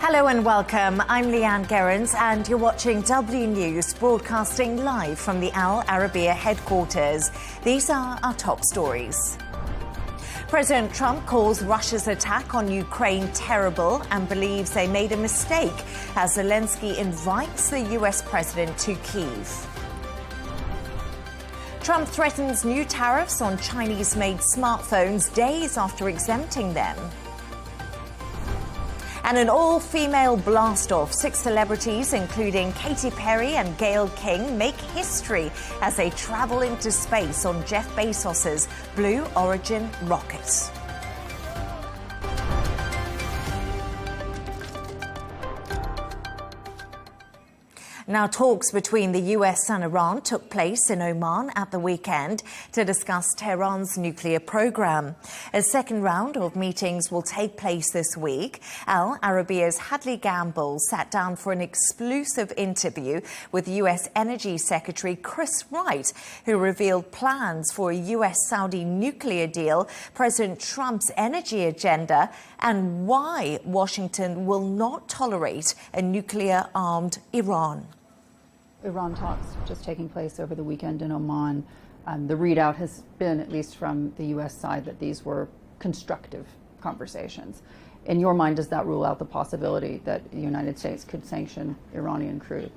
Hello and welcome. I'm Leigh Ann Gerrans and you're watching W News, broadcasting live from the Al Arabiya headquarters. These are our top stories. President Trump calls Russia's attack on Ukraine terrible and believes they made a mistake as Zelensky invites the US president to Kyiv. Trump threatens new tariffs on Chinese-made smartphones days after exempting them. And an all-female blast-off. 6 celebrities, including Katy Perry and Gayle King, make history as they travel into space on Jeff Bezos's Blue Origin rocket. Now, talks between the US and Iran took place in Oman at the weekend to discuss Tehran's nuclear program. A second round of meetings will take place this week. Al Arabiya's Hadley Gamble sat down for an exclusive interview with US Energy Secretary Chris Wright, who revealed plans for a US-Saudi nuclear deal, President Trump's energy agenda, and why Washington will not tolerate a nuclear-armed Iran. Iran talks just taking place over the weekend in Oman. The readout has been, at least from the U.S. side, that these were constructive conversations. In your mind, does that rule out the possibility that the United States could sanction Iranian crude?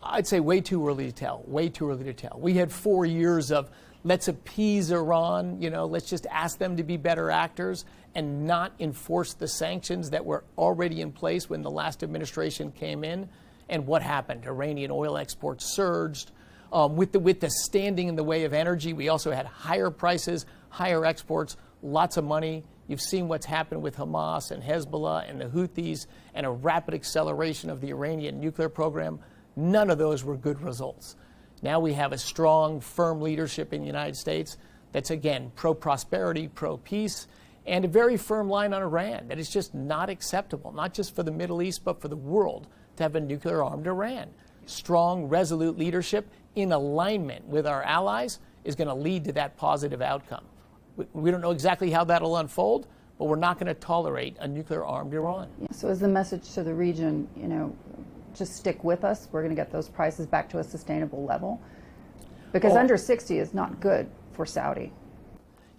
I'd say way too early to tell, way too early to tell. We had 4 years of let's appease Iran, let's just ask them to be better actors and not enforce the sanctions that were already in place when the last administration came in. And what happened? Iranian oil exports surged. With the standing in the way of energy, we also had higher prices, higher exports, lots of money. You've seen what's happened with Hamas and Hezbollah and the Houthis and a rapid acceleration of the Iranian nuclear program. None of those were good results. Now we have a strong, firm leadership in the United States that's, again, pro-prosperity, pro-peace, and a very firm line on Iran that is just not acceptable, not just for the Middle East, but for the world, to have a nuclear-armed Iran. Strong, resolute leadership in alignment with our allies is going to lead to that positive outcome. We don't know exactly how that'll unfold, but we're not going to tolerate a nuclear-armed Iran. Yeah, so is the message to the region, just stick with us, we're going to get those prices back to a sustainable level? Because under 60 is not good for Saudi.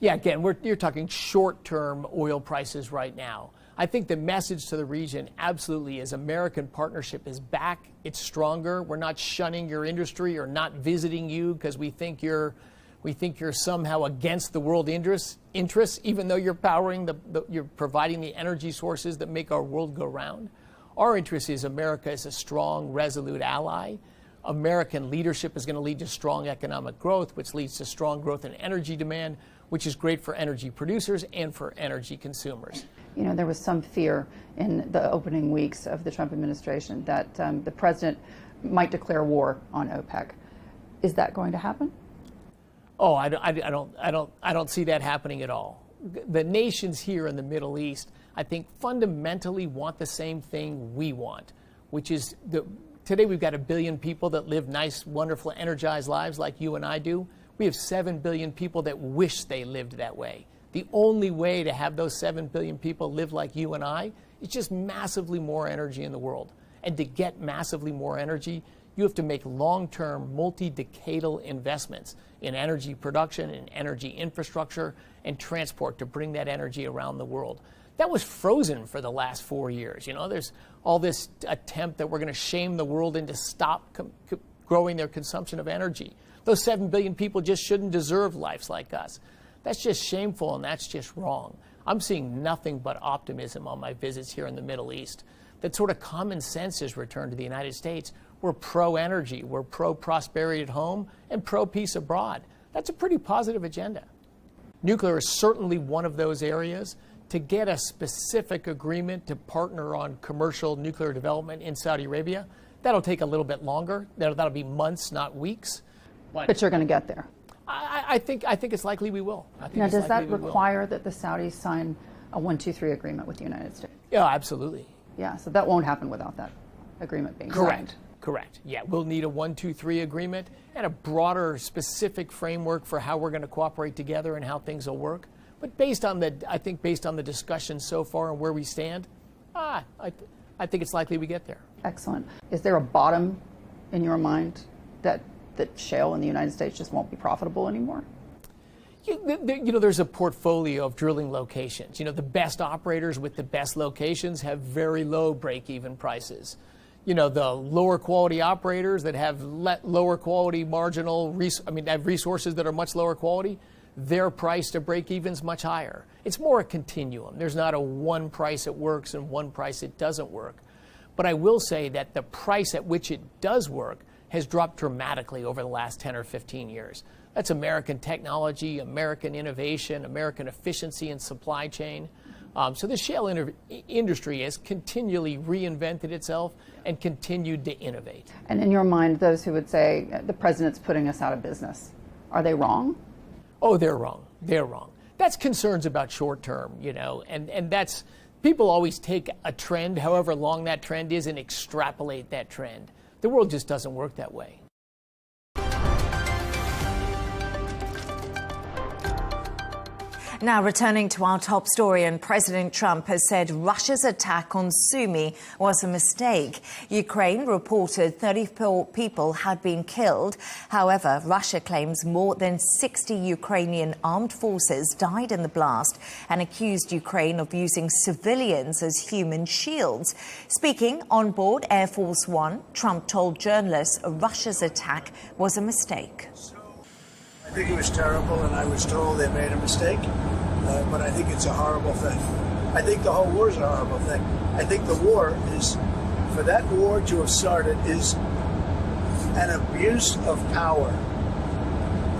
Yeah, again, you're talking short-term oil prices right now. I think the message to the region absolutely is American partnership is back. It's stronger. We're not shunning your industry or not visiting you because we think you're somehow against the world interests, even though you're providing the energy sources that make our world go round. Our interest is America is a strong, resolute ally. American leadership is going to lead to strong economic growth, which leads to strong growth in energy demand, which is great for energy producers and for energy consumers. There was some fear in the opening weeks of the Trump administration that the president might declare war on OPEC. Is that going to happen? Oh, I don't see that happening at all. The nations here in the Middle East, I think, fundamentally want the same thing we want, which is today we've got 1 billion people that live nice, wonderful, energized lives like you and I do. We have 7 billion people that wish they lived that way. The only way to have those 7 billion people live like you and I is just massively more energy in the world. And to get massively more energy, you have to make long-term, multi-decadal investments in energy production, in energy infrastructure, and transport to bring that energy around the world. That was frozen for the last 4 years. There's all this attempt that we're going to shame the world into stop growing their consumption of energy. Those 7 billion people just shouldn't deserve lives like us. That's just shameful and that's just wrong. I'm seeing nothing but optimism on my visits here in the Middle East. That sort of common sense has returned to the United States. We're pro-energy, we're pro-prosperity at home, and pro-peace abroad. That's a pretty positive agenda. Nuclear is certainly one of those areas. To get a specific agreement to partner on commercial nuclear development in Saudi Arabia, that'll take a little bit longer. That'll be months, not weeks. But you're going to get there. I think it's likely we will. Now, does that require that the Saudis sign a 1-2-3 agreement with the United States? Yeah, absolutely. Yeah, so that won't happen without that agreement being signed. Correct. Yeah, we'll need a 1-2-3 agreement and a broader, specific framework for how we're going to cooperate together and how things will work. But based on the discussion so far and where we stand, I think it's likely we get there. Excellent. Is there a bottom in your mind that shale in the United States just won't be profitable anymore? There's a portfolio of drilling locations. The best operators with the best locations have very low break-even prices. The lower quality operators that have lower quality have resources that are much lower quality, their price to break even is much higher. It's more a continuum. There's not a one price it works and one price it doesn't work. But I will say that the price at which it does work has dropped dramatically over the last 10 or 15 years. That's American technology, American innovation, American efficiency in supply chain. So the shale industry has continually reinvented itself and continued to innovate. And in your mind, those who would say the president's putting us out of business, are they wrong? Oh, they're wrong. They're wrong. That's concerns about short term, and that's, people always take a trend, however long that trend is, and extrapolate that trend. The world just doesn't work that way. Now, returning to our top story, and President Trump has said Russia's attack on Sumy was a mistake. Ukraine reported 34 people had been killed. However, Russia claims more than 60 Ukrainian armed forces died in the blast and accused Ukraine of using civilians as human shields. Speaking on board Air Force One, Trump told journalists Russia's attack was a mistake. I think it was terrible, and I was told they made a mistake, but I think it's a horrible thing. I think the whole war is a horrible thing. I think the war is, for that war to have started, is an abuse of power.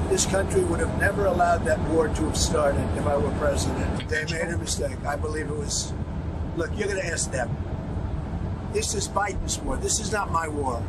This country would have never allowed that war to have started if I were president. They made a mistake. I believe it was, look, you're going to ask them. This is Biden's war. This is not my war.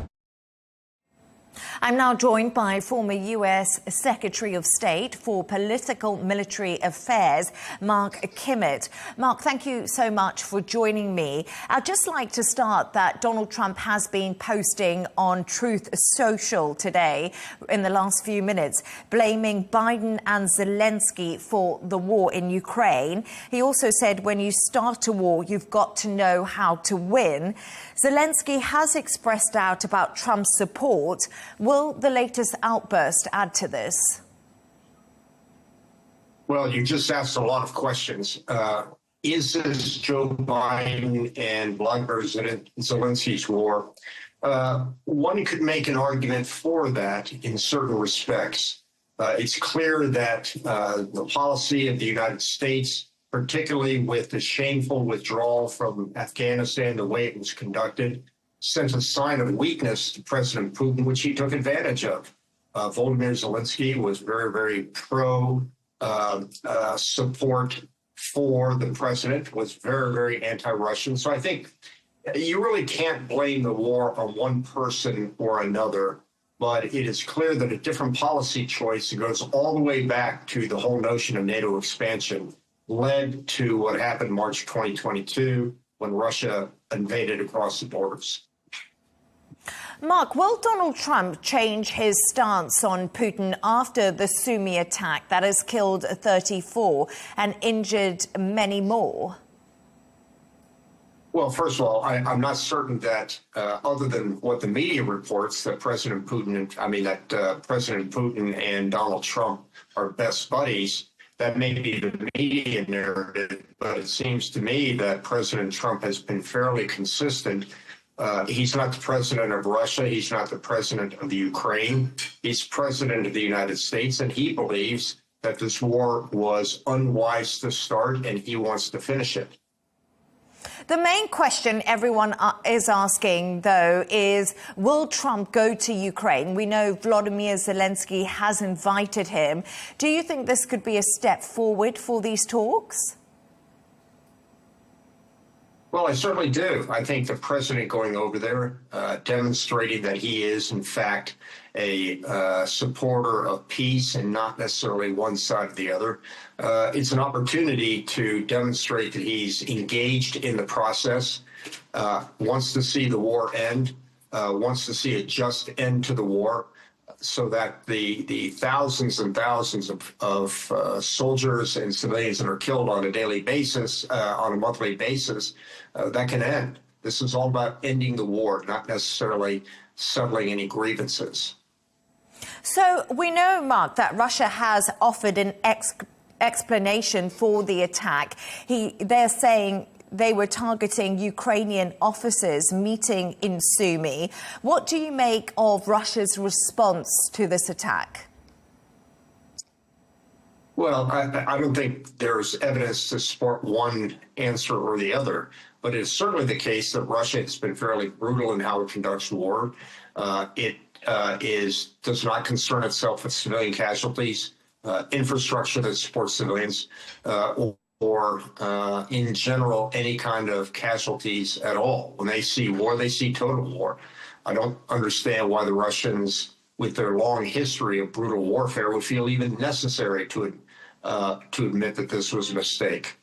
I'm now joined by former U.S. Secretary of State for Political Military Affairs, Mark Kimmett. Mark, thank you so much for joining me. I'd just like to start that Donald Trump has been posting on Truth Social today in the last few minutes, blaming Biden and Zelensky for the war in Ukraine. He also said when you start a war, you've got to know how to win. Zelensky has expressed doubt about Trump's support. Will the latest outburst add to this? Well, you just asked a lot of questions. Is this Joe Biden and Vladimir Zelensky's war? One could make an argument for that in certain respects. It's clear that the policy of the United States, particularly with the shameful withdrawal from Afghanistan, the way it was conducted, sent a sign of weakness to President Putin, which he took advantage of. Volodymyr Zelensky was very, very pro support for the president, was very, very anti-Russian. So I think you really can't blame the war on one person or another, but it is clear that a different policy choice that goes all the way back to the whole notion of NATO expansion led to what happened March 2022 when Russia invaded across the borders. Mark, will Donald Trump change his stance on Putin after the Sumy attack that has killed 34 and injured many more? Well, first of all, I'm not certain that other than what the media reports, that President Putin and Donald Trump are best buddies. That may be the media narrative, but it seems to me that President Trump has been fairly consistent. He's not the president of Russia. He's not the president of the Ukraine. He's president of the United States, and he believes that this war was unwise to start, and he wants to finish it. The main question everyone is asking, though, is will Trump go to Ukraine? We know Volodymyr Zelensky has invited him. Do you think this could be a step forward for these talks? Well, I certainly do. I think the president going over there, demonstrating that he is, in fact, a supporter of peace and not necessarily one side or the other. It's an opportunity to demonstrate that he's engaged in the process, wants to see the war end, wants to see a just end to the war, so that the thousands and thousands of soldiers and civilians that are killed on a daily basis, on a monthly basis, that can end. This is all about ending the war, not necessarily settling any grievances. So we know, Mark, that Russia has offered an explanation for the attack. They're saying they were targeting Ukrainian officers meeting in Sumy. What do you make of Russia's response to this attack? Well, I don't think there's evidence to support one answer or the other, but it's certainly the case that Russia has been fairly brutal in how it conducts war. It does not concern itself with civilian casualties, infrastructure that supports civilians, or in general, any kind of casualties at all. When they see war, they see total war. I don't understand why the Russians, with their long history of brutal warfare, would feel even necessary to admit that this was a mistake.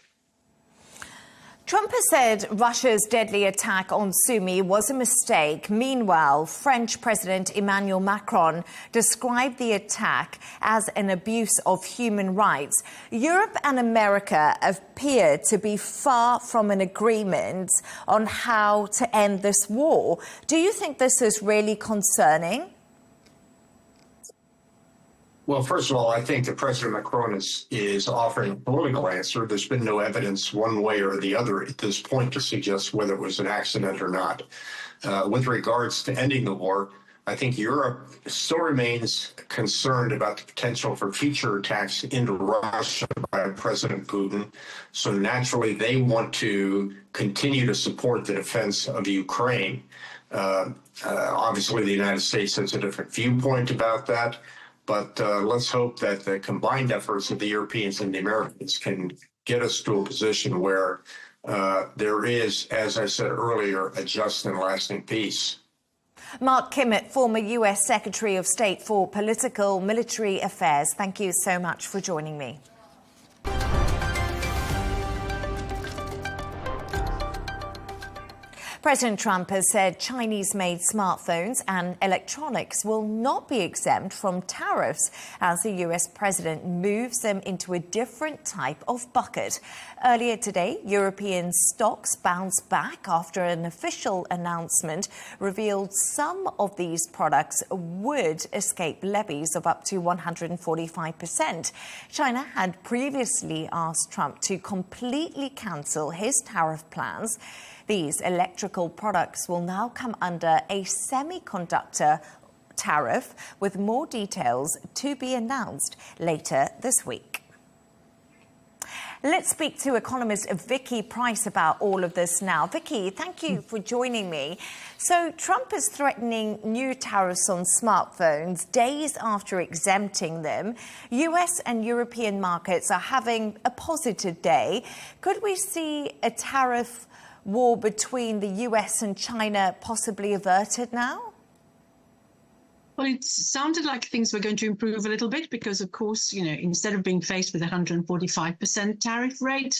Trump has said Russia's deadly attack on Sumy was a mistake. Meanwhile, French President Emmanuel Macron described the attack as an abuse of human rights. Europe and America appear to be far from an agreement on how to end this war. Do you think this is really concerning? Well, first of all, I think that President Macron is offering a political answer. There's been no evidence one way or the other at this point to suggest whether it was an accident or not. With regards to ending the war, I think Europe still remains concerned about the potential for future attacks into Russia by President Putin. So naturally, they want to continue to support the defense of Ukraine. Obviously, the United States has a different viewpoint about that. But let's hope that the combined efforts of the Europeans and the Americans can get us to a position where there is, as I said earlier, a just and lasting peace. Mark Kimmett, former U.S. Secretary of State for Political Military Affairs, thank you so much for joining me. President Trump has said Chinese-made smartphones and electronics will not be exempt from tariffs as the U.S. president moves them into a different type of bucket. Earlier today, European stocks bounced back after an official announcement revealed some of these products would escape levies of up to 145%. China had previously asked Trump to completely cancel his tariff plans. These electrical products will now come under a semiconductor tariff, with more details to be announced later this week. Let's speak to economist Vicky Price about all of this now. Vicky, thank you for joining me. So Trump is threatening new tariffs on smartphones days after exempting them. US and European markets are having a positive day. Could we see a tariff war between the US and China possibly averted now? Well, it sounded like things were going to improve a little bit because, of course, instead of being faced with a 145% tariff rate,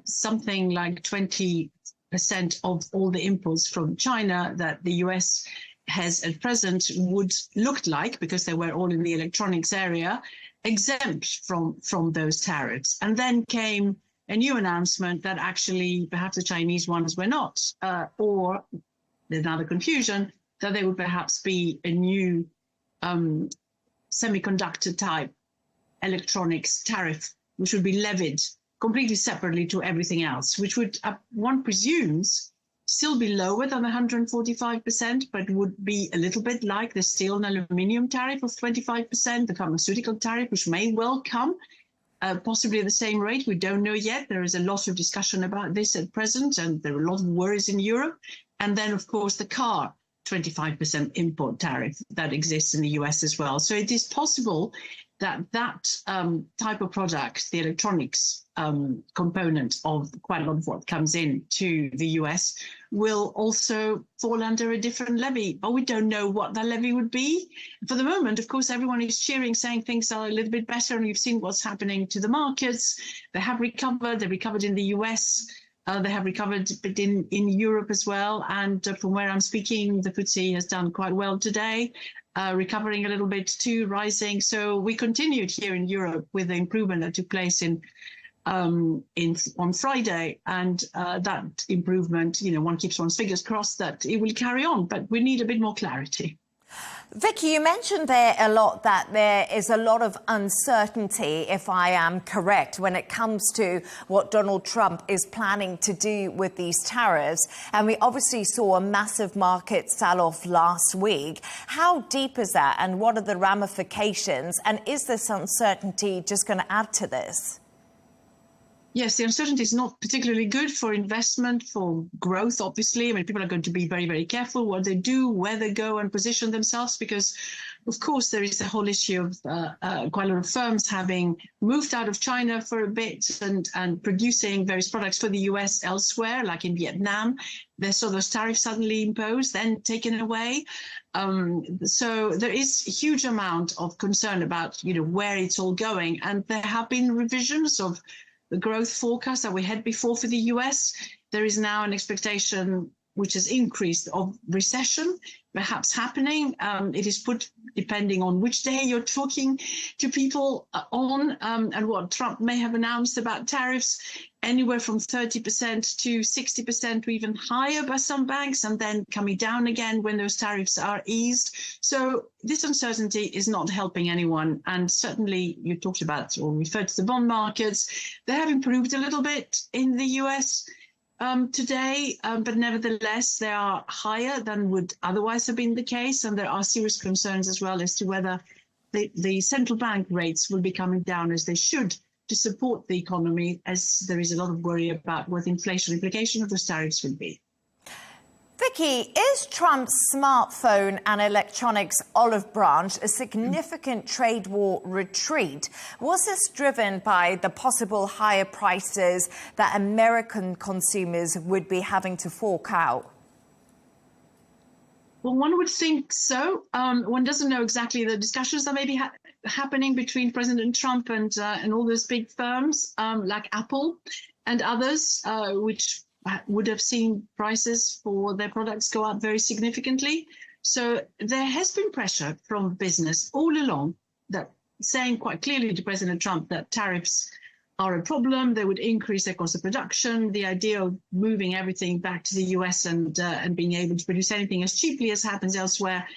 something like 20% of all the imports from China that the US has at present would look like, because they were all in the electronics area, exempt from those tariffs. And then came a new announcement that actually perhaps the Chinese ones were not, or there's another confusion that there would perhaps be a new semiconductor type electronics tariff, which would be levied completely separately to everything else, which would, one presumes, still be lower than the 145%, but would be a little bit like the steel and aluminium tariff of 25%, the pharmaceutical tariff, which may well come. Possibly at the same rate. We don't know yet. There is a lot of discussion about this at present, and there are a lot of worries in Europe. And then, of course, the car 25% import tariff that exists in the US as well. So it is possible that type of product, the electronics component of quite a lot of what comes in to the US, will also fall under a different levy. But we don't know what that levy would be. For the moment, of course, everyone is cheering, saying things are a little bit better. And you've seen what's happening to the markets. They have recovered. They recovered in the US. They have recovered in Europe as well. And from where I'm speaking, the FTSE has done quite well today, recovering a little bit too, rising. So we continued here in Europe with the improvement that took place in on Friday, and that improvement, one keeps one's fingers crossed that it will carry on, but we need a bit more clarity. Vicky, you mentioned there a lot that there is a lot of uncertainty, if I am correct, when it comes to what Donald Trump is planning to do with these tariffs. And we obviously saw a massive market sell-off last week. How deep is that, and what are the ramifications? And is this uncertainty just going to add to this? Yes, the uncertainty is not particularly good for investment, for growth, obviously. I mean, people are going to be very, very careful what they do, where they go and position themselves, because, of course, there is the whole issue of quite a lot of firms having moved out of China for a bit and producing various products for the US elsewhere, like in Vietnam. They saw those tariffs suddenly imposed, then taken away. So there is a huge amount of concern about, where it's all going. And there have been revisions of the growth forecast that we had before for the US. There is now an expectation which has increased of recession perhaps happening. It is put, depending on which day you're talking to people on, and what Trump may have announced about tariffs, anywhere from 30% to 60% or even higher by some banks, and then coming down again when those tariffs are eased. So this uncertainty is not helping anyone. And certainly you talked about or referred to the bond markets. They have improved a little bit in the US today, but nevertheless, they are higher than would otherwise have been the case. And there are serious concerns as well as to whether the central bank rates will be coming down as they should to support the economy, as there is a lot of worry about what the inflation implication of those tariffs will be. Vicky, is Trump's smartphone and electronics olive branch a significant trade war retreat? Was this driven by the possible higher prices that American consumers would be having to fork out? Well, one would think so. One doesn't know exactly the discussions that may be happening between President Trump and all those big firms like Apple and others, which would have seen prices for their products go up very significantly. So there has been pressure from business all along, that saying quite clearly to President Trump that tariffs are a problem. They would increase their cost of production. The idea of moving everything back to the US and being able to produce anything as cheaply as happens elsewhere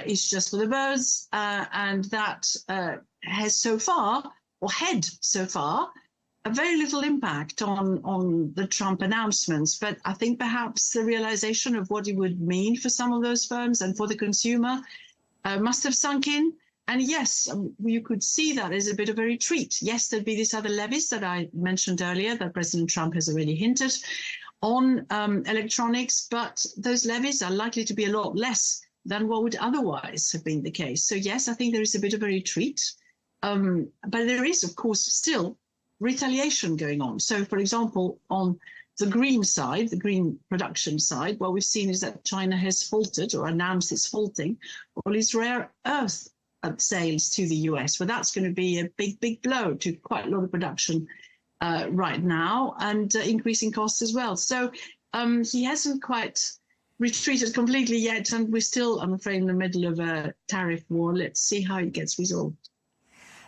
is just for the birds. And that has so far, or had so far, a very little impact on the Trump announcements. But I think perhaps the realization of what it would mean for some of those firms and for the consumer must have sunk in. And yes, you could see that as a bit of a retreat. Yes, there'd be these other levies that I mentioned earlier that President Trump has already hinted on electronics, but those levies are likely to be a lot less than what would otherwise have been the case. So yes, I think there is a bit of a retreat. But there is, of course, still retaliation going on. So, for example, on the green side, the green production side, what we've seen is that China has halted or announced it's halting all its rare earth sales to the US. Well, that's going to be a big, big blow to quite a lot of production right now, and increasing costs as well. So he hasn't quite retreated completely yet, and we're still, I'm afraid, in the middle of a tariff war. Let's see how it gets resolved.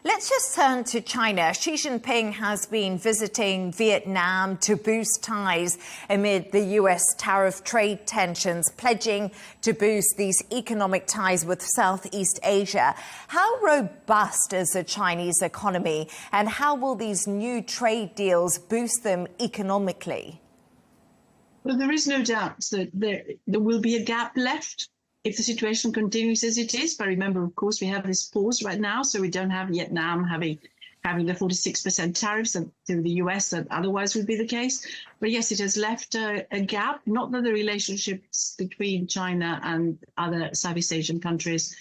Let's just turn to China. Xi Jinping has been visiting Vietnam to boost ties amid the US tariff trade tensions, pledging to boost these economic ties with Southeast Asia. How robust is the Chinese economy, and how will these new trade deals boost them economically? Well, there is no doubt that there will be a gap left if the situation continues as it is. But remember, of course, we have this pause right now, so we don't have Vietnam having the 46% tariffs to the US that otherwise would be the case. But yes, it has left a gap. Not that the relationships between China and other Southeast Asian countries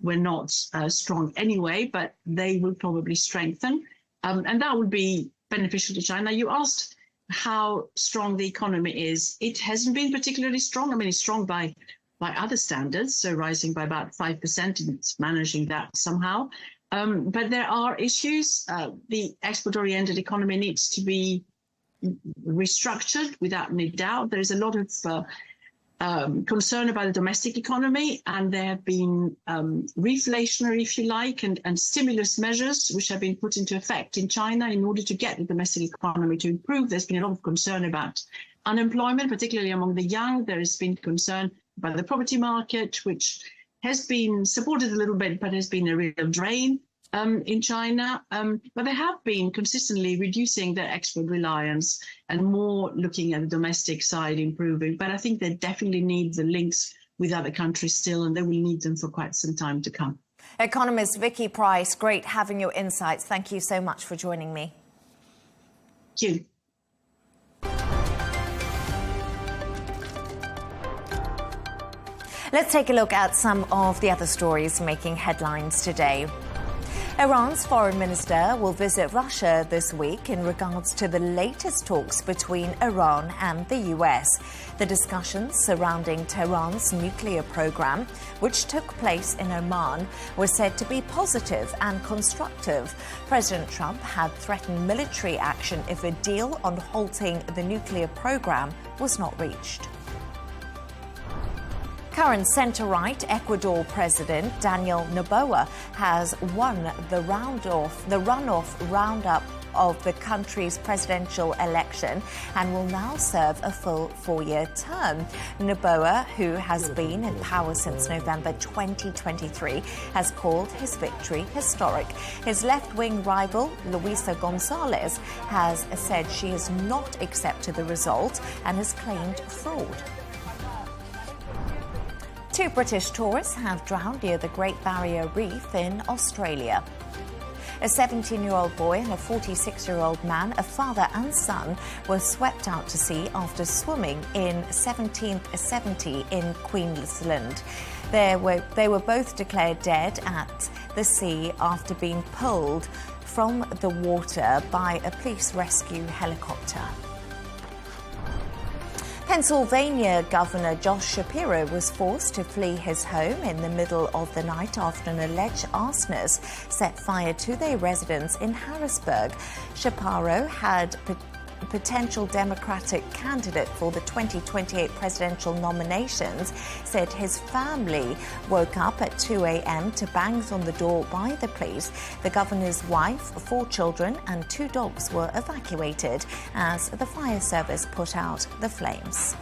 were not strong anyway, but they will probably strengthen. And that would be beneficial to China. You asked how strong the economy is. It hasn't been particularly strong. I mean, it's strong by other standards, so rising by about 5%, and it's managing that somehow. But there are issues. The export-oriented economy needs to be restructured without any doubt. There's a lot of concern about the domestic economy, and there have been reflationary, if you like, and stimulus measures which have been put into effect in China in order to get the domestic economy to improve. There's been a lot of concern about unemployment, particularly among the young. There has been concern about the property market, which has been supported a little bit, but has been a real drain in China. But they have been consistently reducing their export reliance and more looking at the domestic side improving. But I think they definitely need the links with other countries still, and they will need them for quite some time to come. Economist Vicky Price, great having your insights. Thank you so much for joining me. Thank you. Let's take a look at some of the other stories making headlines today. Iran's foreign minister will visit Russia this week in regards to the latest talks between Iran and the US. The discussions surrounding Tehran's nuclear program, which took place in Oman, were said to be positive and constructive. President Trump had threatened military action if a deal on halting the nuclear program was not reached. Current centre-right Ecuador President Daniel Noboa has won the runoff roundup of the country's presidential election and will now serve a full 4-year term. Noboa, who has been in power since November 2023, has called his victory historic. His left-wing rival, Luisa Gonzalez, has said she has not accepted the result and has claimed fraud. 2 British tourists have drowned near the Great Barrier Reef in Australia. A 17-year-old boy and a 46-year-old man, a father and son, were swept out to sea after swimming in 1770 in Queensland. They were both declared dead at the sea after being pulled from the water by a police rescue helicopter. Pennsylvania Governor Josh Shapiro was forced to flee his home in the middle of the night after an alleged arsonist set fire to their residence in Harrisburg. Shapiro had potential Democratic candidate for the 2028 presidential nominations said his family woke up at 2 a.m. to bangs on the door by the police. The governor's wife, 4 children and 2 dogs were evacuated as the fire service put out the flames.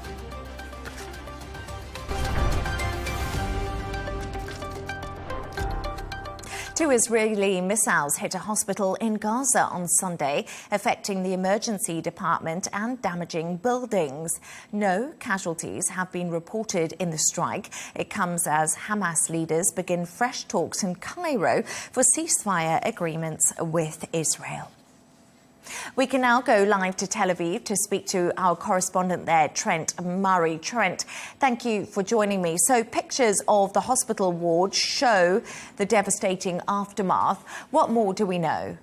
2 Israeli missiles hit a hospital in Gaza on Sunday, affecting the emergency department and damaging buildings. No casualties have been reported in the strike. It comes as Hamas leaders begin fresh talks in Cairo for ceasefire agreements with Israel. We can now go live to Tel Aviv to speak to our correspondent there, Trent Murray. Trent, thank you for joining me. So pictures of the hospital ward show the devastating aftermath. What more do we know?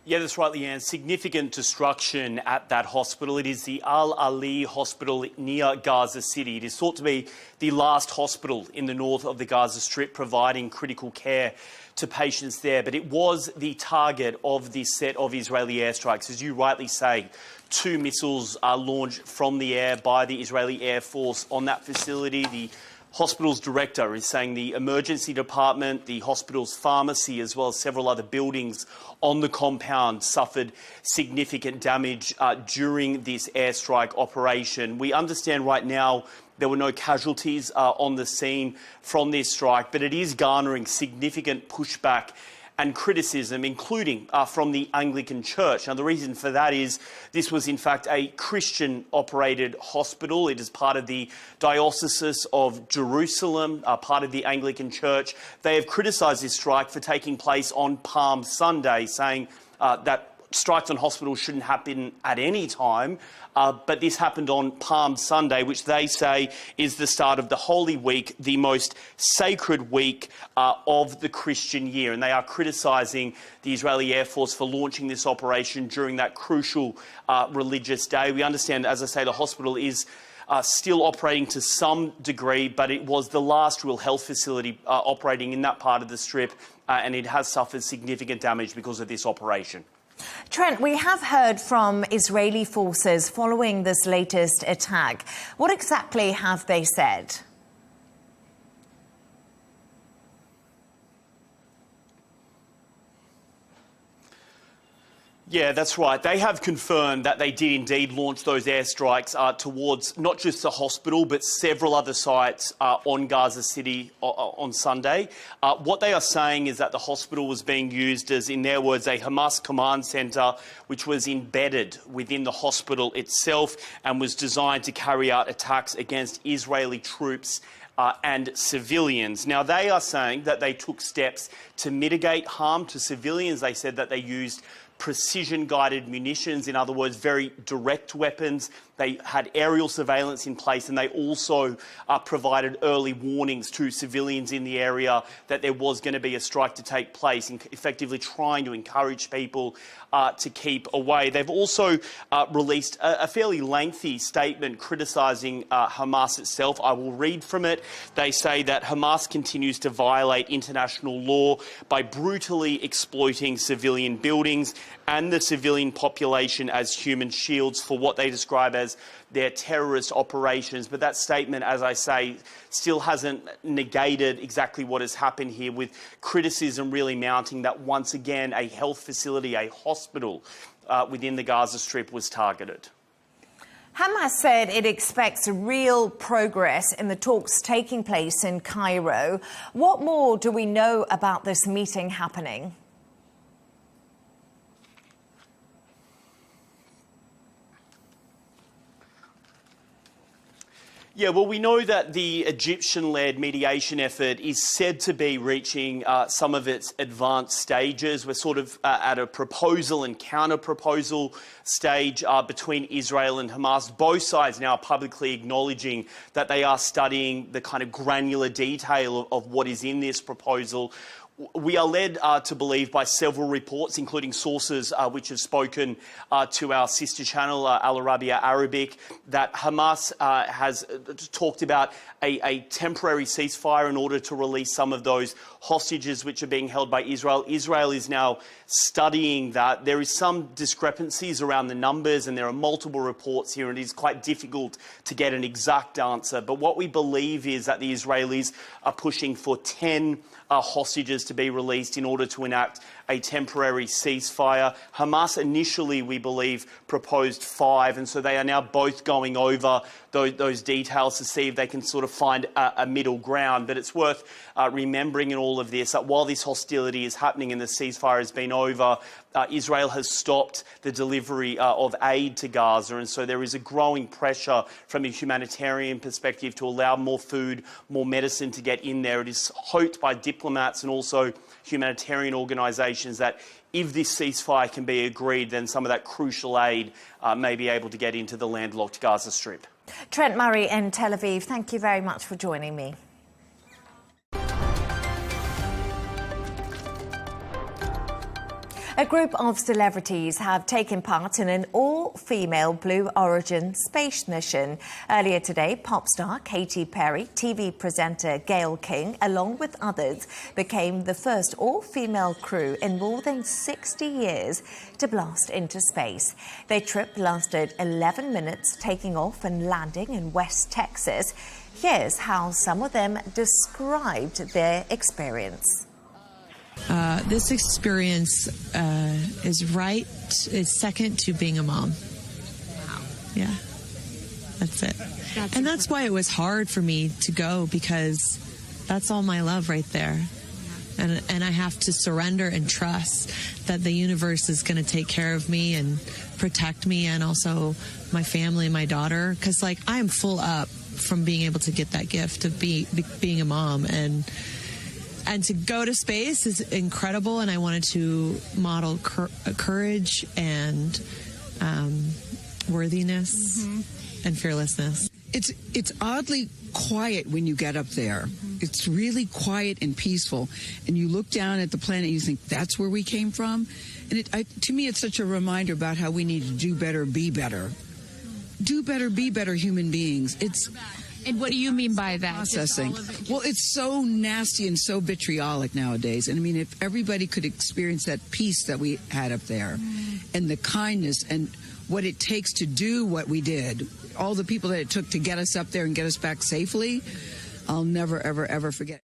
Yeah, that's right, Leigh Ann. Significant destruction at that hospital. It is the Al Ali Hospital near Gaza City. It is thought to be the last hospital in the north of the Gaza Strip providing critical care to patients there. But it was the target of this set of Israeli airstrikes. As you rightly say, 2 missiles are launched from the air by the Israeli Air Force on that facility. The hospital's director is saying the emergency department, the hospital's pharmacy, as well as several other buildings on the compound suffered significant damage during this airstrike operation. We understand right now there were no casualties on the scene from this strike, but it is garnering significant pushback and criticism, including from the Anglican Church. Now, the reason for that is this was, in fact, a Christian-operated hospital. It is part of the Diocese of Jerusalem, part of the Anglican Church. They have criticised this strike for taking place on Palm Sunday, saying that strikes on hospitals shouldn't happen at any time, but this happened on Palm Sunday, which they say is the start of the Holy Week, the most sacred week of the Christian year. And they are criticising the Israeli Air Force for launching this operation during that crucial religious day. We understand, as I say, the hospital is still operating to some degree, but it was the last real health facility operating in that part of the Strip, and it has suffered significant damage because of this operation. Trent, we have heard from Israeli forces following this latest attack. What exactly have they said? Yeah, that's right. They have confirmed that they did indeed launch those airstrikes towards not just the hospital, but several other sites on Gaza City on Sunday. What they are saying is that the hospital was being used as, in their words, a Hamas command centre, which was embedded within the hospital itself and was designed to carry out attacks against Israeli troops and civilians. Now, they are saying that they took steps to mitigate harm to civilians. They said that they used precision-guided munitions, in other words, very direct weapons. They had aerial surveillance in place, and they also provided early warnings to civilians in the area that there was going to be a strike to take place, and effectively trying to encourage people to keep away. They've also released a fairly lengthy statement criticising Hamas itself. I will read from it. They say that Hamas continues to violate international law by brutally exploiting civilian buildings and the civilian population as human shields for what they describe as their terrorist operations. But that statement, as I say, still hasn't negated exactly what has happened here, with criticism really mounting that once again a health facility, a hospital within the Gaza Strip was targeted. Hamas said it expects real progress in the talks taking place in Cairo. What more do we know about this meeting happening? Yeah, well, we know that the Egyptian-led mediation effort is said to be reaching some of its advanced stages. We're sort of at a proposal and counter-proposal stage between Israel and Hamas. Both sides now publicly acknowledging that they are studying the kind of granular detail of what is in this proposal. We are led to believe by several reports, including sources which have spoken to our sister channel, Al Arabiya Arabic, that Hamas has talked about a temporary ceasefire in order to release some of those hostages which are being held by Israel. Israel is now studying that. There is some discrepancies around the numbers, and there are multiple reports here, and it is quite difficult to get an exact answer. But what we believe is that the Israelis are pushing for 10 hostages to be released in order to enact a temporary ceasefire. Hamas initially, we believe, proposed 5, and so they are now both going over those details to see if they can sort of find a middle ground. But it's worth remembering in all of this that while this hostility is happening and the ceasefire has been over, Israel has stopped the delivery of aid to Gaza, and so there is a growing pressure from a humanitarian perspective to allow more food, more medicine to get in there. It is hoped by diplomats and also humanitarian organisations that if this ceasefire can be agreed, then some of that crucial aid may be able to get into the landlocked Gaza Strip. Trent Murray in Tel Aviv, thank you very much for joining me. A group of celebrities have taken part in an all-female Blue Origin space mission. Earlier today, pop star Katy Perry, TV presenter Gayle King, along with others, became the first all-female crew in more than 60 years to blast into space. Their trip lasted 11 minutes, taking off and landing in West Texas. Here's how some of them described their experience. This experience is second to being a mom. Wow. Yeah, that's it. And that's why it was hard for me to go, because that's all my love right there. And I have to surrender and trust that the universe is going to take care of me and protect me, and also my family and my daughter. Because, like, I am full up from being able to get that gift of being a mom. And to go to space is incredible, and I wanted to model courage and worthiness and fearlessness. It's oddly quiet when you get up there. It's really quiet and peaceful, and you look down at the planet and you think, that's where we came from? And to me, it's such a reminder about how we need to do better, be better. do better, be better human beings. And what do you mean by that? Processing. Well, it's so nasty and so vitriolic nowadays. And I mean, if everybody could experience that peace that we had up there and the kindness and what it takes to do what we did, all the people that it took to get us up there and get us back safely, I'll never, ever, ever forget.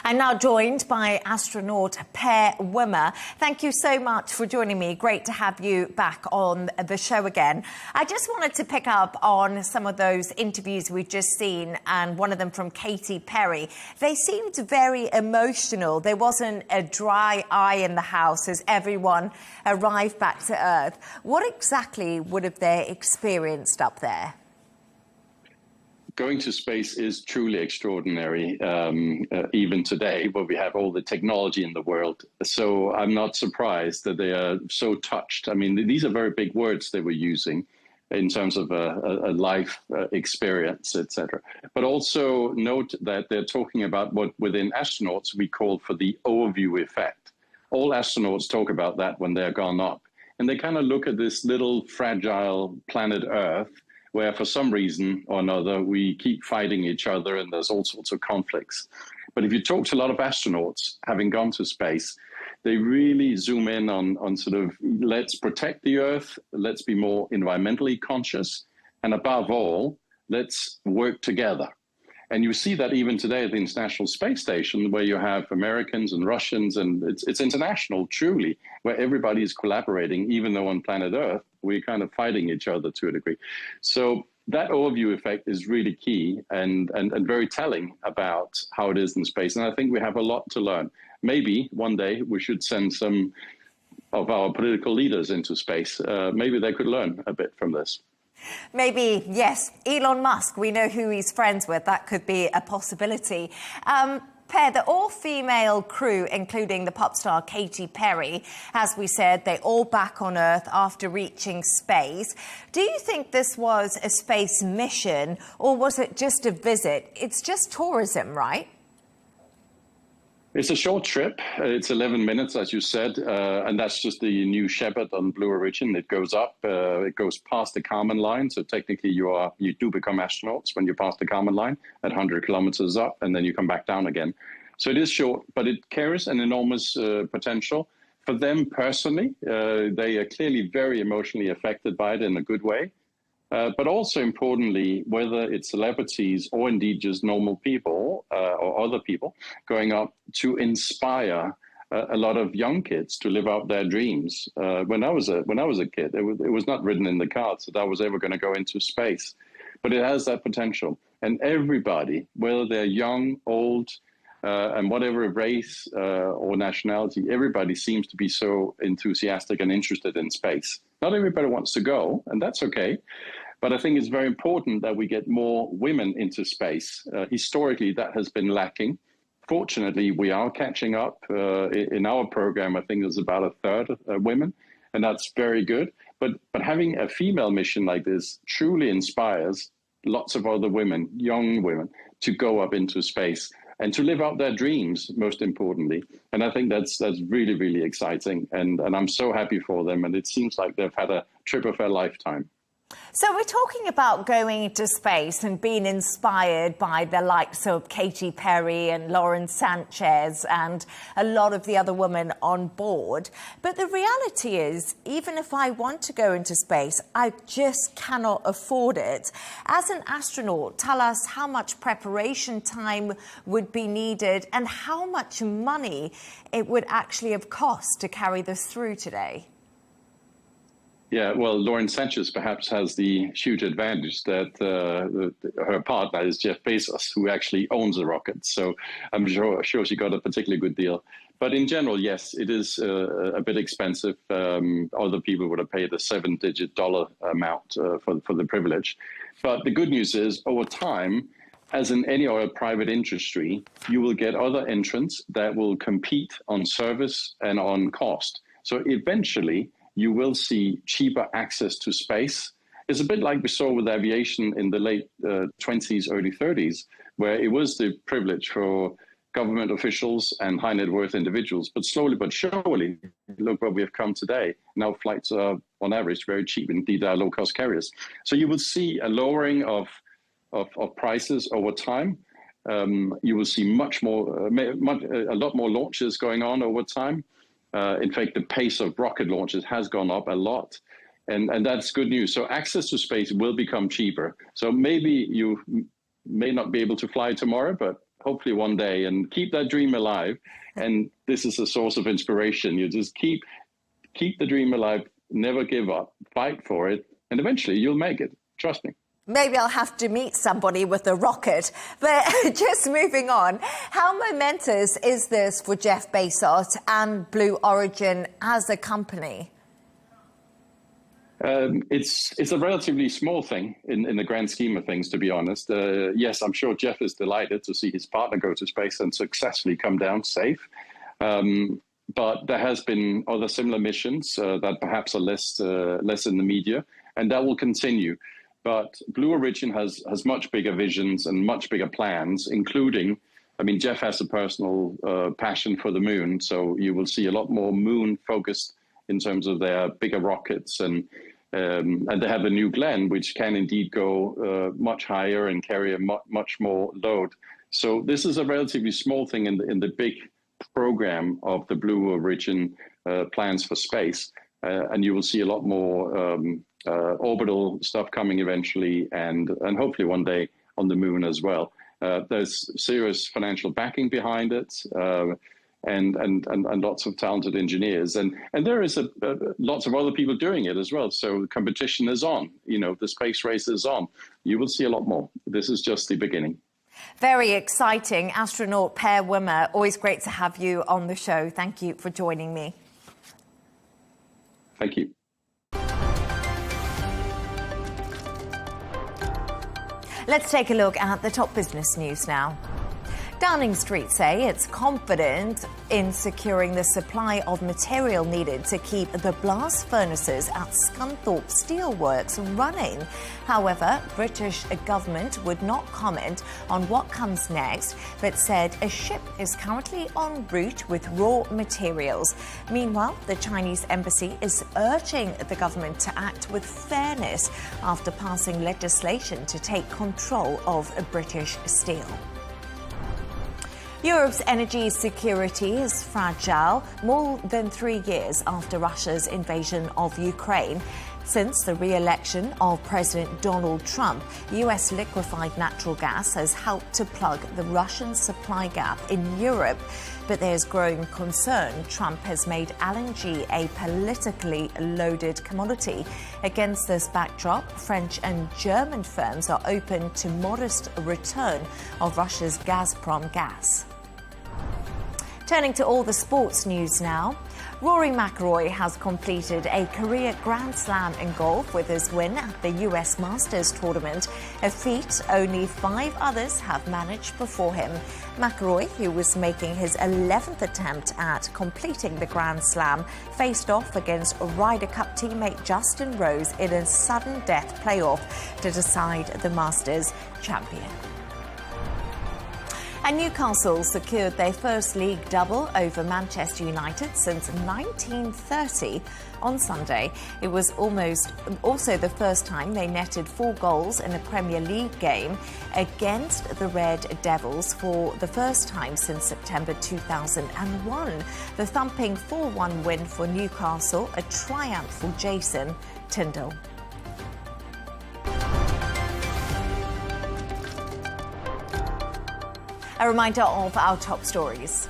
I'm now joined by astronaut Per Wimmer. Thank you so much for joining me. Great to have you back on the show again. I just wanted to pick up on some of those interviews we've just seen, and one of them from Katy Perry. They seemed very emotional. There wasn't a dry eye in the house as everyone arrived back to Earth. What exactly would have they experienced up there? Going to space is truly extraordinary, even today, where we have all the technology in the world. So I'm not surprised that they are so touched. I mean, these are very big words they were using in terms of a life experience, etc. But also note that they're talking about what within astronauts we call for the overview effect. All astronauts talk about that when they're gone up. And they kind of look at this little fragile planet Earth, where for some reason or another, we keep fighting each other and there's all sorts of conflicts. But if you talk to a lot of astronauts having gone to space, they really zoom in on sort of, let's protect the Earth, let's be more environmentally conscious, and above all, let's work together. And you see that even today at the International Space Station, where you have Americans and Russians, and it's international, truly, where everybody is collaborating, even though on planet Earth, we're kind of fighting each other to a degree. So that overview effect is really key and very telling about how it is in space. And I think we have a lot to learn. Maybe one day we should send some of our political leaders into space. Maybe they could learn a bit from this. Maybe, yes. Elon Musk, we know who he's friends with. That could be a possibility. Per, the all-female crew, including the pop star Katy Perry, as we said, they're all back on Earth after reaching space. Do you think this was a space mission, or was it just a visit? It's just tourism, right? It's a short trip. It's 11 minutes, as you said, and that's just the New Shepard on Blue Origin. It goes up, it goes past the Kármán line, so technically you do become astronauts when you pass the Kármán line at 100 kilometers up, and then you come back down again. So it is short, but it carries an enormous potential. For them personally, they are clearly very emotionally affected by it in a good way. But also importantly, whether it's celebrities or indeed just normal people or other people going up to inspire a lot of young kids to live out their dreams. When I was a kid, it was not written in the cards that I was ever going to go into space, but it has that potential. And everybody, whether they're young, old, and whatever race or nationality, everybody seems to be so enthusiastic and interested in space. Not everybody wants to go, and that's okay. But I think it's very important that we get more women into space. Historically, that has been lacking. Fortunately, we are catching up. In our program, I think there's about a third women, and that's very good. But having a female mission like this truly inspires lots of other women, young women, to go up into space and to live out their dreams, most importantly. And I think that's really, really exciting. And I'm so happy for them. And it seems like they've had a trip of their lifetime. So we're talking about going into space and being inspired by the likes of Katy Perry and Lauren Sanchez and a lot of the other women on board. But the reality is, even if I want to go into space, I just cannot afford it. As an astronaut, tell us how much preparation time would be needed and how much money it would actually have cost to carry this through today. Yeah, well, Lauren Sanchez perhaps has the huge advantage that her partner is Jeff Bezos, who actually owns the rocket. So I'm sure she got a particularly good deal. But in general, yes, it is a bit expensive. Other people would have paid a $7-digit dollar amount for the privilege. But the good news is, over time, as in any other private industry, you will get other entrants that will compete on service and on cost. So eventually, you will see cheaper access to space. It's a bit like we saw with aviation in the late 20s, early 30s, where it was the privilege for government officials and high net worth individuals. But slowly but surely, look where we have come today. Now flights are, on average, very cheap. Indeed, they are low-cost carriers. So you will see a lowering of prices over time. You will see a lot more launches going on over time. In fact, the pace of rocket launches has gone up a lot. And that's good news. So access to space will become cheaper. So maybe you may not be able to fly tomorrow, but hopefully one day, and keep that dream alive. And this is a source of inspiration. You just keep the dream alive, never give up, fight for it, and eventually you'll make it. Trust me. Maybe I'll have to meet somebody with a rocket. But just moving on, how momentous is this for Jeff Bezos and Blue Origin as a company? It's a relatively small thing in the grand scheme of things, to be honest. Yes, I'm sure Jeff is delighted to see his partner go to space and successfully come down safe. But there has been other similar missions that perhaps are less in the media, and that will continue. But Blue Origin has much bigger visions and much bigger plans, including, Jeff has a personal passion for the moon, so you will see a lot more moon-focused in terms of their bigger rockets, and they have a New Glenn, which can indeed go much higher and carry a much more load. So this is a relatively small thing in the big program of the Blue Origin plans for space, and you will see a lot more orbital stuff coming eventually, and hopefully one day on the moon as well. There's serious financial backing behind it. And lots of talented engineers. And there is lots of other people doing it as well. So the competition is on. The space race is on. You will see a lot more. This is just the beginning. Very exciting. Astronaut Per Wimmer, always great to have you on the show. Thank you for joining me. Thank you. Let's take a look at the top business news now. Downing Street say it's confident in securing the supply of material needed to keep the blast furnaces at Scunthorpe Steelworks running. However, British government would not comment on what comes next, but said a ship is currently en route with raw materials. Meanwhile, the Chinese embassy is urging the government to act with fairness after passing legislation to take control of British steel. Europe's energy security is fragile more than 3 years after Russia's invasion of Ukraine. Since the re-election of President Donald Trump, US liquefied natural gas has helped to plug the Russian supply gap in Europe. But there's growing concern Trump has made LNG a politically loaded commodity. Against this backdrop, French and German firms are open to modest return of Russia's Gazprom gas. Turning to all the sports news now. Rory McIlroy has completed a career Grand Slam in golf with his win at the US Masters tournament, a feat only 5 others have managed before him. McIlroy, who was making his 11th attempt at completing the Grand Slam, faced off against Ryder Cup teammate Justin Rose in a sudden death playoff to decide the Masters champion. And Newcastle secured their first league double over Manchester United since 1930 on Sunday. It was also the first time they netted 4 goals in a Premier League game against the Red Devils for the first time since September 2001. The thumping 4-1 win for Newcastle, a triumph for Jason Tyndall. A reminder of our top stories.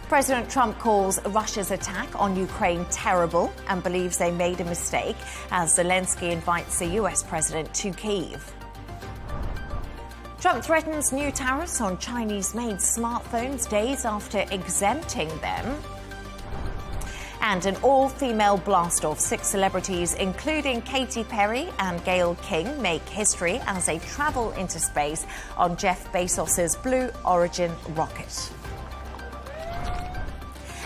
President Trump calls Russia's attack on Ukraine terrible and believes they made a mistake as Zelensky invites the US president to Kyiv. Trump threatens new tariffs on Chinese-made smartphones days after exempting them. And an all-female blast-off. 6 celebrities, including Katy Perry and Gayle King, make history as they travel into space on Jeff Bezos' Blue Origin rocket.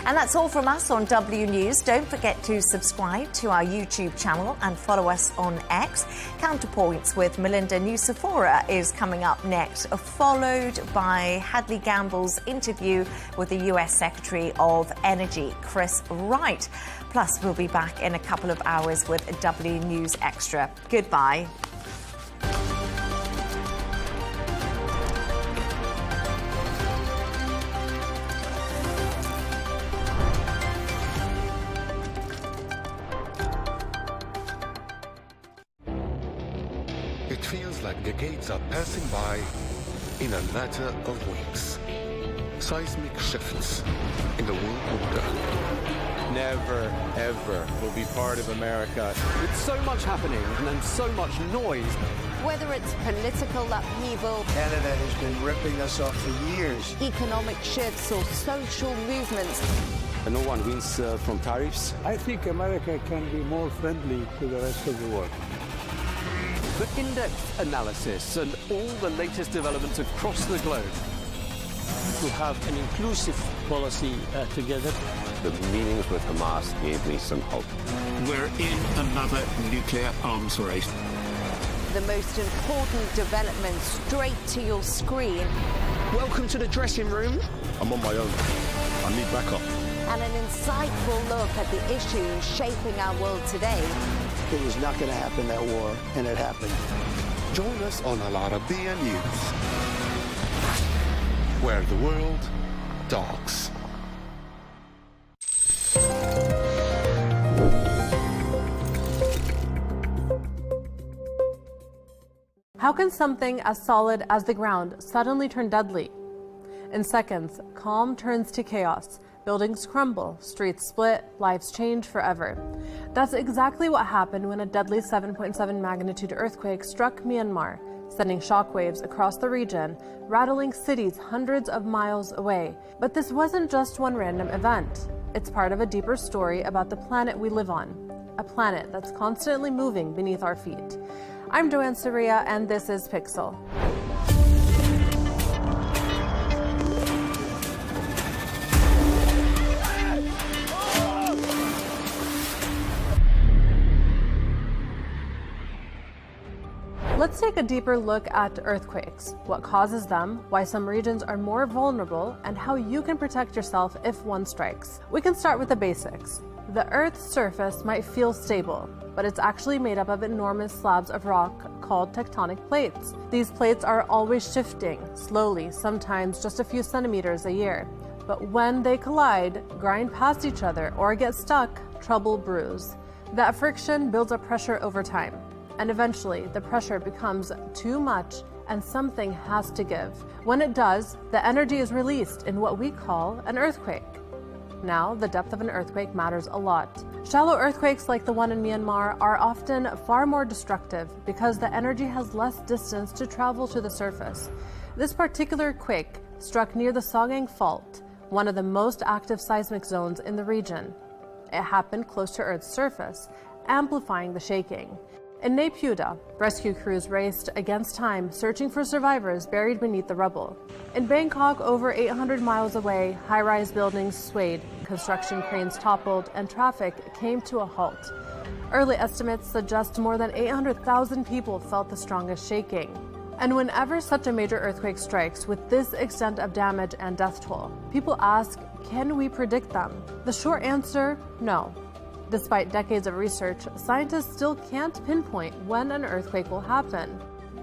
And that's all from us on W News. Don't forget to subscribe to our YouTube channel and follow us on X. Counterpoints with Melinda Nucifora is coming up next, followed by Hadley Gamble's interview with the US Secretary of Energy, Chris Wright. Plus, we'll be back in a couple of hours with W News Extra. Goodbye. It feels like decades are passing by in a matter of weeks. Seismic shifts in the world order. Never, ever will be part of America. With so much happening and so much noise. Whether it's political upheaval, Canada has been ripping us off for years. economic shifts or social movements, And no one wins from tariffs. I think America can be more friendly to the rest of the world. The in-depth analysis and all the latest developments across the globe. To have an inclusive policy together. The meetings with Hamas gave me some hope. We're in another nuclear arms race. the most important development straight to your screen. Welcome to the dressing room. I'm on my own. I need backup. And an insightful look at the issues shaping our world today. It was not going to happen, that war, and it happened. Join us on Arabiya News, where the world talks. How can something as solid as the ground suddenly turn deadly? In seconds, calm turns to chaos. Buildings crumble, streets split, lives change forever. That's exactly what happened when a deadly 7.7 magnitude earthquake struck Myanmar, sending shockwaves across the region, rattling cities hundreds of miles away. But this wasn't just one random event. It's part of a deeper story about the planet we live on, a planet that's constantly moving beneath our feet. I'm Joanne Soria, and this is Pixel. Let's take a deeper look at earthquakes, what causes them, why some regions are more vulnerable, and how you can protect yourself if one strikes. We can start with the basics. The Earth's surface might feel stable, but it's actually made up of enormous slabs of rock called tectonic plates. These plates are always shifting, slowly, sometimes just a few centimeters a year. But when they collide, grind past each other, or get stuck, trouble brews. That friction builds up pressure over time. And eventually, the pressure becomes too much and something has to give. When it does, the energy is released in what we call an earthquake. Now, the depth of an earthquake matters a lot. Shallow earthquakes like the one in Myanmar are often far more destructive because the energy has less distance to travel to the surface. This particular quake struck near the Sagang Fault, one of the most active seismic zones in the region. It happened close to Earth's surface, amplifying the shaking. In Naypyidaw, rescue crews raced against time, searching for survivors buried beneath the rubble. In Bangkok, over 800 miles away, high-rise buildings swayed, construction cranes toppled, and traffic came to a halt. Early estimates suggest more than 800,000 people felt the strongest shaking. And whenever such a major earthquake strikes with this extent of damage and death toll, people ask, can we predict them? The short answer, no. Despite decades of research, scientists still can't pinpoint when an earthquake will happen.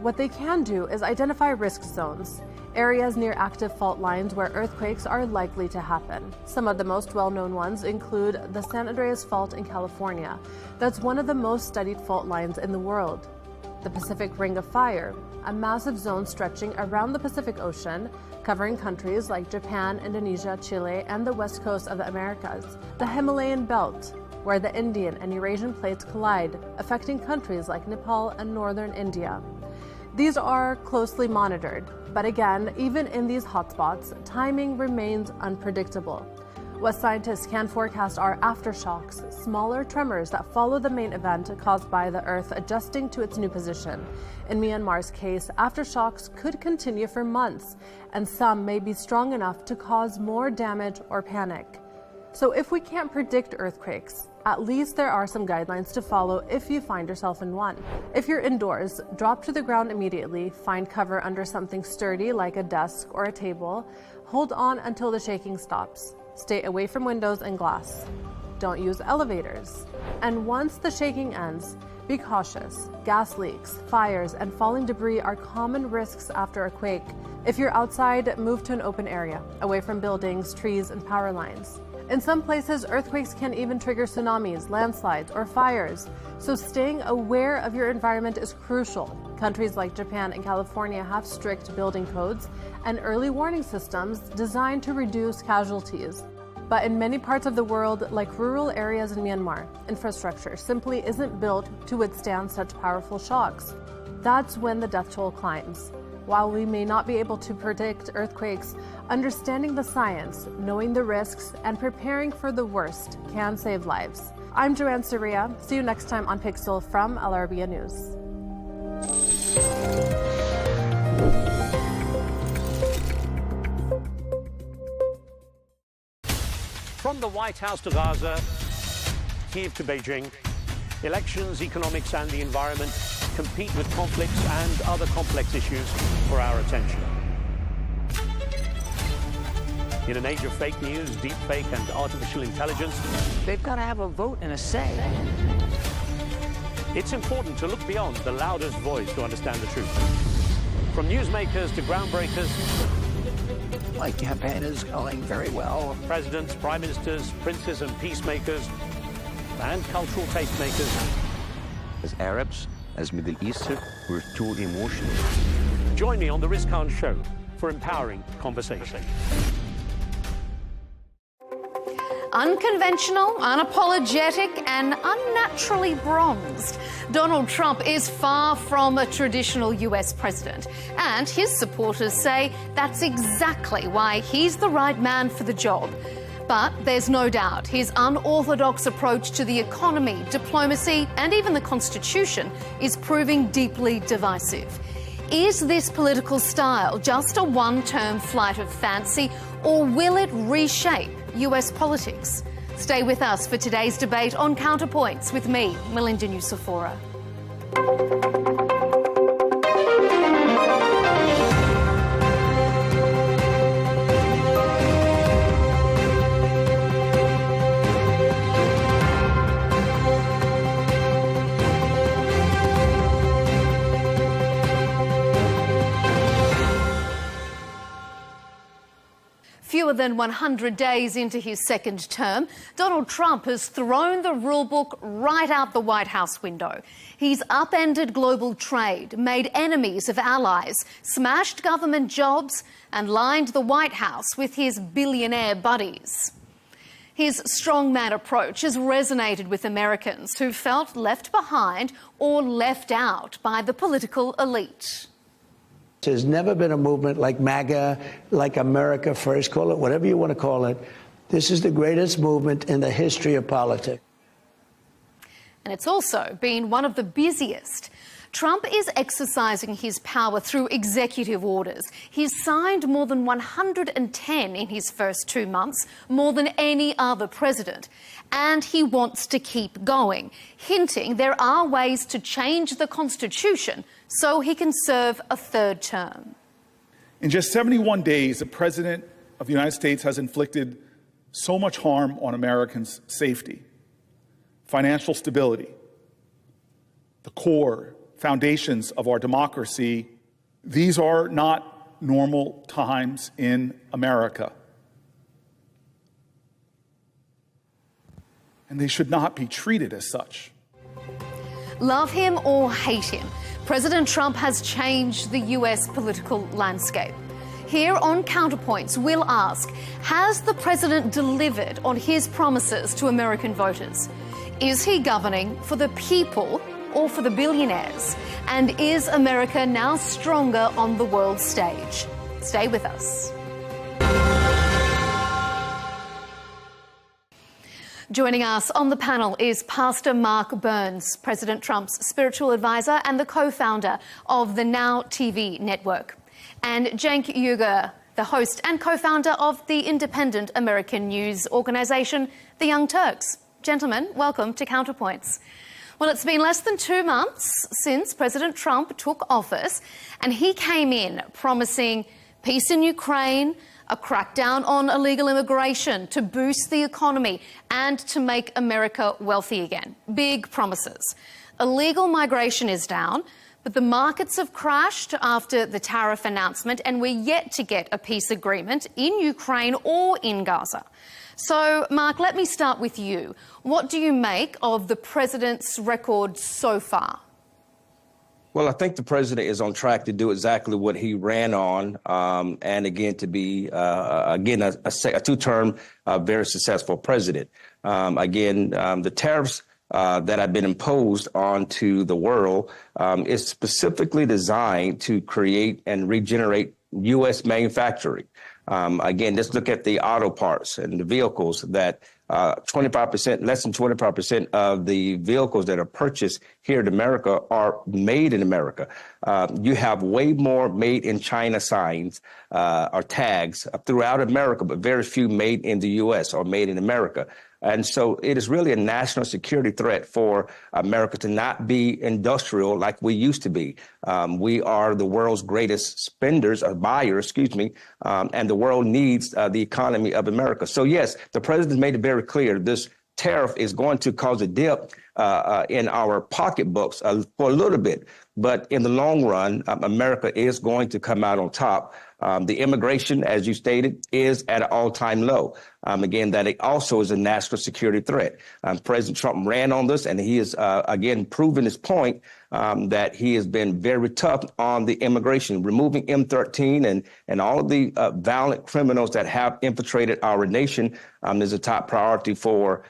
What they can do is identify risk zones, areas near active fault lines where earthquakes are likely to happen. Some of the most well-known ones include the San Andreas Fault in California. That's one of the most studied fault lines in the world. The Pacific Ring of Fire, a massive zone stretching around the Pacific Ocean, covering countries like Japan, Indonesia, Chile, and the west coast of the Americas. The Himalayan Belt, where the Indian and Eurasian plates collide, affecting countries like Nepal and northern India. These are closely monitored, but again, even in these hotspots, timing remains unpredictable. What scientists can forecast are aftershocks, smaller tremors that follow the main event caused by the Earth adjusting to its new position. In Myanmar's case, aftershocks could continue for months, and some may be strong enough to cause more damage or panic. So if we can't predict earthquakes, at least there are some guidelines to follow if you find yourself in one. If you're indoors, drop to the ground immediately, find cover under something sturdy like a desk or a table, hold on until the shaking stops. Stay away from windows and glass. Don't use elevators. And once the shaking ends, be cautious. Gas leaks, fires, and falling debris are common risks after a quake. If you're outside, move to an open area, away from buildings, trees, and power lines. In some places, earthquakes can even trigger tsunamis, landslides, or fires. So staying aware of your environment is crucial. Countries like Japan and California have strict building codes and early warning systems designed to reduce casualties. But in many parts of the world, like rural areas in Myanmar, infrastructure simply isn't built to withstand such powerful shocks. That's when the death toll climbs. While we may not be able to predict earthquakes, understanding the science, knowing the risks, and preparing for the worst can save lives. I'm Joanne Soria. See you next time on Pixel from Al Arabiya News. From the White House to Gaza, Kiev to Beijing, elections, economics, and the environment compete with conflicts and other complex issues for our attention. In an age of fake news, deepfake, and artificial intelligence, they've got to have a vote and a say. It's important to look beyond the loudest voice to understand the truth. From newsmakers to groundbreakers, My campaign is going very well. Presidents, prime ministers, princes and peacemakers, and cultural tastemakers. As Arabs, as Middle Eastern, we're too emotional. Join me on the Riz Khan Show for empowering conversation. Unconventional, unapologetic, and unnaturally bronzed, Donald Trump is far from a traditional US president, and his supporters say that's exactly why he's the right man for the job. But there's no doubt his unorthodox approach to the economy, diplomacy, and even the Constitution is proving deeply divisive. Is this political style just a one-term flight of fancy, or will it reshape US politics? Stay with us for today's debate on Counterpoints with me, Melinda Nucifora. Fewer than 100 days into his second term, Donald Trump has thrown the rulebook right out the White House window. He's upended global trade, made enemies of allies, smashed government jobs, and lined the White House with his billionaire buddies. His strongman approach has resonated with Americans who felt left behind or left out by the political elite. There's never been a movement like MAGA, like America First, call it whatever you want to call it. This is the greatest movement in the history of politics. And it's also been one of the busiest. Trump is exercising his power through executive orders. He's signed more than 110 in his first 2 months, more than any other president. And he wants to keep going, hinting there are ways to change the Constitution so he can serve a third term. In just 71 days, the President of the United States has inflicted so much harm on Americans' safety, financial stability, the core foundations of our democracy. These are not normal times in America. And they should not be treated as such. Love him or hate him, President Trump has changed the US political landscape. Here on Counterpoints, we'll ask, has the president delivered on his promises to American voters? Is he governing for the people or for the billionaires? And is America now stronger on the world stage? Stay with us. Joining us on the panel is Pastor Mark Burns, President Trump's spiritual advisor and the co-founder of the Now TV network, and Cenk Uygur, the host and co-founder of the independent American news organisation, The Young Turks. Gentlemen, welcome to Counterpoints. Well, it's been less than 2 months since President Trump took office, and he came in promising peace in Ukraine, a crackdown on illegal immigration to boost the economy and to make America wealthy again. Big promises. Illegal migration is down, but the markets have crashed after the tariff announcement, and we're yet to get a peace agreement in Ukraine or in Gaza. So, Mark, let me start with you. What do you make of the president's record so far? Well, I think the president is on track to do exactly what he ran on, and again, to be, a two-term, very successful president. The tariffs that have been imposed onto the world is specifically designed to create and regenerate U.S. manufacturing. Let's look at the auto parts and the vehicles that 25%, less than 25% of the vehicles that are purchased here in America are made in America. You have way more made in China signs or tags throughout America, but very few made in the U.S. or made in America. And so it is really a national security threat for America to not be industrial like we used to be. We are the world's greatest spenders or buyers, and the world needs the economy of America. So, yes, the president made it very clear this tariff is going to cause a dip in our pocketbooks for a little bit. But in the long run, America is going to come out on top. The immigration, as you stated, is at an all-time low. That it also is a national security threat. President Trump ran on this, and he has, proven his point that he has been very tough on the immigration, removing M13 and all of the violent criminals that have infiltrated our nation is a top priority for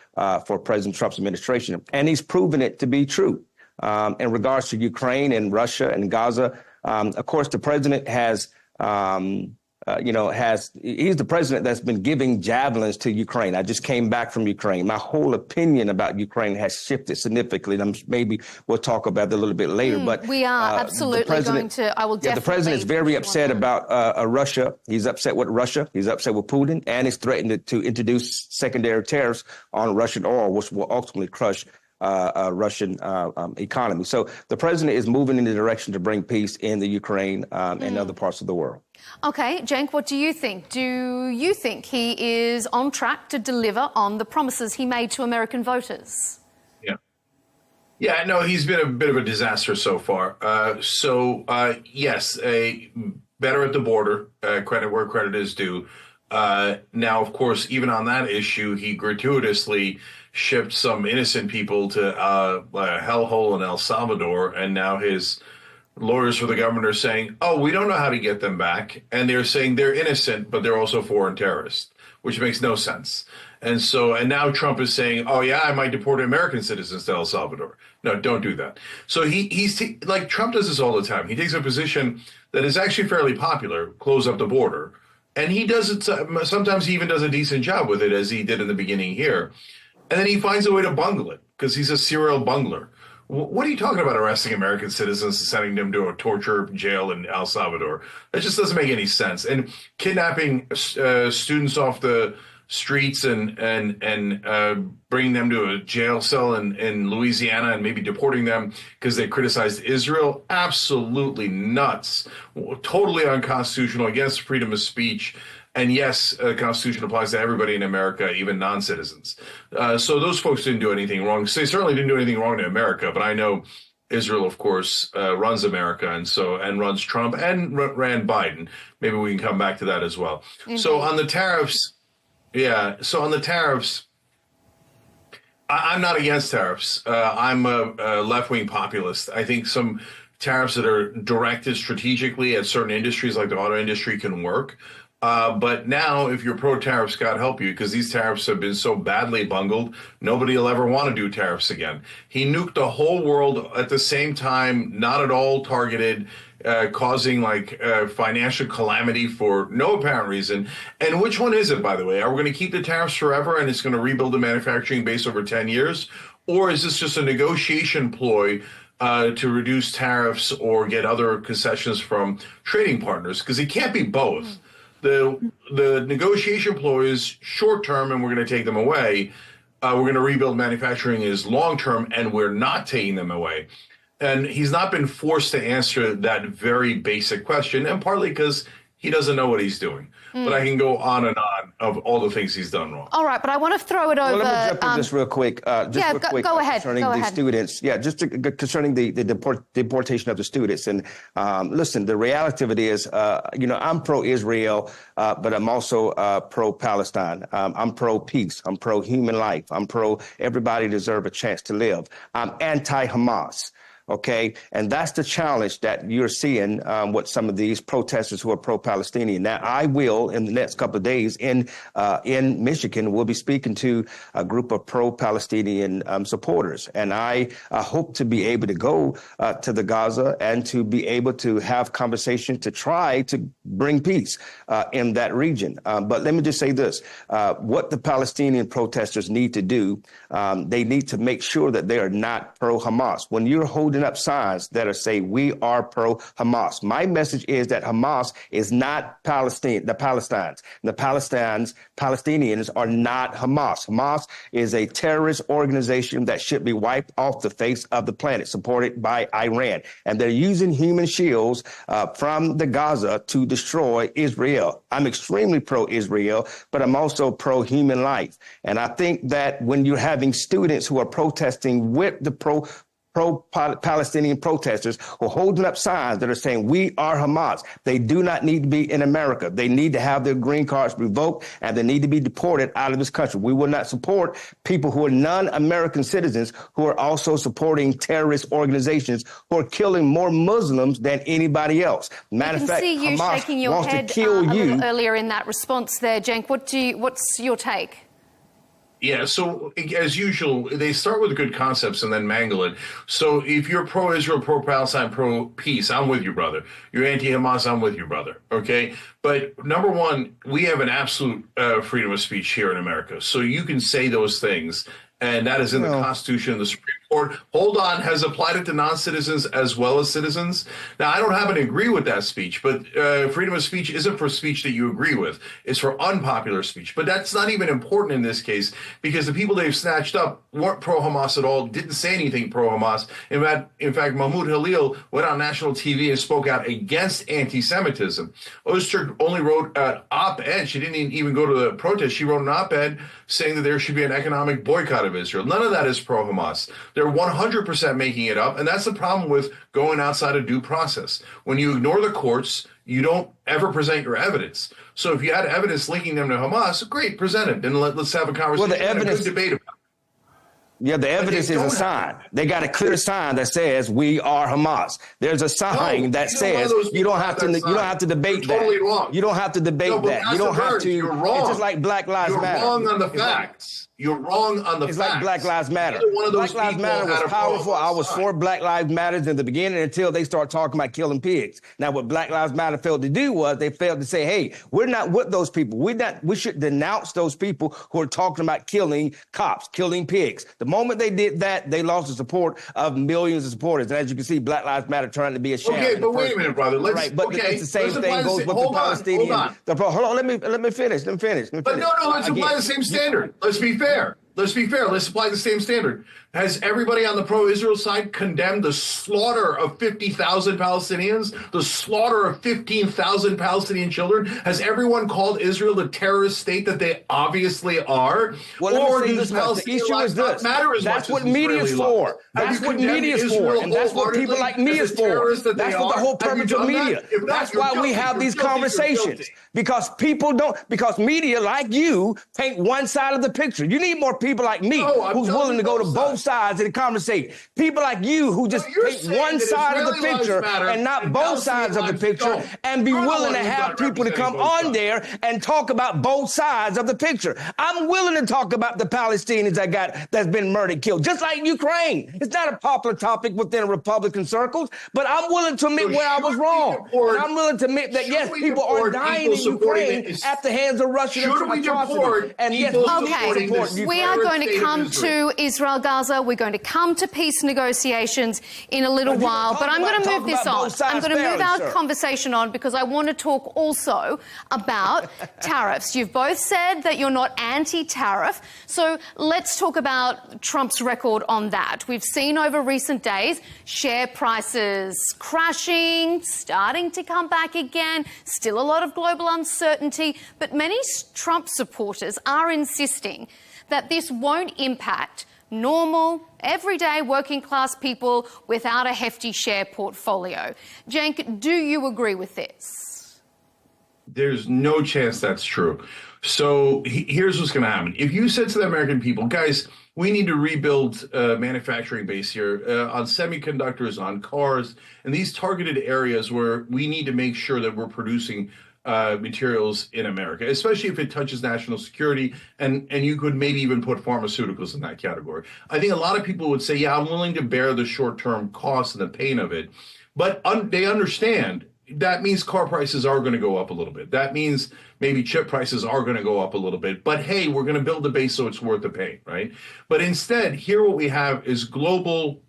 President Trump's administration. And he's proven it to be true. In regards to Ukraine and Russia and Gaza, of course, the president has, he's the president that's been giving javelins to Ukraine. I just came back from Ukraine. My whole opinion about Ukraine has shifted significantly. And maybe we'll talk about that a little bit later. But we are absolutely going to. I will definitely. The president is very upset about Russia. He's upset with Russia. He's upset with Putin, and he's threatened to introduce secondary tariffs on Russian oil, which will ultimately crush Russian economy. So the president is moving in the direction to bring peace in the Ukraine and other parts of the world. OK, Cenk, what do you think? Do you think he is on track to deliver on the promises he made to American voters? Yeah, no, he's been a bit of a disaster so far. Yes, better at the border, credit where credit is due. Now, of course, even on that issue, he gratuitously shipped some innocent people to a hellhole in El Salvador, and now his lawyers for the government are saying, oh, we don't know how to get them back, and they're saying they're innocent, but they're also foreign terrorists, which makes no sense. And now Trump is saying, oh, yeah, I might deport American citizens to El Salvador. No, don't do that. So he's like Trump does this all the time. He takes a position that is actually fairly popular, close up the border, and he does it. Sometimes he even does a decent job with it, as he did in the beginning here. And then he finds a way to bungle it because he's a serial bungler. What are you talking about arresting American citizens and sending them to a torture jail in El Salvador? That just doesn't make any sense. And kidnapping students off the streets and bringing them to a jail cell in Louisiana and maybe deporting them because they criticized Israel, absolutely nuts, totally unconstitutional, against freedom of speech. And yes, the Constitution applies to everybody in America, even non-citizens. So those folks didn't do anything wrong. They certainly didn't do anything wrong to America. But I know Israel, of course, runs America and runs Trump and ran Biden. Maybe we can come back to that as well. Mm-hmm. So on the tariffs, I'm not against tariffs. I'm a left-wing populist. I think some tariffs that are directed strategically at certain industries like the auto industry can work. But now, if you're pro-tariffs, God help you, because these tariffs have been so badly bungled, nobody will ever want to do tariffs again. He nuked the whole world at the same time, not at all targeted, causing financial calamity for no apparent reason. And which one is it, by the way? Are we going to keep the tariffs forever and it's going to rebuild the manufacturing base over 10 years? Or is this just a negotiation ploy to reduce tariffs or get other concessions from trading partners? Because it can't be both. The negotiation ploy is short term, and we're going to take them away. We're going to rebuild manufacturing is long term, and we're not taking them away. And he's not been forced to answer that very basic question, and partly because he doesn't know what he's doing. But I can go on and on of all the things he's done wrong. All right, but I want to throw it over. Well, let me jump in just real quick. Go ahead. Concerning the students. Yeah, concerning the deportation of the students. And listen, the reality of it is, I'm pro-Israel, but I'm also pro-Palestine. I'm pro-peace. I'm pro-human life. I'm pro-everybody deserve a chance to live. I'm anti-Hamas. Okay, and that's the challenge that you're seeing with some of these protesters who are pro-Palestinian. Now, I will, in the next couple of days in Michigan, we'll be speaking to a group of pro-Palestinian supporters. And I hope to be able to go to the Gaza and to be able to have conversation to try to bring peace in that region. But let me just say this. What the Palestinian protesters need to do, they need to make sure that they are not pro-Hamas. When you're holding up signs that are saying we are pro-Hamas. My message is that Hamas is not Palestinians. The Palestinians are not Hamas. Hamas is a terrorist organization that should be wiped off the face of the planet, supported by Iran. And they're using human shields from the Gaza to destroy Israel. I'm extremely pro-Israel, but I'm also pro-human life. And I think that when you're having students who are protesting with the pro-Palestinian protesters who are holding up signs that are saying we are Hamas. They do not need to be in America. They need to have their green cards revoked, and they need to be deported out of this country. We will not support people who are non-American citizens who are also supporting terrorist organizations who are killing more Muslims than anybody else. Matter of fact, I can see you Hamas shaking your wants head to kill a you. little earlier in that response there, Cenk. What's your take? Yeah, so as usual, they start with good concepts and then mangle it. So if you're pro-Israel, pro-Palestine, pro-peace, I'm with you, brother. You're anti-Hamas, I'm with you, brother. Okay? But number one, we have an absolute freedom of speech here in America. So you can say those things, and that is in the Constitution and the Supreme Court. Hold on, has applied it to non-citizens as well as citizens. Now, I don't happen to agree with that speech, but freedom of speech isn't for speech that you agree with. It's for unpopular speech. But that's not even important in this case, because the people they've snatched up weren't pro-Hamas at all, didn't say anything pro-Hamas. In fact, Mahmoud Halil went on national TV and spoke out against anti-Semitism. Öztürk only wrote an op-ed. She didn't even go to the protest. She wrote an op-ed saying that there should be an economic boycott of Israel. None of that is pro-Hamas. They're 100% making it up, and that's the problem with going outside of due process. When you ignore the courts, you don't ever present your evidence. So if you had evidence linking them to Hamas, great, present it, and let's have a conversation. Well, the evidence, and a good debate about it. Yeah, the evidence is a sign. They got a clear sign that says we are Hamas. There's a sign that says you don't have to debate that. Totally wrong. You don't have to debate that. You don't have to. You're wrong. It's just like Black Lives Matter. You're wrong on the facts. You're wrong on the facts. It's like Black Lives Matter. Black Lives Matter was powerful. I was for Black Lives Matter in the beginning until they start talking about killing pigs. Now, what Black Lives Matter failed to do was they failed to say, hey, we're not with those people. We should denounce those people who are talking about killing cops, killing pigs. The moment they did that, they lost the support of millions of supporters. And as you can see, Black Lives Matter turned to be a sham. Okay, but wait a minute, brother. But it's the same thing goes with the Palestinian. Hold on, let me finish. But no, let's apply the same standard. Let's be fair. Let's apply the same standard. Has everybody on the pro-Israel side condemned the slaughter of 50,000 Palestinians, the slaughter of 15,000 Palestinian children? Has everyone called Israel the terrorist state that they obviously are? Well, or does Palestinian lives not matter as much? That's what media is for. That's what media is for, and that's what people like me is for. That's what the whole purpose of media. That's why we have these conversations, because media like you paint one side of the picture. You need more people like me who's willing to go to both sides and conversate. People like you who just paint one side of the picture and not both sides of the picture, and be willing to have people to come on there and talk about both sides of the picture. I'm willing to talk about the Palestinians that's been murdered, killed, just like Ukraine. It's not a popular topic within Republican circles, but I'm willing to admit where I was wrong. And I'm willing to admit that, yes, people are dying in Ukraine at the hands of Russian atrocities. And yes, we are are going to come to Israel, Gaza. We're going to come to peace negotiations in a little while. But I'm going to move this on. I'm going to move our conversation on because I want to talk also about tariffs. You've both said that you're not anti-tariff. So let's talk about Trump's record on that. We've seen over recent days share prices crashing, starting to come back again, still a lot of global uncertainty. But many Trump supporters are insisting that this won't impact normal, everyday working class people without a hefty share portfolio. Cenk, do you agree with this? There's no chance that's true. So here's what's going to happen. If you said to the American people, guys, we need to rebuild manufacturing base here on semiconductors, on cars, and these targeted areas where we need to make sure that we're producing materials in America, especially if it touches national security, and you could maybe even put pharmaceuticals in that category. I think a lot of people would say, yeah, I'm willing to bear the short-term cost and the pain of it, but they understand that means car prices are going to go up a little bit. That means maybe chip prices are going to go up a little bit. But hey, we're going to build the base so it's worth the pain, right? But instead, here what we have is global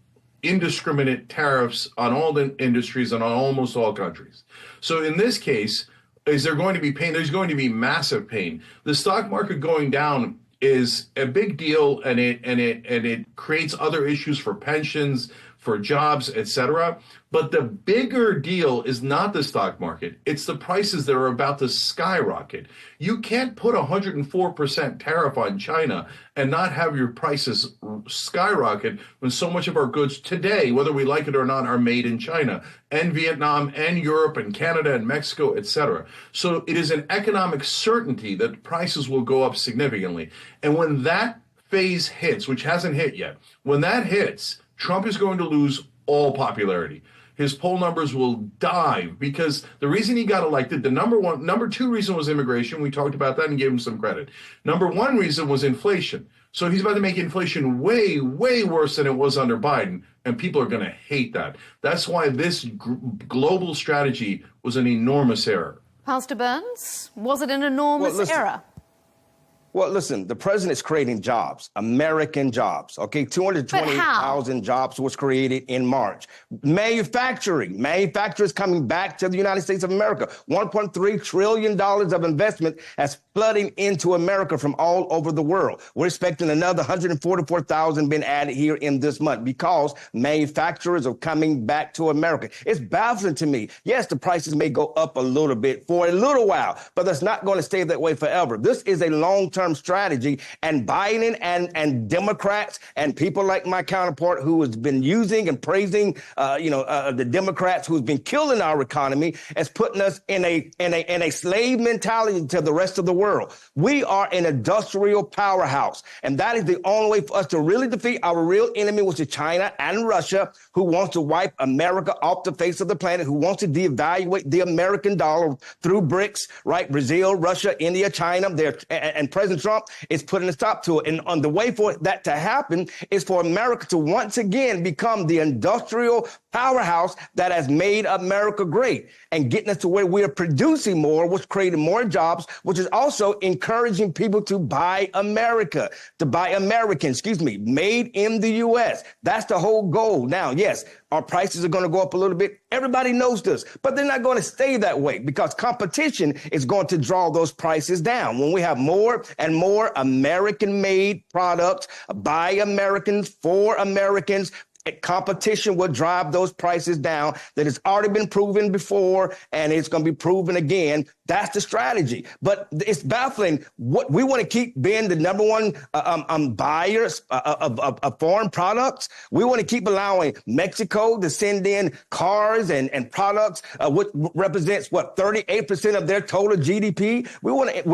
indiscriminate tariffs on all the industries and on almost all countries. So in this case, is there going to be pain? There's going to be massive pain. The stock market going down is a big deal, and it creates other issues for pensions, for jobs, etc. But the bigger deal is not the stock market. It's the prices that are about to skyrocket. You can't put 104% tariff on China and not have your prices skyrocket when so much of our goods today, whether we like it or not, are made in China and Vietnam and Europe and Canada and Mexico, etc. So it is an economic certainty that prices will go up significantly. And when that phase hits, which hasn't hit yet, when that hits, Trump is going to lose all popularity. His poll numbers will dive because the reason he got elected, number two reason was immigration. We talked about that and gave him some credit. Number one reason was inflation. So he's about to make inflation way, way worse than it was under Biden, and people are going to hate that. That's why this global strategy was an enormous error. Pastor Burns, was it an enormous error? Well, listen, the president is creating jobs, American jobs, okay? 220,000 jobs was created in March. Manufacturing is coming back to the United States of America. $1.3 trillion of investment has flooding into America from all over the world. We're expecting another 144,000 being added here in this month because manufacturers are coming back to America. It's baffling to me. Yes, the prices may go up a little bit for a little while, but that's not going to stay that way forever. This is a long-term strategy, and Biden and Democrats and people like my counterpart who has been using and praising, the Democrats who's been killing our economy as putting us in a slave mentality to the rest of the world. We are an industrial powerhouse, and that is the only way for us to really defeat our real enemy, which is China and Russia, who wants to wipe America off the face of the planet, who wants to devaluate the American dollar through BRICS, right? Brazil, Russia, India, China, and President Trump is putting a stop to it. And on the way for that to happen is for America to once again become the industrial powerhouse that has made America great and getting us to where we are producing more, which creating more jobs, which is also encouraging people to buy America, to buy American, made in the U.S. That's the whole goal. Now, yes, our prices are going to go up a little bit. Everybody knows this, but they're not going to stay that way because competition is going to draw those prices down. When we have more and more American-made products by Americans for Americans, competition will drive those prices down. That has already been proven before, and it's going to be proven again. That's the strategy. But it's baffling. What we want to keep being the number one buyers of foreign products. We want to keep allowing Mexico to send in cars and products, which represents 38% of their total GDP. We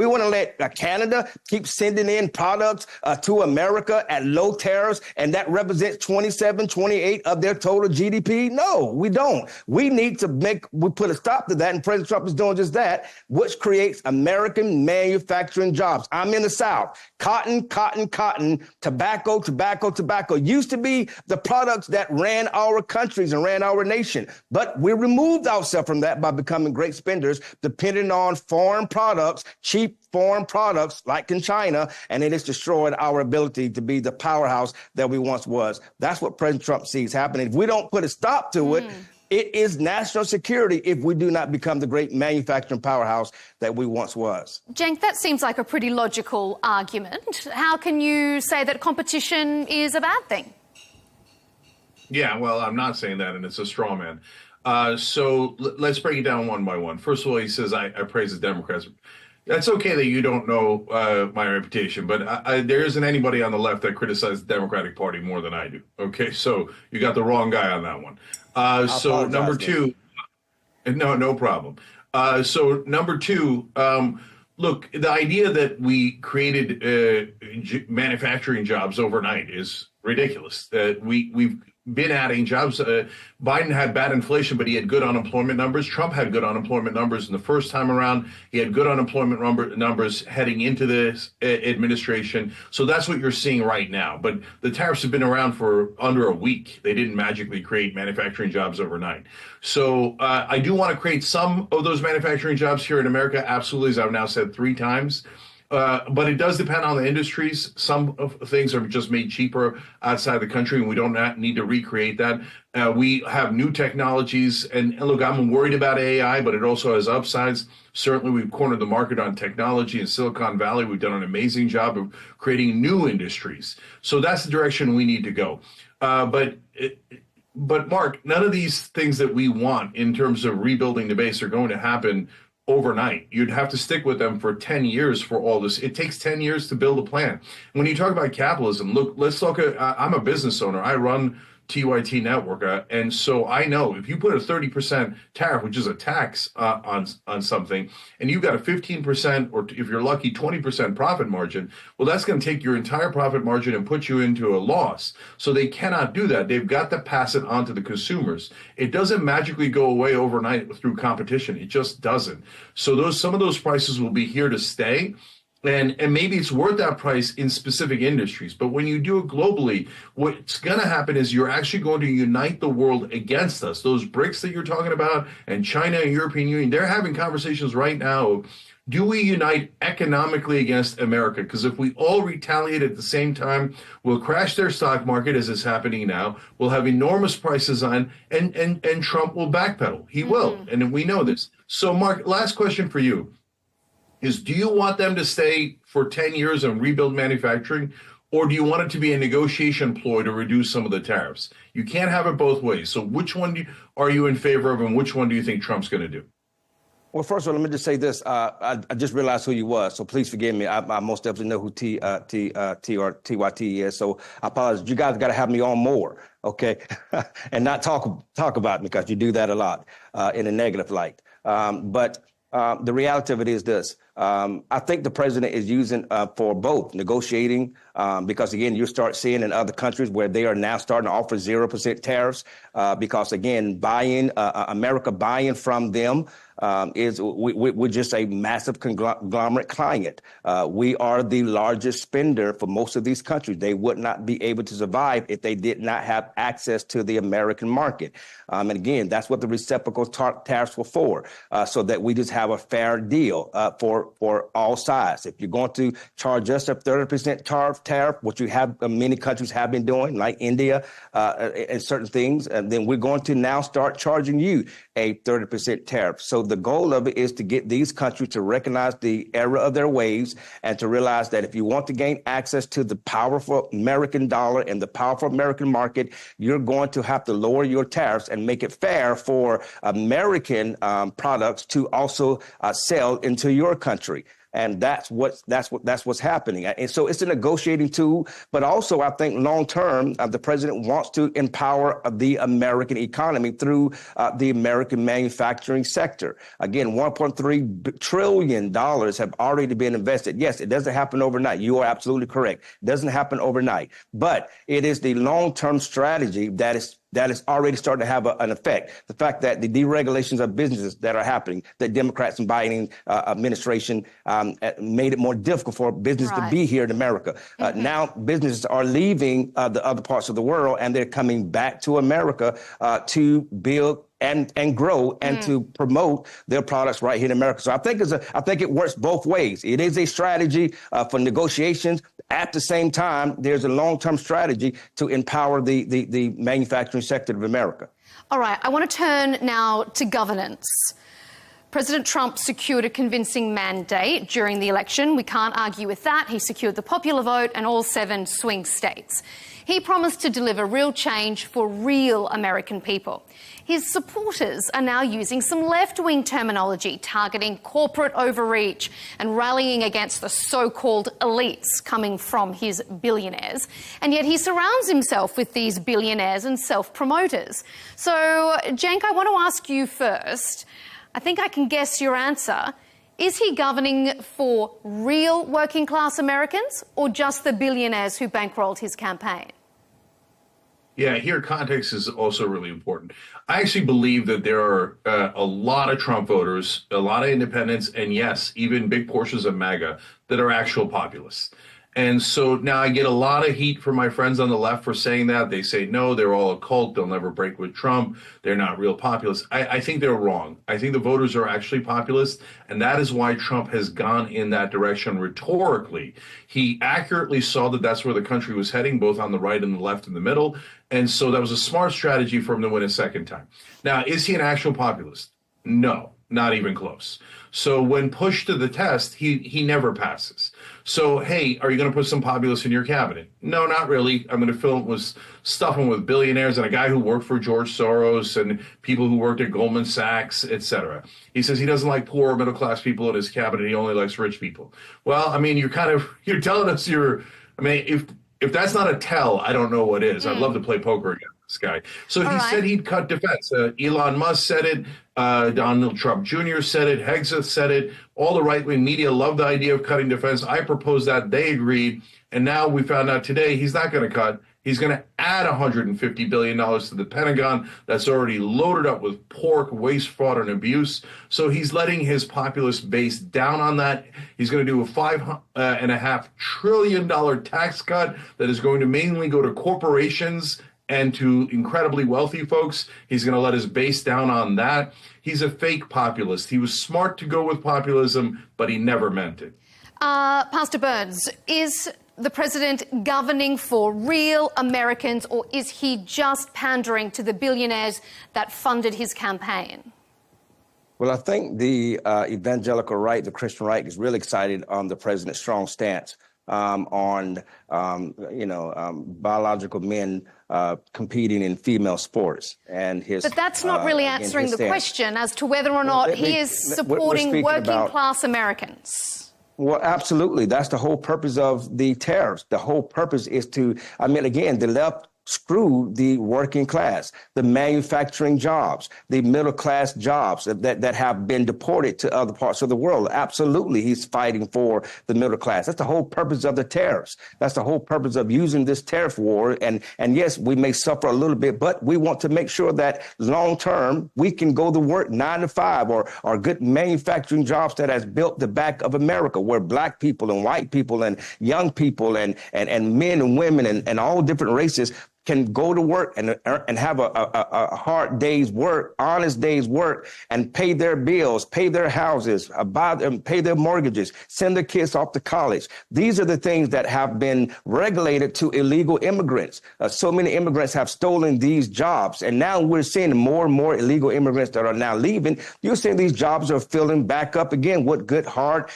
want to let Canada keep sending in products to America at low tariffs, and that represents 28 of their total GDP? No, we don't. We need to put a stop to that, and President Trump is doing just that. which creates American manufacturing jobs. I'm in the South. Cotton, cotton, cotton, tobacco, tobacco, tobacco used to be the products that ran our countries and ran our nation. But we removed ourselves from that by becoming great spenders, depending on foreign products, cheap foreign products like in China, and it has destroyed our ability to be the powerhouse that we once was. That's what President Trump sees happening. If we don't put a stop to it, it is national security if we do not become the great manufacturing powerhouse that we once was. Cenk, that seems like a pretty logical argument. How can you say that competition is a bad thing? Yeah, well, I'm not saying that, and it's a straw man. So let's break it down one by one. First of all, he says, I praise the Democrats. That's okay that you don't know my reputation, but there isn't anybody on the left that criticizes the Democratic Party more than I do. Okay, so you got the wrong guy on that one. So number two, no problem. So number two, look, the idea that we created manufacturing jobs overnight is ridiculous. We've been adding jobs. Biden had bad inflation, but he had good unemployment numbers. Trump had good unemployment numbers in the first time around. He had good unemployment numbers heading into this administration. So that's what you're seeing right now. But the tariffs have been around for under a week. They didn't magically create manufacturing jobs overnight. So I do want to create some of those manufacturing jobs here in America. Absolutely, as I've now said 3 times. But it does depend on the industries. Some of things are just made cheaper outside the country, and we don't need to recreate that. We have new technologies. And look, I'm worried about AI, but it also has upsides. Certainly, we've cornered the market on technology in Silicon Valley. We've done an amazing job of creating new industries. So that's the direction we need to go. But Mark, none of these things that we want in terms of rebuilding the base are going to happen overnight. You'd have to stick with them for 10 years for all this. It takes 10 years to build a plan. When you talk about capitalism, look, let's look at, I'm a business owner. I run TYT Network. And so I know if you put a 30% tariff, which is a tax on something, and you've got a 15%, or if you're lucky, 20% profit margin, well, that's going to take your entire profit margin and put you into a loss. So they cannot do that. They've got to pass it on to the consumers. It doesn't magically go away overnight through competition. It just doesn't. So some of those prices will be here to stay. And maybe it's worth that price in specific industries. But when you do it globally, what's going to happen is you're actually going to unite the world against us. Those BRICS that you're talking about, and China and European Union, they're having conversations right now. Do we unite economically against America? Because if we all retaliate at the same time, we'll crash their stock market, as is happening now. We'll have enormous prices on, and Trump will backpedal. He will. And we know this. So, Mark, last question for you is, do you want them to stay for 10 years and rebuild manufacturing, or do you want it to be a negotiation ploy to reduce some of the tariffs? You can't have it both ways. So which one are you in favor of, and which one do you think Trump's going to do? Well, first of all, let me just say this. I just realized who you was, so please forgive me. I most definitely know who TYT is, so I apologize. You guys got to have me on more, okay? And not talk about me, because you do that a lot in a negative light. But the reality of it is this. I think the president is using for both negotiating, because, again, you start seeing in other countries where they are now starting to offer 0% tariffs because, again, America buying from them we're just a massive conglomerate client. We are the largest spender for most of these countries. They would not be able to survive if they did not have access to the American market. And again, that's what the reciprocal tariffs were for, so that we just have a fair deal for all sides. If you're going to charge us a 30% tariff, which you have many countries have been doing, like India and certain things, and then we're going to now start charging you a 30% tariff. So the goal of it is to get these countries to recognize the error of their ways and to realize that if you want to gain access to the powerful American dollar and the powerful American market, you're going to have to lower your tariffs and make it fair for American products to also sell into your country. And that's what's happening. And so it's a negotiating tool. But also, I think long term, the president wants to empower the American economy through the American manufacturing sector. Again, $1.3 trillion have already been invested. Yes, it doesn't happen overnight. You are absolutely correct. It doesn't happen overnight. But it is the long term strategy that is that is already starting to have an effect. The fact that the deregulations of businesses that are happening, the Democrats and Biden administration made it more difficult for business to be here in America. Now businesses are leaving the other parts of the world, and they're coming back to America to build and grow and to promote their products right here in America. So I think it works both ways. It is a strategy for negotiations. At the same time, there's a long-term strategy to empower the manufacturing sector of America. All right, I want to turn now to governance. President Trump secured a convincing mandate during the election. We can't argue with that. He secured the popular vote and all 7 swing states. He promised to deliver real change for real American people. His supporters are now using some left-wing terminology, targeting corporate overreach and rallying against the so-called elites coming from his billionaires. And yet he surrounds himself with these billionaires and self-promoters. So, Cenk, I want to ask you first, I think I can guess your answer. Is he governing for real working-class Americans or just the billionaires who bankrolled his campaign? Yeah, here context is also really important. I actually believe that there are a lot of Trump voters, a lot of independents, and yes, even big portions of MAGA that are actual populists. And so now I get a lot of heat from my friends on the left for saying that. They say, no, they're all a cult. They'll never break with Trump. They're not real populists. I think they're wrong. I think the voters are actually populist. And that is why Trump has gone in that direction rhetorically. He accurately saw that that's where the country was heading, both on the right and the left and the middle. And so that was a smart strategy for him to win a second time. Now, is he an actual populist? No, not even close. So when pushed to the test, he never passes. So, hey, are you going to put some populists in your cabinet? No, not really. I'm going to stuff him with billionaires and a guy who worked for George Soros and people who worked at Goldman Sachs, etc. He says he doesn't like poor middle-class people in his cabinet. He only likes rich people. Well, I mean, you're telling us if that's not a tell, I don't know what is. I'd love to play poker against this guy. So he said he'd cut defense. Elon Musk said it. Donald Trump Jr. said it. Hegseth said it. All the right-wing media loved the idea of cutting defense. I proposed that. They agreed. And now we found out today he's not going to cut. He's going to add $150 billion to the Pentagon that's already loaded up with pork, waste, fraud, and abuse. So he's letting his populist base down on that. He's going to do a $5.5 trillion tax cut that is going to mainly go to corporations and to incredibly wealthy folks. He's going to let his base down on that. He's a fake populist. He was smart to go with populism, but he never meant it. Pastor Burns, is the president governing for real Americans, or is he just pandering to the billionaires that funded his campaign? Well, I think the evangelical right, the Christian right, is really excited on the president's strong stance on biological men competing in female sports, and his. But that's not really answering the question as to whether or not he is supporting working-class Americans. Well, absolutely. That's the whole purpose of the tariffs. The whole purpose is to, again, the left screw the working class, the manufacturing jobs, the middle class jobs that have been deported to other parts of the world. Absolutely, he's fighting for the middle class. That's the whole purpose of the tariffs. That's the whole purpose of using this tariff war. And yes, we may suffer a little bit, but we want to make sure that long term we can go to work 9 to 5 or good manufacturing jobs that has built the back of America, where black people and white people and young people and men and women and all different races can go to work and have a hard day's work, honest day's work, and pay their bills, pay their houses, pay their mortgages, send their kids off to college. These are the things that have been regulated to illegal immigrants. So many immigrants have stolen these jobs, and now we're seeing more and more illegal immigrants that are now leaving. You're seeing these jobs are filling back up again with good, hard-working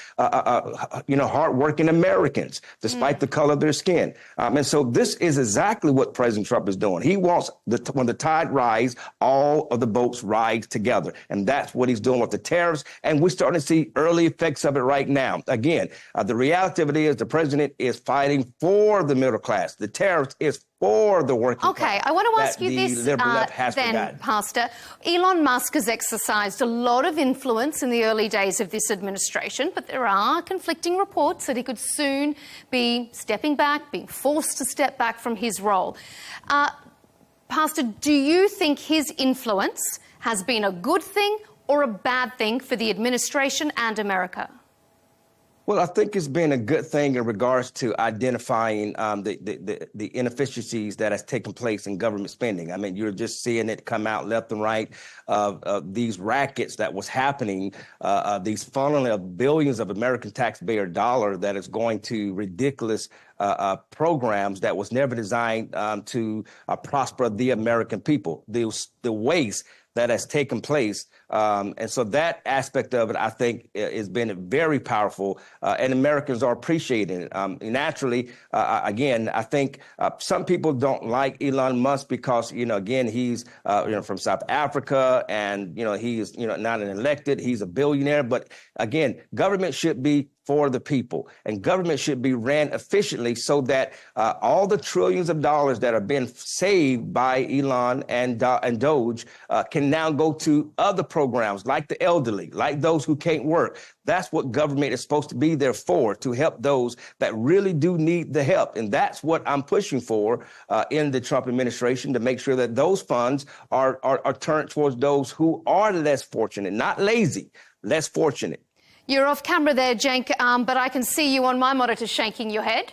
Americans, despite the color of their skin. And so this is exactly what President Trump is doing. He wants, when the tide rises, all of the boats rise together. And that's what he's doing with the tariffs. And we're starting to see early effects of it right now. Again, the reality of it is the president is fighting for the middle class. The tariffs is for the working class. Okay, I want to ask you this then, Pastor. Elon Musk has exercised a lot of influence in the early days of this administration, but there are conflicting reports that he could soon be stepping back, being forced to step back from his role. Pastor, do you think his influence has been a good thing or a bad thing for the administration and America? Well, I think it's been a good thing in regards to identifying the inefficiencies that has taken place in government spending. I mean, you're just seeing it come out left and right of these rackets that was happening, these funneling of billions of American taxpayer dollar that is going to ridiculous programs that was never designed to prosper the American people. The waste that has taken place. And so that aspect of it, I think, has been very powerful, and Americans are appreciating it. Naturally, again, I think some people don't like Elon Musk because, again, he's, from South Africa and, he's, not an elected, he's a billionaire. But again, government should be for the people, and government should be ran efficiently so that all the trillions of dollars that are being saved by Elon and Doge can now go to other programs like the elderly, like those who can't work. That's what government is supposed to be there for, to help those that really do need the help. And that's what I'm pushing for in the Trump administration, to make sure that those funds are turned towards those who are less fortunate, not lazy, less fortunate. You're off camera there, Cenk, but I can see you on my monitor shaking your head.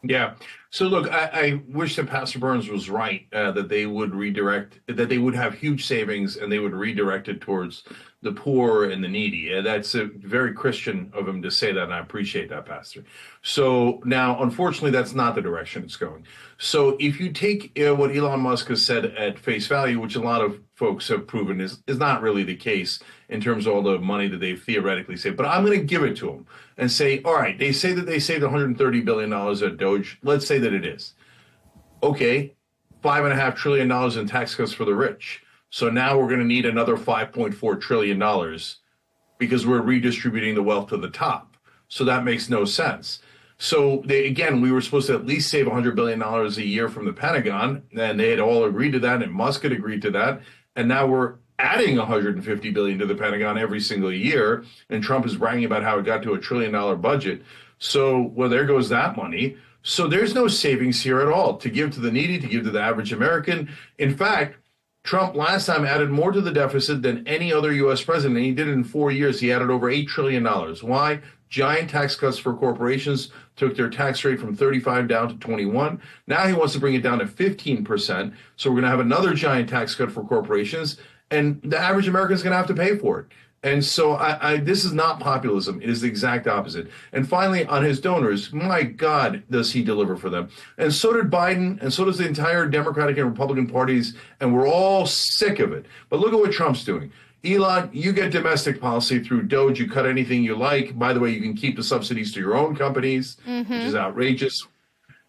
Yeah. So look, I wish that Pastor Burns was right, that they would redirect, that they would have huge savings and they would redirect it towards the poor and the needy. That's very Christian of him to say that, and I appreciate that, Pastor. So now, unfortunately, that's not the direction it's going. So if you take what Elon Musk has said at face value, which a lot of folks have proven is not really the case in terms of all the money that they've theoretically saved, but I'm going to give it to them and say, all right, they say that they saved $130 billion at Doge. Let's say that it is. Okay, $5.5 trillion in tax cuts for the rich. So now we're going to need another $5.4 trillion because we're redistributing the wealth to the top. So that makes no sense. So we were supposed to at least save $100 billion a year from the Pentagon, and they had all agreed to that, and Musk had agreed to that. And now we're adding $150 billion to the Pentagon every single year. And Trump is bragging about how it got to $1 trillion budget. So, well, there goes that money. So there's no savings here at all to give to the needy, to give to the average American. In fact, Trump last time added more to the deficit than any other U.S. president. And he did it in 4 years. He added over $8 trillion. Why? Giant tax cuts for corporations, took their tax rate from 35 down to 21. Now he wants to bring it down to 15%. So we're going to have another giant tax cut for corporations, and the average American is going to have to pay for it. And so this is not populism. It is the exact opposite. And finally, on his donors, my God, does he deliver for them. And so did Biden, and so does the entire Democratic and Republican parties, and we're all sick of it. But look at what Trump's doing. Elon, you get domestic policy through Doge. You cut anything you like. By the way, you can keep the subsidies to your own companies, which is outrageous.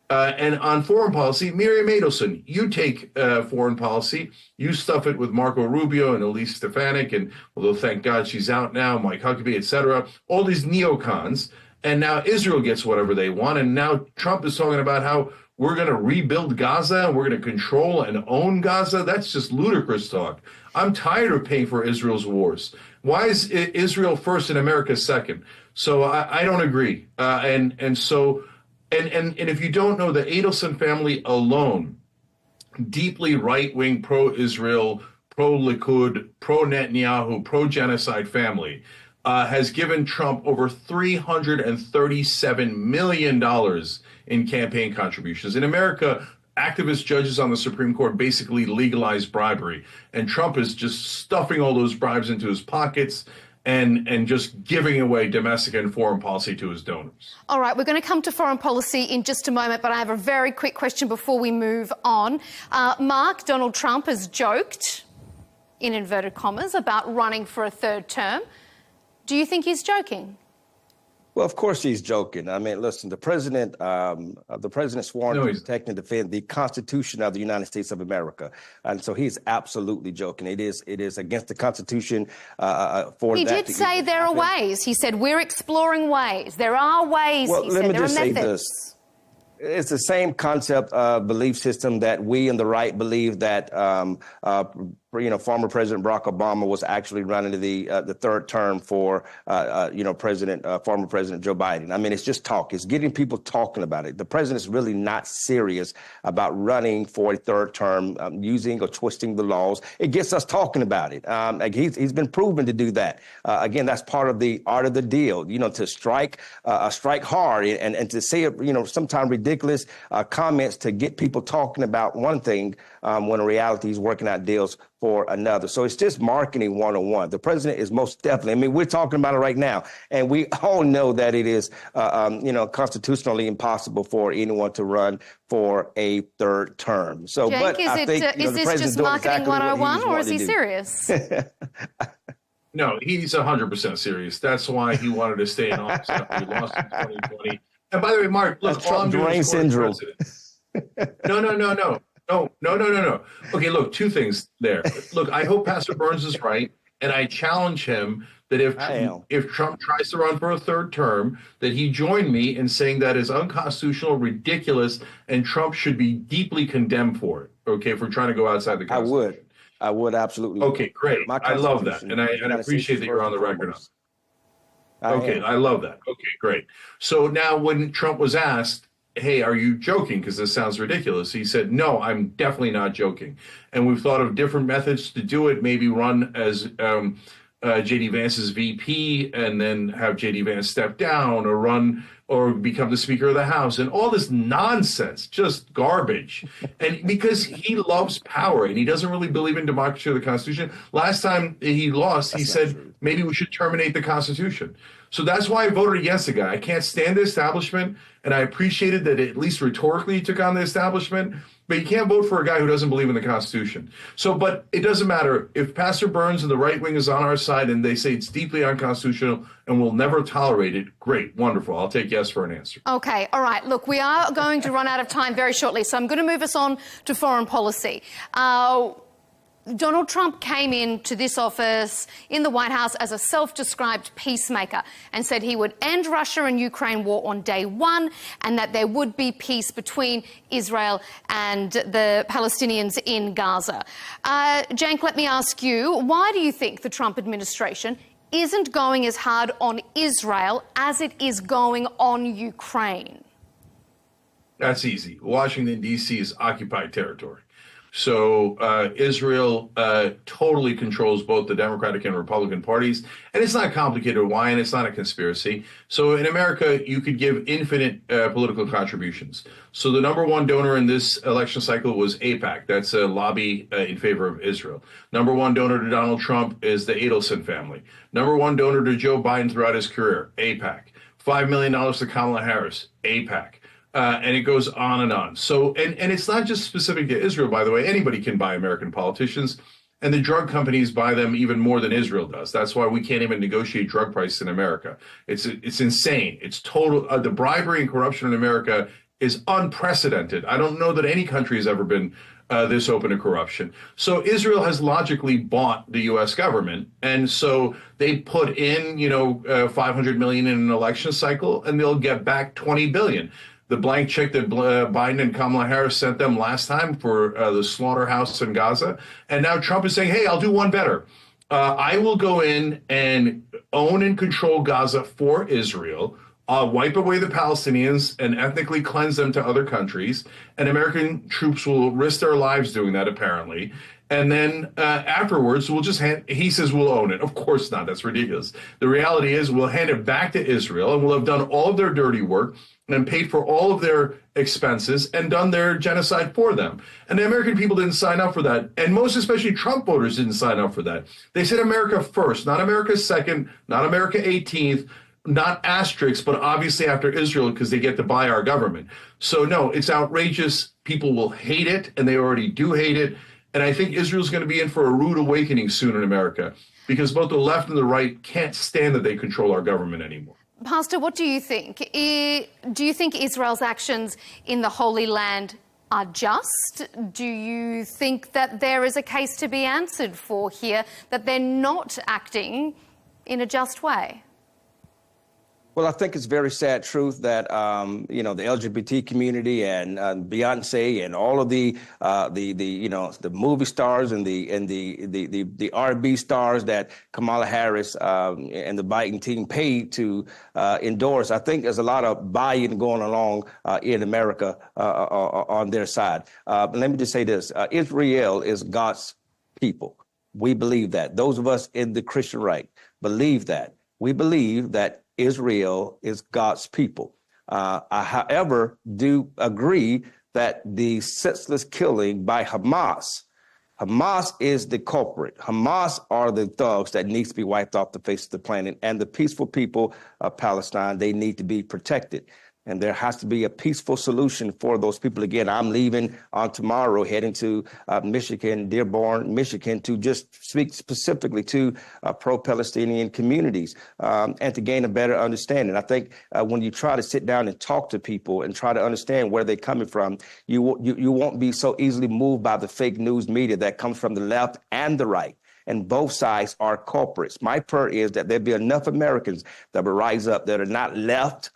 And on foreign policy, Miriam Adelson, you take foreign policy, you stuff it with Marco Rubio and Elise Stefanik, and although thank God she's out now, Mike Huckabee, et cetera, all these neocons. And now Israel gets whatever they want. And now Trump is talking about how we're going to rebuild Gaza and we're going to control and own Gaza. That's just ludicrous talk. I'm tired of paying for Israel's wars. Why is Israel first and America second? So I don't agree. And if you don't know, the Adelson family alone, deeply right-wing, pro-Israel, pro-Likud, pro-Netanyahu, pro-genocide family, has given Trump over $337 million in campaign contributions. In America, activist judges on the Supreme Court basically legalized bribery, and Trump is just stuffing all those bribes into his pockets and just giving away domestic and foreign policy to his donors. All right, we're going to come to foreign policy in just a moment, but I have a very quick question before we move on. Mark, Donald Trump has joked, in inverted commas, about running for a third term. Do you think he's joking? Well, of course he's joking. I mean, listen, the president sworn to protect and defend the Constitution of the United States of America, and so he's absolutely joking. It is against the Constitution for he that. He did say there are ways. He said we're exploring ways. There are ways. Well, he let said me there just are say methods. this. It's the same concept belief system that we in the right believe that former President Barack Obama was actually running the third term for, former President Joe Biden. I mean, it's just talk. It's getting people talking about it. The president's really not serious about running for a third term, using or twisting the laws. It gets us talking about it. He's been proven to do that. Again, that's part of the art of the deal, to strike hard and to say, sometimes ridiculous comments to get people talking about one thing when in reality he's working out deals for another. So it's just marketing 101. The president is most definitely, we're talking about it right now, and we all know that it is, constitutionally impossible for anyone to run for a third term. So, Jake, but I think is this just marketing 101, or is he serious? No, he's 100% serious. That's why he wanted to stay in office after he lost in 2020. And by the way, Mark, look, all I'm doing is syndrome. No. Okay, look, two things there. Look, I hope Pastor Burns is right, and I challenge him that if Trump tries to run for a third term, that he join me in saying that is unconstitutional, ridiculous, and Trump should be deeply condemned for it, okay, for trying to go outside the Constitution. I would absolutely. Okay, great. I love that, and I appreciate that you're on the record on it. Okay, I love that. Okay, great. So now when Trump was asked, hey, are you joking? Because this sounds ridiculous. He said, no, I'm definitely not joking. And we've thought of different methods to do it, maybe run as J.D. Vance's VP and then have J.D. Vance step down or run or become the Speaker of the House and all this nonsense, just garbage. And because he loves power and he doesn't really believe in democracy or the Constitution, last time he lost, he said, maybe we should terminate the Constitution. So that's why I voted against the guy. I can't stand the establishment, and I appreciated that at least rhetorically he took on the establishment, but you can't vote for a guy who doesn't believe in the Constitution. So, but it doesn't matter. If Pastor Burns and the right wing is on our side and they say it's deeply unconstitutional and we'll never tolerate it, great, wonderful. I'll take yes for an answer. Okay, all right. Look, we are going to run out of time very shortly, so I'm going to move us on to foreign policy. Donald Trump came into this office in the White House as a self-described peacemaker and said he would end Russia and Ukraine war on day one and that there would be peace between Israel and the Palestinians in Gaza. Cenk, let me ask you, why do you think the Trump administration isn't going as hard on Israel as it is going on Ukraine? That's easy. Washington, D.C. is occupied territory. So Israel totally controls both the Democratic and Republican parties. And it's not complicated why, and it's not a conspiracy. So in America, you could give infinite political contributions. So the number one donor in this election cycle was AIPAC. That's a lobby in favor of Israel. Number one donor to Donald Trump is the Adelson family. Number one donor to Joe Biden throughout his career, AIPAC. $5 million to Kamala Harris, AIPAC. And it goes on and on. So, and it's not just specific to Israel, by the way. Anybody can buy American politicians, and the drug companies buy them even more than Israel does. That's why we can't even negotiate drug prices in America. It's insane. It's total. The bribery and corruption in America is unprecedented. I don't know that any country has ever been this open to corruption. So Israel has logically bought the U.S. government, and so they put in, $500 million in an election cycle, and they'll get back $20 billion. The blank check that Biden and Kamala Harris sent them last time for the slaughterhouse in Gaza. And now Trump is saying, hey, I'll do one better. I will go in and own and control Gaza for Israel. I'll wipe away the Palestinians and ethnically cleanse them to other countries. And American troops will risk their lives doing that, apparently. And then afterwards, he says we'll own it. Of course not. That's ridiculous. The reality is we'll hand it back to Israel, and we'll have done all of their dirty work and paid for all of their expenses and done their genocide for them. And the American people didn't sign up for that. And most especially Trump voters didn't sign up for that. They said America first, not America second, not America 18th, not asterisks, but obviously after Israel because they get to buy our government. So no, it's outrageous. People will hate it, and they already do hate it. And I think Israel's going to be in for a rude awakening soon in America because both the left and the right can't stand that they control our government anymore. Pastor, what do you think? Do you think Israel's actions in the Holy Land are just? Do you think that there is a case to be answered for here, that they're not acting in a just way? Well, I think it's very sad truth that the LGBT community and Beyonce and all of the movie stars and the R&B stars that Kamala Harris and the Biden team paid to endorse. I think there's a lot of buy-in going along in America on their side. Let me just say this: Israel is God's people. We believe that. Those of us in the Christian right believe that. We believe that Israel is God's people. I, however, do agree that the senseless killing by Hamas is the culprit. Hamas are the thugs that needs to be wiped off the face of the planet, and the peaceful people of Palestine, they need to be protected. And there has to be a peaceful solution for those people. Again, I'm leaving on tomorrow, heading to Michigan, Dearborn, Michigan, to just speak specifically to pro-Palestinian communities and to gain a better understanding. I think when you try to sit down and talk to people and try to understand where they're coming from, you won't be so easily moved by the fake news media that comes from the left and the right. And both sides are culprits. My prayer is that there be enough Americans that will rise up that are not left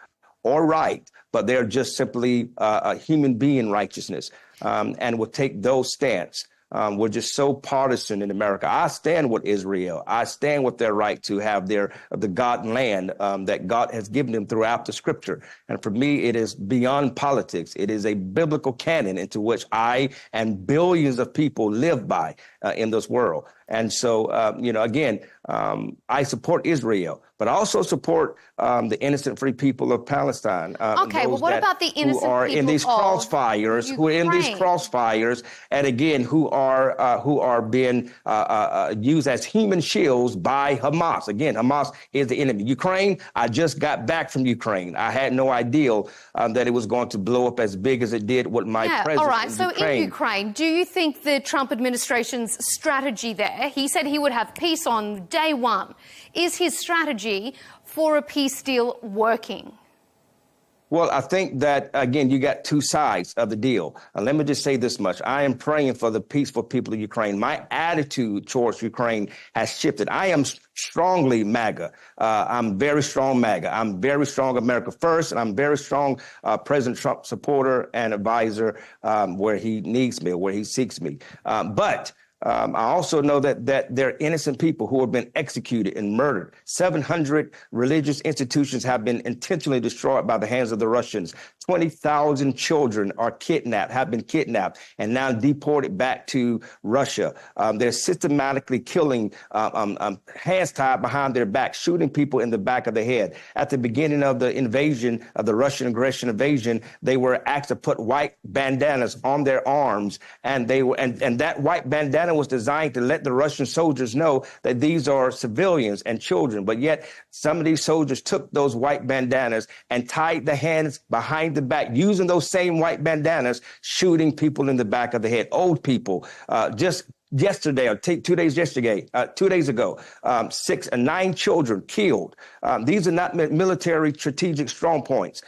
or right, but they're just simply a human being righteousness and will take those stance. We're just so partisan in America. I stand with Israel. I stand with their right to have the God land that God has given them throughout the scripture. And for me, it is beyond politics. It is a biblical canon into which I and billions of people live by in this world. And so, again, I support Israel, but I also support the innocent free people of Palestine. Okay, well, what about the innocent who are people in these crossfires? Who are in these crossfires, and again, who are being used as human shields by Hamas? Again, Hamas is the enemy. Ukraine. I just got back from Ukraine. I had no idea that it was going to blow up as big as it did with my president. All right. So in Ukraine, do you think the Trump administration's strategy there? He said he would have peace on day one. Is his strategy for a peace deal working? Well, I think that, again, you got two sides of the deal. Let me just say this much. I am praying for the peaceful people of Ukraine. My attitude towards Ukraine has shifted. I am strongly MAGA. I'm very strong MAGA. I'm very strong America First, and I'm very strong President Trump supporter and advisor where he needs me or where he seeks me. But I also know that there are innocent people who have been executed and murdered. 700 religious institutions have been intentionally destroyed by the hands of the Russians. 20,000 children have been kidnapped and now deported back to Russia. They're systematically killing, hands tied behind their back, shooting people in the back of the head. At the beginning of the invasion, of the Russian aggression invasion, they were asked to put white bandanas on their arms, and that white bandana was designed to let the Russian soldiers know that these are civilians and children. But yet some of these soldiers took those white bandanas and tied the hands behind the back, using those same white bandanas, shooting people in the back of the head, old people. Just yesterday, or 2 days ago, 9 children killed. These are not military strategic strong points.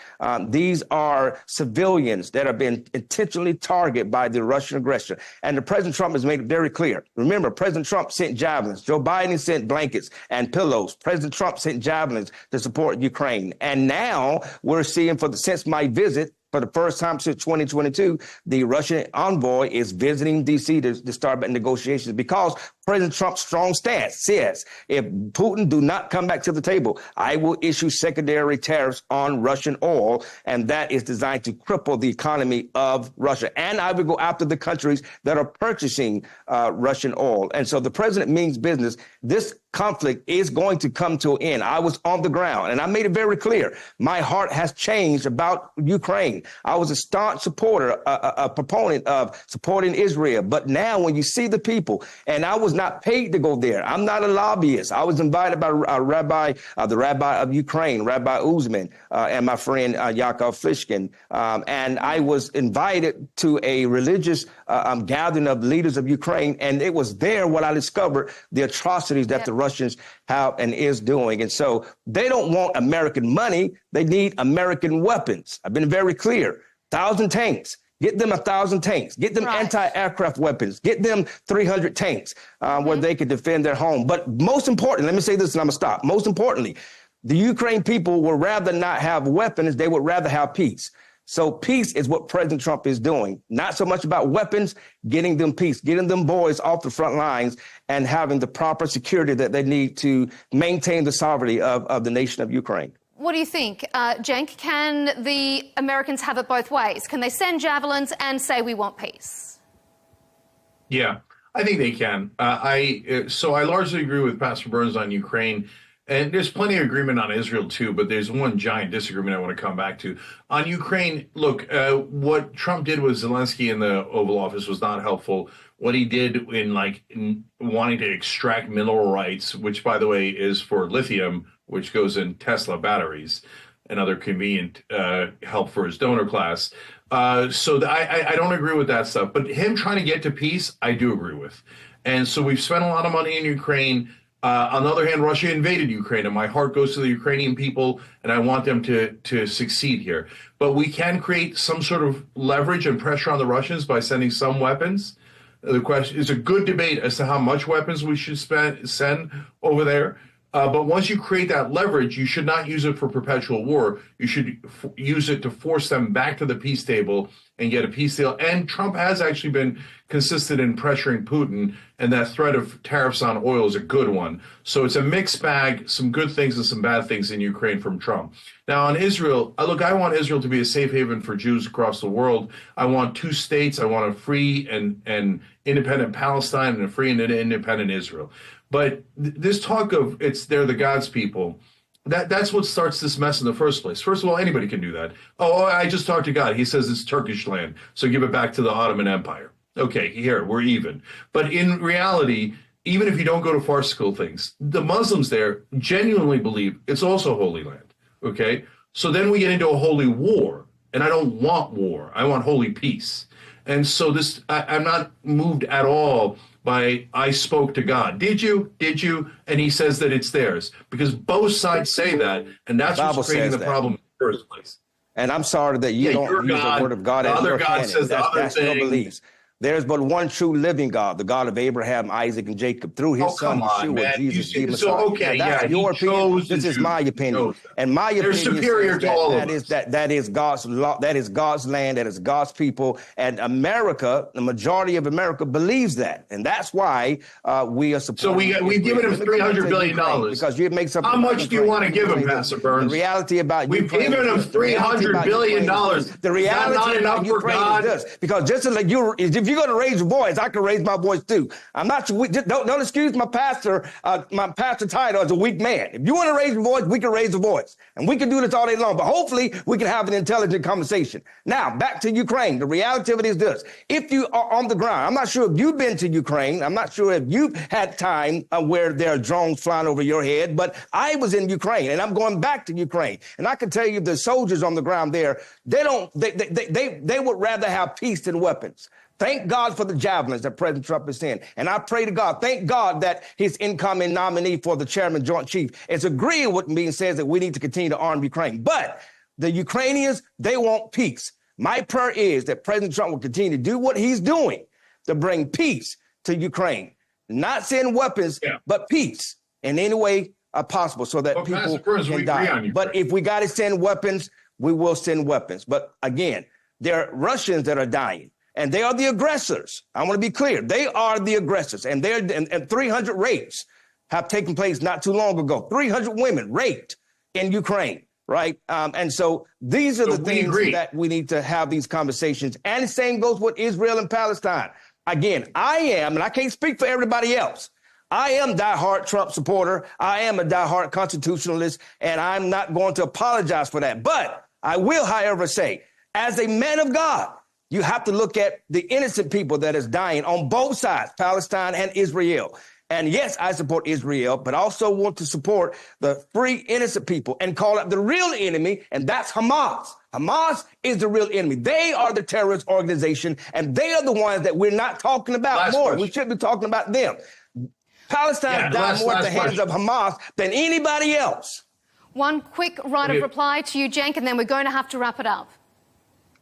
These are civilians that have been intentionally targeted by the Russian aggression. And the President Trump has made it very clear. Remember, President Trump sent javelins. Joe Biden sent blankets and pillows. President Trump sent javelins to support Ukraine. And now we're seeing, since my visit, for the first time since 2022, the Russian envoy is visiting D.C. to start negotiations, because President Trump's strong stance says if Putin do not come back to the table, I will issue secondary tariffs on Russian oil, and that is designed to cripple the economy of Russia. And I will go after the countries that are purchasing Russian oil. And so the president means business. This conflict is going to come to an end. I was on the ground, and I made it very clear. My heart has changed about Ukraine. I was a staunch supporter, a proponent of supporting Israel. But now when you see the people, and I was not paid to go there. I'm not a lobbyist. I was invited by the rabbi of Ukraine, Rabbi Uzman, and my friend Yakov Flishkin. And I was invited to a religious gathering of leaders of Ukraine. And it was there what I discovered the atrocities that the Russians have and is doing. And so they don't want American money. They need American weapons. I've been very clear. 1,000 tanks. Get them 1,000 tanks. Get them anti-aircraft weapons. Get them 300 tanks where they can defend their home. But most importantly, let me say this and I'm going to stop. Most importantly, The Ukraine people would rather not have weapons. They would rather have peace. So peace is what President Trump is doing. Not so much about weapons, getting them peace, getting them boys off the front lines and having the proper security that they need to maintain the sovereignty of the nation of Ukraine. What do you think, Cenk? Can the Americans have it both ways? Can they send javelins and say we want peace? Yeah, I think they can. So I largely agree with Pastor Burns on Ukraine. And there's plenty of agreement on Israel, too, but there's one giant disagreement I want to come back to. On Ukraine, look, what Trump did with Zelensky in the Oval Office was not helpful. What he did in wanting to extract mineral rights, which, by the way, is for lithium, which goes in Tesla batteries and other convenient help for his donor class. So I don't agree with that stuff. But him trying to get to peace, I do agree with. And so we've spent a lot of money in Ukraine. On the other hand, Russia invaded Ukraine, and my heart goes to the Ukrainian people, and I want them to succeed here. But we can create some sort of leverage and pressure on the Russians by sending some weapons. The question is a good debate as to how much weapons we should send over there. But once you create that leverage, you should not use it for perpetual war. You should use it to force them back to the peace table and get a peace deal. And Trump has actually been consistent in pressuring Putin, and that threat of tariffs on oil is a good one. So it's a mixed bag, some good things and some bad things in Ukraine from Trump. Now on Israel, look, I want Israel to be a safe haven for Jews across the world. I want two states. I want a free and independent Palestine and a free and independent Israel. But this talk of they're the God's people, that's what starts this mess in the first place. First of all, anybody can do that. Oh, I just talked to God. He says it's Turkish land, so give it back to the Ottoman Empire. Okay, here, we're even. But in reality, even if you don't go to farcical things, the Muslims there genuinely believe it's also Holy Land, okay? So then we get into a holy war, and I don't want war. I want holy peace. And so I'm not moved at all by I spoke to God. Did you? Did you? And he says that it's theirs. Because both sides say that, and that's what's creating the problem in the first place. And I'm sorry that you don't use the word of God as your canon. That's your beliefs. There's but one true living God, the God of Abraham, Isaac, and Jacob, through his son, Yeshua, Jesus, the Messiah. That's your opinion. This is my opinion. And my opinion superior to all of us. That is God's law, that is God's land, that is God's people. And America, the majority of America believes that. And that's why we are supporting. So we've given him $300 billion. Because you make something. How much do you want to give him, Pastor Burns? The reality about we've given him $300 billion. The reality about Ukraine is this. Because just like if you're going to raise your voice, I can raise my voice too. I'm not sure. Don't excuse my pastor title as a weak man. If you want to raise your voice, we can raise the voice. And we can do this all day long. But hopefully we can have an intelligent conversation. Now, back to Ukraine. The reality of it is this. If you are on the ground, I'm not sure if you've been to Ukraine. I'm not sure if you've had time where there are drones flying over your head. But I was in Ukraine, and I'm going back to Ukraine. And I can tell you the soldiers on the ground there, they would rather have peace than weapons. Thank God for the javelins that President Trump is sending. And I pray to God, thank God that his incoming nominee for the chairman, Joint Chief, is agreeing with me and says that we need to continue to arm Ukraine. But the Ukrainians, they want peace. My prayer is that President Trump will continue to do what he's doing to bring peace to Ukraine. Not send weapons, but peace in any way possible so that people can die. But if we got to send weapons, we will send weapons. But again, there are Russians that are dying. And they are the aggressors. I want to be clear. They are the aggressors. And 300 rapes have taken place not too long ago. 300 women raped in Ukraine, right? And so these are the things that we need to have these conversations. And the same goes with Israel and Palestine. Again, I am, and I can't speak for everybody else, I am a diehard Trump supporter. I am a diehard constitutionalist, and I'm not going to apologize for that. But I will, however, say, as a man of God, you have to look at the innocent people that is dying on both sides, Palestine and Israel. And yes, I support Israel, but also want to support the free, innocent people and call out the real enemy, and that's Hamas. Hamas is the real enemy. They are the terrorist organization, and they are the ones that we're not talking about more. We should be talking about them. Palestine died more at the hands of Hamas than anybody else. One quick right of reply to you, Cenk, and then we're going to have to wrap it up.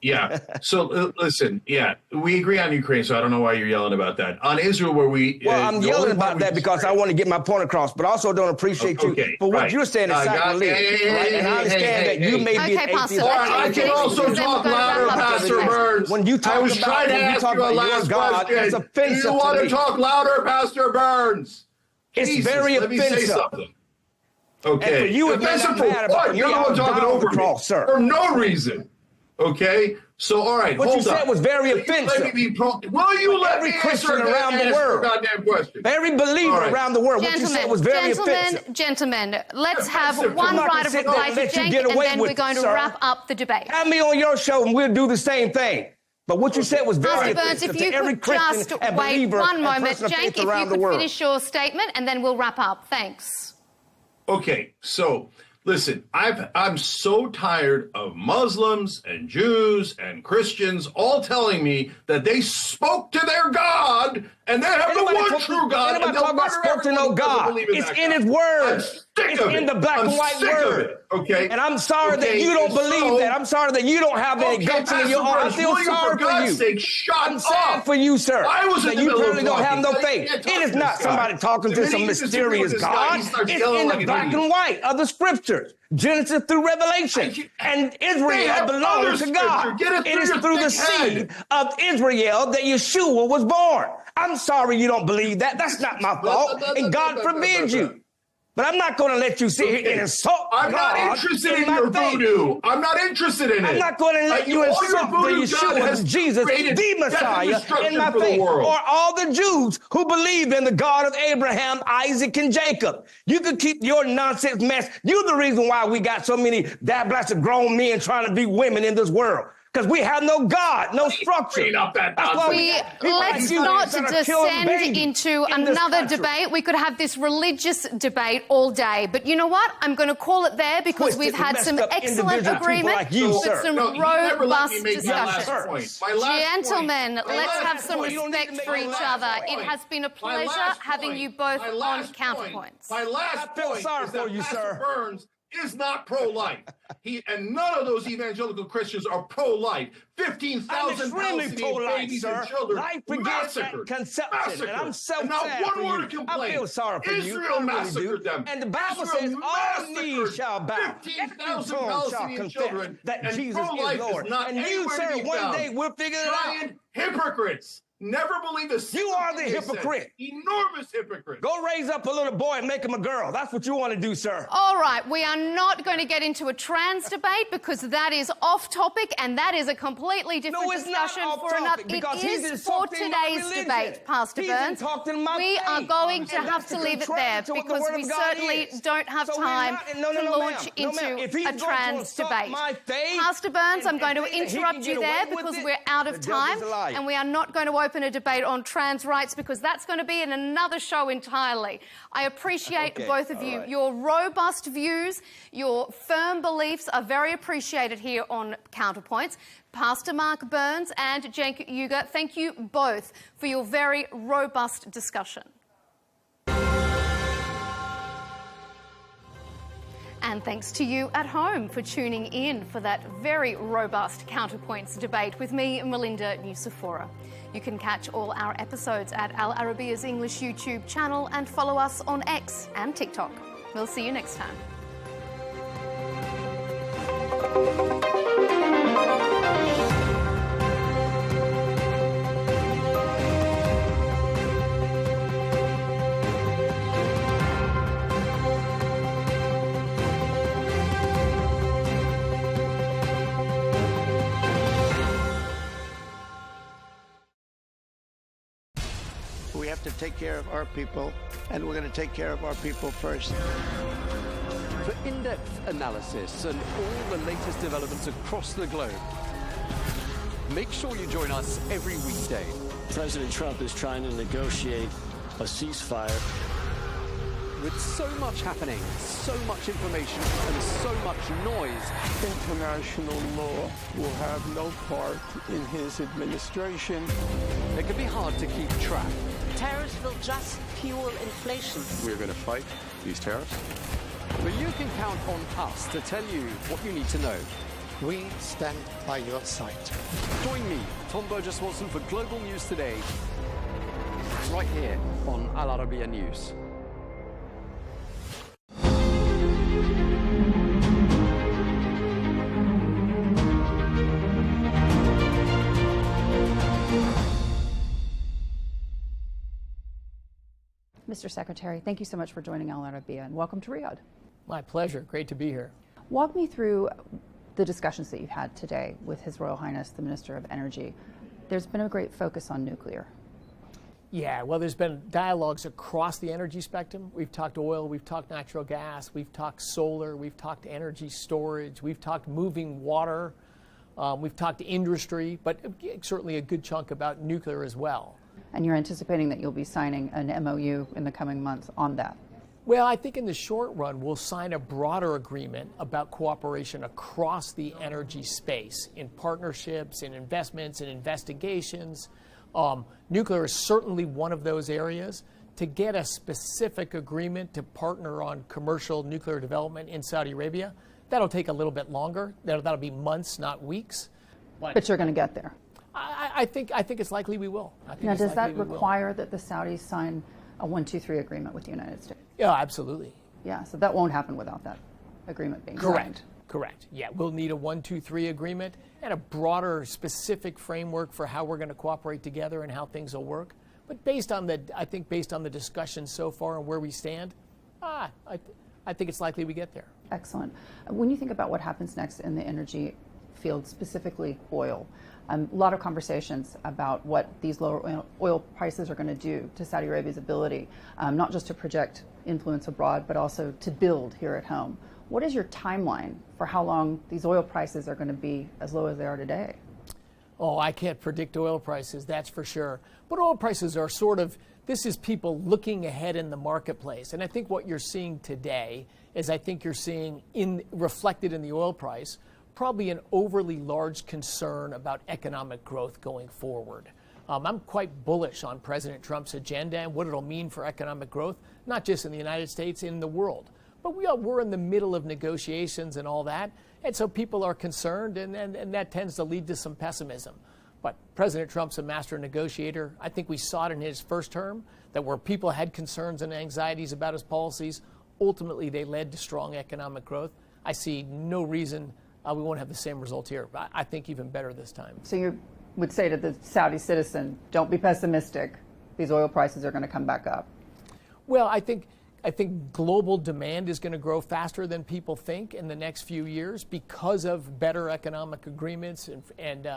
Yeah. So listen, yeah, we agree on Ukraine, so I don't know why you're yelling about that. On Israel, where we... Well, I'm yelling about that because I want to get my point across, but I also don't appreciate you for what you're saying is sacrilege. And I understand that you may be an atheist. I can also talk louder, Pastor Burns. When you talk about your God, it's offensive. Do you want to talk louder, Pastor Burns? It's very offensive. Let me say something. Okay. And for you, offensive for what? You're the one talking over me for no reason. Okay, so all right. What you said was very offensive. Will you let me Christian around the world? Goddamn question. Every believer around the world. What you said was very offensive. Gentlemen, let's have one round of reply to Cenk, and then we're going to wrap up the debate. Have me on your show, and we'll do the same thing. But what you said was very Burns, offensive if you to every could Christian just and wait believer one and moment, person of Cenk, faith if around you the could world. finish your statement, and then we'll wrap up. Thanks. Okay, so listen, I'm so tired of Muslims and Jews and Christians all telling me that they spoke to their God and they have the one true God. And talk about spoke to no God. It's in His Word. It's in the black and white Word. Okay. And I'm sorry that you don't believe that. I'm sorry that you don't have any guts in your heart. I feel sorry for you. I'm sad for you, sir. That you probably don't have no faith. It is not somebody talking to some mysterious God. It's in the black and white of the Scriptures. Genesis through Revelation. And Israel belongs to God. It is through the seed of Israel that Yeshua was born. I'm sorry you don't believe that. That's not my fault. And God forbids you. But I'm not going to let you sit here and insult God. I'm not interested in your voodoo. I'm not interested in it. I'm not going to let you insult the Yeshua, Jesus, the Messiah, in my faith. Or all the Jews who believe in the God of Abraham, Isaac, and Jacob. You can keep your nonsense mess. You're the reason why we got so many blasted grown men trying to be women in this world. Because we have no God, no structure. Let's not descend into another debate. We could have this religious debate all day. But you know what? I'm going to call it there because we've had some excellent agreement with some robust discussion. Gentlemen, let's have some respect for each other. It has been a pleasure having you both on Counterpoints. My last point is that Pastor Burns is not pro-life. And none of those evangelical Christians are pro-life. 15,000 Palestinian babies and children massacred. Conception. And I'm so and not sad one for word you. of complaint. I feel sorry for Israel you. massacred them. And the Bible says all knees shall bow. 15,000 Palestinian children. That and Jesus pro-life is Lord. Is not And you, sir, one day we'll figure it out. Giant hypocrites. Never believe this. You are the hypocrite. Enormous hypocrite. Go raise up a little boy and make him a girl. That's what you want to do, sir. All right, we are not going to get into a trans debate because that is off topic and that is a completely different discussion for another. It is for today's debate, Pastor Burns. We are going to have to leave it there because we certainly don't have time to launch into a trans debate. Pastor Burns, I'm going to interrupt you there because we're out of time and we are not going to open a debate on trans rights because that's going to be in another show entirely. I appreciate both of you. Your robust views, your firm beliefs are very appreciated here on Counterpoints. Pastor Mark Burns and Cenk Uygur, thank you both for your very robust discussion. And thanks to you at home for tuning in for that very robust Counterpoints debate with me, Melinda Nucifora. You can catch all our episodes at Al Arabiya's English YouTube channel and follow us on X and TikTok. We'll see you next time. We have to take care of our people, and we're going to take care of our people first. For in-depth analysis and all the latest developments across the globe, make sure you join us every weekday. President Trump is trying to negotiate a ceasefire. With so much happening, so much information, and so much noise, international law will have no part in his administration. It can be hard to keep track. Tariffs will just fuel inflation. We're going to fight these tariffs. But you can count on us to tell you what you need to know. We stand by your side. Join me, Tom Burges Watson, for Global News Today, right here on Arabiya News. Mr. Secretary, thank you so much for joining Al Arabiya and welcome to Riyadh. My pleasure. Great to be here. Walk me through the discussions that you've had today with His Royal Highness, the Minister of Energy. There's been a great focus on nuclear. Yeah, well, there's been dialogues across the energy spectrum. We've talked oil, we've talked natural gas, we've talked solar, we've talked energy storage, we've talked moving water, we've talked industry, but certainly a good chunk about nuclear as well. And you're anticipating that you'll be signing an MOU in the coming months on that? Well, I think in the short run, we'll sign a broader agreement about cooperation across the energy space in partnerships, in investments, in investigations. Nuclear is certainly one of those areas. To get a specific agreement to partner on commercial nuclear development in Saudi Arabia, that'll take a little bit longer. That'll be months, not weeks. But you're going to get there. I think it's likely we will. Now, does that require that the Saudis sign a 1-2-3 agreement with the United States? Yeah, absolutely. Yeah, so that won't happen without that agreement being signed. Correct. Yeah, we'll need a 1-2-3 agreement and a broader, specific framework for how we're going to cooperate together and how things will work. But based on the discussion so far and where we stand, I think it's likely we get there. Excellent. When you think about what happens next in the energy field, specifically oil, a lot of conversations about what these lower oil prices are going to do to Saudi Arabia's ability, not just to project influence abroad, but also to build here at home. What is your timeline for how long these oil prices are going to be as low as they are today? Oh, I can't predict oil prices, that's for sure. But oil prices are this is people looking ahead in the marketplace. And I think what you're seeing today is you're seeing reflected in the oil price probably an overly large concern about economic growth going forward. I'm quite bullish on President Trump's agenda and what it'll mean for economic growth, not just in the United States, in the world. But we're in the middle of negotiations and all that, and so people are concerned, and that tends to lead to some pessimism. But President Trump's a master negotiator. I think we saw it in his first term, that where people had concerns and anxieties about his policies, ultimately they led to strong economic growth. I see no reason we won't have the same result here. I think even better this time. So you would say to the Saudi citizen, don't be pessimistic. These oil prices are going to come back up. Well, I think global demand is going to grow faster than people think in the next few years because of better economic agreements and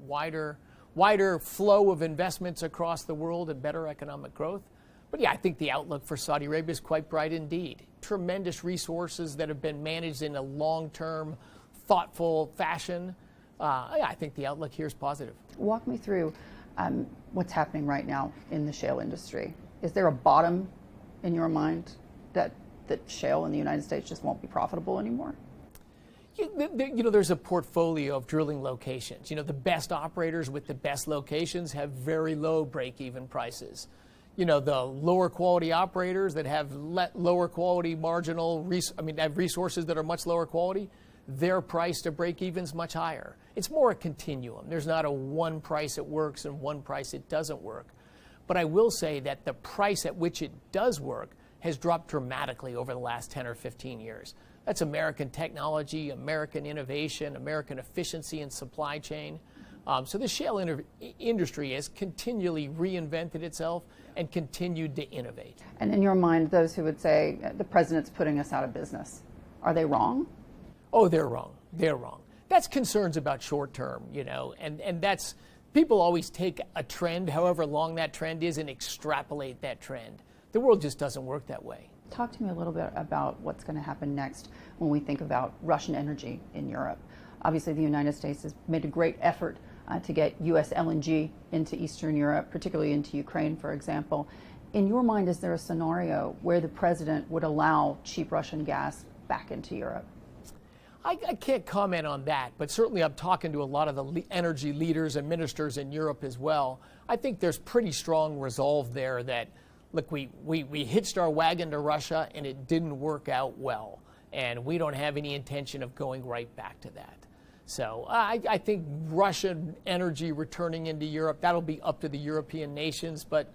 wider flow of investments across the world and better economic growth. But yeah, I think the outlook for Saudi Arabia is quite bright indeed. Tremendous resources that have been managed in a long-term, thoughtful fashion. I think the outlook here is positive. Walk me through what's happening right now in the shale industry. Is there a bottom in your mind that shale in the United States just won't be profitable anymore? There's a portfolio of drilling locations. The best operators with the best locations have very low break-even prices. The lower quality operators that have lower quality have resources that are much lower quality, their price to break even is much higher. It's more a continuum. There's not a one price it works and one price it doesn't work. But I will say that the price at which it does work has dropped dramatically over the last 10 or 15 years. That's American technology, American innovation, American efficiency in supply chain. So the shale industry has continually reinvented itself and continued to innovate. And in your mind, those who would say the president's putting us out of business, are they wrong? Oh, they're wrong. They're wrong. That's concerns about short term, and that's, people always take a trend, however long that trend is, and extrapolate that trend. The world just doesn't work that way. Talk to me a little bit about what's going to happen next when we think about Russian energy in Europe. Obviously, the United States has made a great effort to get U.S. LNG into Eastern Europe, particularly into Ukraine, for example. In your mind, is there a scenario where the president would allow cheap Russian gas back into Europe? I can't comment on that, but certainly I'm talking to a lot of the energy leaders and ministers in Europe as well. I think there's pretty strong resolve there that, look, we hitched our wagon to Russia and it didn't work out well, and we don't have any intention of going right back to that. So I think Russian energy returning into Europe, that'll be up to the European nations, but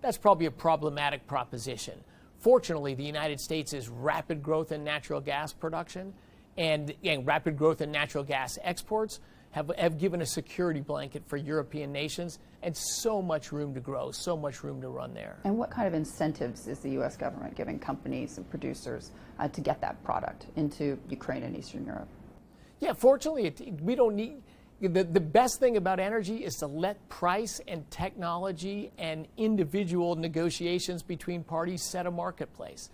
that's probably a problematic proposition. Fortunately, the United States is rapid growth in natural gas production and rapid growth in natural gas exports have given a security blanket for European nations and so much room to grow, so much room to run there. And what kind of incentives is the U.S. government giving companies and producers to get that product into Ukraine and Eastern Europe? Yeah, fortunately, we don't need... The best thing about energy is to let price and technology and individual negotiations between parties set a marketplace.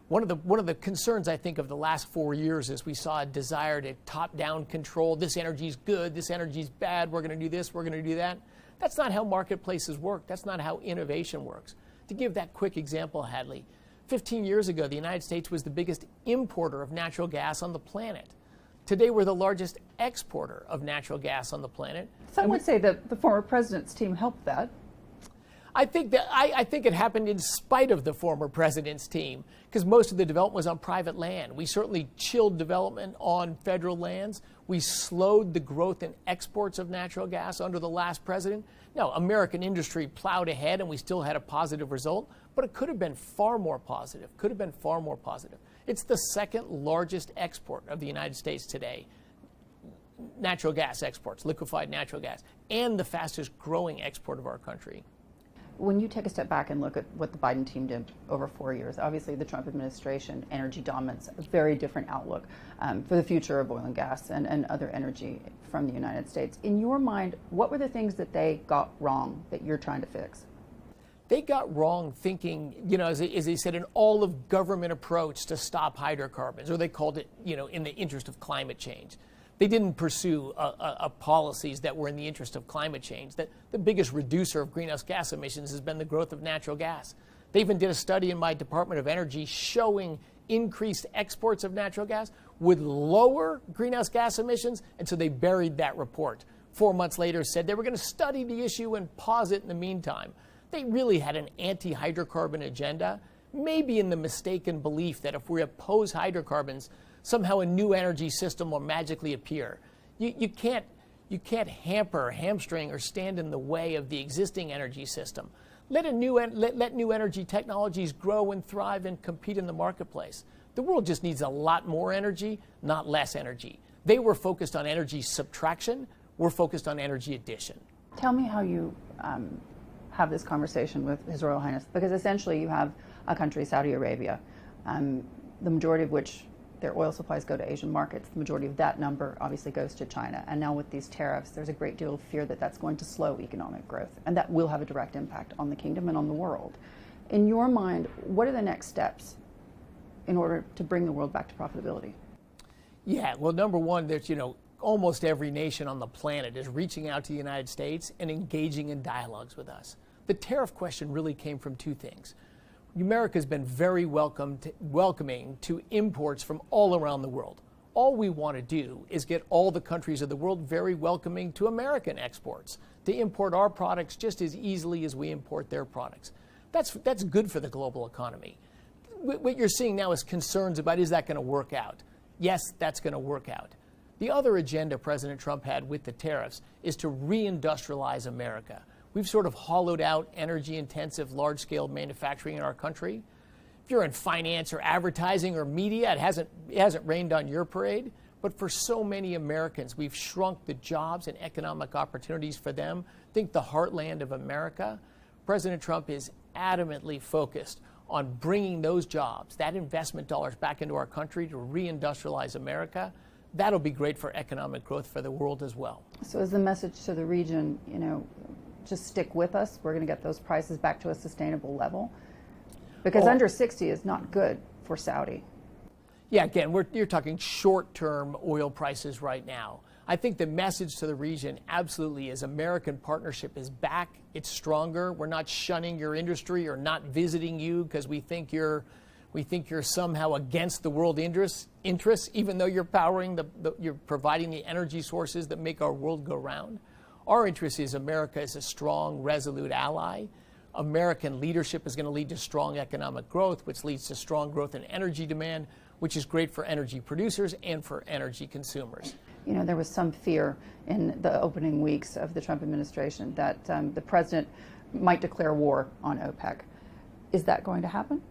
One of the concerns, I think, of the last 4 years is we saw a desire to top-down control. This energy's good, this energy's bad, we're going to do this, we're going to do that. That's not how marketplaces work. That's not how innovation works. To give that quick example, Hadley, 15 years ago, the United States was the biggest importer of natural gas on the planet. Today, we're the largest exporter of natural gas on the planet. Some would say that the former president's team helped that. I think it happened in spite of the former president's team, because most of the development was on private land. We certainly chilled development on federal lands. We slowed the growth in exports of natural gas under the last president. Now, American industry plowed ahead, and we still had a positive result, but it could have been far more positive, It's the second largest export of the United States today, natural gas exports, liquefied natural gas, and the fastest growing export of our country. When you take a step back and look at what the Biden team did over 4 years, obviously the Trump administration, energy dominance, a very different outlook for the future of oil and gas and other energy from the United States. In your mind, what were the things that they got wrong that you're trying to fix? They got wrong thinking, as they said, an all-of-government approach to stop hydrocarbons, or they called it, in the interest of climate change. They didn't pursue policies that were in the interest of climate change. That the biggest reducer of greenhouse gas emissions has been the growth of natural gas. They even did a study in my Department of Energy showing increased exports of natural gas would lower greenhouse gas emissions, and so they buried that report. 4 months later, said they were going to study the issue and pause it in the meantime. They really had an anti-hydrocarbon agenda, maybe in the mistaken belief that if we oppose hydrocarbons, somehow a new energy system will magically appear. You can't hamper, hamstring, or stand in the way of the existing energy system. Let new energy technologies grow and thrive and compete in the marketplace. The world just needs a lot more energy, not less energy. They were focused on energy subtraction. We're focused on energy addition. Tell me how you have this conversation with His Royal Highness, because essentially you have a country, Saudi Arabia, the majority of which their oil supplies go to Asian markets. The majority of that number obviously goes to China. And now with these tariffs, there's a great deal of fear that that's going to slow economic growth, and that will have a direct impact on the kingdom and on the world. In your mind, what are the next steps in order to bring the world back to profitability? Yeah, well, number one, there's, almost every nation on the planet is reaching out to the United States and engaging in dialogues with us. The tariff question really came from two things. America's been very welcoming to imports from all around the world. All we want to do is get all the countries of the world very welcoming to American exports, to import our products just as easily as we import their products. That's good for the global economy. What you're seeing now is concerns about, is that going to work out? Yes, that's going to work out. The other agenda President Trump had with the tariffs is to reindustrialize America. We've sort of hollowed out energy-intensive, large-scale manufacturing in our country. If you're in finance or advertising or media, it hasn't rained on your parade. But for so many Americans, we've shrunk the jobs and economic opportunities for them. Think the heartland of America. President Trump is adamantly focused on bringing those jobs, that investment dollars, back into our country to reindustrialize America. That'll be great for economic growth for the world as well. So is the message to the region, just stick with us. We're going to get those prices back to a sustainable level? Because under 60 is not good for Saudi. Yeah, again, you're talking short-term oil prices right now. I think the message to the region absolutely is American partnership is back. It's stronger. We're not shunning your industry or not visiting you because we think you're somehow against the world interests, even though you're you're providing the energy sources that make our world go round. Our interest is America is a strong, resolute ally. American leadership is going to lead to strong economic growth, which leads to strong growth in energy demand, which is great for energy producers and for energy consumers. You know, there was some fear in the opening weeks of the Trump administration that the president might declare war on OPEC. Is that going to happen?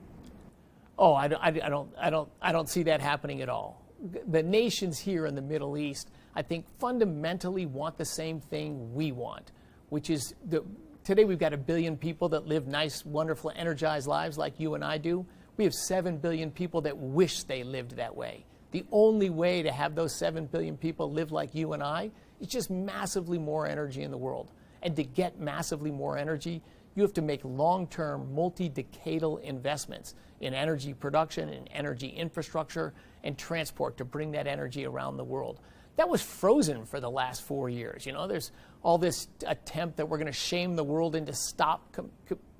Oh, I don't see that happening at all. The nations here in the Middle East, I think, fundamentally want the same thing we want, which is today we've got 1 billion people that live nice, wonderful, energized lives like you and I do. We have 7 billion people that wish they lived that way. The only way to have those 7 billion people live like you and I is just massively more energy in the world. And to get massively more energy, you have to make long-term, multi-decadal investments in energy production, in energy infrastructure, and transport to bring that energy around the world. That was frozen for the last 4 years. You know, there's all this attempt that we're going to shame the world into stop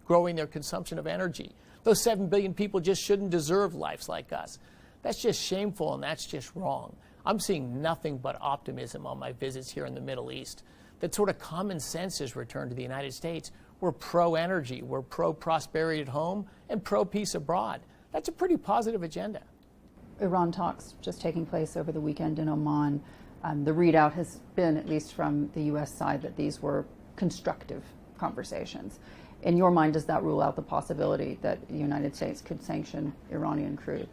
growing their consumption of energy. Those 7 billion people just shouldn't deserve lives like us. That's just shameful, and that's just wrong. I'm seeing nothing but optimism on my visits here in the Middle East. That sort of common sense has returned to the United States. We're pro-energy, we're pro-prosperity at home, and pro-peace abroad. That's a pretty positive agenda. Iran talks just taking place over the weekend in Oman. The readout has been, at least from the U.S. side, that these were constructive conversations. In your mind, does that rule out the possibility that the United States could sanction Iranian crude?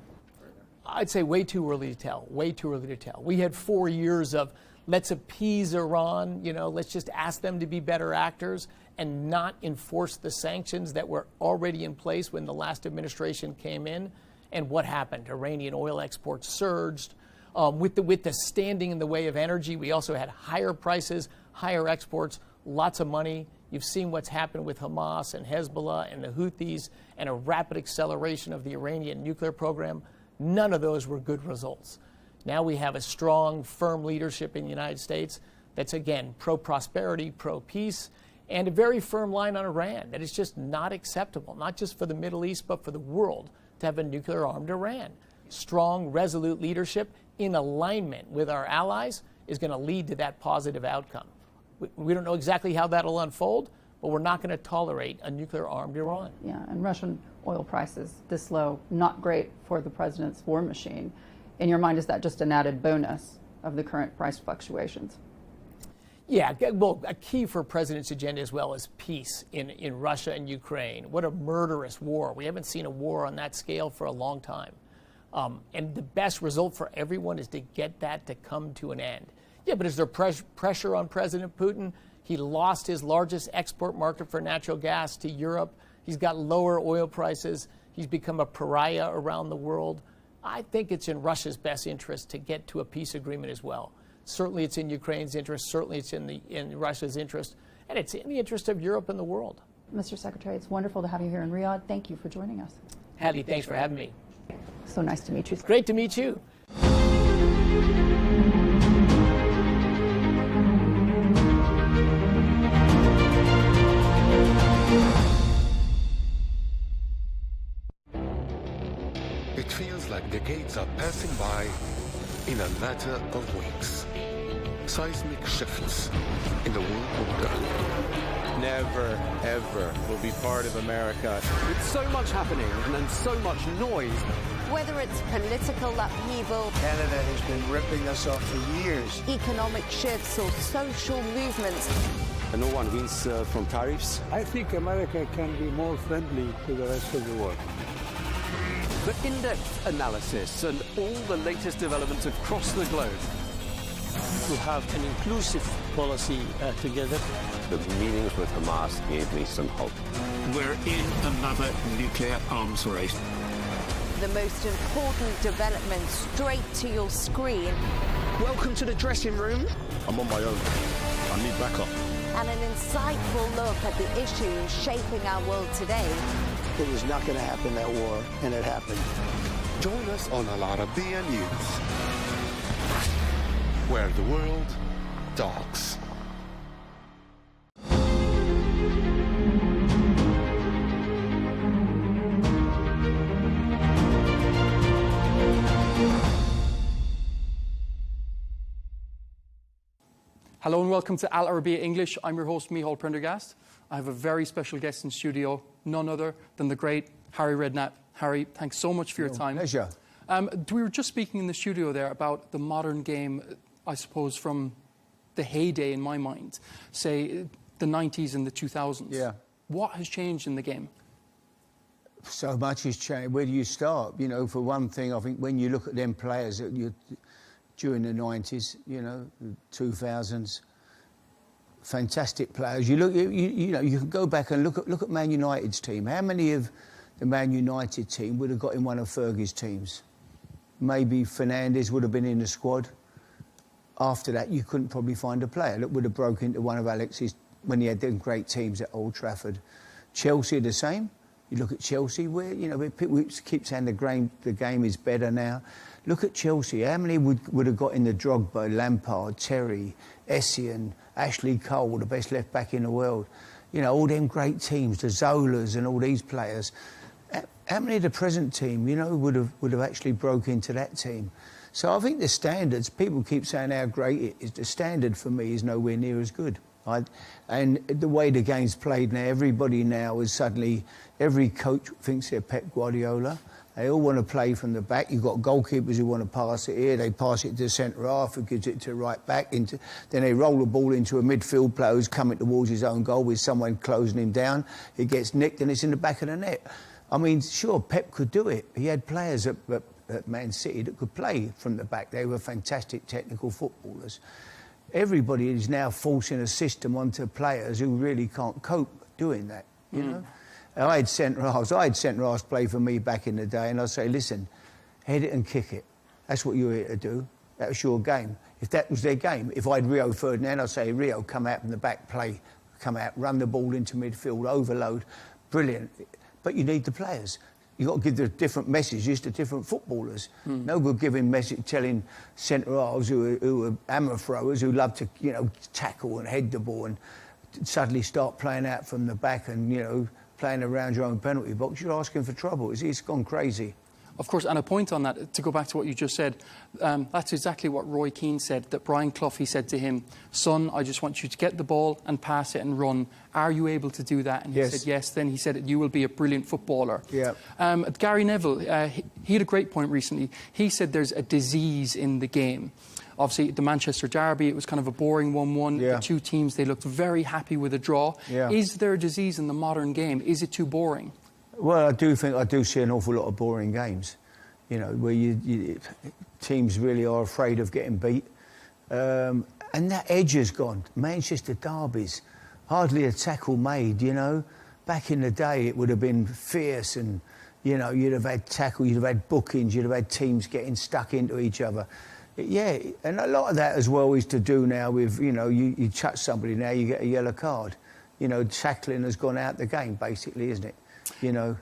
I'd say way too early to tell, way too early to tell. We had 4 years of let's appease Iran, you know, let's just ask them to be better actors and not enforce the sanctions that were already in place when the last administration came in. And what happened? Iranian oil exports surged. With the standing in the way of energy, we also had higher prices, higher exports, lots of money. You've seen what's happened with Hamas and Hezbollah and the Houthis and a rapid acceleration of the Iranian nuclear program. None of those were good results. Now we have a strong, firm leadership in the United States that's, again, pro-prosperity, pro-peace, and a very firm line on Iran that is just not acceptable, not just for the Middle East, but for the world, to have a nuclear-armed Iran. Strong, resolute leadership in alignment with our allies is going to lead to that positive outcome. We don't know exactly how that'll unfold, but we're not going to tolerate a nuclear-armed Iran. Yeah, and Russian oil prices this low, not great for the president's war machine. In your mind, is that just an added bonus of the current price fluctuations? Yeah, well, a key for President's agenda as well is peace in Russia and Ukraine. What a murderous war. We haven't seen a war on that scale for a long time. And the best result for everyone is to get that to come to an end. Yeah, but is there pressure on President Putin? He lost his largest export market for natural gas to Europe. He's got lower oil prices. He's become a pariah around the world. I think it's in Russia's best interest to get to a peace agreement as well. Certainly it's in Ukraine's interest. Certainly it's in Russia's interest. And it's in the interest of Europe and the world. Mr. Secretary, it's wonderful to have you here in Riyadh. Thank you for joining us. Hattie, thanks for having me. So nice to meet you. It's great to meet you. It feels like decades are passing by in a matter of weeks. Seismic shifts in the world order. Never, ever will be part of America. With so much happening and so much noise. Whether it's political upheaval, Canada has been ripping us off for years. economic shifts, or social movements, And no one wins from tariffs. I think America can be more friendly to the rest of the world. For in-depth analysis and all the latest developments across the globe. To have an inclusive policy together. The meetings with Hamas gave me some hope. We're in another nuclear arms race. the most important developments straight to your screen. Welcome to the dressing room. I'm on my own. I need backup. And an insightful look at the issues shaping our world today. It was not going to happen, that war, and it happened. Join us on Arabiya News, where the world talks. Hello and welcome to Al Arabiya English. I'm your host, Micheál Prendergast. I have a very special guest in studio, none other than the great Harry Redknapp. Harry, thanks so much for your time. Pleasure. We were just speaking in the studio there about the modern game I suppose, from the heyday in my mind, say the 90s and the 2000s. Yeah. What has changed in the game? So much has changed. Where do you start? You know, for one thing, I think when you look at them players that during the 90s, you know, the 2000s, fantastic players. You look, you know, you can go back and look at Man United's team. How many of the Man United team would have got in one of Fergie's teams? Maybe Fernandes would have been in the squad. After that, you couldn't probably find a player that would have broke into one of Alex's when he had them great teams at Old Trafford. Chelsea are the same. You look at Chelsea, where, you know, we keep saying the game is better now. Look at Chelsea. How many would have got in the Drogba, Lampard, Terry, Essien, Ashley Cole, the best left back in the world? You know, all them great teams, the Zolas and all these players. How many of the present team, you know, would have actually broke into that team? So I think the standards, people keep saying how great it is. The standard for me is nowhere near as good. And the way the game's played now, everybody now is suddenly, every coach thinks they're Pep Guardiola. They all want to play from the back. You've got goalkeepers who want to pass it here. They pass it to the centre half, who gives it to right back. Then they roll the ball into a midfield player who's coming towards his own goal with someone closing him down. He gets nicked and it's in the back of the net. I mean, sure, Pep could do it. He had players at Man City that could play from the back. They were fantastic technical footballers. Everybody is now forcing a system onto players who really can't cope doing that, you know. I had centre-halves play for me back in the day, and I'd say, listen, head it and kick it. That's what you're here to do. That was your game. If that was their game, if I had Rio Ferdinand, I'd say, Rio, come out from the back, play, come out, run the ball into midfield, overload, brilliant. But you need the players. You've got to give the different messages to different footballers. No good giving telling centre-halves who are hammer throwers, who love to, you know, tackle and head the ball and suddenly start playing out from the back and, you know, playing around your own penalty box. You're asking for trouble. It's gone crazy. Of course, and a point on that, to go back to what you just said, that's exactly what Roy Keane said, that Brian Clough, he said to him, son, I just want you to get the ball and pass it and run. Are you able to do that? And he said, yes. Then he said, you will be a brilliant footballer. Yeah. Gary Neville, he had a great point recently. He said there's a disease in the game. Obviously, the Manchester Derby, it was kind of a boring 1-1. Yeah. The two teams, they looked very happy with a draw. Yeah. Is there a disease in the modern game? Is it too boring? Well, I do see an awful lot of boring games, you know, where teams really are afraid of getting beat. And that edge has gone. Manchester derbies, hardly a tackle made, you know. Back in the day, it would have been fierce and, you know, you'd have had tackle, you'd have had bookings, you'd have had teams getting stuck into each other. Yeah, and a lot of that as well is to do now with, you know, you touch somebody now, you get a yellow card. You know, tackling has gone out the game, basically, isn't it? You know,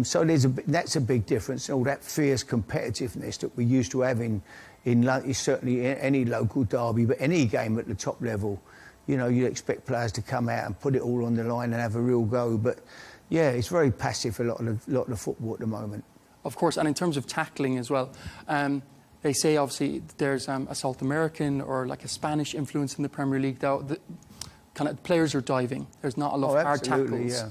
so that's a big difference. All that fierce competitiveness that we used to have in certainly any local derby, but any game at the top level, you know, you expect players to come out and put it all on the line and have a real go. But yeah, it's very passive, a lot of the football at the moment. Of course, and in terms of tackling as well, they say obviously there's a South American or like a Spanish influence in the Premier League. The kind of players are diving. There's not a lot of hard tackles. Yeah.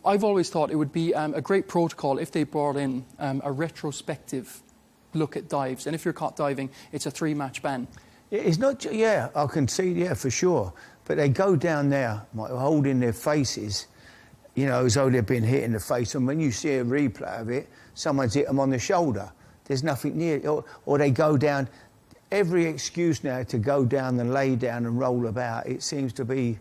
I've always thought it would be a great protocol if they brought in a retrospective look at dives. And if you're caught diving, it's a 3-match ban. It's not, yeah, I can see, yeah, for sure. But they go down there, holding their faces, you know, as though they've been hit in the face. And when you see a replay of it, someone's hit them on the shoulder. There's nothing near, or they go down. Every excuse now to go down and lay down and roll about, it seems to be,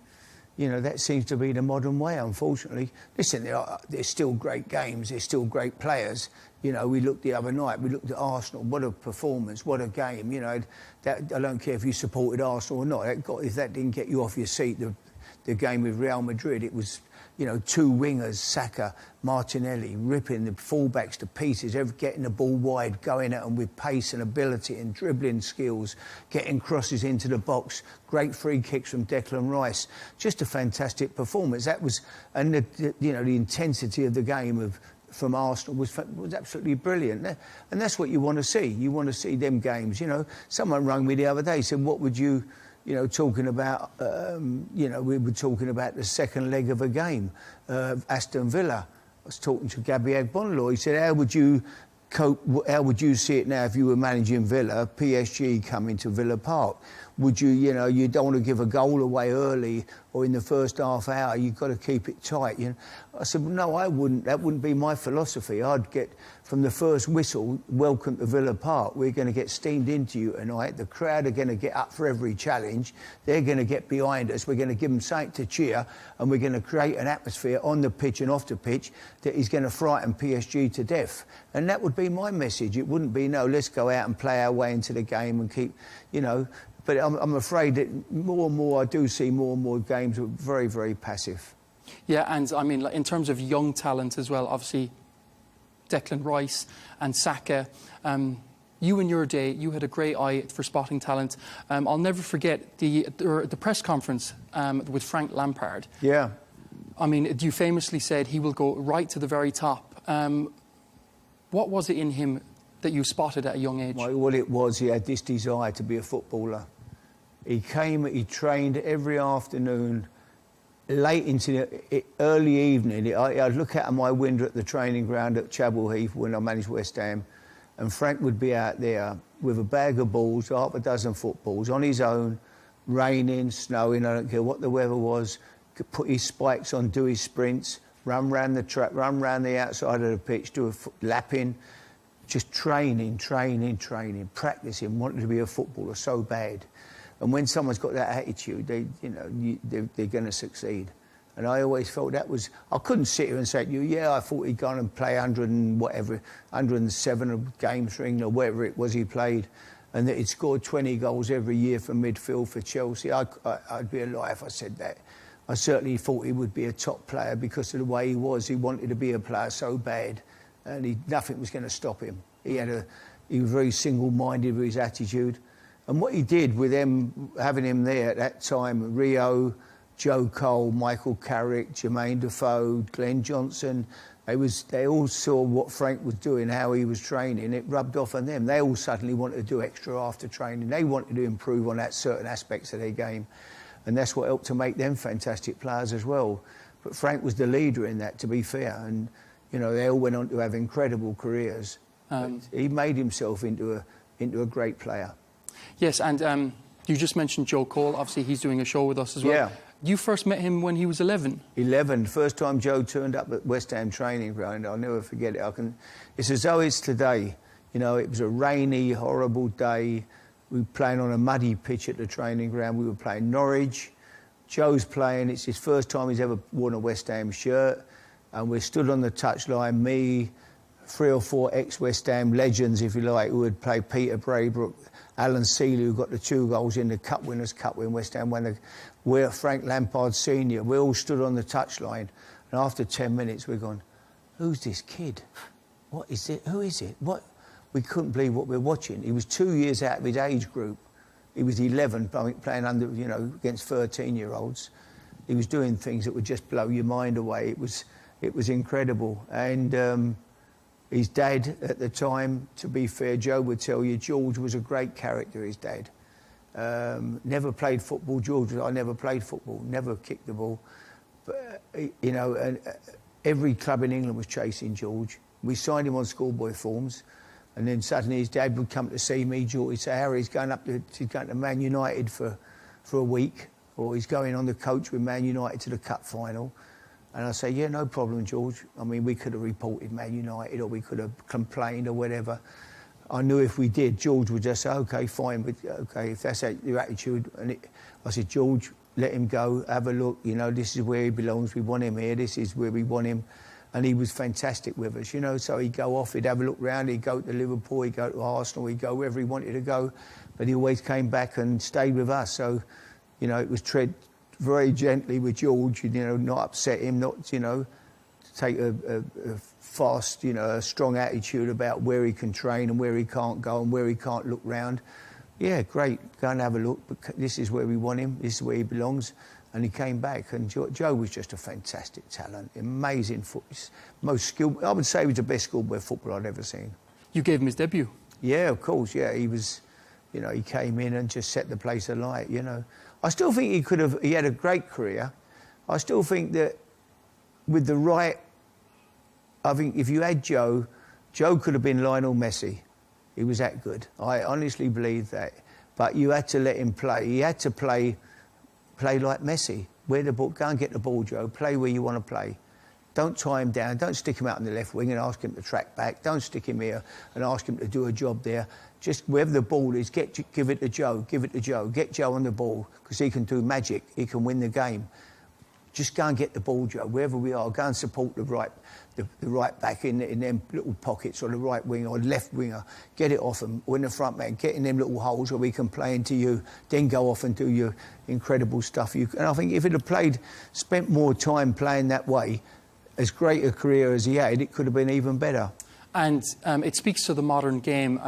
you know, that seems to be the modern way, unfortunately. Listen, there's still great games, there's still great players. You know, we looked the other night, we looked at Arsenal, what a performance, what a game, you know. That, I don't care if you supported Arsenal or not, if that didn't get you off your seat, the game with Real Madrid, it was, you know, two wingers, Saka, Martinelli, ripping the fullbacks to pieces, getting the ball wide, going at them with pace and ability and dribbling skills, getting crosses into the box, great free kicks from Declan Rice. Just a fantastic performance. That was, and the intensity of the game from Arsenal was absolutely brilliant. And that's what you want to see. You want to see them games. You know, someone rang me the other day, said, what would you... You know, talking about, we were talking about the second leg of a game, Aston Villa. I was talking to Gabriel Bonlo. He said, how would you cope, how would you see it now if you were managing Villa, PSG coming to Villa Park? Would you, you know, you don't want to give a goal away early or in the first half hour, you've got to keep it tight. You know? I said, well, no, I wouldn't. That wouldn't be my philosophy. I'd get, from the first whistle, welcome to Villa Park. We're going to get steamed into you tonight. The crowd are going to get up for every challenge. They're going to get behind us. We're going to give them something to cheer, and we're going to create an atmosphere on the pitch and off the pitch that is going to frighten PSG to death. And that would be my message. It wouldn't be, no, let's go out and play our way into the game and keep, you know. But I'm afraid that more and more, I do see more and more games are very, very passive. Yeah, and I mean, like, in terms of young talent as well, obviously Declan Rice and Saka. You in your day, you had a great eye for spotting talent. I'll never forget the press conference with Frank Lampard. Yeah. I mean, you famously said he will go right to the very top. What was it in him that you spotted at a young age? Well, it was, he had this desire to be a footballer. He came, he trained every afternoon, late into the early evening. I'd look out of my window at the training ground at Chapel Heath when I managed West Ham, and Frank would be out there with a bag of balls, half a dozen footballs, on his own, raining, snowing, I don't care what the weather was, could put his spikes on, do his sprints, run round the track, run round the outside of the pitch, do a lapping, just training, practicing, wanting to be a footballer so bad. And when someone's got that attitude, they're going to succeed. And I always felt that was, I couldn't sit here and say to you, yeah, I thought he'd gone and play 107 games for England or whatever it was he played, and that he'd scored 20 goals every year from midfield for Chelsea. I'd be a liar if I said that. I certainly thought he would be a top player because of the way he was. He wanted to be a player so bad, and nothing was going to stop him. He was very single-minded with his attitude. And what he did with them, having him there at that time, Rio, Joe Cole, Michael Carrick, Jermaine Defoe, Glenn Johnson, they all saw what Frank was doing, how he was training. It rubbed off on them. They all suddenly wanted to do extra after training. They wanted to improve on that certain aspects of their game. And that's what helped to make them fantastic players as well. But Frank was the leader in that, to be fair. And, you know, they all went on to have incredible careers. He made himself into a great player. Yes, and you just mentioned Joe Cole. Obviously, he's doing a show with us as well. Yeah. You first met him when he was 11. 11. First time Joe turned up at West Ham training ground. I'll never forget it. It's as though it's today. You know, it was a rainy, horrible day. We were playing on a muddy pitch at the training ground. We were playing Norwich. Joe's playing. It's his first time he's ever worn a West Ham shirt. And we stood on the touchline, me, 3 or 4 ex-West Ham legends, if you like, who had played Peter Braybrook, Alan Seeley, who got the 2 goals in the Cup Winners' Cup when West Ham won. We're Frank Lampard Senior. We all stood on the touchline. And after 10 minutes, we're going, who's this kid? What is it? Who is it? What? We couldn't believe what we're watching. He was 2 years out of his age group. He was 11, playing under, against 13-year-olds. He was doing things that would just blow your mind away. It was incredible. And his dad at the time, to be fair, Joe would tell you, George was a great character, his dad. Never played football. I never played football, never kicked the ball. But, and every club in England was chasing George. We signed him on schoolboy forms. And then suddenly his dad would come to see me. George would say, Harry, he's going to Man United for a week, or he's going on the coach with Man United to the Cup final. And I say, yeah, no problem, George. I mean, we could have reported Man United, or we could have complained or whatever. I knew if we did, George would just say, OK, fine, but OK, if that's your attitude. And I said, George, let him go, have a look. This is where he belongs. We want him here. This is where we want him. And he was fantastic with us, So he'd go off, he'd have a look round, he'd go to Liverpool, he'd go to Arsenal, he'd go wherever he wanted to go. But he always came back and stayed with us. So, it was tread very gently with George, not upset him, not, to take a fast, a strong attitude about where he can train and where he can't go and where he can't look round. Yeah, great, go and have a look, but this is where we want him, this is where he belongs. And he came back, and Joe was just a fantastic talent, amazing most skilled. I would say he was the best schoolboy footballer I'd ever seen. You gave him his debut? Yeah, of course, yeah. He was, he came in and just set the place alight, I still think he had a great career. I still think that with the right, I think if you had Joe Joe could have been Lionel Messi. He was that good. I honestly believe that. But you had to let him play. He had to play like Messi. Where the ball, go and get the ball, Joe. Play where you want to play. Don't tie him down. Don't stick him out on the left wing and ask him to track back. Don't stick him here and ask him to do a job there. Just wherever the ball is, give it to Joe. Give it to Joe. Get Joe on the ball because he can do magic. He can win the game. Just go and get the ball, Joe. Wherever we are, go and support the right back in them little pockets, or the right wing or left winger. Get it off him, or in the front man. Get in them little holes where we can play into you. Then go off and do your incredible stuff. And I think if he'd have spent more time playing that way, as great a career as he had, it could have been even better. And it speaks to the modern game.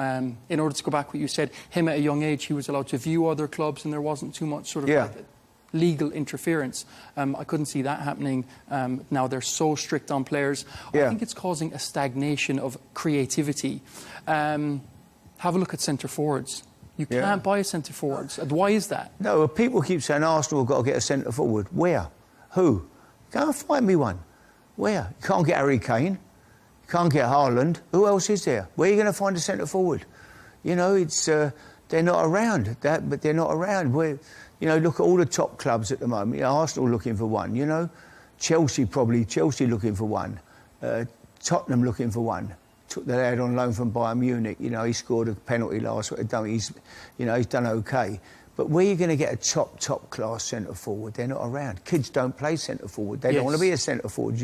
In order to go back what you said, him at a young age, he was allowed to view other clubs and there wasn't too much sort of legal interference. I couldn't see that happening. Now they're so strict on players. I think it's causing a stagnation of creativity. Have a look at centre forwards. You can't buy a centre forwards. Why is that? No, people keep saying Arsenal have got to get a centre forward. Where? Who? Go and find me one. Where? You can't get Harry Kane. You can't get Haaland. Who else is there? Where are you going to find a centre forward? You know, it's they're not around. But they're not around. You know, look at all the top clubs at the moment. You know, Arsenal looking for one. You know, Chelsea looking for one. Tottenham looking for one. Took the lad on loan from Bayern Munich. You know, he scored a penalty last week. He's done okay. But where are you going to get a top class centre forward? They're not around. Kids don't play centre forward. They don't want to be a centre forward.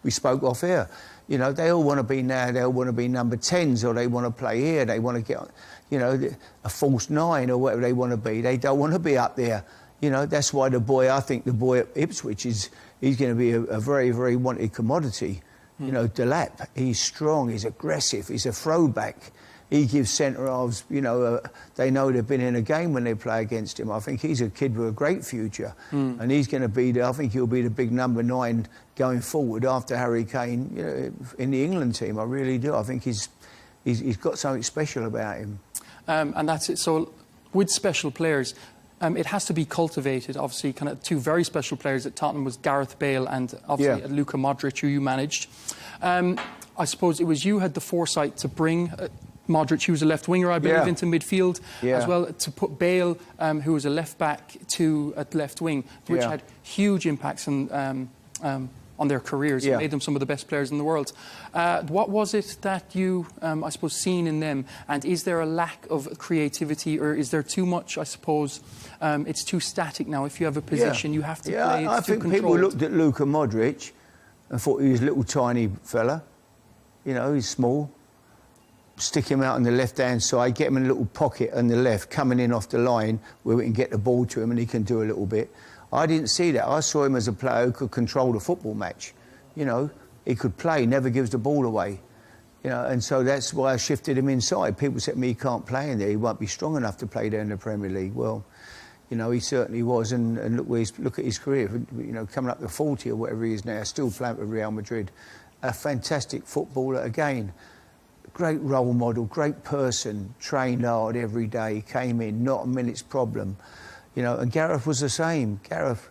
We spoke off here. You know, they all want to be now. They all want to be number 10s, or they want to play here. They want to get, you know, a false 9 or whatever they want to be. They don't want to be up there. You know, that's why I think the boy at Ipswich he's going to be a very, very wanted commodity. You know, Delap, he's strong, he's aggressive, he's a throwback. He gives centre-halves, you know, they know they've been in a game when they play against him. I think he's a kid with a great future. And he's going to be, I think he'll be the big number 9 going forward after Harry Kane, you know, in the England team. I really do. I think he's got something special about him. And that's it. So with special players, it has to be cultivated. Obviously, kind of two very special players at Tottenham was Gareth Bale and obviously Luka Modric, who you managed. I suppose it was you had the foresight to bring Modric, who was a left winger, I believe, into midfield as well, to put Bale, who was a left back, at left wing, which had huge impacts on their careers. It made them some of the best players in the world. What was it that you, I suppose, seen in them? And is there a lack of creativity, or is there too much, I suppose, it's too static now? If you have a position, you have to play it. I think people looked at Luka Modric and thought he was a little tiny fella. You know, he's small. Stick him out on the left-hand side, get him in a little pocket on the left, coming in off the line where we can get the ball to him and he can do a little bit. I didn't see that. I saw him as a player who could control the football match. You know, he could play, never gives the ball away. You know, and so that's why I shifted him inside. People said to me, he can't play in there. He won't be strong enough to play there in the Premier League. Well, you know, he certainly was. And look at his career. You know, coming up to 40 or whatever he is now, still playing for Real Madrid. A fantastic footballer again. Great role model, great person, trained hard every day, came in, not a minute's problem. You know, and Gareth was the same. Gareth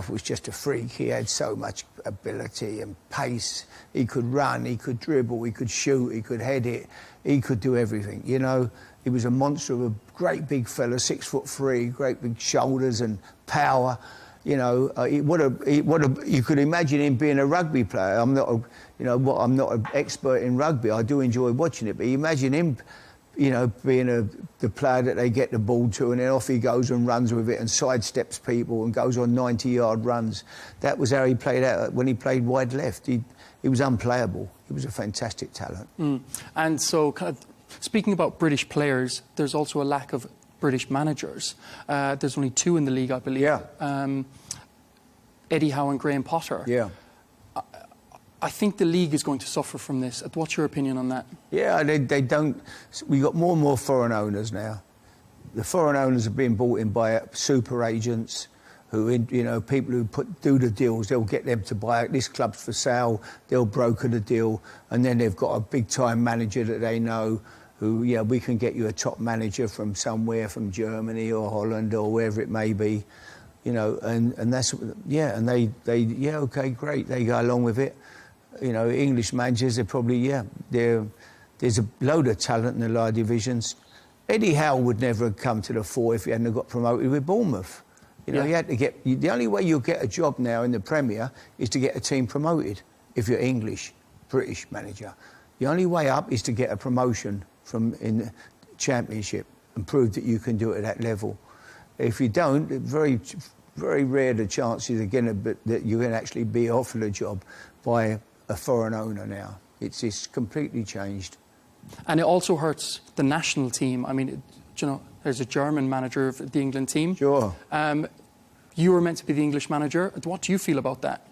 was just a freak. He had so much ability and pace. He could run, he could dribble, he could shoot, he could head it, he could do everything. You know, he was a monster of a great big fella, 6'3", great big shoulders and power. You know, you could imagine him being a rugby player. I'm not an expert in rugby. I do enjoy watching it, but you imagine him, you know, being the player that they get the ball to, and then off he goes and runs with it and sidesteps people and goes on 90-yard runs. That was how he played out when he played wide left. He was unplayable. He was a fantastic talent. And so, kind of speaking about British players, there's also a lack of British managers. There's only 2 in the league, I believe. Eddie Howe and Graham Potter. I think the league is going to suffer from this. What's your opinion on that? Yeah, they don't. We got more and more foreign owners now. The foreign owners are being bought in by super agents, who, you know, people who do the deals. They'll get them to buy it. This club's for sale. They'll broker the deal, and then they've got a big time manager that they know. Who, yeah, we can get you a top manager from somewhere, from Germany or Holland or wherever it may be, you know, and that's, yeah, and they okay, great, they go along with it. You know, English managers, they're probably, there's a load of talent in the lower divisions. Eddie Howe would never have come to the fore if he hadn't got promoted with Bournemouth. You know, he had to get... The only way you'll get a job now in the Premier is to get a team promoted if you're English, British manager. The only way up is to get a promotion from in the Championship and prove that you can do it at that level. If you don't, very, very rare the chances again that you're going to actually be offered a job by a foreign owner now. It's completely changed. And it also hurts the national team. I mean, you know, there's a German manager of the England team. Sure. You were meant to be the English manager. What do you feel about that?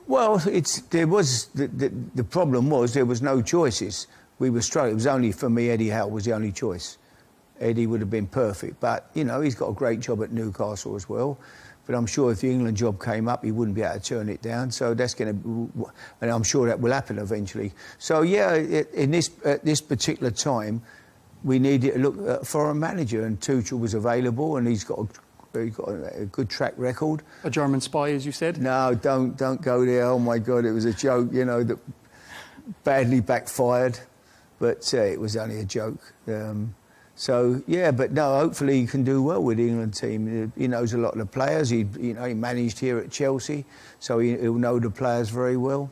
Well, the problem was there was no choices. We were struggling. It was only for me, Eddie Howe was the only choice. Eddie would have been perfect. But, you know, he's got a great job at Newcastle as well. But I'm sure if the England job came up, he wouldn't be able to turn it down. So that's going to... And I'm sure that will happen eventually. So, yeah, at this particular time, we needed to look for a manager. And Tuchel was available, and he's got a good track record. A German spy, as you said? No, don't go there. Oh, my God, it was a joke, you know, that badly backfired. But it was only a joke. So, yeah, but no, hopefully he can do well with the England team. He knows a lot of the players. He managed here at Chelsea, so he'll know the players very well.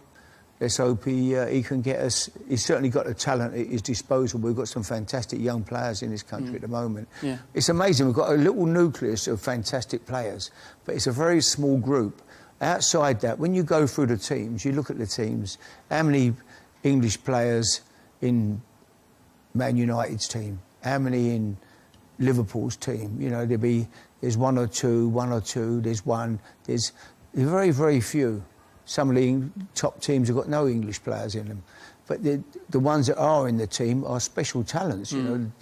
Let's hope he can get us... He's certainly got the talent at his disposal. We've got some fantastic young players in this country at the moment. Yeah. It's amazing. We've got a little nucleus of fantastic players, but it's a very small group. Outside that, when you go through the teams, you look at the teams, how many English players in Man United's team? How many in Liverpool's team? You know, there's one or two, there's one. There's very, very few. Some of the top teams have got no English players in them. But the ones that are in the team are special talents, you know.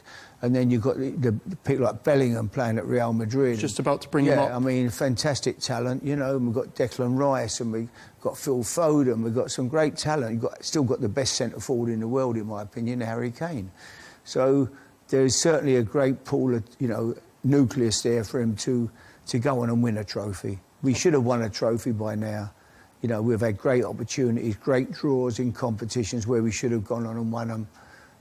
And then you've got the people like Bellingham playing at Real Madrid. Just about to bring them up. Yeah, I mean, fantastic talent, you know. And we've got Declan Rice and we've got Phil Foden. We've got some great talent. You've still got the best centre-forward in the world, in my opinion, Harry Kane. So... There's certainly a great pool of, you know, nucleus there for him to go on and win a trophy. We should have won a trophy by now. You know, we've had great opportunities, great draws in competitions where we should have gone on and won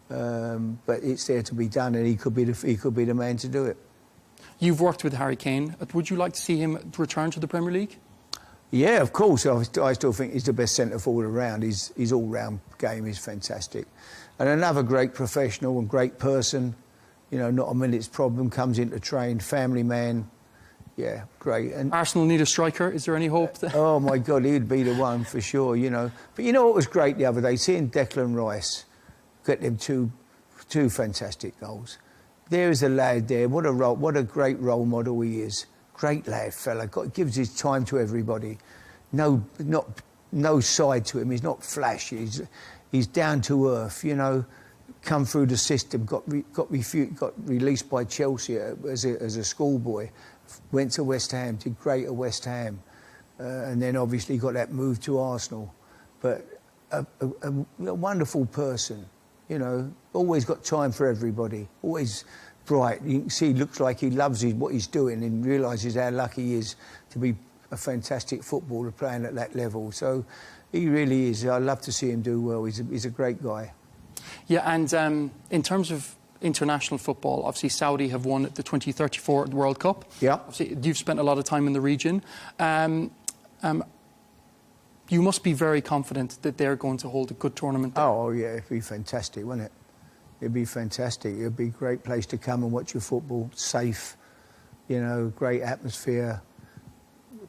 them. But it's there to be done, and he could be the man to do it. You've worked with Harry Kane. Would you like to see him return to the Premier League? Yeah, of course. I still think he's the best centre-forward around. His all-round game is fantastic. And another great professional and great person, you know, not a minute's problem, comes in to train, family man. Yeah, great. And Arsenal need a striker. Is there any hope? Oh, my God, he'd be the one for sure, you know. But you know what was great the other day? Seeing Declan Rice get them two fantastic goals. There is a lad there. What a great role model he is. Great lad, fella. Gives his time to everybody. No side to him. He's not flashy. He's down to earth, you know. Come through the system. Got released by Chelsea as a schoolboy. Went to West Ham. Did great at West Ham, and then obviously got that move to Arsenal. But a wonderful person, you know. Always got time for everybody. Always bright. You can see, looks like he loves what he's doing and realises how lucky he is to be a fantastic footballer playing at that level. So he really is. I love to see him do well. He's a great guy. Yeah, and in terms of international football, obviously Saudi have won the 2034 World Cup. Yeah. Obviously, you've spent a lot of time in the region. You must be very confident that they're going to hold a good tournament there. Oh, yeah, it'd be fantastic, wouldn't it? It'd be fantastic. It'd be a great place to come and watch your football. Safe, you know, great atmosphere.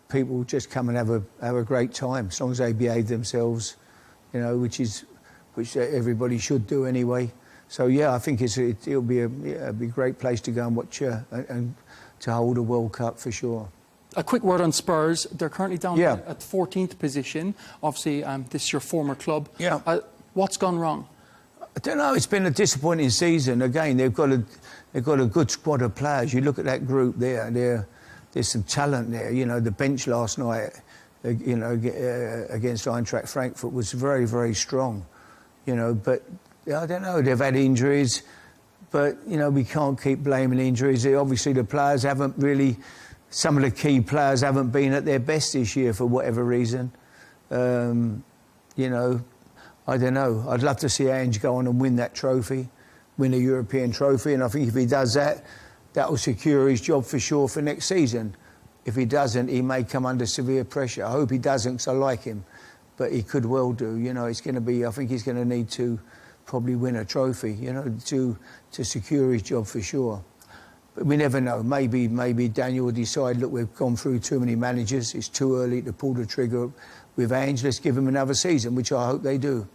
People just come and have a great time, as long as they behave themselves, you know, which everybody should do anyway. So yeah, I think it'll be a great place to go and watch and to hold a World Cup for sure. A quick word on Spurs. They're currently down at 14th position. Obviously, this is your former club. Yeah. What's gone wrong? I don't know. It's been a disappointing season. Again, they've got a good squad of players. You look at that group there. There's some talent there. You know, the bench last night, you know, against Eintracht Frankfurt was very, very strong. You know, but I don't know. They've had injuries, but you know, we can't keep blaming injuries. Obviously, the players haven't really. Some of the key players haven't been at their best this year for whatever reason. You you know, I don't know. I'd love to see Ange go on and win that trophy, win a European trophy, and I think if he does that, that will secure his job for sure for next season. If he doesn't, he may come under severe pressure. I hope he doesn't, because I like him, but he could well do. You know, it's going to be. I think he's going to need to probably win a trophy, you know, to secure his job for sure. But we never know. Maybe Daniel will decide, look, we've gone through too many managers. It's too early to pull the trigger with Ange. Let's give him another season, which I hope they do.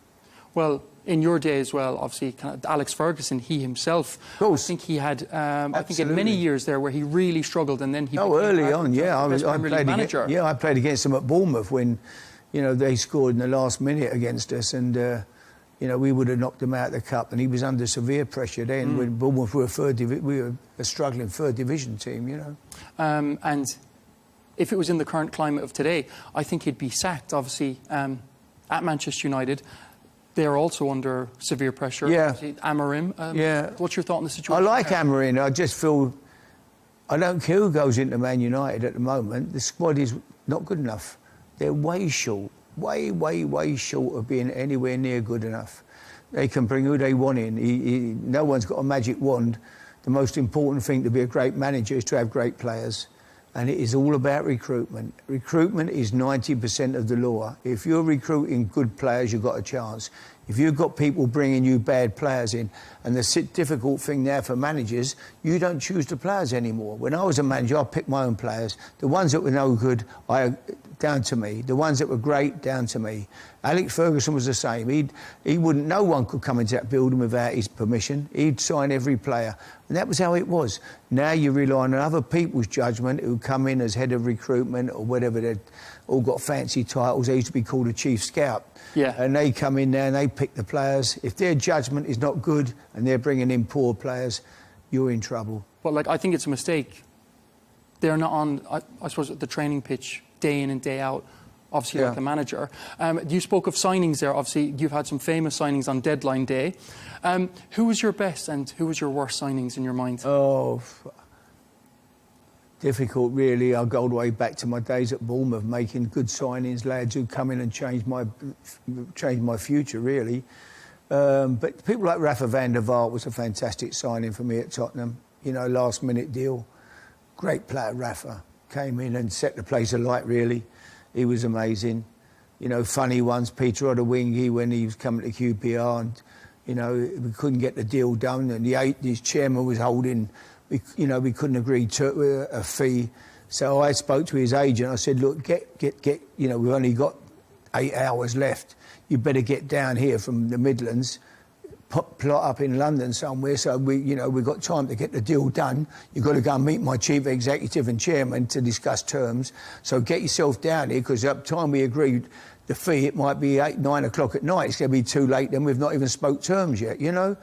Well, in your day as well, obviously, kind of Alex Ferguson, he himself, I think he had, I think, in many years there where he really struggled, and then he. Oh, early on, yeah, I played manager. Yeah, I played against him at Bournemouth when, you know, they scored in the last minute against us, and you know, we would have knocked him out of the cup, and he was under severe pressure then. When Bournemouth were we were a struggling third division team, you know. And if it was in the current climate of today, I think he'd be sacked. Obviously, at Manchester United, they're also under severe pressure. Yeah. Amorim. Yeah. What's your thought on the situation? I like Amorim. I just feel I don't care who goes into Man United at the moment. The squad is not good enough. They're way short. Way short of being anywhere near good enough. They can bring who they want in. No one's got a magic wand. The most important thing to be a great manager is to have great players. And it is all about recruitment. Recruitment is 90% of the law. If you're recruiting good players, you've got a chance. If you've got people bringing you bad players in, and the difficult thing now for managers, you don't choose the players anymore. When I was a manager, I picked my own players. The ones that were no good, down to me. The ones that were great, down to me. Alex Ferguson was the same. He wouldn't. No one could come into that building without his permission. He'd sign every player, and that was how it was. Now you rely on other people's judgment who come in as head of recruitment or whatever. They've all got fancy titles. They used to be called a chief scout. Yeah. And they come in there and they pick the players. If their judgment is not good and they're bringing in poor players, you're in trouble. But like, I think it's a mistake. They're not on, I suppose, the training pitch day in and day out, obviously, like a manager. You spoke of signings there. Obviously, you've had some famous signings on deadline day. Who was your best and who was your worst signings in your mind? Oh, difficult, really. I'll go all the way back to my days at Bournemouth, making good signings, lads who come in and change my future, really. But people like Rafa van der Vaart was a fantastic signing for me at Tottenham. You know, last-minute deal. Great player, Rafa. Came in and set the place alight, really. He was amazing. You know, funny ones, Peter Odewingie when he was coming to QPR, and, you know, we couldn't get the deal done, and his chairman was holding, we couldn't agree to a fee. So I spoke to his agent. I said, look, get, you know, we've only got 8 hours left. You better get down here from the Midlands, plot up in London somewhere, so we've got time to get the deal done. You've got to go and meet my chief executive and chairman to discuss terms. So get yourself down here, because at the time we agreed the fee, it might be 8, 9 o'clock at night. It's going to be too late, then we've not even spoke terms yet, you know.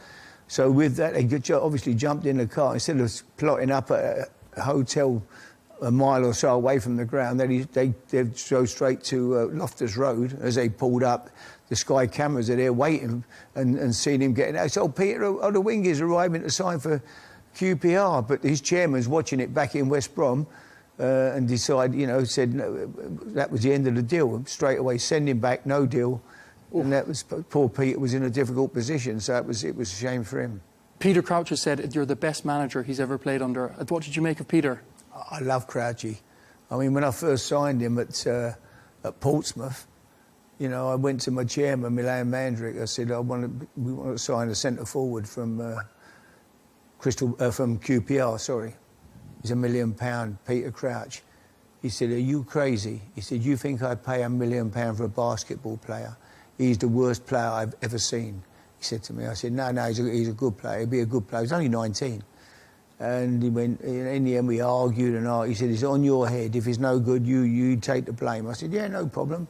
So with that, they obviously jumped in the car. Instead of plotting up at a hotel a mile or so away from the ground, they drove straight to Loftus Road. As they pulled up, the Sky cameras are there waiting and seeing him getting out. So Peter Odewingie is arriving to sign for QPR, but his chairman's watching it back in West Brom and said no, that was the end of the deal. Straight away, send him back, no deal. And that was, poor Peter was in a difficult position, so it was a shame for him. Peter Crouch has said you're the best manager he's ever played under. What did you make of Peter? I love Crouchy. I mean, when I first signed him at Portsmouth, you know, I went to my chairman, Milan Mandrick. I said, we want to sign a centre forward from QPR. Sorry, he's £1 million. Peter Crouch. He said, "Are you crazy?" He said, "You think I'd pay £1 million for a basketball player? He's the worst player I've ever seen." He said to me. I said, "No, he's a good player. He'll be a good player. He's only 19." And he went, in the end, we argued and argued. He said, "It's on your head. If it's no good, you take the blame." I said, "Yeah, no problem."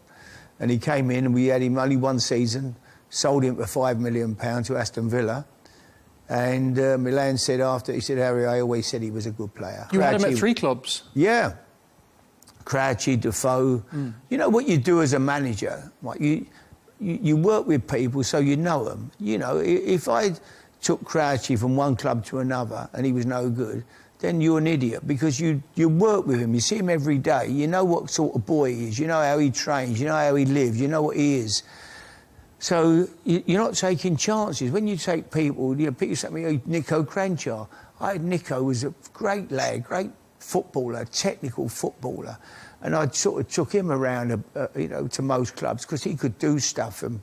And he came in and we had him only one season, sold him for £5 million to Aston Villa. And Milan said after, he said, "Harry, I always said he was a good player." You had him at 3 clubs? Yeah. Crouchy, Defoe. You know what you do as a manager? Like you work with people so you know them. You know, if I took Crouchy from one club to another and he was no good, then you're an idiot, because you work with him, you see him every day, you know what sort of boy he is, you know how he trains, you know how he lives, you know what he is. So you're not taking chances. When you take people, people say to me, Nico Cranchar. Nico was a great lad, great footballer, technical footballer. And I sort of took him around, to most clubs because he could do stuff and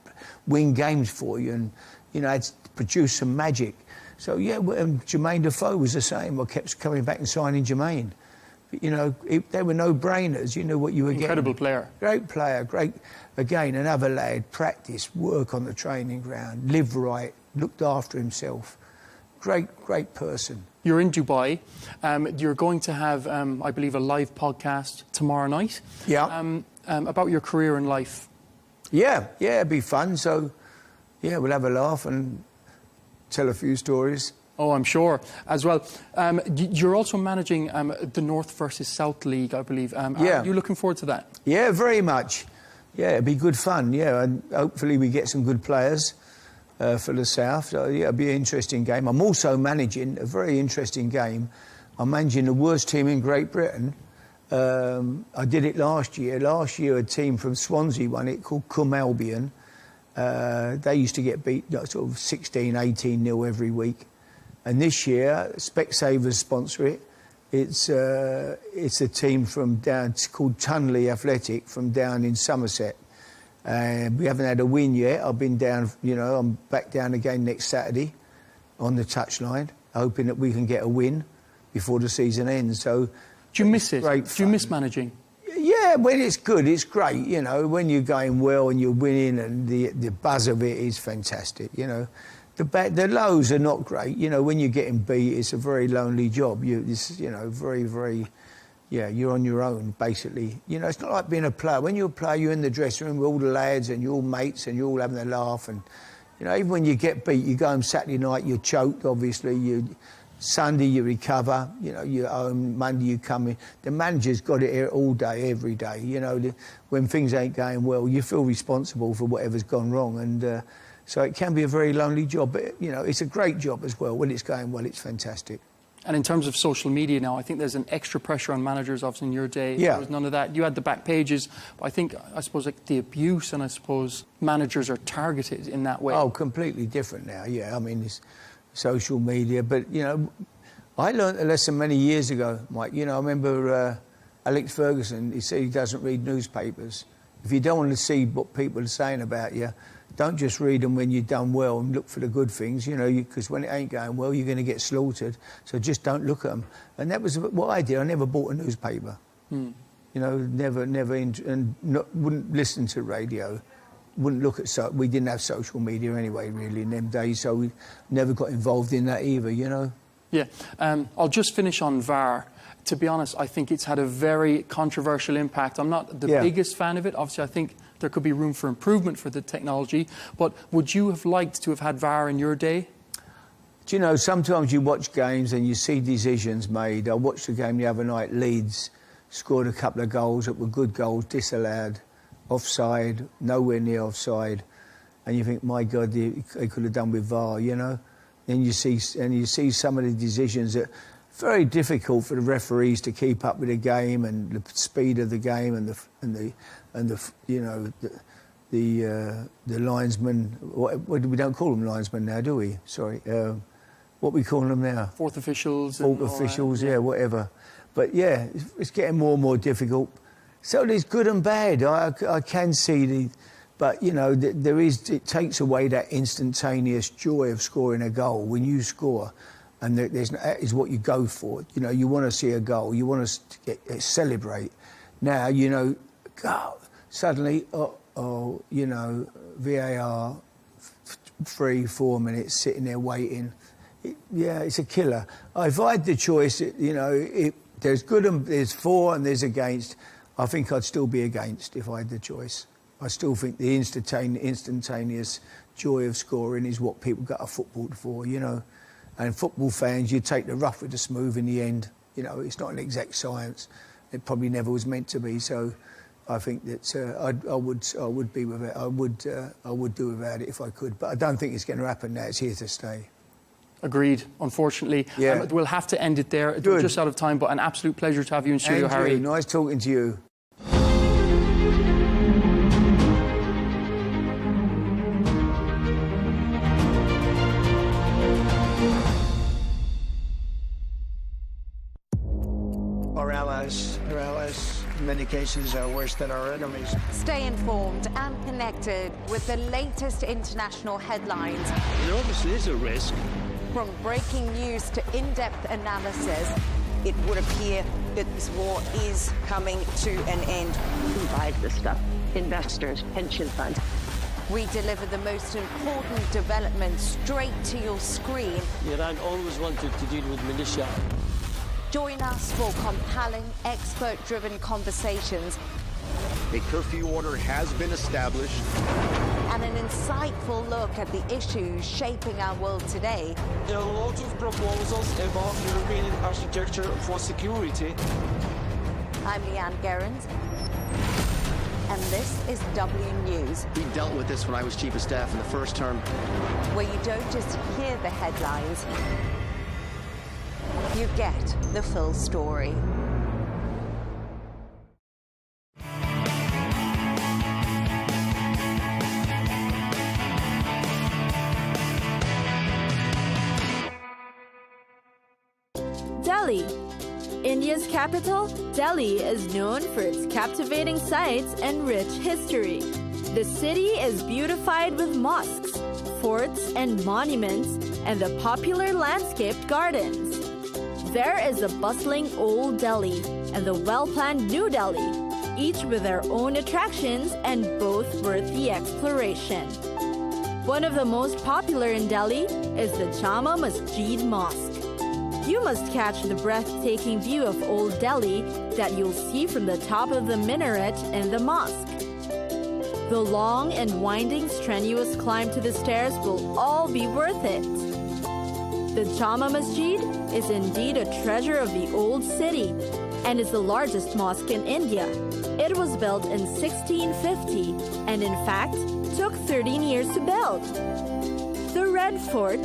win games for you and, had to produce some magic. So, Jermaine Defoe was the same. I kept coming back and signing Jermaine. But, they were no-brainers. You knew what you were getting. Incredible player. Great player. Great, again, another lad. Practice, work on the training ground, live right, looked after himself. Great person. You're in Dubai. You're going to have, I believe, a live podcast tomorrow night. Yeah. About your career and life. Yeah, it'd be fun. So, we'll have a laugh and tell a few stories. Oh, I'm sure, as well. You're also managing the North versus South League, I believe. Are you looking forward to that? Yeah, very much. Yeah, it'd be good fun, and hopefully we get some good players for the South. So, it'll be an interesting game. I'm also managing a very interesting game. I'm managing the worst team in Great Britain. I did it last year. Last year, a team from Swansea won it called Cum Albion. They used to get beat sort of 16-18-0 every week. And this year, Specsavers sponsor it. It's a team from down, it's called Tunley Athletic from down in Somerset. We haven't had a win yet. I've been down, I'm back down again next Saturday on the touchline, hoping that we can get a win before the season ends. So, do you miss it? Do you miss managing? Yeah, when it's good, it's great. When you're going well and you're winning, and the buzz of it is fantastic. The lows are not great. When you're getting beat, it's a very lonely job. Very, very. Yeah, you're on your own, basically. It's not like being a player. When you're a player, you're in the dressing room with all the lads and you're all mates and you're all having a laugh. And, even when you get beat, you go home Saturday night, you're choked, obviously. Sunday, you recover. You're home. Monday, you come in. The manager's got it here all day, every day. When things ain't going well, you feel responsible for whatever's gone wrong. And so it can be a very lonely job. But, it's a great job as well. When it's going well, it's fantastic. And in terms of social media now, I think there's an extra pressure on managers. Obviously, in your day, there was none of that. You had the back pages, but I suppose, like the abuse, and I suppose managers are targeted in that way. Oh, completely different now. Yeah, I mean, it's social media. But I learned a lesson many years ago, Mike. I remember Alex Ferguson. He said he doesn't read newspapers. If you don't want to see what people are saying about you, don't just read them when you've done well and look for the good things, because when it ain't going well, you're going to get slaughtered. So just don't look at them. And that was what I did. I never bought a newspaper. Wouldn't listen to radio, wouldn't look at... We didn't have social media anyway, really, in them days, so we never got involved in that either, Yeah. I'll just finish on VAR. To be honest, I think it's had a very controversial impact. I'm not the biggest fan of it. Obviously, I think there could be room for improvement for the technology. But would you have liked to have had VAR in your day? Do sometimes you watch games and you see decisions made. I watched a game the other night. Leeds scored a couple of goals that were good goals, disallowed, offside, nowhere near offside. And you think, my God, they could have done with VAR, And you see some of the decisions that... Very difficult for the referees to keep up with the game and the speed of the game and the linesmen. We don't call them linesmen now, do we? Sorry, what we call them now? Fourth officials. Fourth officials, whatever. But it's getting more and more difficult. So there's good and bad. I can see but it takes away that instantaneous joy of scoring a goal when you score. And that is what you go for. You want to see a goal. You want to celebrate. Now, suddenly, VAR, 3-4 minutes sitting there waiting. It's a killer. If I had the choice, there's good and there's for and there's against. I think I'd still be against if I had the choice. I still think the instantaneous joy of scoring is what people got a football for, And football fans, you take the rough with the smooth in the end. It's not an exact science. It probably never was meant to be. So, I think that I would be with it. I would do without it if I could. But I don't think it's going to happen now. It's here to stay. Agreed. Unfortunately, we'll have to end it there. We're just out of time. But an absolute pleasure to have you in studio, Harry. Nice talking to you. many cases worse than our enemies. Stay informed and connected with the latest international headlines. There obviously is a risk. From breaking news to in-depth analysis. It would appear that this war is coming to an end. Who buys this stuff? Investors, pension funds. We deliver the most important developments straight to your screen. Iran always wanted to deal with militia. Join us for compelling, expert-driven conversations. A curfew order has been established. And an insightful look at the issues shaping our world today. There are a lot of proposals about European architecture for security. I'm Leigh Ann Gerrans, and this is W News. We dealt with this when I was Chief of Staff in the first term. Where you don't just hear the headlines, you get the full story. Delhi. India's capital, Delhi is known for its captivating sights and rich history. The city is beautified with mosques, forts, and monuments, and the popular landscaped gardens. There is a bustling Old Delhi and the well-planned New Delhi, each with their own attractions and both worth the exploration. One of the most popular in Delhi is the Jama Masjid Mosque. You must catch the breathtaking view of Old Delhi that you'll see from the top of the minaret in the mosque. The long and winding, strenuous climb to the stairs will all be worth it. The Jama Masjid is indeed a treasure of the old city and is the largest mosque in India. It was built in 1650 and in fact took 13 years to build. The Red Fort,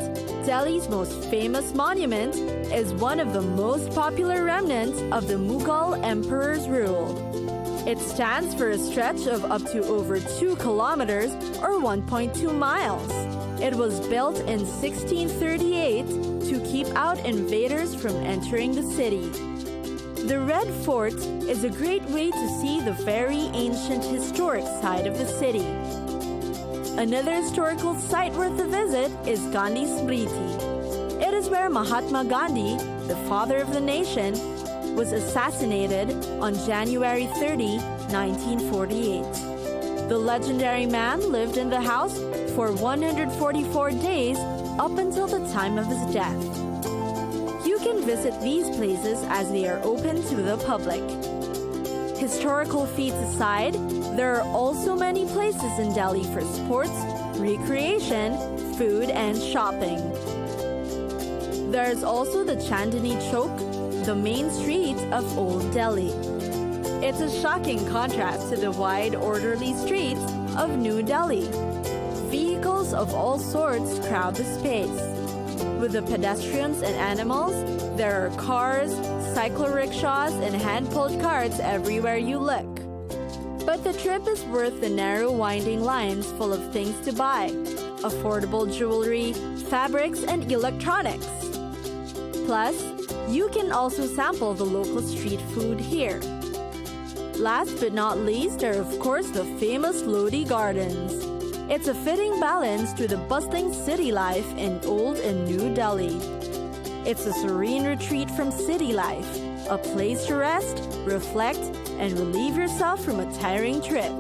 Delhi's most famous monument, is one of the most popular remnants of the Mughal emperor's rule. It stands for a stretch of up to over 2 kilometers or 1.2 miles. It was built in 1638 to keep out invaders from entering the city. The Red Fort is a great way to see the very ancient historic side of the city. Another historical site worth a visit is Gandhi Smriti. It is where Mahatma Gandhi, the father of the nation, was assassinated on January 30, 1948. The legendary man lived in the house for 144 days up until the time of his death. You can visit these places as they are open to the public. Historical feats aside, there are also many places in Delhi for sports, recreation, food, and shopping. There is also the Chandni Chowk, the main street of Old Delhi. It's a shocking contrast to the wide, orderly streets of New Delhi. Vehicles of all sorts crowd the space. With the pedestrians and animals, there are cars, cycle rickshaws, and hand-pulled carts everywhere you look. But the trip is worth the narrow, winding lines full of things to buy: affordable jewelry, fabrics, and electronics. Plus, you can also sample the local street food here. Last but not least, there are of course the famous Lodi Gardens. It's a fitting balance to the bustling city life in Old and New Delhi. It's a serene retreat from city life, a place to rest, reflect, and relieve yourself from a tiring trip.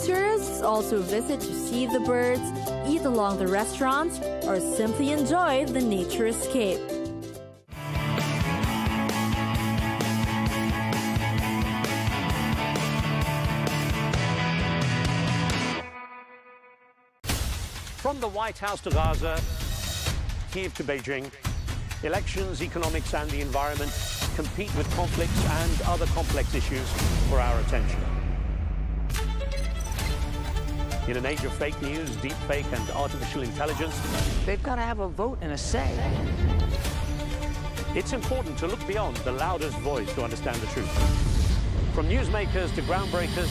Tourists also visit to see the birds, eat along the restaurants, or simply enjoy the nature escape. From the White House to Gaza, Kyiv to Beijing, elections, economics, and the environment compete with conflicts and other complex issues for our attention. In an age of fake news, deepfake, and artificial intelligence, They've got to have a vote and a say. it's important to look beyond the loudest voice to understand the truth. From newsmakers to groundbreakers,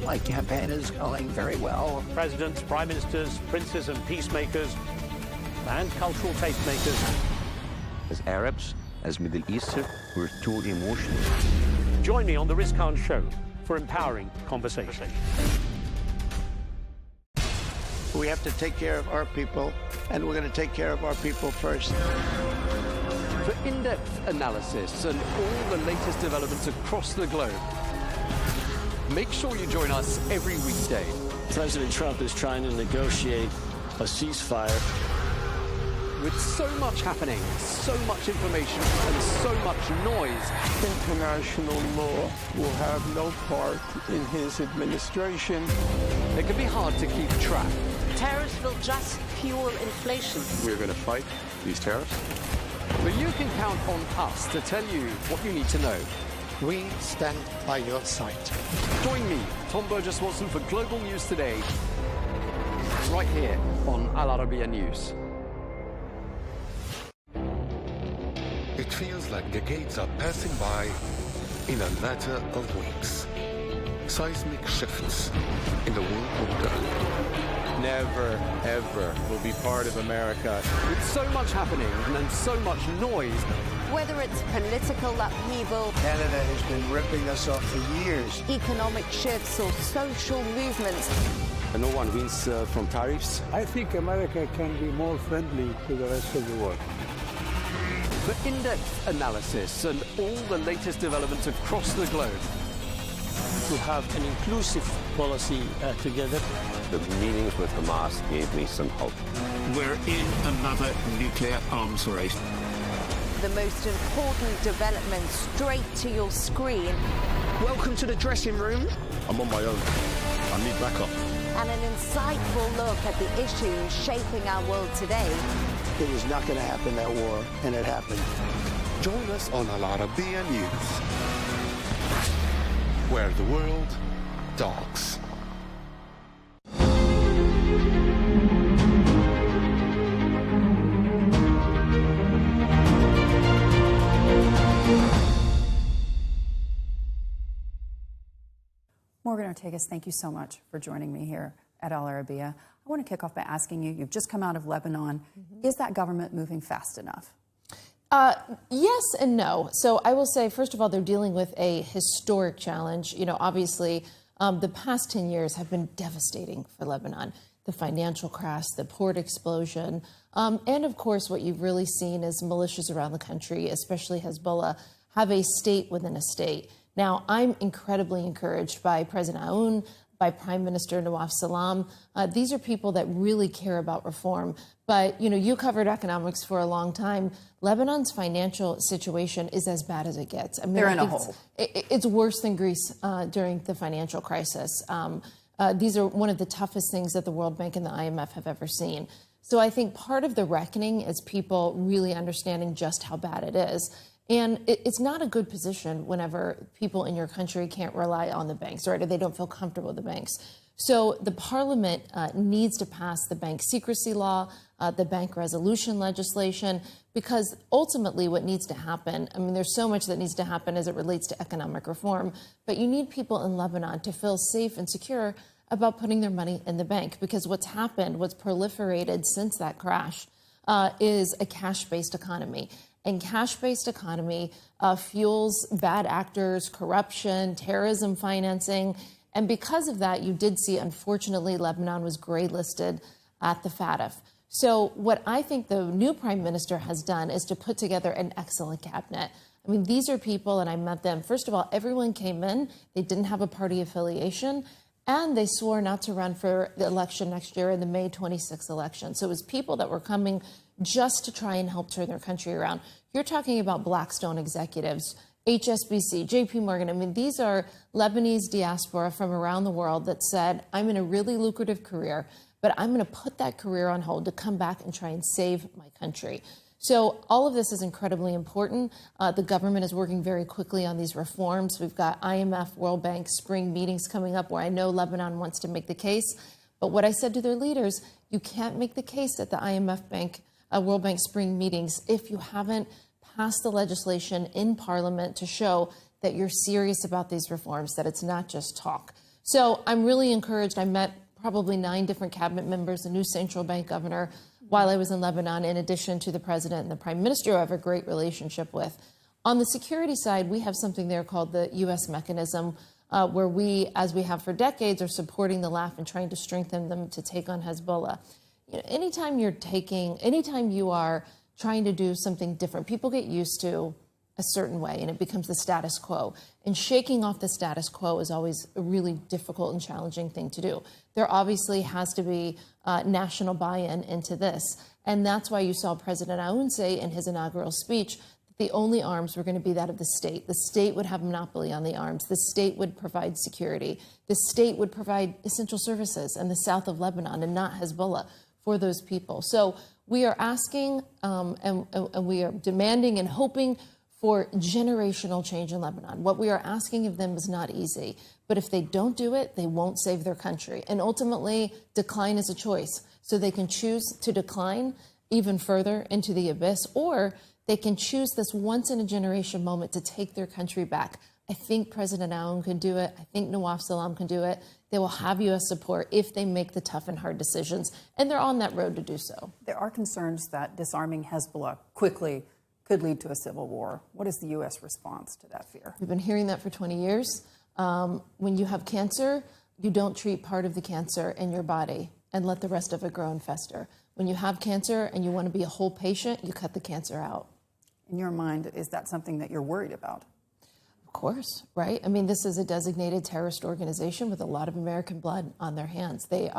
My campaign is going very well. presidents, prime ministers, princes and peacemakers, and cultural tastemakers. As Arabs, as Middle Eastern, we're too emotional. Join me on the Riz Khan Show for empowering conversation. We have to take care of our people, and we're going to take care of our people first. For in-depth analysis and all the latest developments across the globe, make sure you join us every weekday. President Trump is trying to negotiate a ceasefire. With so much happening, so much information, and so much noise, International law will have no part in his administration. it can be hard to keep track. Tariffs will just fuel inflation. We're going to fight these tariffs. But you can count on us to tell you what you need to know. We stand by your side. Join me, Tom Burges Watson, for Global News Today, right here on Arabiya News. It feels like decades are passing by in a matter of weeks. Seismic shifts in the world order. Never, ever will be part of America. With so much happening and so much noise. Whether it's political upheaval, Canada has been ripping us off for years. economic shifts, or social movements, No one wins from tariffs. I think America can be more friendly to the rest of the world. For in-depth analysis and all the latest developments across the globe. To have an inclusive policy together. The meetings with Hamas gave me some hope. We're in another nuclear arms race. the most important development straight to your screen. Welcome to the dressing room. I'm on my own. I need backup. And an insightful look at the issues shaping our world today. It was not going to happen, that war, and it happened. Join us on Arabiya News, where the world talks. Morgan Ortegas, thank you so much for joining me here at Al Arabiya. I want to kick off by asking you, you've just come out of Lebanon. Is that government moving fast enough? Yes and no. So I will say, first of all, they're dealing with a historic challenge. You know, obviously, the past 10 years have been devastating for Lebanon. The financial crash, the port explosion, and of course, what you've really seen is militias around the country, especially Hezbollah, have a state within a state. Now, I'm incredibly encouraged by President Aoun, by Prime Minister Nawaf Salam. These are people that really care about reform. But, you know, you covered economics for a long time. Lebanon's financial situation is as bad as it gets. I mean, they're in a hole. It's worse than Greece during the financial crisis. These are one of the toughest things that the World Bank and the IMF have ever seen. So I think part of the reckoning is people really understanding just how bad it is. And it's not a good position whenever people in your country can't rely on the banks, right? Or they don't feel comfortable with the banks. So the parliament needs to pass the bank secrecy law, the bank resolution legislation, because ultimately what needs to happen, I mean, there's so much that needs to happen as it relates to economic reform, but you need people in Lebanon to feel safe and secure about putting their money in the bank, because what's happened, what's proliferated since that crash is a cash-based economy. And cash-based economy fuels bad actors, corruption, terrorism financing. And because of that, you did see, unfortunately, Lebanon was gray-listed at the FATF. So what I think the new prime minister has done is to put together an excellent cabinet. I mean, these are people, and I met them. First of all, everyone came in. They didn't have a party affiliation. And they swore not to run for the election next year in the May 26th election. So it was people that were coming just to try and help turn their country around. You're talking about Blackstone executives, HSBC, JP Morgan. I mean, these are Lebanese diaspora from around the world that said, I'm in a really lucrative career, but I'm going to put that career on hold to come back and try and save my country. So all of this is incredibly important. The government is working very quickly on these reforms. We've got IMF, World Bank spring meetings coming up where I know Lebanon wants to make the case. But what I said to their leaders, you can't make the case at the IMF World Bank spring meetings if you haven't passed the legislation in Parliament to show that you're serious about these reforms, that it's not just talk. So I'm really encouraged. I met probably 9 different cabinet members, the new central bank governor, while I was in Lebanon, in addition to the president and the prime minister, who I have a great relationship with. On the security side, we have something there called the U.S. mechanism, where we, as we have for decades, are supporting the LAF and trying to strengthen them to take on Hezbollah. You know, anytime you are trying to do something different, people get used to a certain way and it becomes the status quo. And shaking off the status quo is always a really difficult and challenging thing to do. There obviously has to be national buy-in into this. And that's why you saw President Aoun say in his inaugural speech that the only arms were going to be that of the state. The state would have monopoly on the arms. The state would provide security. The state would provide essential services in the south of Lebanon and not Hezbollah for those people. So we are asking and we are demanding and hoping for generational change in Lebanon. What we are asking of them is not easy, but if they don't do it, they won't save their country. And ultimately, decline is a choice. So they can choose to decline even further into the abyss, or they can choose this once-in-a-generation moment to take their country back. I think President Aoun can do it. I think Nawaf Salam can do it. They will have U.S. support if they make the tough and hard decisions, and they're on that road to do so. There are concerns that disarming Hezbollah quickly could lead to a civil war. What is the U.S. response to that fear? We've been hearing that for 20 years. When you have cancer, you don't treat part of the cancer in your body and let the rest of it grow and fester. When you have cancer and you want to be a whole patient, you cut the cancer out. In your mind, is that something that you're worried about? Of course, right? I mean, this is a designated terrorist organization with a lot of American blood on their hands. They've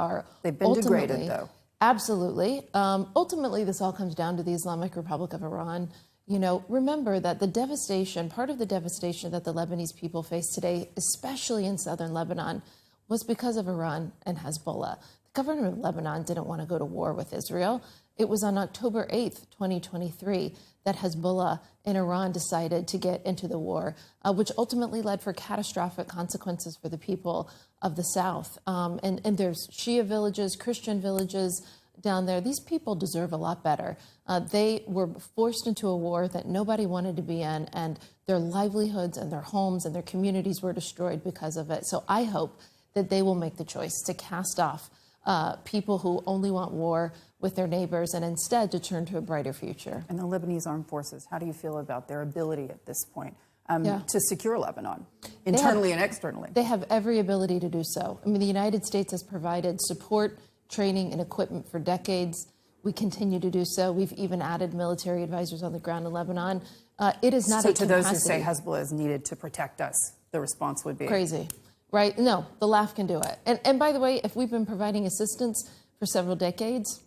been degraded, though. Absolutely. Ultimately, this all comes down to the Islamic Republic of Iran. You know, remember that the devastation, part of the devastation that the Lebanese people face today, especially in southern Lebanon, was because of Iran and Hezbollah. The government of Lebanon didn't want to go to war with Israel. It was on October 8th, 2023, that Hezbollah and Iran decided to get into the war, which ultimately led for catastrophic consequences for the people of the south. And there's Shia villages, Christian villages down there. These people deserve a lot better. They were forced into a war that nobody wanted to be in, and their livelihoods and their homes and their communities were destroyed because of it. So I hope that they will make the choice to cast off people who only want war with their neighbors and instead to turn to a brighter future. And the Lebanese armed forces, how do you feel about their ability at this point to secure Lebanon, internally and externally? They have every ability to do so. I mean, the United States has provided support, training, and equipment for decades. We continue to do so. We've even added military advisors on the ground in Lebanon. It is not so a to capacity. Those who say Hezbollah is needed to protect us, the response would be crazy, right? No, the LAF can do it. And by the way, if we've been providing assistance for several decades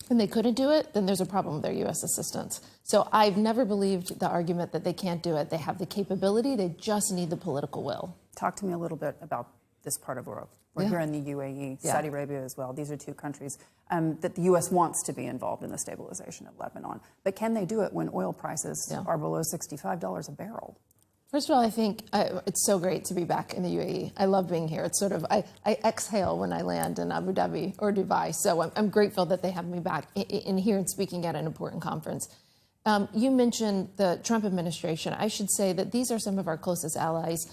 and they couldn't do it, then there's a problem with their U.S. assistance. So I've never believed the argument that they can't do it. They have the capability. They just need the political will. Talk to me a little bit about this part of the world. We're here in the UAE, Saudi Arabia as well. These are two countries that the U.S. wants to be involved in the stabilization of Lebanon. But can they do it when oil prices are below $65 a barrel? First of all, I think it's so great to be back in the UAE. I love being here. It's sort of, I exhale when I land in Abu Dhabi or Dubai. So I'm grateful that they have me back in here and speaking at an important conference. You mentioned the Trump administration. I should say that these are some of our closest allies,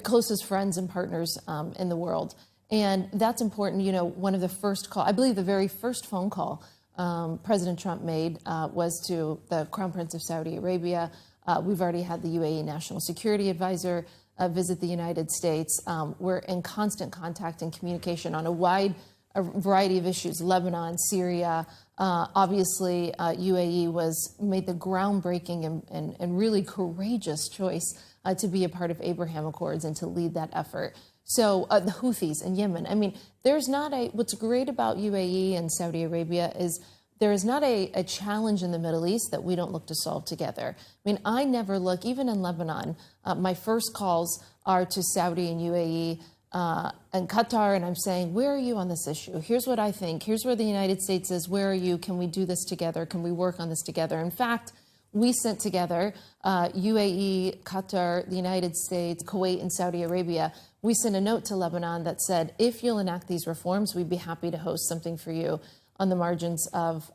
closest friends and partners in the world. And that's important. You know, one of the first call, I believe the very first phone call President Trump made was to the Crown Prince of Saudi Arabia. We've already had the UAE National Security Advisor visit the United States. We're in constant contact and communication on a variety of issues, Lebanon, Syria. Obviously, UAE made the groundbreaking and really courageous choice to be a part of Abraham Accords and to lead that effort. So the Houthis in Yemen, I mean, what's great about UAE and Saudi Arabia is there is not a challenge in the Middle East that we don't look to solve together. I mean, I never look, even in Lebanon, my first calls are to Saudi and UAE and Qatar, and I'm saying, where are you on this issue? Here's what I think. Here's where the United States is. Where are you? Can we do this together? Can we work on this together? In fact, we sent together UAE, Qatar, the United States, Kuwait, and Saudi Arabia. We sent a note to Lebanon that said, if you'll enact these reforms, we'd be happy to host something for you on the margins of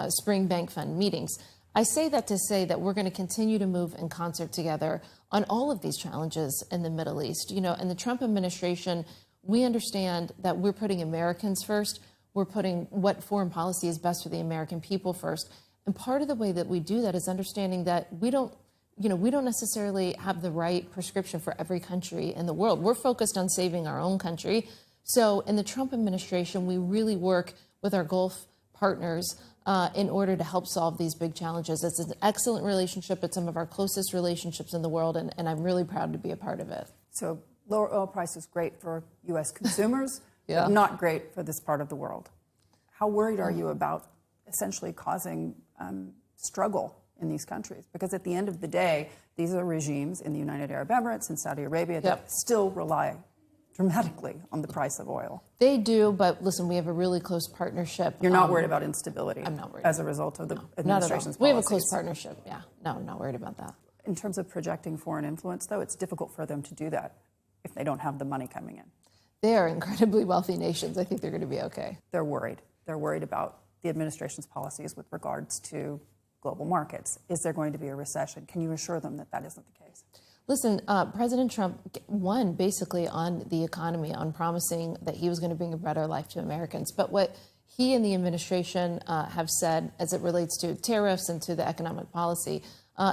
Spring Bank Fund meetings. I say that to say that we're going to continue to move in concert together on all of these challenges in the Middle East. You know, in the Trump administration, we understand that we're putting Americans first. We're putting what foreign policy is best for the American people first. And part of the way that we do that is understanding that we don't we don't necessarily have the right prescription for every country in the world. We're focused on saving our own country. So in the Trump administration, we really work with our Gulf partners in order to help solve these big challenges. It's an excellent relationship. It's some of our closest relationships in the world, and I'm really proud to be a part of it. So lower oil prices great for U.S. consumers, but not great for this part of the world. How worried are you about essentially causing struggle in these countries? Because at the end of the day, these are regimes in the United Arab Emirates and Saudi Arabia that still rely dramatically on the price of oil. They do, but listen, we have a really close partnership. You're not worried about instability? I'm not worried. As a result of the administration's policies? We have a close partnership, yeah. No, I'm not worried about that. In terms of projecting foreign influence, though, it's difficult for them to do that if they don't have the money coming in. They are incredibly wealthy nations. I think they're going to be okay. They're worried. They're worried about the administration's policies with regards to global markets. Is there going to be a recession? Can you assure them that that isn't the case? Listen, President Trump won basically on the economy, on promising that he was going to bring a better life to Americans. But what he and the administration have said as it relates to tariffs and to the economic policy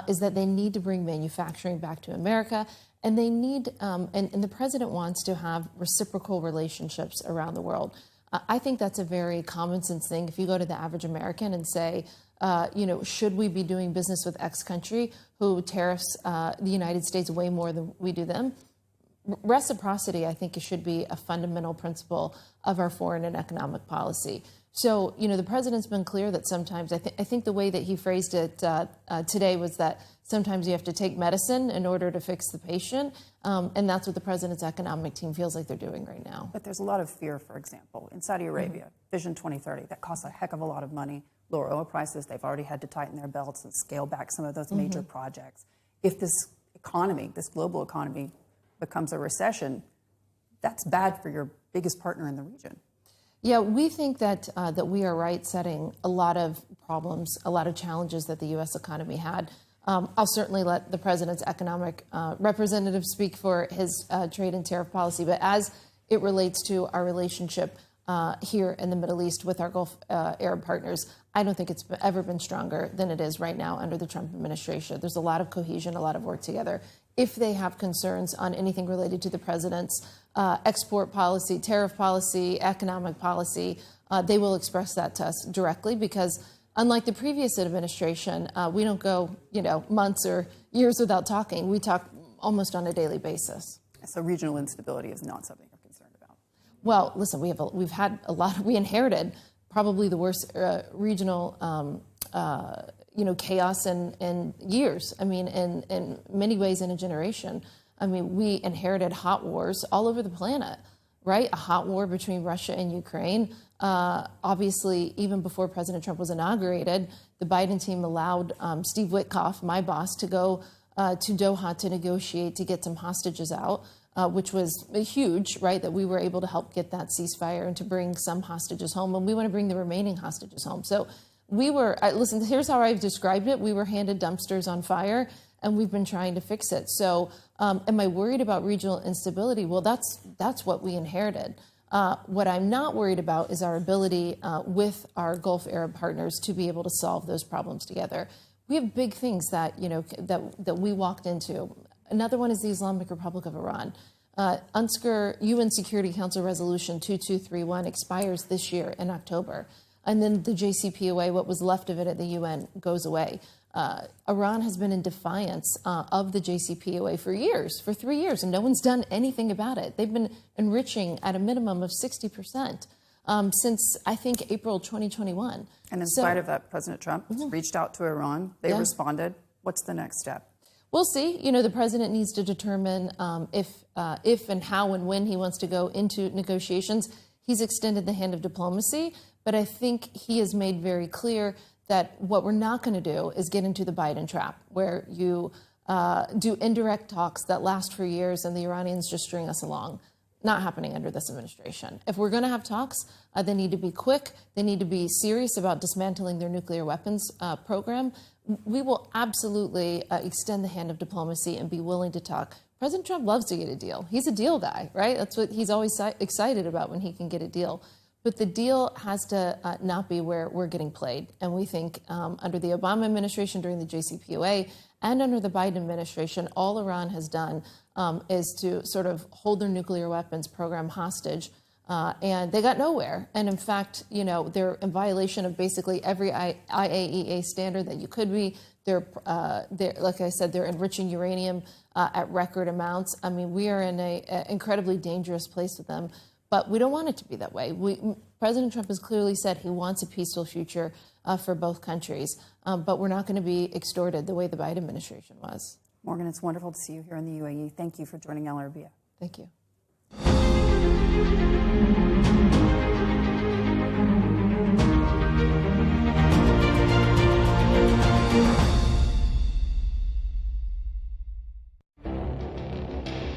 is that they need to bring manufacturing back to America. And they need, and the president wants to have reciprocal relationships around the world. I think that's a very common sense thing. If you go to the average American and say, should we be doing business with X country who tariffs the United States way more than we do them? Reciprocity, I think, should be a fundamental principle of our foreign and economic policy. So, the president's been clear that sometimes, I think the way that he phrased it today was that sometimes you have to take medicine in order to fix the patient. And that's what the president's economic team feels like they're doing right now. But there's a lot of fear, for example, in Saudi Arabia, Vision 2030, that costs a heck of a lot of money. Lower oil prices, they've already had to tighten their belts and scale back some of those major projects. If this economy, this global economy, becomes a recession, that's bad for your biggest partner in the region. Yeah, we think that that we are right setting a lot of problems, a lot of challenges that the U.S. economy had. I'll certainly let the president's economic representative speak for his trade and tariff policy, but as it relates to our relationship here in the Middle East with our Gulf Arab partners, I don't think it's ever been stronger than it is right now under the Trump administration. There's a lot of cohesion, a lot of work together. If they have concerns on anything related to the president's export policy, tariff policy, economic policy, they will express that to us directly because unlike the previous administration, we don't go, months or years without talking. We talk almost on a daily basis. So regional instability is not something you're concerned about? Well, listen, we inherited probably the worst regional chaos in years. I mean, in many ways in a generation. I mean, we inherited hot wars all over the planet, right? A hot war between Russia and Ukraine. Obviously, even before President Trump was inaugurated, the Biden team allowed Steve Witkoff, my boss, to go to Doha to negotiate to get some hostages out, which was huge, right? That we were able to help get that ceasefire and to bring some hostages home. And we want to bring the remaining hostages home. So listen, here's how I've described it. We were handed dumpsters on fire, and we've been trying to fix it. So am I worried about regional instability? Well, that's what we inherited. What I'm not worried about is our ability with our Gulf Arab partners to be able to solve those problems together. We have big things that we walked into. Another one is the Islamic Republic of Iran. UNSCR, UN Security Council Resolution 2231 expires this year in October. And then the JCPOA, what was left of it at the UN, goes away. Iran has been in defiance of the JCPOA for 3 years, and no one's done anything about it. They've been enriching at a minimum of 60% since, I think, April 2021. And in spite of that, President Trump reached out to Iran. They responded. What's the next step? We'll see. The president needs to determine if and how and when he wants to go into negotiations. He's extended the hand of diplomacy, but I think he has made very clear that what we're not going to do is get into the Biden trap, where you do indirect talks that last for years and the Iranians just string us along. Not happening under this administration. If we're going to have talks, they need to be quick. They need to be serious about dismantling their nuclear weapons program. We will absolutely extend the hand of diplomacy and be willing to talk. President Trump loves to get a deal. He's a deal guy, right? That's what he's always excited about, when he can get a deal. But the deal has to not be where we're getting played. And we think under the Obama administration during the JCPOA and under the Biden administration, all Iran has done is to sort of hold their nuclear weapons program hostage. And they got nowhere. And in fact, you know, they're in violation of basically every IAEA standard that you could be. They're like I said, they're enriching uranium at record amounts. I mean, we are in an incredibly dangerous place with them. But we don't want it to be that way. President Trump has clearly said he wants a peaceful future for both countries. But we're not going to be extorted the way the Biden administration was. Morgan, it's wonderful to see you here in the UAE. Thank you for joining Al Arabiya. Thank you.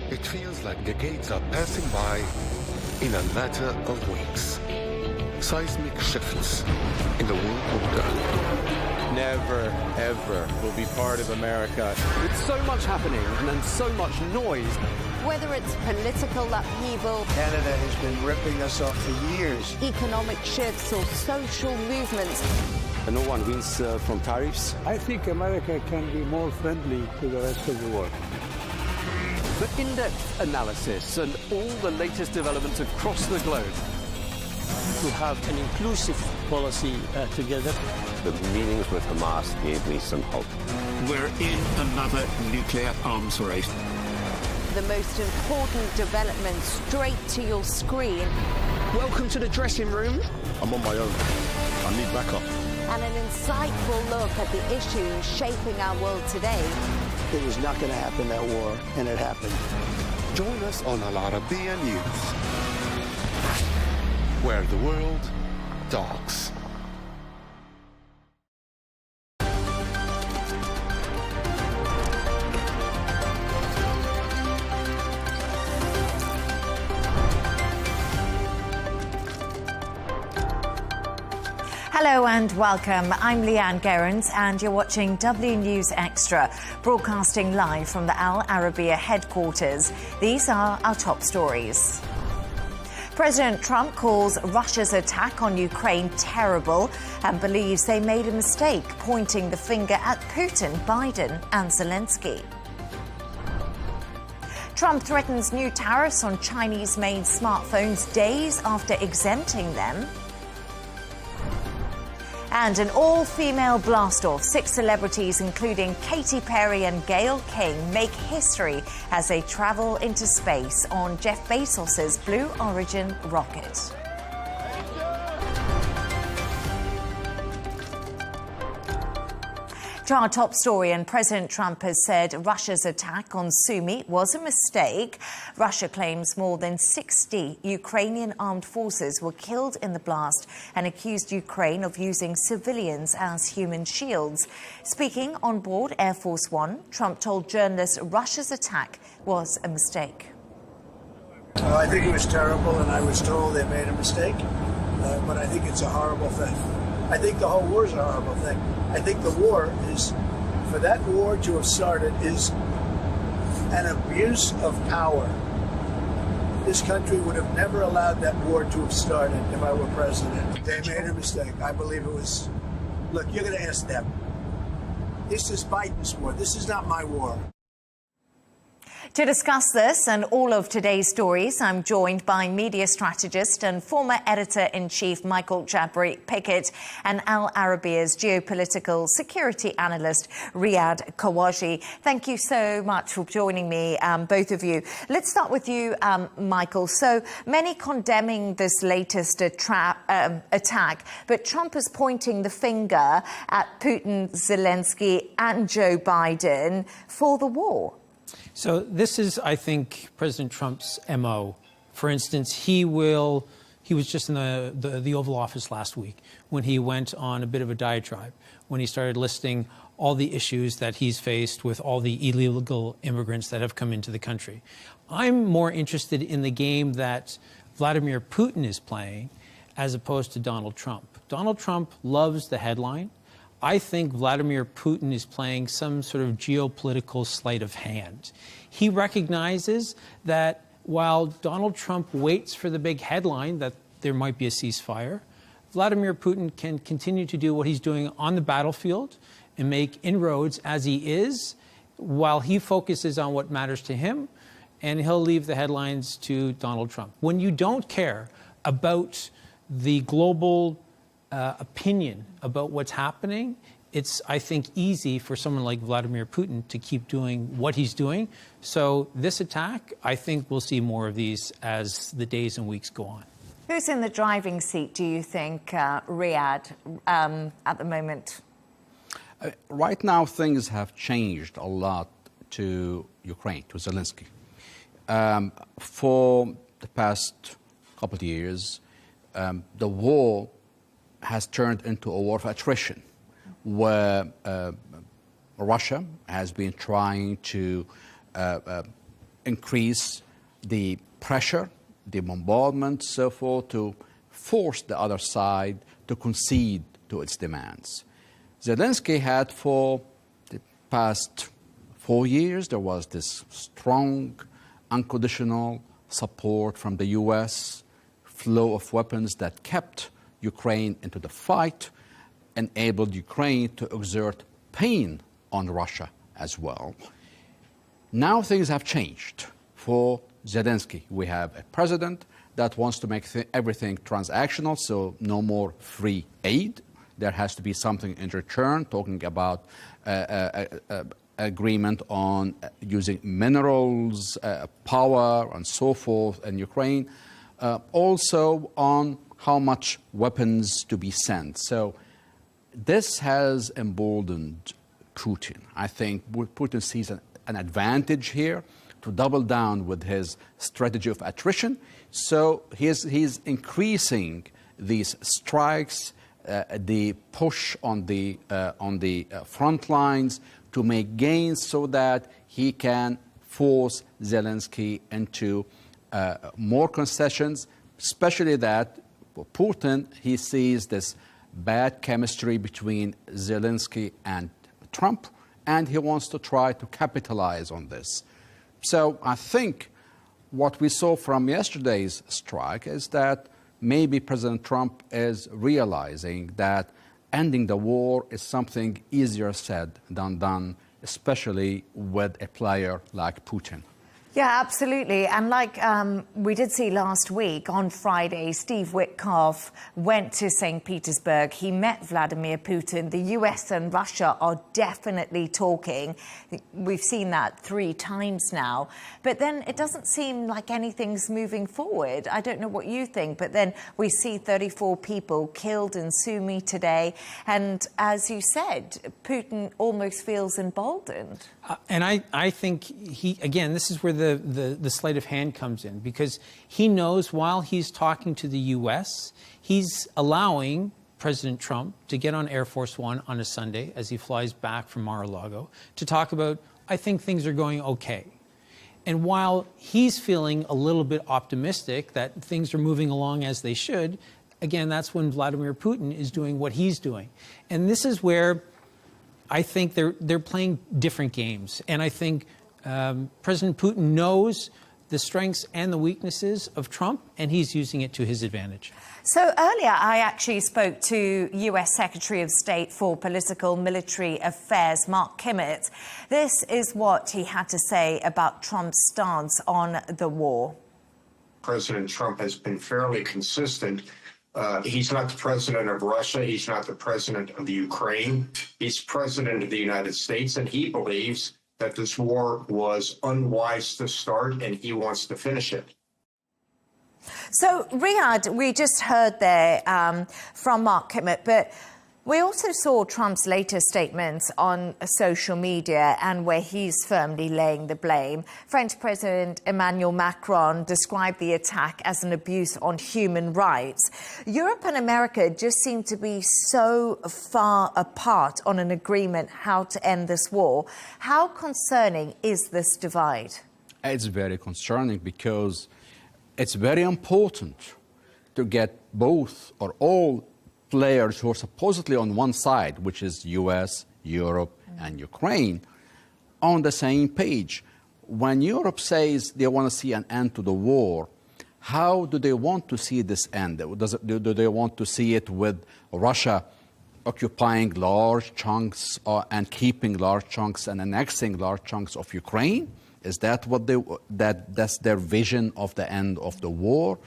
It feels like decades are passing by in a matter of weeks. Seismic shifts in the world order. Never, ever will be part of America. With so much happening and so much noise. Whether it's political upheaval, Canada has been ripping us off for years. economic shifts, or social movements, No one wins from tariffs. I think America can be more friendly to the rest of the world. For in-depth analysis and all the latest developments across the globe. To have an inclusive policy together. The meetings with Hamas gave me some hope. We're in another nuclear arms race. the most important developments straight to your screen. Welcome to the dressing room. I'm on my own. I need backup. And an insightful look at the issues shaping our world today. It was not going to happen, that war, and it happened. Join us on Al Arabiya News, where the world talks. Hello and welcome. I'm Leigh Ann Gerrans and you're watching W News Extra, broadcasting live from the Al Arabiya headquarters. These are our top stories. President Trump calls Russia's attack on Ukraine terrible and believes they made a mistake, pointing the finger at Putin, Biden and Zelensky. Trump threatens new tariffs on Chinese-made smartphones days after exempting them. And an all-female blast-off. 6 celebrities, including Katy Perry and Gayle King, make history as they travel into space on Jeff Bezos's Blue Origin rocket. To our top story, and President Trump has said Russia's attack on Sumy was a mistake. Russia claims more than 60 Ukrainian armed forces were killed in the blast and accused Ukraine of using civilians as human shields. Speaking on board Air Force One, Trump told journalists Russia's attack was a mistake. Well, I think it was terrible, and I was told they made a mistake, but I think it's a horrible thing. I think the whole war is a horrible thing. I think the war is, for that war to have started, is an abuse of power. This country would have never allowed that war to have started if I were president. They made a mistake. I believe it was, look, you're going to ask them. This is Biden's war. This is not my war. To discuss this and all of today's stories, I'm joined by media strategist and former editor-in-chief Michael Jabri Pickett and Al Arabiya's geopolitical security analyst Riyadh Kawaji. Thank you so much for joining me, both of you. Let's start with you, Michael. So many condemning this latest attack, but Trump is pointing the finger at Putin, Zelensky and Joe Biden for the war. So this is, I think, President Trump's MO. For instance, he was just in the Oval Office last week when he went on a bit of a diatribe, when he started listing all the issues that he's faced with all the illegal immigrants that have come into the country. I'm more interested in the game that Vladimir Putin is playing as opposed to Donald Trump. Donald Trump loves the headline. I think Vladimir Putin is playing some sort of geopolitical sleight of hand. He recognizes that while Donald Trump waits for the big headline that there might be a ceasefire, Vladimir Putin can continue to do what he's doing on the battlefield, and make inroads as he is, while he focuses on what matters to him, and he'll leave the headlines to Donald Trump. When you don't care about the global opinion about what's happening, it's, I think, easy for someone like Vladimir Putin to keep doing what he's doing. So this attack, I think we'll see more of these as the days and weeks go on. Who's in the driving seat, do you think, Riyadh, at the moment? Right now, things have changed a lot to Ukraine, to Zelensky. For the past couple of years, the war has turned into a war of attrition, where Russia has been trying to increase the pressure, the bombardment, so forth, to force the other side to concede to its demands. Zelensky had, for the past 4 years, there was this strong, unconditional support from the U.S., flow of weapons that kept Ukraine into the fight, enabled Ukraine to exert pain on Russia as well. Now things have changed for Zelensky. We have a president that wants to make everything transactional, so no more free aid. There has to be something in return, talking about agreement on using minerals, power, and so forth in Ukraine. Also on how much weapons to be sent. So this has emboldened Putin. I think Putin sees an advantage here to double down with his strategy of attrition. So he's increasing these strikes, the push on the front lines to make gains so that he can force Zelensky into more concessions, especially that for Putin, he sees this bad chemistry between Zelensky and Trump, and he wants to try to capitalize on this. So I think what we saw from yesterday's strike is that maybe President Trump is realizing that ending the war is something easier said than done, especially with a player like Putin. Yeah, absolutely. And like we did see last week, on Friday, Steve Witkoff went to St. Petersburg. He met Vladimir Putin. The US and Russia are definitely talking. We've seen that 3 times now. But then it doesn't seem like anything's moving forward. I don't know what you think, but then we see 34 people killed in Sumy today. And as you said, Putin almost feels emboldened. And I think this is where the sleight of hand comes in, because he knows while he's talking to the U.S., he's allowing President Trump to get on Air Force One on a Sunday as he flies back from Mar-a-Lago to talk about, I think things are going okay. And while he's feeling a little bit optimistic that things are moving along as they should, again, that's when Vladimir Putin is doing what he's doing. And this is where I think they're playing different games. And I think President Putin knows the strengths and the weaknesses of Trump, and he's using it to his advantage. So earlier, I actually spoke to U.S. Secretary of State for Political Military Affairs, Mark Kimmett. This is what he had to say about Trump's stance on the war. President Trump has been fairly consistent. He's not the president of Russia. He's not the president of the Ukraine. He's president of the United States, and he believes that this war was unwise to start, and he wants to finish it. So, Riyadh, we just heard there from Mark Kimmett, but we also saw Trump's latest statements on social media, and where he's firmly laying the blame. French President Emmanuel Macron described the attack as an abuse on human rights. Europe and America just seem to be so far apart on an agreement how to end this war. How concerning is this divide? It's very concerning because it's very important to get both or all players who are supposedly on one side, which is US, Europe, and Ukraine, on the same page. When Europe says they want to see an end to the war, how do they want to see this end? Do they want to see it with Russia occupying large chunks and keeping large chunks and annexing large chunks of Ukraine? Is that what that's their vision of the end of the war?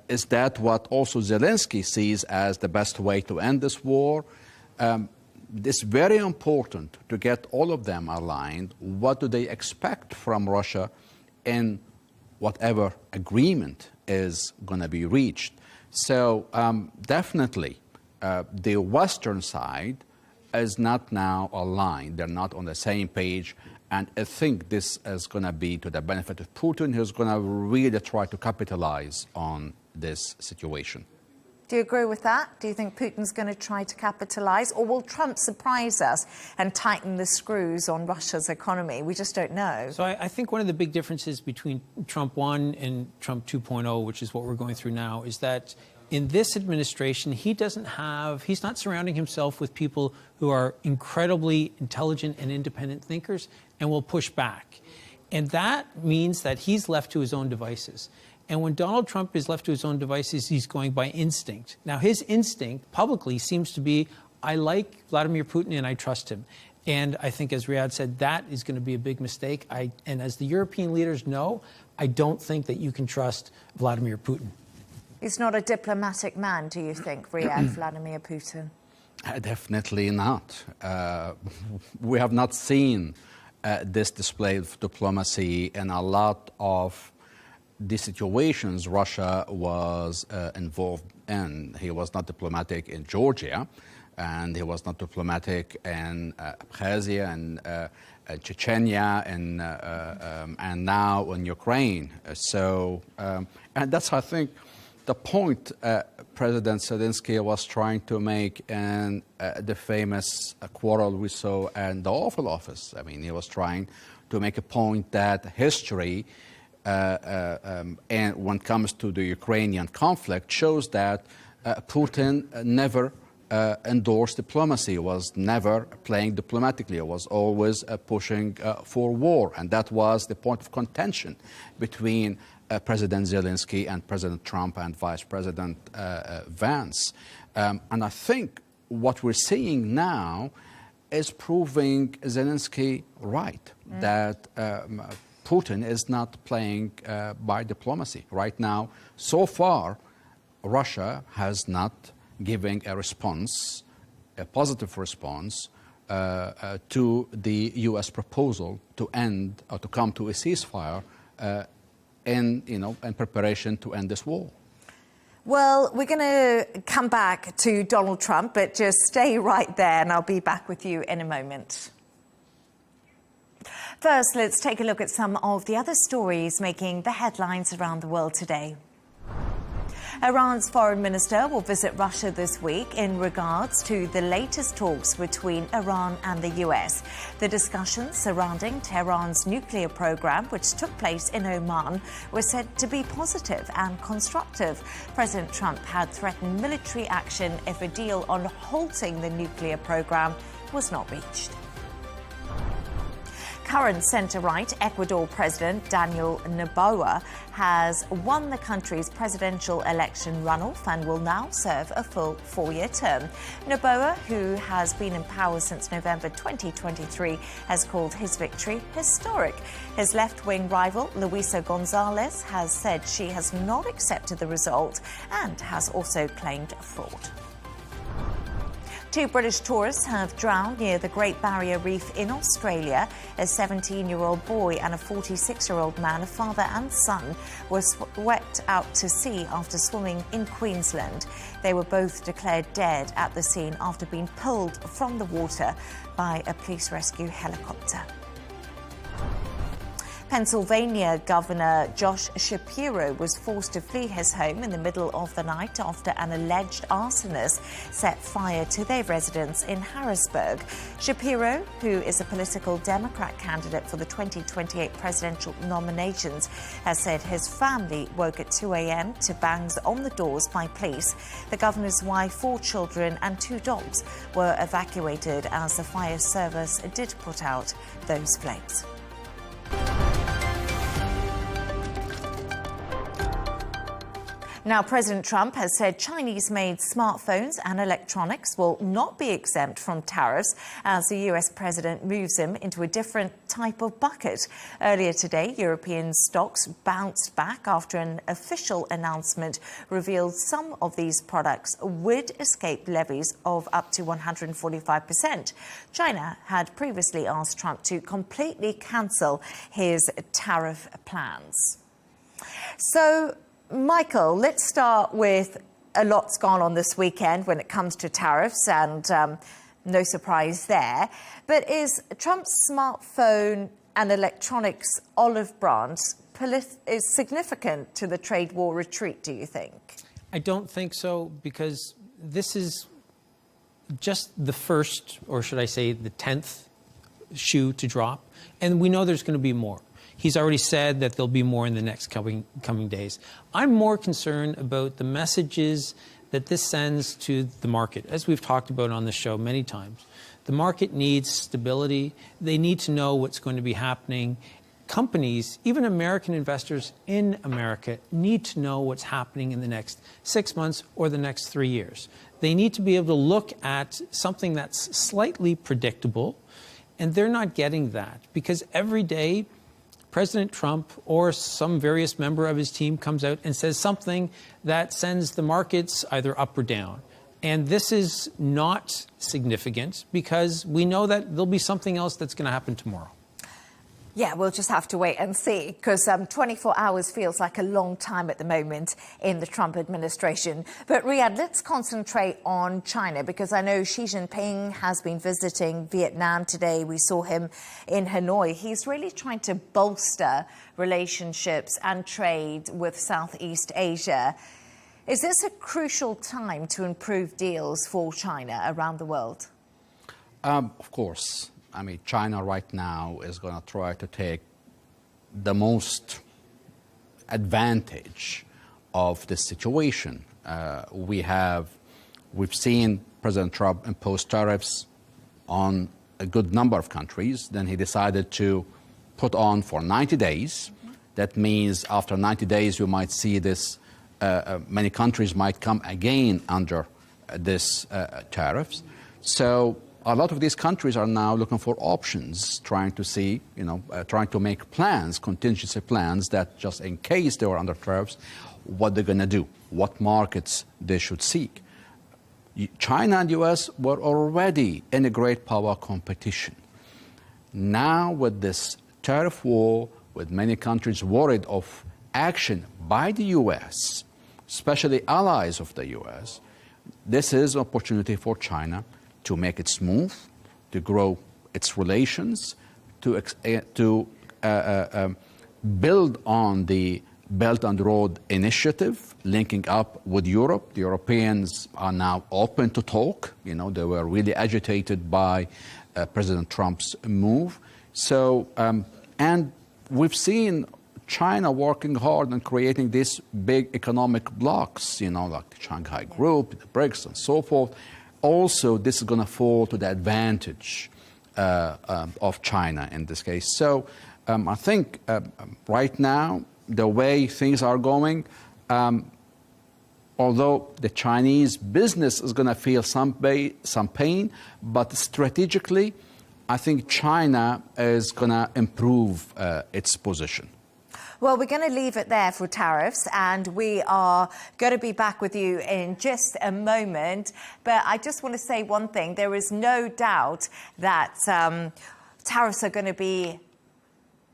Is that what also Zelensky sees as the best way to end this war? It's very important to get all of them aligned. What do they expect from Russia in whatever agreement is going to be reached? So definitely the Western side is not now aligned. They're not on the same page. And I think this is going to be to the benefit of Putin, who's going to really try to capitalize on this situation. Do you agree with that? Do you think Putin's going to try to capitalize? Or will Trump surprise us and tighten the screws on Russia's economy? We just don't know. So I think one of the big differences between Trump 1 and Trump 2.0, which is what we're going through now, is that in this administration, he's not surrounding himself with people who are incredibly intelligent and independent thinkers and will push back. And that means that he's left to his own devices. And when Donald Trump is left to his own devices, he's going by instinct. Now, his instinct publicly seems to be, I like Vladimir Putin and I trust him. And I think, as Riyadh said, that is going to be a big mistake. And as the European leaders know, I don't think that you can trust Vladimir Putin. He's not a diplomatic man, do you think, Riyadh, Vladimir Putin? Definitely not. We have not seen this display of diplomacy in a lot of the situations Russia was involved in. He was not diplomatic in Georgia, and he was not diplomatic in Abkhazia and Chechnya and now in Ukraine. And that's, I think, the point President Zelensky was trying to make in the famous quarrel we saw in the Oval Office. I mean, he was trying to make a point that history, and when it comes to the Ukrainian conflict, shows that Putin never endorsed diplomacy, was never playing diplomatically, was always pushing for war. And that was the point of contention between President Zelensky and President Trump and Vice President Vance. And I think what we're seeing now is proving Zelensky right, that Putin is not playing by diplomacy. Right now, so far, Russia has not given a response, a positive response, to the U.S. proposal to end or to come to a ceasefire in preparation to end this war. Well, we're going to come back to Donald Trump, but just stay right there and I'll be back with you in a moment. First, let's take a look at some of the other stories making the headlines around the world today. Iran's foreign minister will visit Russia this week in regards to the latest talks between Iran and the US. The discussions surrounding Tehran's nuclear program, which took place in Oman, were said to be positive and constructive. President Trump had threatened military action if a deal on halting the nuclear program was not reached. Current centre-right Ecuador President Daniel Noboa has won the country's presidential election runoff and will now serve a full 4-year term. Noboa, who has been in power since November 2023, has called his victory historic. His left-wing rival, Luisa Gonzalez, has said she has not accepted the result and has also claimed fraud. 2 British tourists have drowned near the Great Barrier Reef in Australia. A 17-year-old boy and a 46-year-old man, a father and son, were swept out to sea after swimming in Queensland. They were both declared dead at the scene after being pulled from the water by a police rescue helicopter. Pennsylvania Governor Josh Shapiro was forced to flee his home in the middle of the night after an alleged arsonist set fire to their residence in Harrisburg. Shapiro, who is a political Democrat candidate for the 2028 presidential nominations, has said his family woke at 2 a.m. to bangs on the doors by police. The governor's wife, 4 children and 2 dogs were evacuated as the fire service did put out those flames. Now, President Trump has said Chinese-made smartphones and electronics will not be exempt from tariffs as the US president moves them into a different type of bucket. Earlier today, European stocks bounced back after an official announcement revealed some of these products would escape levies of up to 145%. China had previously asked Trump to completely cancel his tariff plans. So, Michael, let's start with a lot's gone on this weekend when it comes to tariffs, and no surprise there. But is Trump's smartphone and electronics olive branch is significant to the trade war retreat, do you think? I don't think so, because this is just the first, or should I say the 10th shoe to drop, and we know there's going to be more. He's already said that there'll be more in the next coming days. I'm more concerned about the messages that this sends to the market, as we've talked about on the show many times. The market needs stability. They need to know what's going to be happening. Companies, even American investors in America, need to know what's happening in the next 6 months or the next 3 years. They need to be able to look at something that's slightly predictable, and they're not getting that, because every day President Trump or some various member of his team comes out and says something that sends the markets either up or down. And this is not significant, because we know that there'll be something else that's going to happen tomorrow. Yeah, we'll just have to wait and see, because 24 hours feels like a long time at the moment in the Trump administration. But Riyadh, let's concentrate on China, because I know Xi Jinping has been visiting Vietnam today. We saw him in Hanoi. He's really trying to bolster relationships and trade with Southeast Asia. Is this a crucial time to improve deals for China around the world? Of course. I mean, China right now is going to try to take the most advantage of this situation. We've seen President Trump impose tariffs on a good number of countries. Then he decided to put on for 90 days. That means after 90 days, you might see this. Many countries might come again under this tariffs. So a lot of these countries are now looking for options, trying to see, trying to make plans, contingency plans, that just in case they were under tariffs, what they're going to do, what markets they should seek. China and U.S. were already in a great power competition. Now with this tariff war, with many countries worried of action by the U.S., especially allies of the U.S., this is an opportunity for China to make its move, to grow its relations, to build on the Belt and Road Initiative, linking up with Europe. The Europeans are now open to talk. They were really agitated by President Trump's move. So, and we've seen China working hard on creating these big economic blocks, like the Shanghai Group, the BRICS, and so forth. Also, this is going to fall to the advantage of China in this case. So I think right now, the way things are going, although the Chinese business is going to feel some pain, but strategically, I think China is going to improve its position. Well, we're going to leave it there for tariffs, and we are going to be back with you in just a moment. But I just want to say one thing. There is no doubt that tariffs are going to be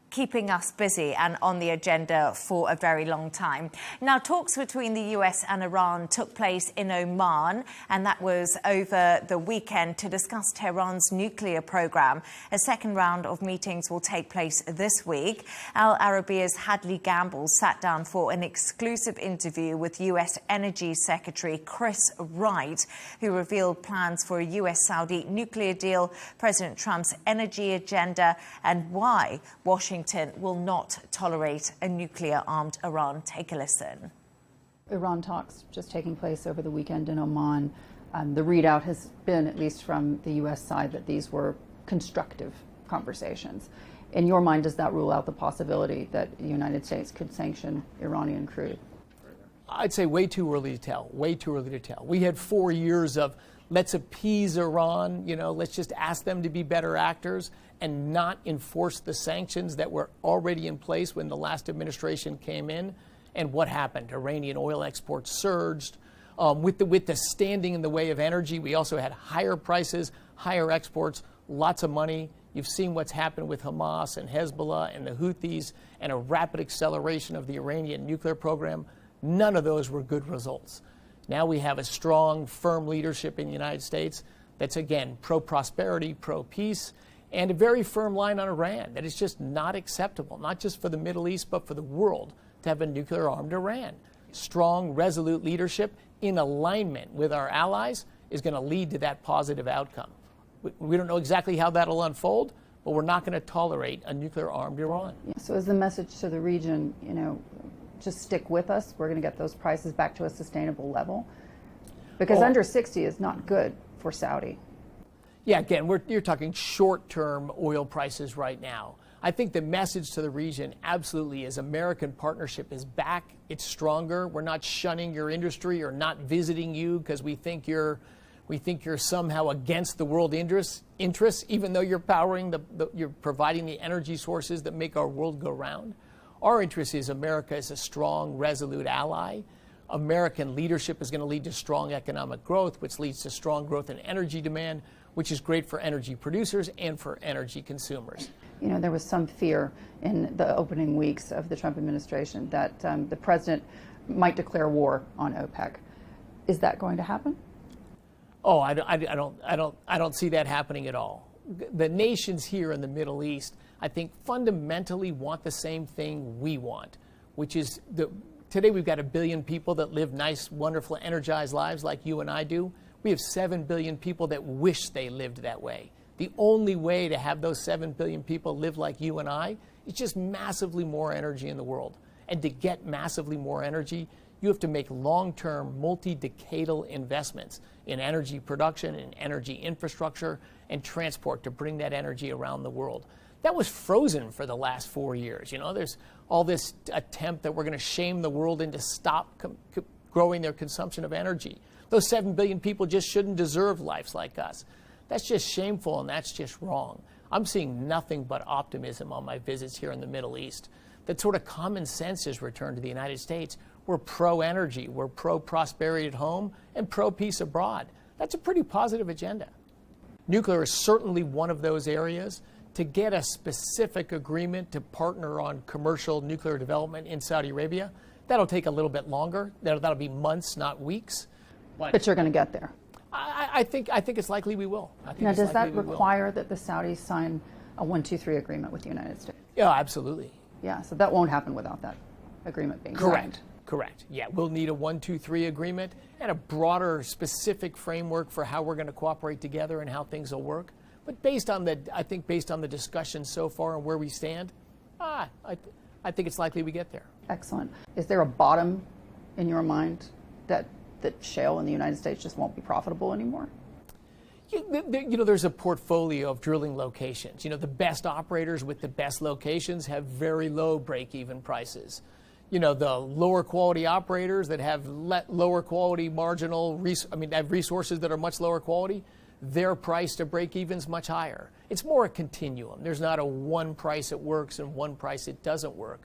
keeping us busy and on the agenda for a very long time. Now, talks between the US and Iran took place in Oman, and that was over the weekend to discuss Tehran's nuclear program. A second round of meetings will take place this week. Al Arabiya's Hadley Gamble sat down for an exclusive interview with US Energy Secretary Chris Wright, who revealed plans for a US-Saudi nuclear deal, President Trump's energy agenda, and why Washington will not tolerate a nuclear-armed Iran. Take a listen. Iran talks just taking place over the weekend in Oman. The readout has been, at least from the U.S. side, that these were constructive conversations. In your mind, does that rule out the possibility that the United States could sanction Iranian crude? I'd say way too early to tell, way too early to tell. We had 4 years of let's appease Iran, let's just ask them to be better actors and not enforce the sanctions that were already in place when the last administration came in. And what happened? Iranian oil exports surged. With the standing in the way of energy, we also had higher prices, higher exports, lots of money. You've seen what's happened with Hamas and Hezbollah and the Houthis and a rapid acceleration of the Iranian nuclear program. None of those were good results. Now we have a strong, firm leadership in the United States that's, again, pro-prosperity, pro-peace, and a very firm line on Iran that is just not acceptable, not just for the Middle East, but for the world, to have a nuclear-armed Iran. Strong, resolute leadership in alignment with our allies is going to lead to that positive outcome. We don't know exactly how that'll unfold, but we're not going to tolerate a nuclear-armed Iran. So is the message to the region, just stick with us, we're going to get those prices back to a sustainable level? Because under 60 is not good for Saudi. Yeah, again, you're talking short-term oil prices right now. I think the message to the region absolutely is American partnership is back. It's stronger. We're not shunning your industry or not visiting you because we think you're somehow against the world interests, even though you're you're providing the energy sources that make our world go round. Our interest is America is a strong, resolute ally. American leadership is going to lead to strong economic growth, which leads to strong growth in energy demand, which is great for energy producers and for energy consumers. There was some fear in the opening weeks of the Trump administration that the president might declare war on OPEC. Is that going to happen? Oh, I don't see that happening at all. The nations here in the Middle East, I think, fundamentally want the same thing we want, which is today we've got 1 billion people that live nice, wonderful, energized lives like you and I do. We have 7 billion people that wish they lived that way. The only way to have those 7 billion people live like you and I is just massively more energy in the world. And to get massively more energy, you have to make long-term, multi-decadal investments in energy production, in energy infrastructure, and transport to bring that energy around the world. That was frozen for the last 4 years. There's all this attempt that we're going to shame the world into stop growing their consumption of energy. Those 7 billion people just shouldn't deserve lives like us. That's just shameful, and that's just wrong. I'm seeing nothing but optimism on my visits here in the Middle East. That sort of common sense has returned to the United States. We're pro-energy, we're pro-prosperity at home, and pro-peace abroad. That's a pretty positive agenda. Nuclear is certainly one of those areas. To get a specific agreement to partner on commercial nuclear development in Saudi Arabia, that'll take a little bit longer. That'll be months, not weeks. But you're going to get there. I think it's likely we will. Now, does that require that the Saudis sign a 1-2-3 agreement with the United States? Yeah, absolutely. Yeah, so that won't happen without that agreement being signed. Correct. Yeah, we'll need a 1-2-3 agreement and a broader, specific framework for how we're going to cooperate together and how things will work. But based on the discussion so far and where we stand, I think it's likely we get there. Excellent. Is there a bottom in your mind that shale in the United States just won't be profitable anymore? There's a portfolio of drilling locations. The best operators with the best locations have very low break-even prices. The lower quality operators that have lower quality have resources that are much lower quality, their price to break even is much higher. It's more a continuum. There's not a one price it works and one price it doesn't work.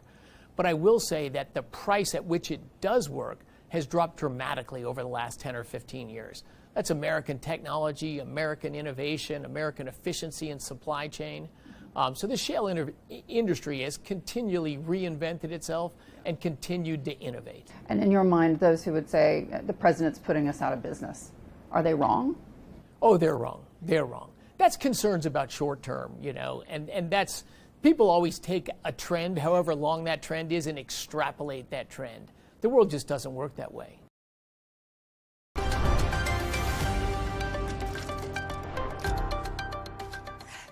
But I will say that the price at which it does work has dropped dramatically over the last 10 or 15 years. That's American technology, American innovation, American efficiency in supply chain. So the shale industry has continually reinvented itself and continued to innovate. And in your mind, those who would say the president's putting us out of business, are they wrong? Oh, they're wrong. They're wrong. That's concerns about short term, and that's, people always take a trend, however long that trend is, and extrapolate that trend. The world just doesn't work that way.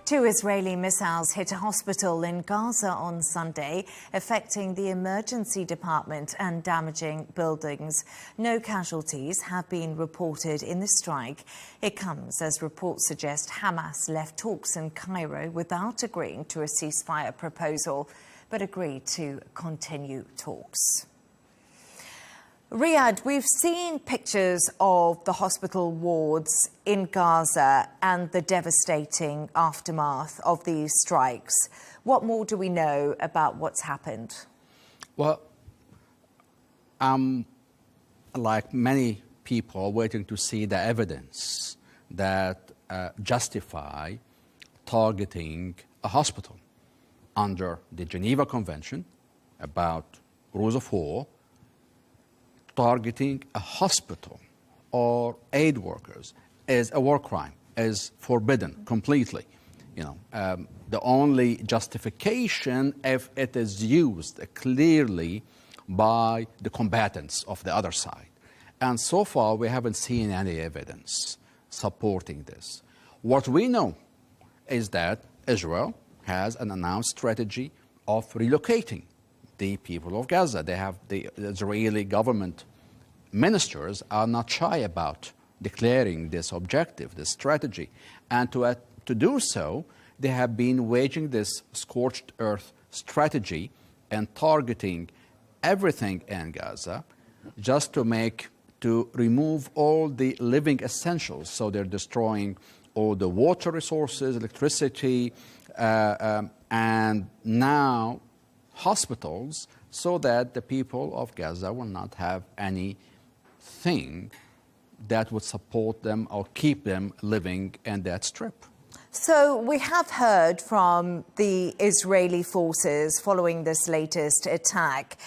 Two Israeli missiles hit a hospital in Gaza on Sunday, affecting the emergency department and damaging buildings. No casualties have been reported in the strike. It comes as reports suggest Hamas left talks in Cairo without agreeing to a ceasefire proposal, but agreed to continue talks. Riyadh, we've seen pictures of the hospital wards in Gaza and the devastating aftermath of these strikes. What more do we know about what's happened? Well, like many people, waiting to see the evidence that justify targeting a hospital under the Geneva Convention about rules of war. Targeting a hospital or aid workers is a war crime, is forbidden completely. The only justification if it is used clearly by the combatants of the other side. And so far, we haven't seen any evidence supporting this. What we know is that Israel has an announced strategy of relocating the people of Gaza. They have the Israeli government ministers are not shy about declaring this objective, this strategy. And to do so, they have been waging this scorched earth strategy and targeting everything in Gaza just to remove all the living essentials. So they're destroying all the water resources, electricity, and now hospitals, so that the people of Gaza will not have anything that would support them or keep them living in that strip. So we have heard from the Israeli forces following this latest attack.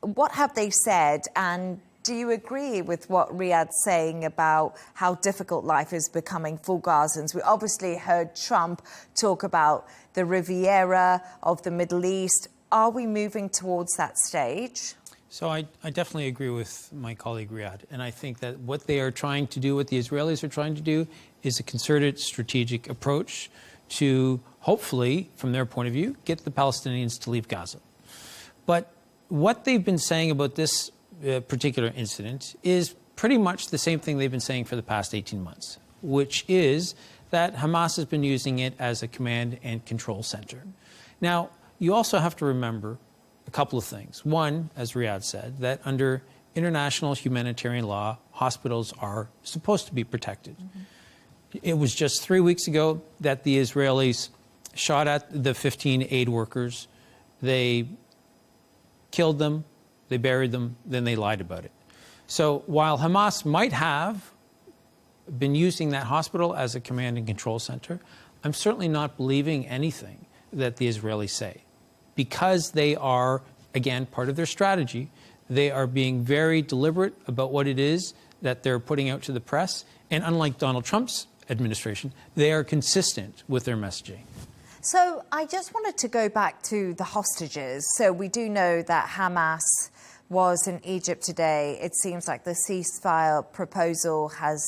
What have they said, and do you agree with what Riyadh's saying about how difficult life is becoming for Gazans? We obviously heard Trump talk about the Riviera of the Middle East. Are we moving towards that stage? So I definitely agree with my colleague Riyadh. And I think that what they are trying to do, what the Israelis are trying to do, is a concerted strategic approach to hopefully, from their point of view, get the Palestinians to leave Gaza. But what they've been saying about this particular incident is pretty much the same thing they've been saying for the past 18 months, which is that Hamas has been using it as a command and control center. Now, you also have to remember a couple of things. One, as Riyadh said, that under international humanitarian law, hospitals are supposed to be protected. It was just 3 weeks ago that the Israelis shot at the 15 aid workers. They killed them, they buried them, then they lied about it. So while Hamas might have been using that hospital as a command and control center, I'm certainly not believing anything that the Israelis say, because they are, again, part of their strategy. They are being very deliberate about what it is that they're putting out to the press. And unlike Donald Trump's administration, they are consistent with their messaging. So I just wanted to go back to the hostages. So we do know that Hamas was in Egypt today. It seems like the ceasefire proposal has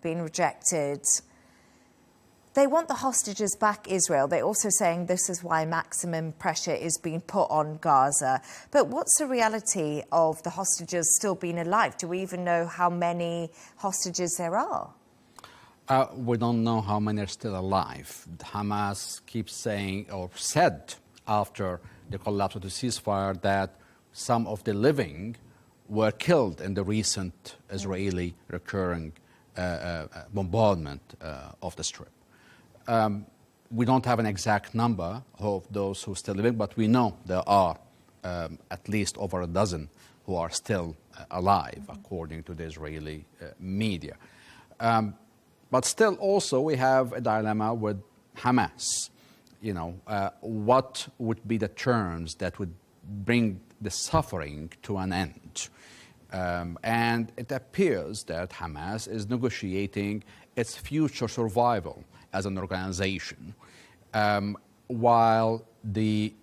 been rejected. They want the hostages back, Israel. They're also saying this is why maximum pressure is being put on Gaza. But what's the reality of the hostages still being alive? Do we even know how many hostages there are? We don't know how many are still alive. Hamas keeps saying, or said after the collapse of the ceasefire, that some of the living were killed in the recent Israeli recurring bombardment of the Strip. We don't have an exact number of those who are still living, but we know there are at least over a dozen who are still alive, according to the Israeli media. But still also we have a dilemma with Hamas. What would be the terms that would bring the suffering to an end? And it appears that Hamas is negotiating its future survival as an organization, while the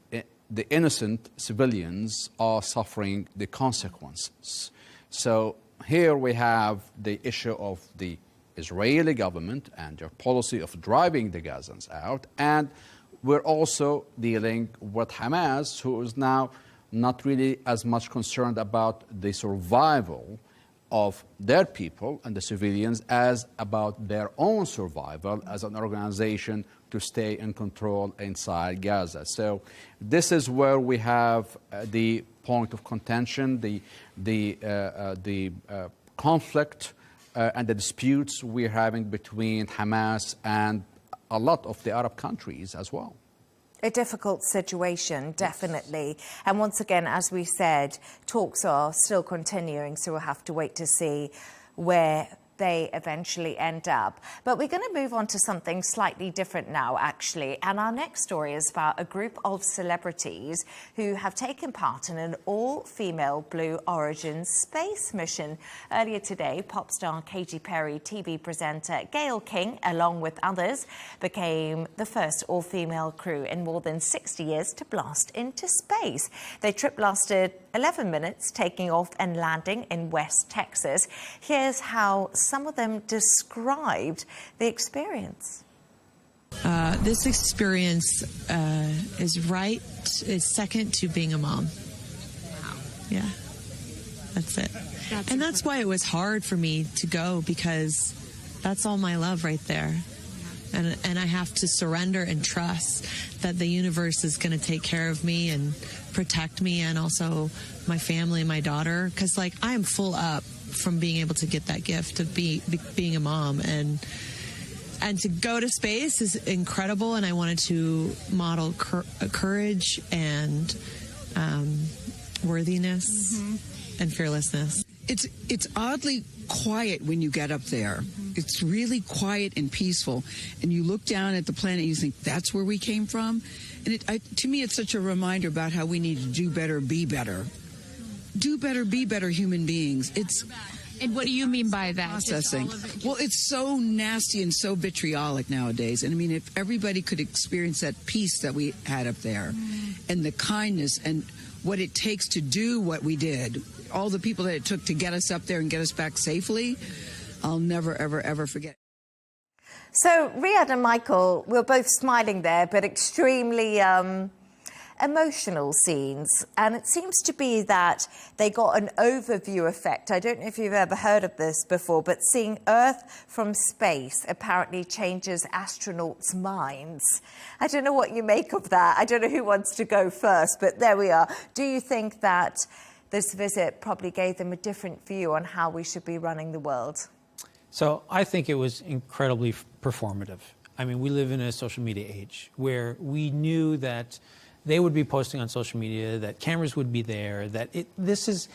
innocent civilians are suffering the consequences. So here we have the issue of the Israeli government and their policy of driving the Gazans out, and we're also dealing with Hamas, who is now not really as much concerned about the survival of their people and the civilians as about their own survival as an organization to stay in control inside Gaza. So this is where we have the point of contention, the conflict and the disputes we're having between Hamas and a lot of the Arab countries as well. A difficult situation, definitely. And once again, as we said, talks are still continuing, so we'll have to wait to see where they eventually end up. But we're going to move on to something slightly different now, actually. And our next story is about a group of celebrities who have taken part in an all-female Blue Origin space mission. Earlier today, pop star Katy Perry, TV presenter Gayle King, along with others, became the first all-female crew in more than 60 years to blast into space. Their trip lasted 11 minutes, taking off and landing in West Texas. Here's how some of them described the experience. This experience is second to being a mom. Wow. Yeah, that's it. And that's why it was hard for me to go, because that's all my love right there. And I have to surrender and trust that the universe is going to take care of me and protect me, and also my family and my daughter, because like I am full up from being able to get that gift of being a mom, and to go to space is incredible. And I wanted to model courage and worthiness and fearlessness. It's oddly quiet when you get up there. It's really quiet and peaceful, and you look down at the planet and you think, that's where we came from. And to me, it's such a reminder about how we need to do better, be better. Do better, be better human beings. And what do you mean by that? Processing. Well, it's so nasty and so vitriolic nowadays. And I mean, if everybody could experience that peace that we had up there, and the kindness and what it takes to do what we did, all the people that it took to get us up there and get us back safely, I'll never, ever, ever forget. So Riyadh and Michael were both smiling there, but extremely emotional scenes. And it seems to be that they got an overview effect. I don't know if you've ever heard of this before, but seeing Earth from space apparently changes astronauts' minds. I don't know what you make of that. I don't know who wants to go first, but there we are. Do you think that this visit probably gave them a different view on how we should be running the world? So I think it was incredibly performative. I mean, we live in a social media age where we knew that they would be posting on social media, that cameras would be there, that this is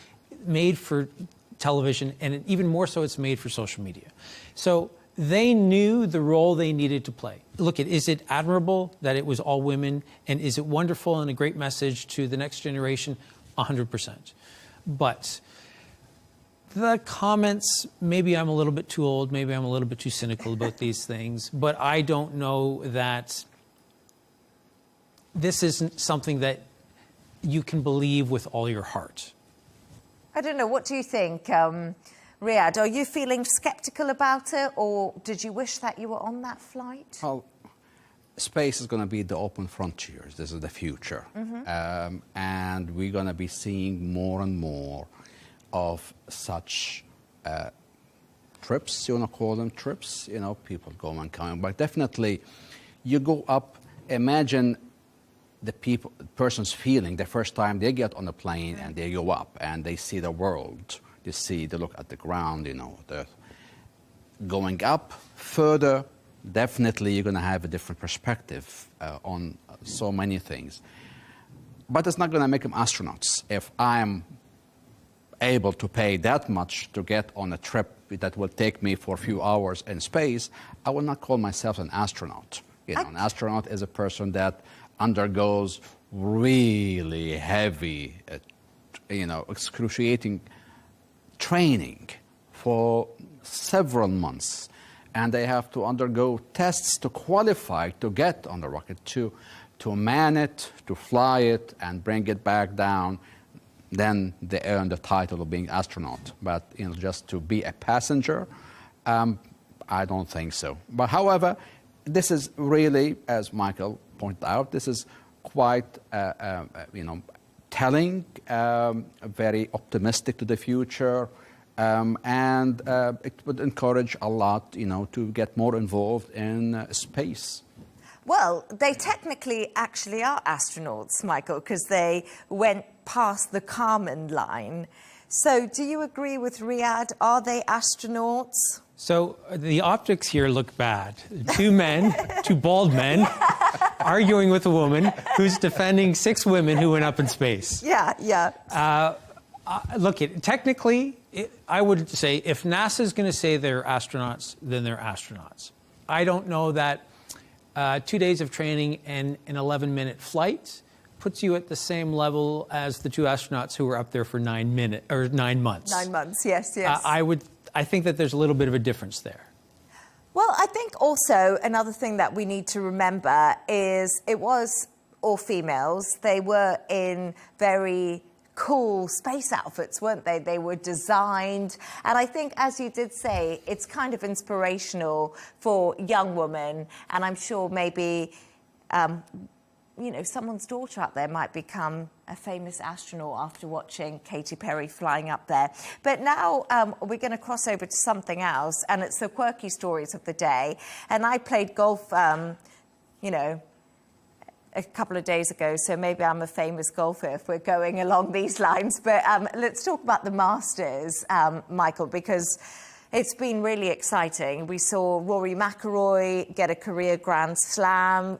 made for television, and even more so it's made for social media. So they knew the role they needed to play. Look, is it admirable that it was all women, and is it wonderful and a great message to the next generation? 100%. But the comments, maybe I'm a little bit too old, maybe I'm a little bit too cynical about these things, but I don't know that this isn't something that you can believe with all your heart. I don't know. What do you think, Riyadh? Are you feeling skeptical about it, or did you wish that you were on that flight? Well, space is going to be the open frontiers. This is the future. And we're going to be seeing more and more of such trips, you want to call them trips, you know, people going and coming. But definitely, you go up, imagine the person's feeling the first time they get on a plane and they go up and they see the world. They look at the ground, you know, going up further. Definitely, you're going to have a different perspective on so many things. But it's not going to make them astronauts. If I'm able to pay that much to get on a trip that will take me for a few hours in space, I will not call myself an astronaut. You know, an astronaut is a person that undergoes really heavy, excruciating training for several months. And they have to undergo tests to qualify to get on the rocket, to man it, to fly it, and bring it back down. Then they earn the title of being astronaut. But just to be a passenger, I don't think so. But however, this is really, as Michael pointed out, this is quite, telling, very optimistic to the future. and it would encourage a lot, to get more involved in space. Well, they technically actually are astronauts, Michael, because they went past the Kármán line. So do you agree with Riyadh? Are they astronauts? So the optics here look bad. Two men, two bald men, arguing with a woman who's defending 6 women who went up in space. Yeah. Look, technically, I would say if NASA's going to say they're astronauts, then they're astronauts. I don't know that 2 days of training and an 11-minute flight puts you at the same level as the 2 astronauts who were up there for 9 months. 9 months, yes. I think that there's a little bit of a difference there. Well, I think also another thing that we need to remember is it was all females. They were in very cool space outfits, weren't they? They were designed. And I think, as you did say, it's kind of inspirational for young women. And I'm sure maybe, someone's daughter out there might become a famous astronaut after watching Katy Perry flying up there. But now we're going to cross over to something else, and it's the quirky stories of the day. And I played golf, a couple of days ago, so maybe I'm a famous golfer if we're going along these lines. But let's talk about the Masters, Michael, because it's been really exciting. We saw Rory McIlroy get a career Grand Slam.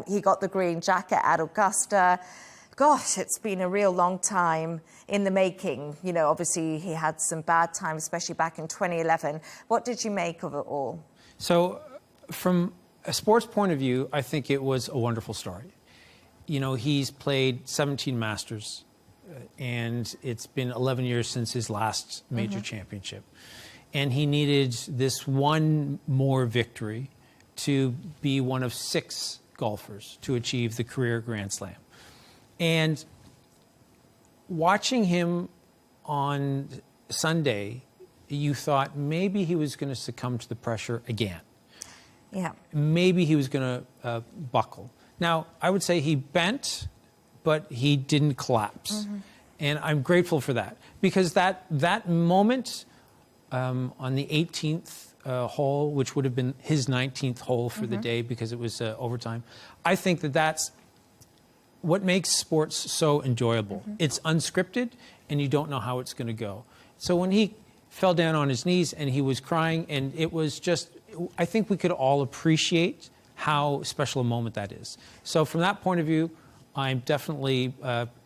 He got the green jacket at Augusta. Gosh, it's been a real long time in the making. Obviously he had some bad times, especially back in 2011. What did you make of it all? So from a sports point of view, I think it was a wonderful story. He's played 17 Masters, and it's been 11 years since his last major championship. And he needed this one more victory to be one of 6 golfers to achieve the career Grand Slam. And watching him on Sunday, you thought maybe he was going to succumb to the pressure again. Yeah. Maybe he was going to buckle. Now, I would say he bent, but he didn't collapse. And I'm grateful for that, because that moment on the 18th hole, which would have been his 19th hole for the day because it was overtime, I think that's what makes sports so enjoyable. It's unscripted, and you don't know how it's going to go. So when he fell down on his knees and he was crying, and it was just, I think we could all appreciate how special a moment that is. So from that point of view, I'm definitely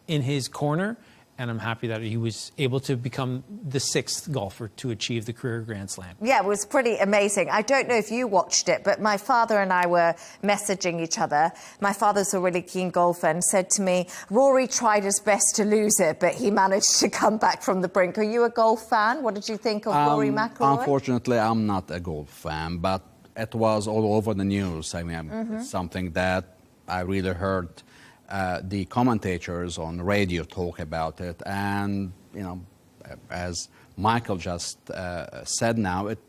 in his corner, and I'm happy that he was able to become the 6th golfer to achieve the career Grand Slam. Yeah, it was pretty amazing. I don't know if you watched it, but my father and I were messaging each other. My father's a really keen golfer and said to me, Rory tried his best to lose it, but he managed to come back from the brink. Are you a golf fan? What did you think of Rory McIlroy? Unfortunately, I'm not a golf fan, but it was all over the news. I mean, it's something that I really heard the commentators on radio talk about it, and as Michael just said now, it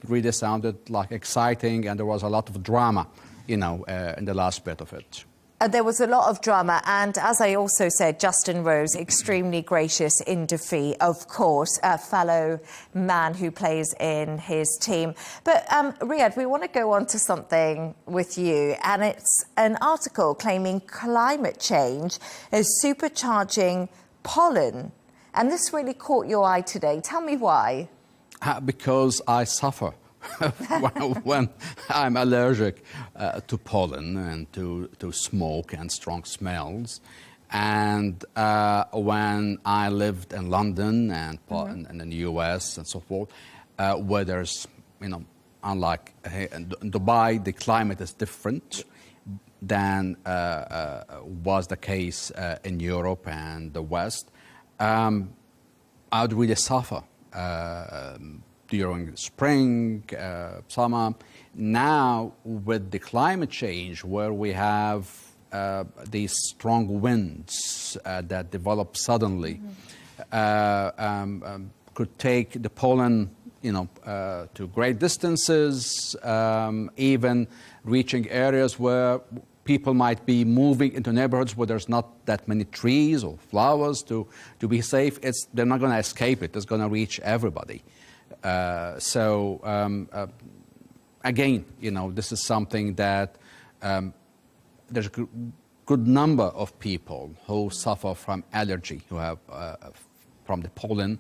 really sounded like exciting, and there was a lot of drama, in the last bit of it. There was a lot of drama, and as I also said, Justin Rose, extremely gracious in defeat, of course, a fellow man who plays in his team. But Riyadh, we want to go on to something with you, and it's an article claiming climate change is supercharging pollen. And this really caught your eye today. Tell me why. Because I suffer when I'm allergic to pollen and to smoke and strong smells. And when I lived in London and in the US and so forth, where there's, unlike in Dubai, the climate is different than was the case in Europe and the West, I would really suffer during spring, summer. Now, with the climate change, where we have these strong winds that develop suddenly, could take the pollen, to great distances, even reaching areas where people might be moving into neighborhoods where there's not that many trees or flowers to be safe. They're not going to escape it. It's going to reach everybody. Again, this is something that there's a good number of people who suffer from allergy, who have from the pollen.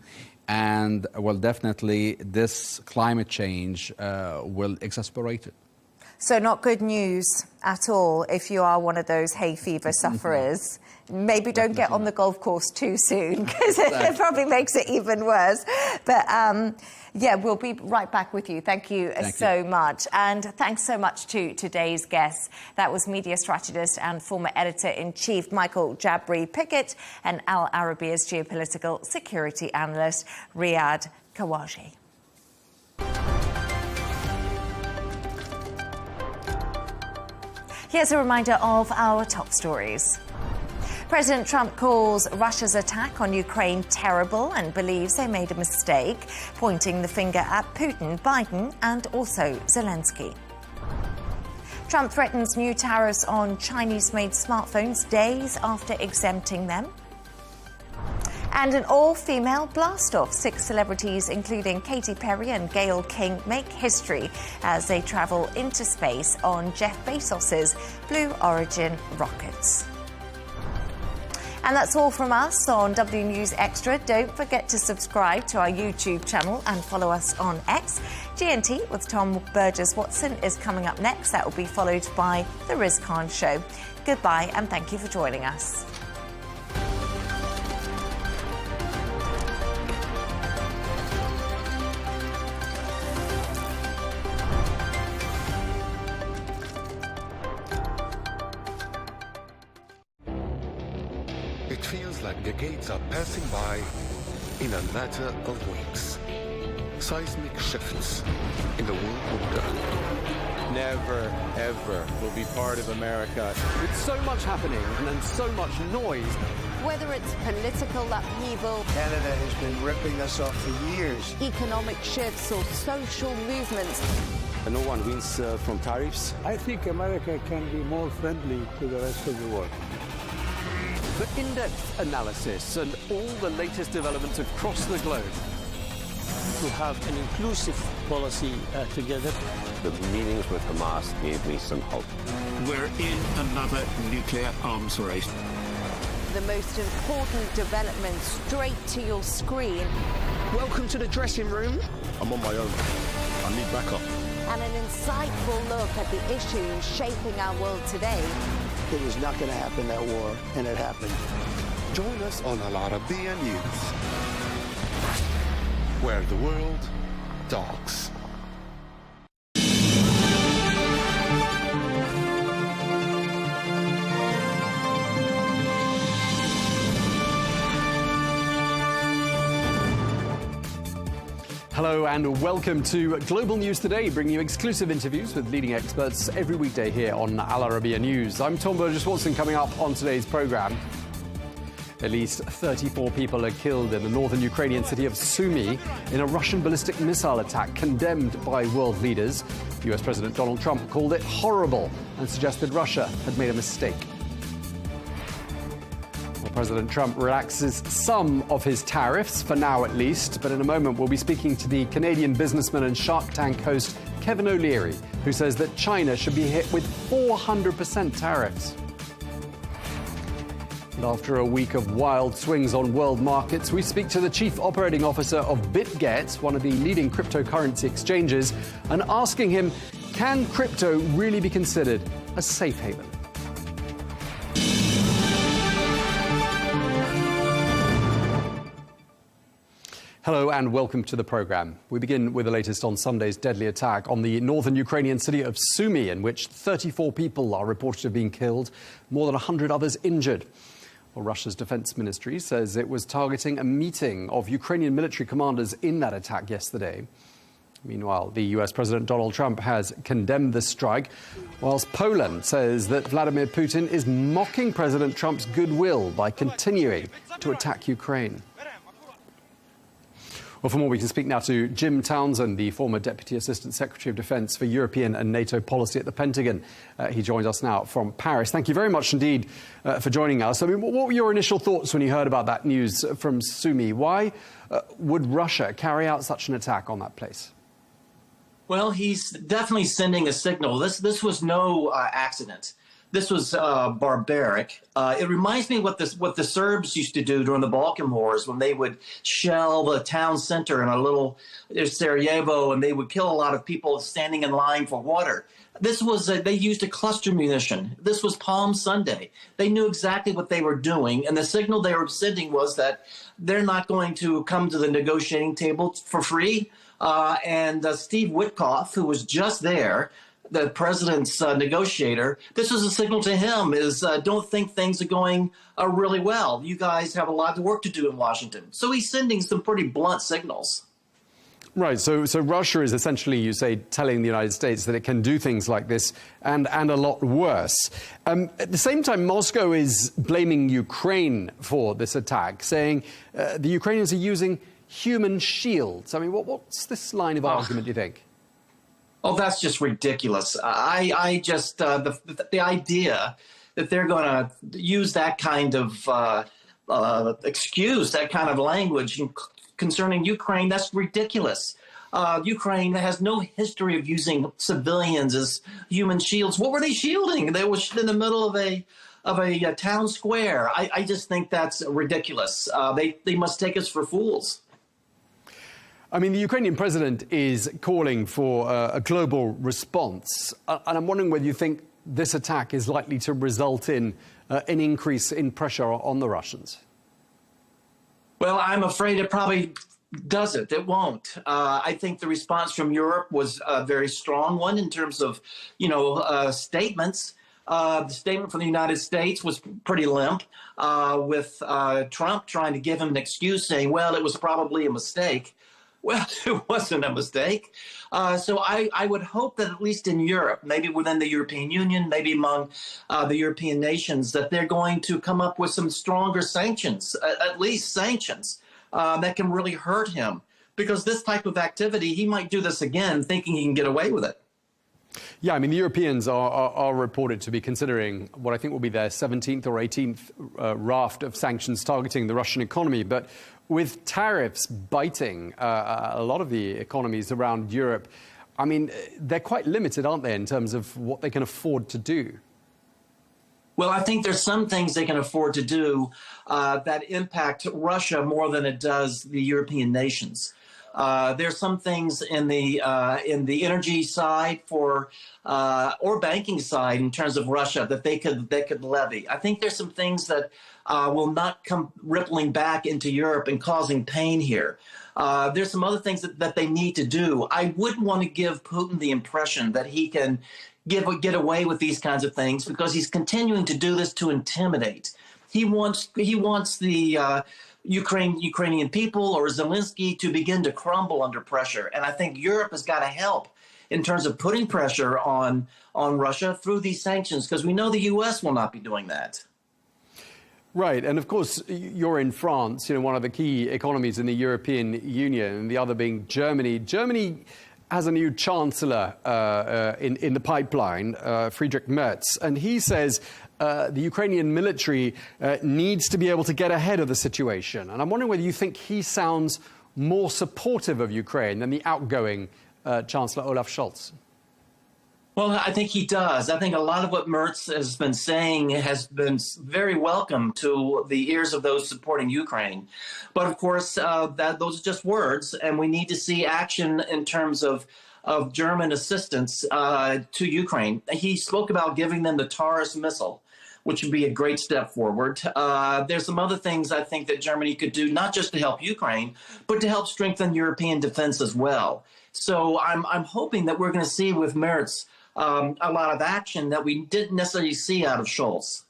And, well, definitely this climate change will exacerbate it. So not good news at all if you are one of those hay fever sufferers. Maybe don't get on the golf course too soon, because it probably makes it even worse. But yeah, we'll be right back with you. Thank you so much. And thanks so much to today's guests. That was media strategist and former editor-in-chief Michael Jabri Pickett and Al Arabiya's geopolitical security analyst Riyad Kawaji. Here's a reminder of our top stories. President Trump calls Russia's attack on Ukraine terrible and believes they made a mistake, pointing the finger at Putin, Biden, and also Zelensky. Trump threatens new tariffs on Chinese-made smartphones days after exempting them. And an all-female blast-off. 6 celebrities, including Katy Perry and Gayle King, make history as they travel into space on Jeff Bezos's Blue Origin rockets. And that's all from us on W News Extra. Don't forget to subscribe to our YouTube channel and follow us on X. GNT with Tom Burges Watson is coming up next. That will be followed by The Riz Khan Show. Goodbye and thank you for joining us. It feels like decades are passing by in a matter of weeks. Seismic shifts in the world order. Never, ever will be part of America. With so much happening and so much noise. Whether it's political upheaval, Canada has been ripping us off for years. economic shifts or social movements, And no one wins from tariffs. I think America can be more friendly to the rest of the world. For in-depth analysis and all the latest developments across the globe. To have an inclusive policy together. The meetings with Hamas gave me some hope. We're in another nuclear arms race. the most important development straight to your screen. Welcome to the dressing room. I'm on my own. I need backup. And an insightful look at the issues shaping our world today. It was not going to happen, that war, and it happened. Join us on Arabiya News, where the world talks. Hello and welcome to Global News Today, bringing you exclusive interviews with leading experts every weekday here on Al Arabiya News. I'm Tom Burges Watson. Coming up on today's programme, at least 34 people are killed in the northern Ukrainian city of Sumy in a Russian ballistic missile attack condemned by world leaders. US President Donald Trump called it horrible and suggested Russia had made a mistake. President Trump relaxes some of his tariffs, for now at least, but in a moment we'll be speaking to the Canadian businessman and Shark Tank host Kevin O'Leary, who says that China should be hit with 400% tariffs. And after a week of wild swings on world markets, we speak to the chief operating officer of BitGet, one of the leading cryptocurrency exchanges, and asking him, can crypto really be considered a safe haven? Hello and welcome to the programme. We begin with the latest on Sunday's deadly attack on the northern Ukrainian city of Sumy, in which 34 people are reported to have been killed, more than 100 others injured. Well, Russia's defence ministry says it was targeting a meeting of Ukrainian military commanders in that attack yesterday. Meanwhile, the US President Donald Trump has condemned the strike, whilst Poland says that Vladimir Putin is mocking President Trump's goodwill by continuing to attack Ukraine. Well, for more, we can speak now to Jim Townsend, the former Deputy Assistant Secretary of Defence for European and NATO policy at the Pentagon. He joins us now from Paris. Thank you very much indeed for joining us. I mean, what were your initial thoughts when you heard about that news from Sumy? Why would Russia carry out such an attack on that place? Well, he's definitely sending a signal. This was no accident. This was barbaric. It reminds me what the Serbs used to do during the Balkan Wars when they would shell the town center in a little Sarajevo, and they would kill a lot of people standing in line for water. This was they used a cluster munition. This was Palm Sunday. They knew exactly what they were doing, and the signal they were sending was that they're not going to come to the negotiating table for free. And Steve Witkoff, who was just there, the president's negotiator, this was a signal to him is don't think things are going really well. You guys have a lot of work to do in Washington. So he's sending some pretty blunt signals. Right. So Russia is essentially, you say, telling the United States that it can do things like this and a lot worse. At the same time, Moscow is blaming Ukraine for this attack, saying the Ukrainians are using human shields. I mean, what's this line of argument, do you think? Oh, that's just ridiculous. I just, the idea that they're going to use that kind of excuse, that kind of language concerning Ukraine, that's ridiculous. Ukraine has no history of using civilians as human shields. What were they shielding? They were in the middle of a town square. I just think that's ridiculous. They must take us for fools. I mean, the Ukrainian president is calling for a global response. And I'm wondering whether you think this attack is likely to result in an increase in pressure on the Russians. Well, I'm afraid it probably doesn't. It won't. I think the response from Europe was a very strong one in terms of, statements. The statement from the United States was pretty limp, with Trump trying to give him an excuse, saying, well, it was probably a mistake. Well, it wasn't a mistake. So I would hope that at least in Europe, maybe within the European Union, maybe among the European nations, that they're going to come up with some stronger sanctions, at least sanctions, that can really hurt him. Because this type of activity, he might do this again, thinking he can get away with it. Yeah, I mean, the Europeans are reported to be considering what I think will be their 17th or 18th raft of sanctions targeting the Russian economy. But with tariffs biting a lot of the economies around Europe, I mean, they're quite limited, aren't they, in terms of what they can afford to do? Well, I think there's some things they can afford to do that impact Russia more than it does the European nations. There's some things in the energy side or banking side in terms of Russia that they could levy. I think there's some things that will not come rippling back into Europe and causing pain here. There's some other things that they need to do. I wouldn't want to give Putin the impression that he can get away with these kinds of things because he's continuing to do this to intimidate. He wants the Ukrainian people or Zelensky to begin to crumble under pressure. And I think Europe has got to help in terms of putting pressure on Russia through these sanctions, because we know the U.S. will not be doing that. Right. And of course, you're in France, one of the key economies in the European Union, and the other being Germany. Germany has a new chancellor in the pipeline, Friedrich Merz, and he says the Ukrainian military needs to be able to get ahead of the situation. And I'm wondering whether you think he sounds more supportive of Ukraine than the outgoing Chancellor Olaf Scholz. Well, I think he does. I think a lot of what Merz has been saying has been very welcome to the ears of those supporting Ukraine. But of course, those are just words, and we need to see action in terms of German assistance to Ukraine. He spoke about giving them the Taurus missile, which would be a great step forward. There's some other things I think that Germany could do, not just to help Ukraine, but to help strengthen European defense as well. So I'm hoping that we're going to see with Merz a lot of action that we didn't necessarily see out of Scholz.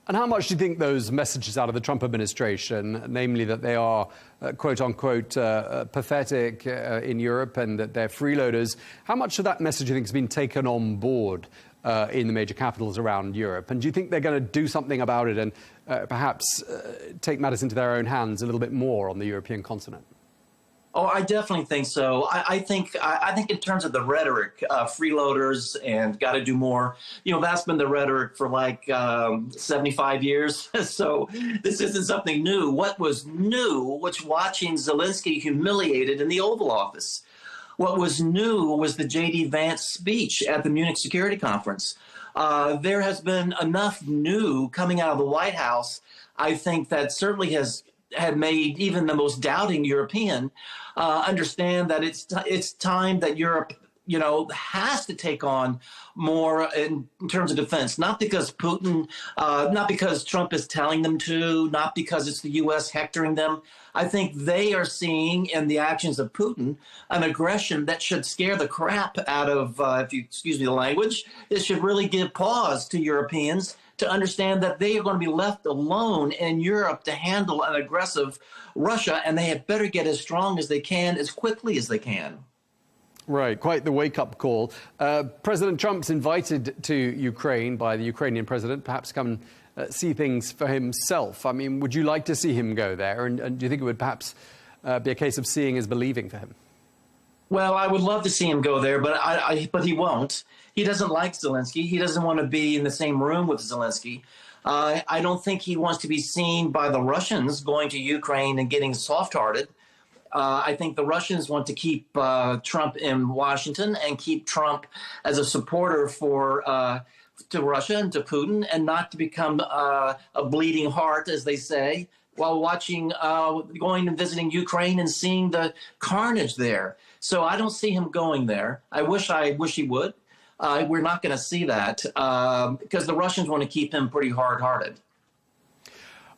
And how much do you think those messages out of the Trump administration, namely that they are, quote unquote, pathetic in Europe and that they're freeloaders, how much of that message do you think has been taken on board in the major capitals around Europe? And do you think they're going to do something about it and perhaps take matters into their own hands a little bit more on the European continent? Oh, I definitely think so. I think in terms of the rhetoric, freeloaders and got to do more, that's been the rhetoric for like 75 years. So this isn't something new. What was new was watching Zelensky humiliated in the Oval Office. What was new was the J.D. Vance speech at the Munich Security Conference. There has been enough new coming out of the White House, I think, that certainly had made even the most doubting European understand that it's time that Europe, has to take on more in terms of defense. Not because Putin, not because Trump is telling them to, not because it's the U.S. hectoring them. I think they are seeing in the actions of Putin an aggression that should scare the crap out of, if you excuse me the language, it should really give pause to Europeans to understand that they are going to be left alone in Europe to handle an aggressive Russia, and they had better get as strong as they can, as quickly as they can. Right, quite the wake-up call. President Trump's invited to Ukraine by the Ukrainian president, perhaps come see things for himself. I mean, would you like to see him go there? And do you think it would perhaps be a case of seeing is believing for him? Well, I would love to see him go there, but he won't. He doesn't like Zelensky. He doesn't want to be in the same room with Zelensky. I don't think he wants to be seen by the Russians going to Ukraine and getting soft-hearted. I think the Russians want to keep Trump in Washington and keep Trump as a supporter to Russia and to Putin, and not to become a bleeding heart, as they say, while going and visiting Ukraine and seeing the carnage there. So I don't see him going there. I wish he would. We're not going to see that because the Russians want to keep him pretty hard-hearted.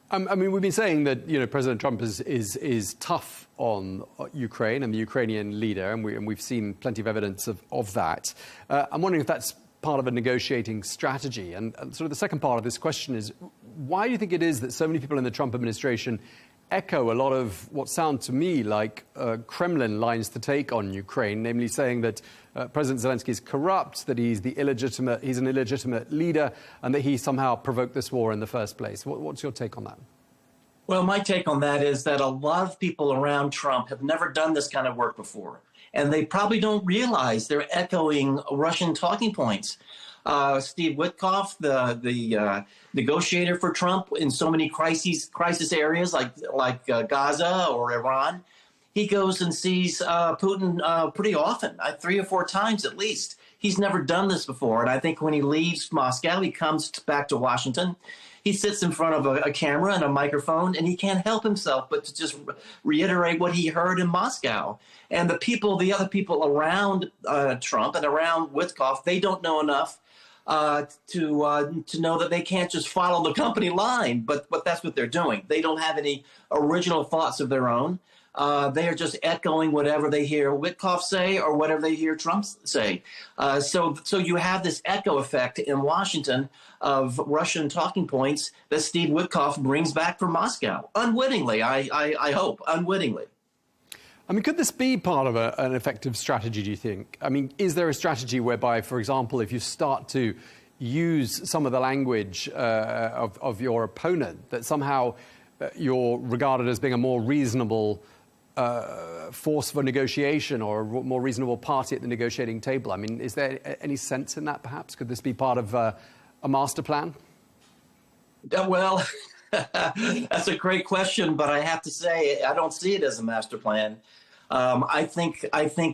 I mean, we've been saying that President Trump is tough on Ukraine and the Ukrainian leader, and we've seen plenty of evidence of that. I'm wondering if that's part of a negotiating strategy. And sort of the second part of this question is, why do you think it is that so many people in the Trump administration echo a lot of what sound to me like Kremlin lines to take on Ukraine, namely saying that President Zelensky is corrupt, that he's an illegitimate leader, and that he somehow provoked this war in the first place? What's your take on that? Well, my take on that is that a lot of people around Trump have never done this kind of work before, and they probably don't realize they're echoing Russian talking points. Steve Witkoff, the negotiator for Trump in so many crisis areas like Gaza or Iran, he goes and sees Putin pretty often, 3 or 4 times at least. He's never done this before, and I think when he leaves Moscow, he comes back to Washington. He sits in front of a camera and a microphone, and he can't help himself but to just reiterate what he heard in Moscow. And the other people around Trump and around Witkoff, they don't know enough to know that they can't just follow the company line, but that's what they're doing. They don't have any original thoughts of their own. They are just echoing whatever they hear Witkoff say or whatever they hear Trump say. So you have this echo effect in Washington of Russian talking points that Steve Witkoff brings back from Moscow, unwittingly, I hope, unwittingly. I mean, could this be part of an effective strategy, do you think? I mean, is there a strategy whereby, for example, if you start to use some of the language of your opponent, that somehow you're regarded as being a more reasonable force for negotiation or a more reasonable party at the negotiating table? I mean, is there any sense in that, perhaps? Could this be part of a master plan? Well, that's a great question, but I have to say I don't see it as a master plan. I think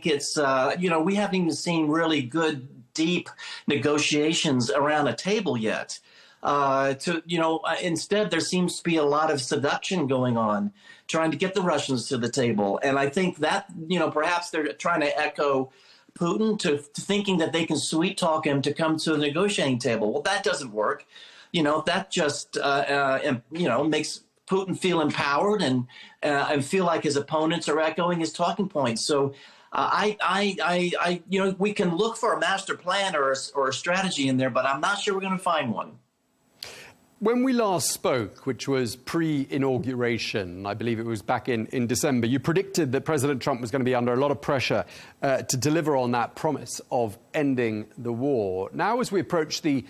it's we haven't even seen really good, deep negotiations around a table yet. Instead, there seems to be a lot of seduction going on, trying to get the Russians to the table. And I think that, perhaps they're trying to echo Putin to thinking that they can sweet talk him to come to the negotiating table. Well, that doesn't work. That just, makes Putin feel empowered and feel like his opponents are echoing his talking points. So we can look for a master plan or a strategy in there, but I'm not sure we're going to find one. When we last spoke, which was pre-inauguration, I believe it was back in December, you predicted that President Trump was going to be under a lot of pressure to deliver on that promise of ending the war. Now, as we approach the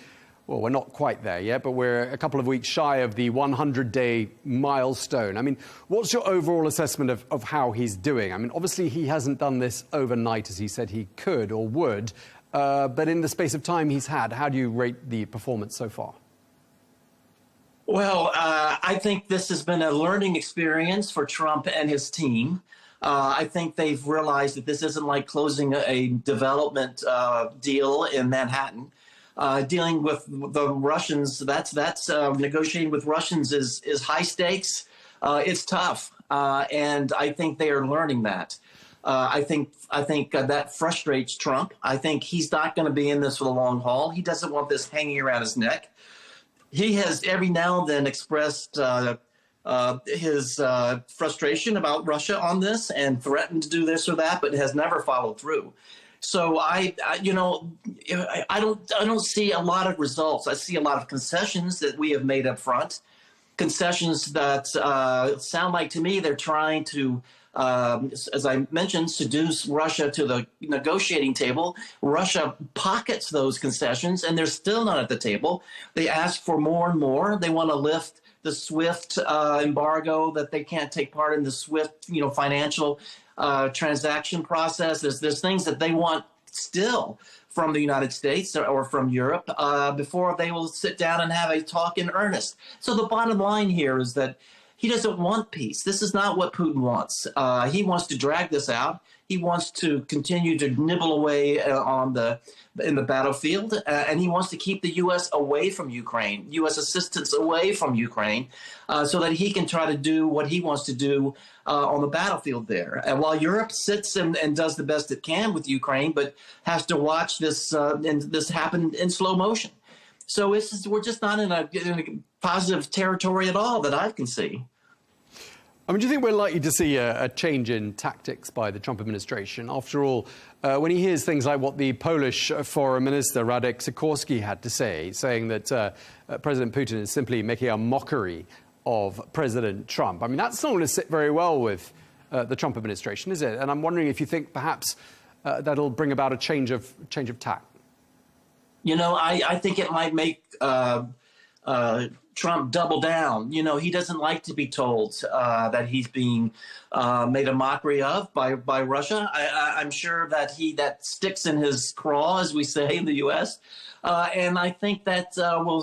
Well, we're not quite there yet, but we're a couple of weeks shy of the 100-day milestone. I mean, what's your overall assessment of how he's doing? I mean, obviously he hasn't done this overnight as he said he could or would, but in the space of time he's had, how do you rate the performance so far? Well, I think this has been a learning experience for Trump and his team. I think they've realized that this isn't like closing a development deal in Manhattan. Dealing with the Russians, that's negotiating with Russians is high stakes. It's tough, and I think they are learning that. I think that frustrates Trump. I think he's not going to be in this for the long haul. He doesn't want this hanging around his neck. He has every now and then expressed his frustration about Russia on this and threatened to do this or that, but has never followed through. So I don't see a lot of results. I see a lot of concessions that we have made up front, concessions that sound like to me they're trying to, as I mentioned, seduce Russia to the negotiating table. Russia pockets those concessions, and they're still not at the table. They ask for more and more. They want to lift the SWIFT embargo, that they can't take part in the SWIFT, financial transaction process. There's things that they want still from the United States or from Europe before they will sit down and have a talk in earnest. So the bottom line here is that he doesn't want peace. This is not what Putin wants. He wants to drag this out. He wants to continue to nibble away in the battlefield, and he wants to keep the U.S. away from Ukraine, U.S. assistance away from Ukraine, so that he can try to do what he wants to do on the battlefield there. And while Europe sits and does the best it can with Ukraine, but has to watch this happen in slow motion. So we're just not in a positive territory at all that I can see. I mean, do you think we're likely to see a change in tactics by the Trump administration? After all, when he hears things like what the Polish Foreign Minister Radek Sikorski had to say, saying that President Putin is simply making a mockery of President Trump, I mean, that's not going to sit very well with the Trump administration, is it? And I'm wondering if you think perhaps that'll bring about a change of tack. I think it might make Trump double down. He doesn't like to be told that he's being made a mockery of by Russia. I'm sure that sticks in his craw, as we say in the U.S. And I think that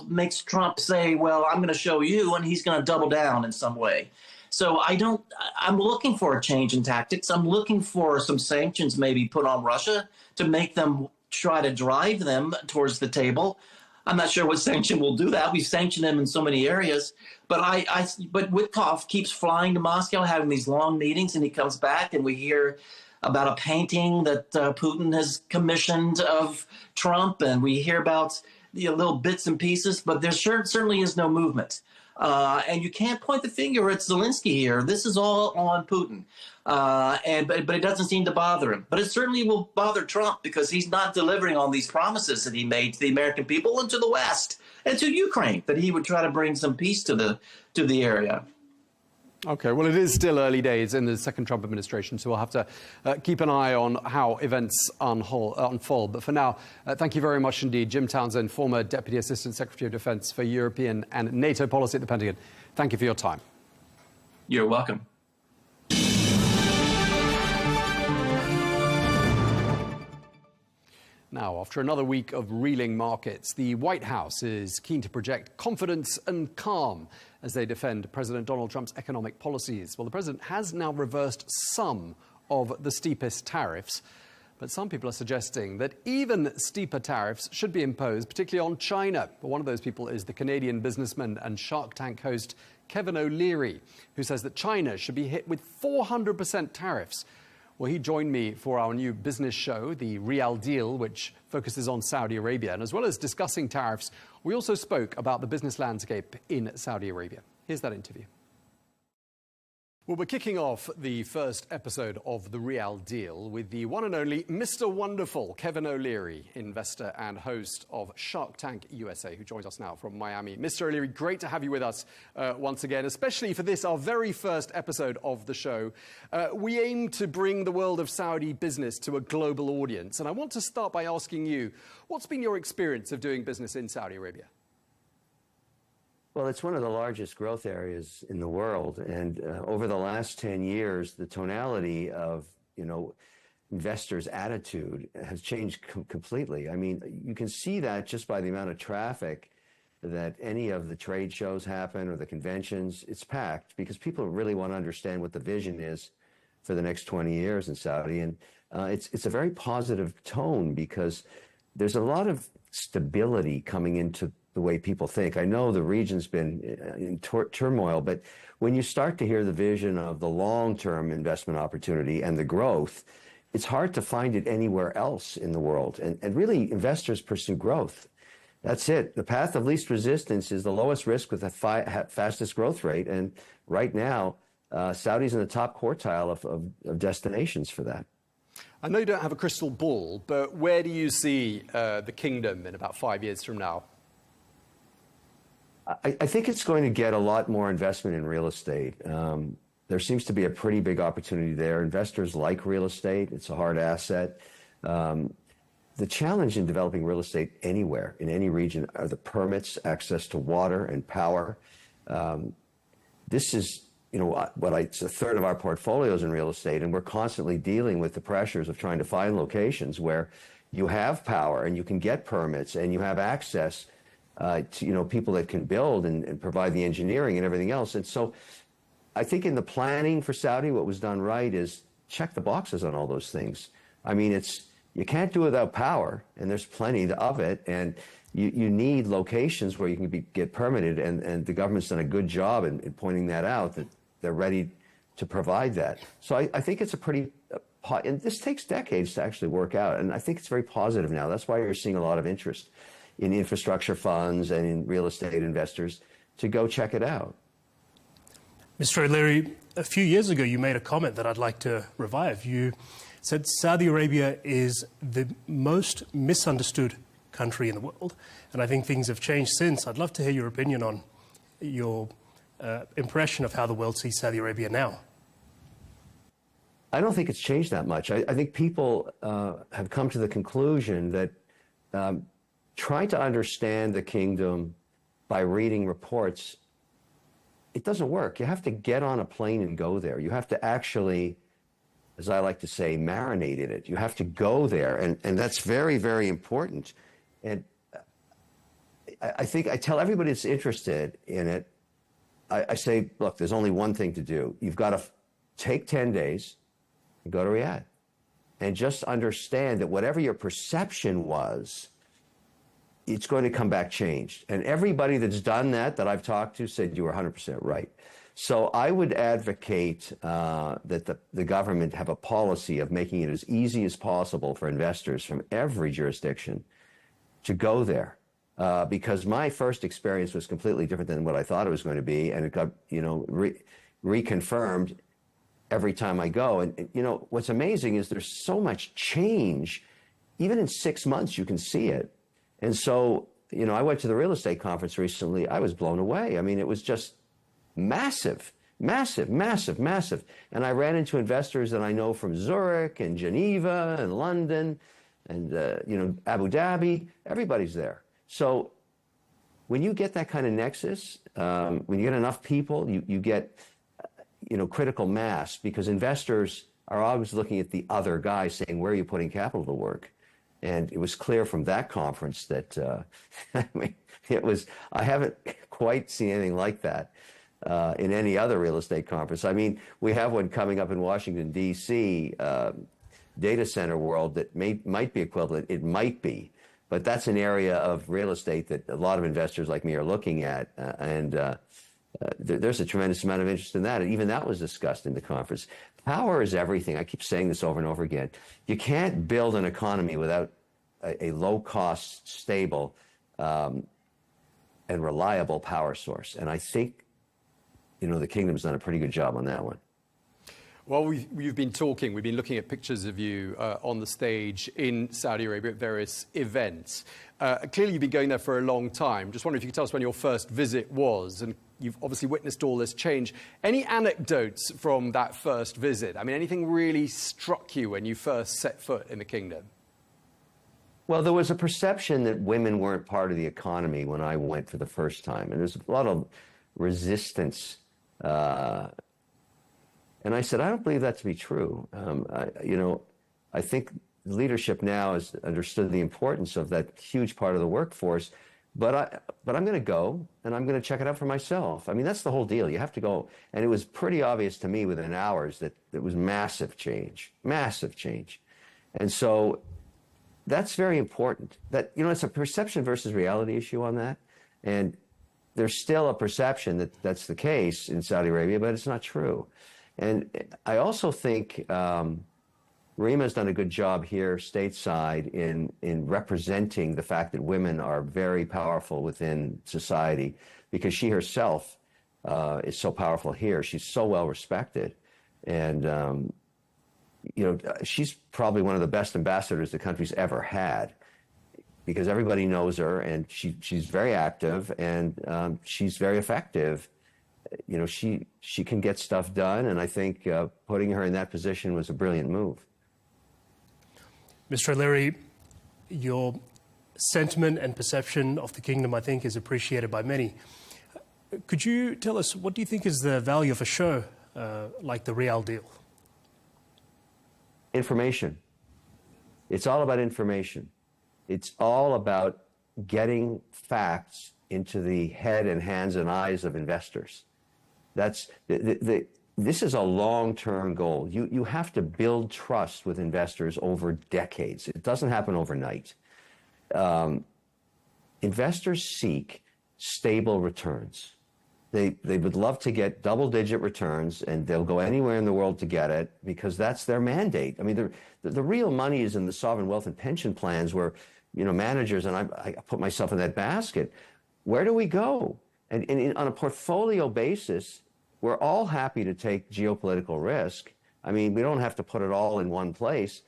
makes Trump say, well, I'm going to show you, and he's going to double down in some way. So I'm looking for a change in tactics. I'm looking for some sanctions maybe put on Russia to make them try to drive them towards the table. I'm not sure what sanction will do that. We've sanctioned them in so many areas. But but Witkoff keeps flying to Moscow, having these long meetings, and he comes back and we hear about a painting that Putin has commissioned of Trump, and we hear about little bits and pieces, but there certainly is no movement. And you can't point the finger at Zelensky here. This is all on Putin. But it doesn't seem to bother him. But it certainly will bother Trump because he's not delivering on these promises that he made to the American people and to the West and to Ukraine, that he would try to bring some peace to the area. OK, well, it is still early days in the second Trump administration, so we'll have to keep an eye on how events unfold. But for now, thank you very much indeed, Jim Townsend, former Deputy Assistant Secretary of Defense for European and NATO policy at the Pentagon. Thank you for your time. You're welcome. Now, after another week of reeling markets, the White House is keen to project confidence and calm as they defend President Donald Trump's economic policies. Well, the president has now reversed some of the steepest tariffs, but some people are suggesting that even steeper tariffs should be imposed, particularly on China. Well, one of those people is the Canadian businessman and Shark Tank host Kevin O'Leary, who says that China should be hit with 400% tariffs. Well, he joined me for our new business show, The Real Deal, which focuses on Saudi Arabia. And as well as discussing tariffs, we also spoke about the business landscape in Saudi Arabia. Here's that interview. Well, we're kicking off the first episode of The Real Deal with the one and only Mr. Wonderful, Kevin O'Leary, investor and host of Shark Tank USA, who joins us now from Miami. Mr. O'Leary, great to have you with us once again, especially for this, our very first episode of the show. We aim to bring the world of Saudi business to a global audience, and I want to start by asking you, what's been your experience of doing business in Saudi Arabia? Well, it's one of the largest growth areas in the world, and over the last 10 years, the tonality of, investors' attitude has changed completely. I mean, you can see that just by the amount of traffic that any of the trade shows happen or the conventions. It's packed because people really want to understand what the vision is for the next 20 years in Saudi, and it's a very positive tone because there's a lot of stability coming into the way people think. I know the region's been in turmoil, but when you start to hear the vision of the long-term investment opportunity and the growth, it's hard to find it anywhere else in the world. And really, investors pursue growth. That's it. The path of least resistance is the lowest risk with the fastest growth rate. And right now, Saudi's in the top quartile of destinations for that. I know you don't have a crystal ball, but where do you see the kingdom in about 5 years from now? I think it's going to get a lot more investment in real estate. There seems to be a pretty big opportunity there. Investors like real estate. It's a hard asset. The challenge in developing real estate anywhere, in any region, are the permits, access to water and power. This is, it's a third of our portfolios in real estate, and we're constantly dealing with the pressures of trying to find locations where you have power and you can get permits and you have access to people that can build and provide the engineering and everything else. And so I think in the planning for Saudi, what was done right is check the boxes on all those things. I mean, you can't do it without power, and there's plenty of it, and you need locations where you can get permitted, and the government's done a good job in pointing that out, that they're ready to provide that. So I think it's a pretty, and this takes decades to actually work out, and I think it's very positive now. That's why you're seeing a lot of interest in infrastructure funds and in real estate investors to go check it out. Mr. O'Leary, a few years ago you made a comment that I'd like to revive. You said Saudi Arabia is the most misunderstood country in the world, and I think things have changed since. I'd love to hear your opinion on your impression of how the world sees Saudi Arabia now. I don't think it's changed that much. I think people have come to the conclusion that trying to understand the kingdom by reading reports, it doesn't work. You have to get on a plane and go there. You have to actually, as I like to say, marinate in it. You have to go there, and that's very, very important. And I think I tell everybody that's interested in it, I say, look, there's only one thing to do. You've got to take 10 days and go to Riyadh and just understand that whatever your perception was, it's going to come back changed. And everybody that's done that I've talked to said you were 100% right. So I would advocate that the government have a policy of making it as easy as possible for investors from every jurisdiction to go there. Because my first experience was completely different than what I thought it was going to be, and it got, reconfirmed every time I go. And what's amazing is there's so much change. Even in 6 months, you can see it. And so, I went to the real estate conference recently. I was blown away. I mean, it was just massive, massive, massive, massive. And I ran into investors that I know from Zurich and Geneva and London and, Abu Dhabi. Everybody's there. So when you get that kind of nexus, when you get enough people, you get, critical mass, because investors are always looking at the other guy saying, where are you putting capital to work? And it was clear from that conference that, I haven't quite seen anything like that in any other real estate conference. I mean, we have one coming up in Washington, D.C., data center world that might be equivalent. It might be. But that's an area of real estate that a lot of investors like me are looking at. There's a tremendous amount of interest in that. And even that was discussed in the conference. Power is everything. I keep saying this over and over again. You can't build an economy without a low-cost, stable, and reliable power source. And I think, the kingdom's done a pretty good job on that one. Well, you've been talking, we've been looking at pictures of you on the stage in Saudi Arabia at various events. Clearly, you've been going there for a long time. Just wondering if you could tell us when your first visit was, and you've obviously witnessed all this change. Any anecdotes from that first visit? I mean, anything really struck you when you first set foot in the kingdom? Well, there was a perception that women weren't part of the economy when I went for the first time, and there's a lot of resistance. And I said, I don't believe that to be true. I think leadership now has understood the importance of that huge part of the workforce, but I'm going to go and I'm going to check it out for myself. I mean, that's the whole deal. You have to go. And it was pretty obvious to me within hours that it was massive change. And so that's very important. That, it's a perception versus reality issue on that. And there's still a perception that that's the case in Saudi Arabia, but it's not true. And I also think Rima's done a good job here stateside in representing the fact that women are very powerful within society, because she herself is so powerful here. She's so well respected. And, she's probably one of the best ambassadors the country's ever had, because everybody knows her, and she's very active, and she's very effective. She can get stuff done, and I think putting her in that position was a brilliant move. Mr. O'Leary, your sentiment and perception of the kingdom, I think, is appreciated by many. Could you tell us, what do you think is the value of a show like The Real Deal? Information. It's all about information. It's all about getting facts into the head and hands and eyes of investors. This is a long-term goal. You have to build trust with investors over decades. It doesn't happen overnight. Investors seek stable returns. They would love to get double-digit returns, and they'll go anywhere in the world to get it, because that's their mandate. I mean, the real money is in the sovereign wealth and pension plans where, managers, and I put myself in that basket. Where do we go? And on a portfolio basis, we're all happy to take geopolitical risk. I mean, we don't have to put it all in one place,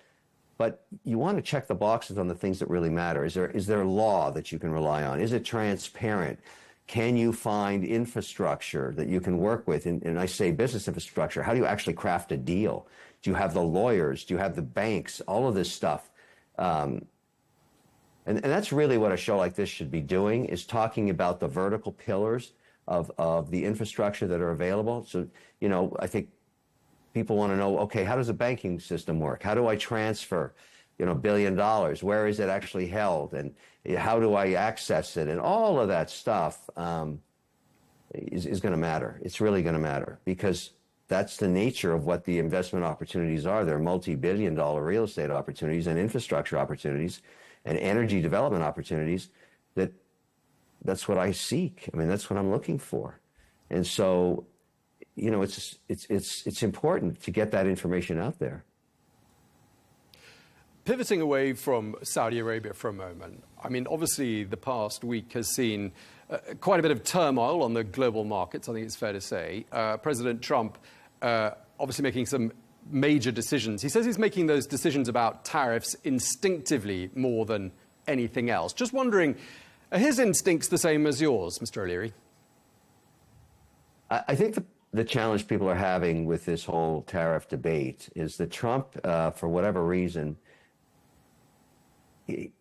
but you want to check the boxes on the things that really matter. Is there law that you can rely on? Is it transparent? Can you find infrastructure that you can work with? And I say business infrastructure. How do you actually craft a deal? Do you have the lawyers? Do you have the banks? All of this stuff. And that's really what a show like this should be doing, is talking about the vertical pillars of the infrastructure that are available. So, I think people want to know, okay, how does the banking system work? How do I transfer, $1 billion? Where is it actually held? And how do I access it? And all of that stuff is going to matter. It's really going to matter, because that's the nature of what the investment opportunities are. They're multi-billion-dollar real estate opportunities and infrastructure opportunities and energy development opportunities. That's what I seek. I mean, that's what I'm looking for. And so, it's important to get that information out there. Pivoting away from Saudi Arabia for a moment, I mean, obviously the past week has seen quite a bit of turmoil on the global markets, I think it's fair to say. President Trump obviously making some major decisions. He says he's making those decisions about tariffs instinctively more than anything else. Just wondering, are his instincts the same as yours, Mr. O'Leary? I think the challenge people are having with this whole tariff debate is that Trump, for whatever reason,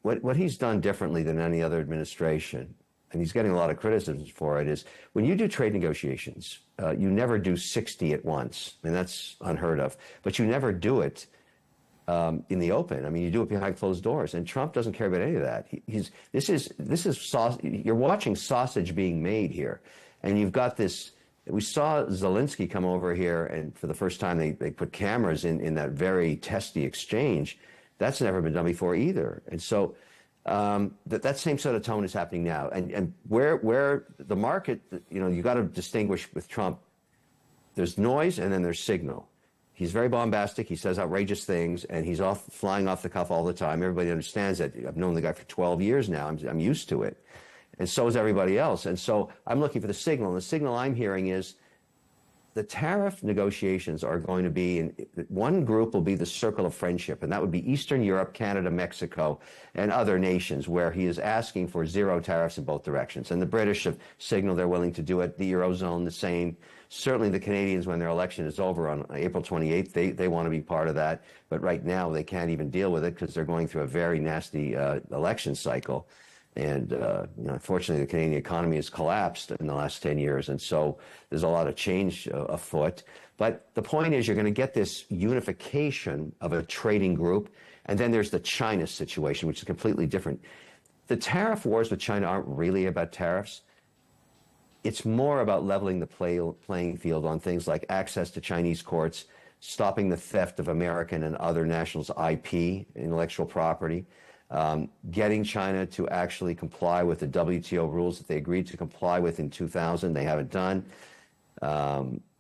what he's done differently than any other administration, and he's getting a lot of criticism for it, is when you do trade negotiations, you never do 60 at once. I mean, that's unheard of. But you never do it in the open. I mean, you do it behind closed doors. And Trump doesn't care about any of that. This is you're watching sausage being made here. And you've got this. We saw Zelensky come over here, and for the first time they put cameras in that very testy exchange. That's never been done before either. And so that same sort of tone is happening now. And where the market, you got to distinguish with Trump. There's noise and then there's signal. He's very bombastic. He says outrageous things, and he's flying off the cuff all the time. Everybody understands that. I've known the guy for 12 years now. I'm used to it. And so is everybody else. And so I'm looking for the signal. And the signal I'm hearing is the tariff negotiations are going to be, one group will be the circle of friendship, and that would be Eastern Europe, Canada, Mexico, and other nations where he is asking for zero tariffs in both directions. And the British have signaled they're willing to do it. The Eurozone, the same. Certainly the Canadians, when their election is over on April 28th, they want to be part of that. But right now they can't even deal with it because they're going through a very nasty election cycle. And unfortunately, the Canadian economy has collapsed in the last 10 years. And so there's a lot of change afoot. But the point is, you're going to get this unification of a trading group. And then there's the China situation, which is completely different. The tariff wars with China aren't really about tariffs. It's more about leveling the playing field on things like access to Chinese courts, stopping the theft of American and other nationals' IP, intellectual property, getting China to actually comply with the WTO rules that they agreed to comply with in 2000. They haven't done.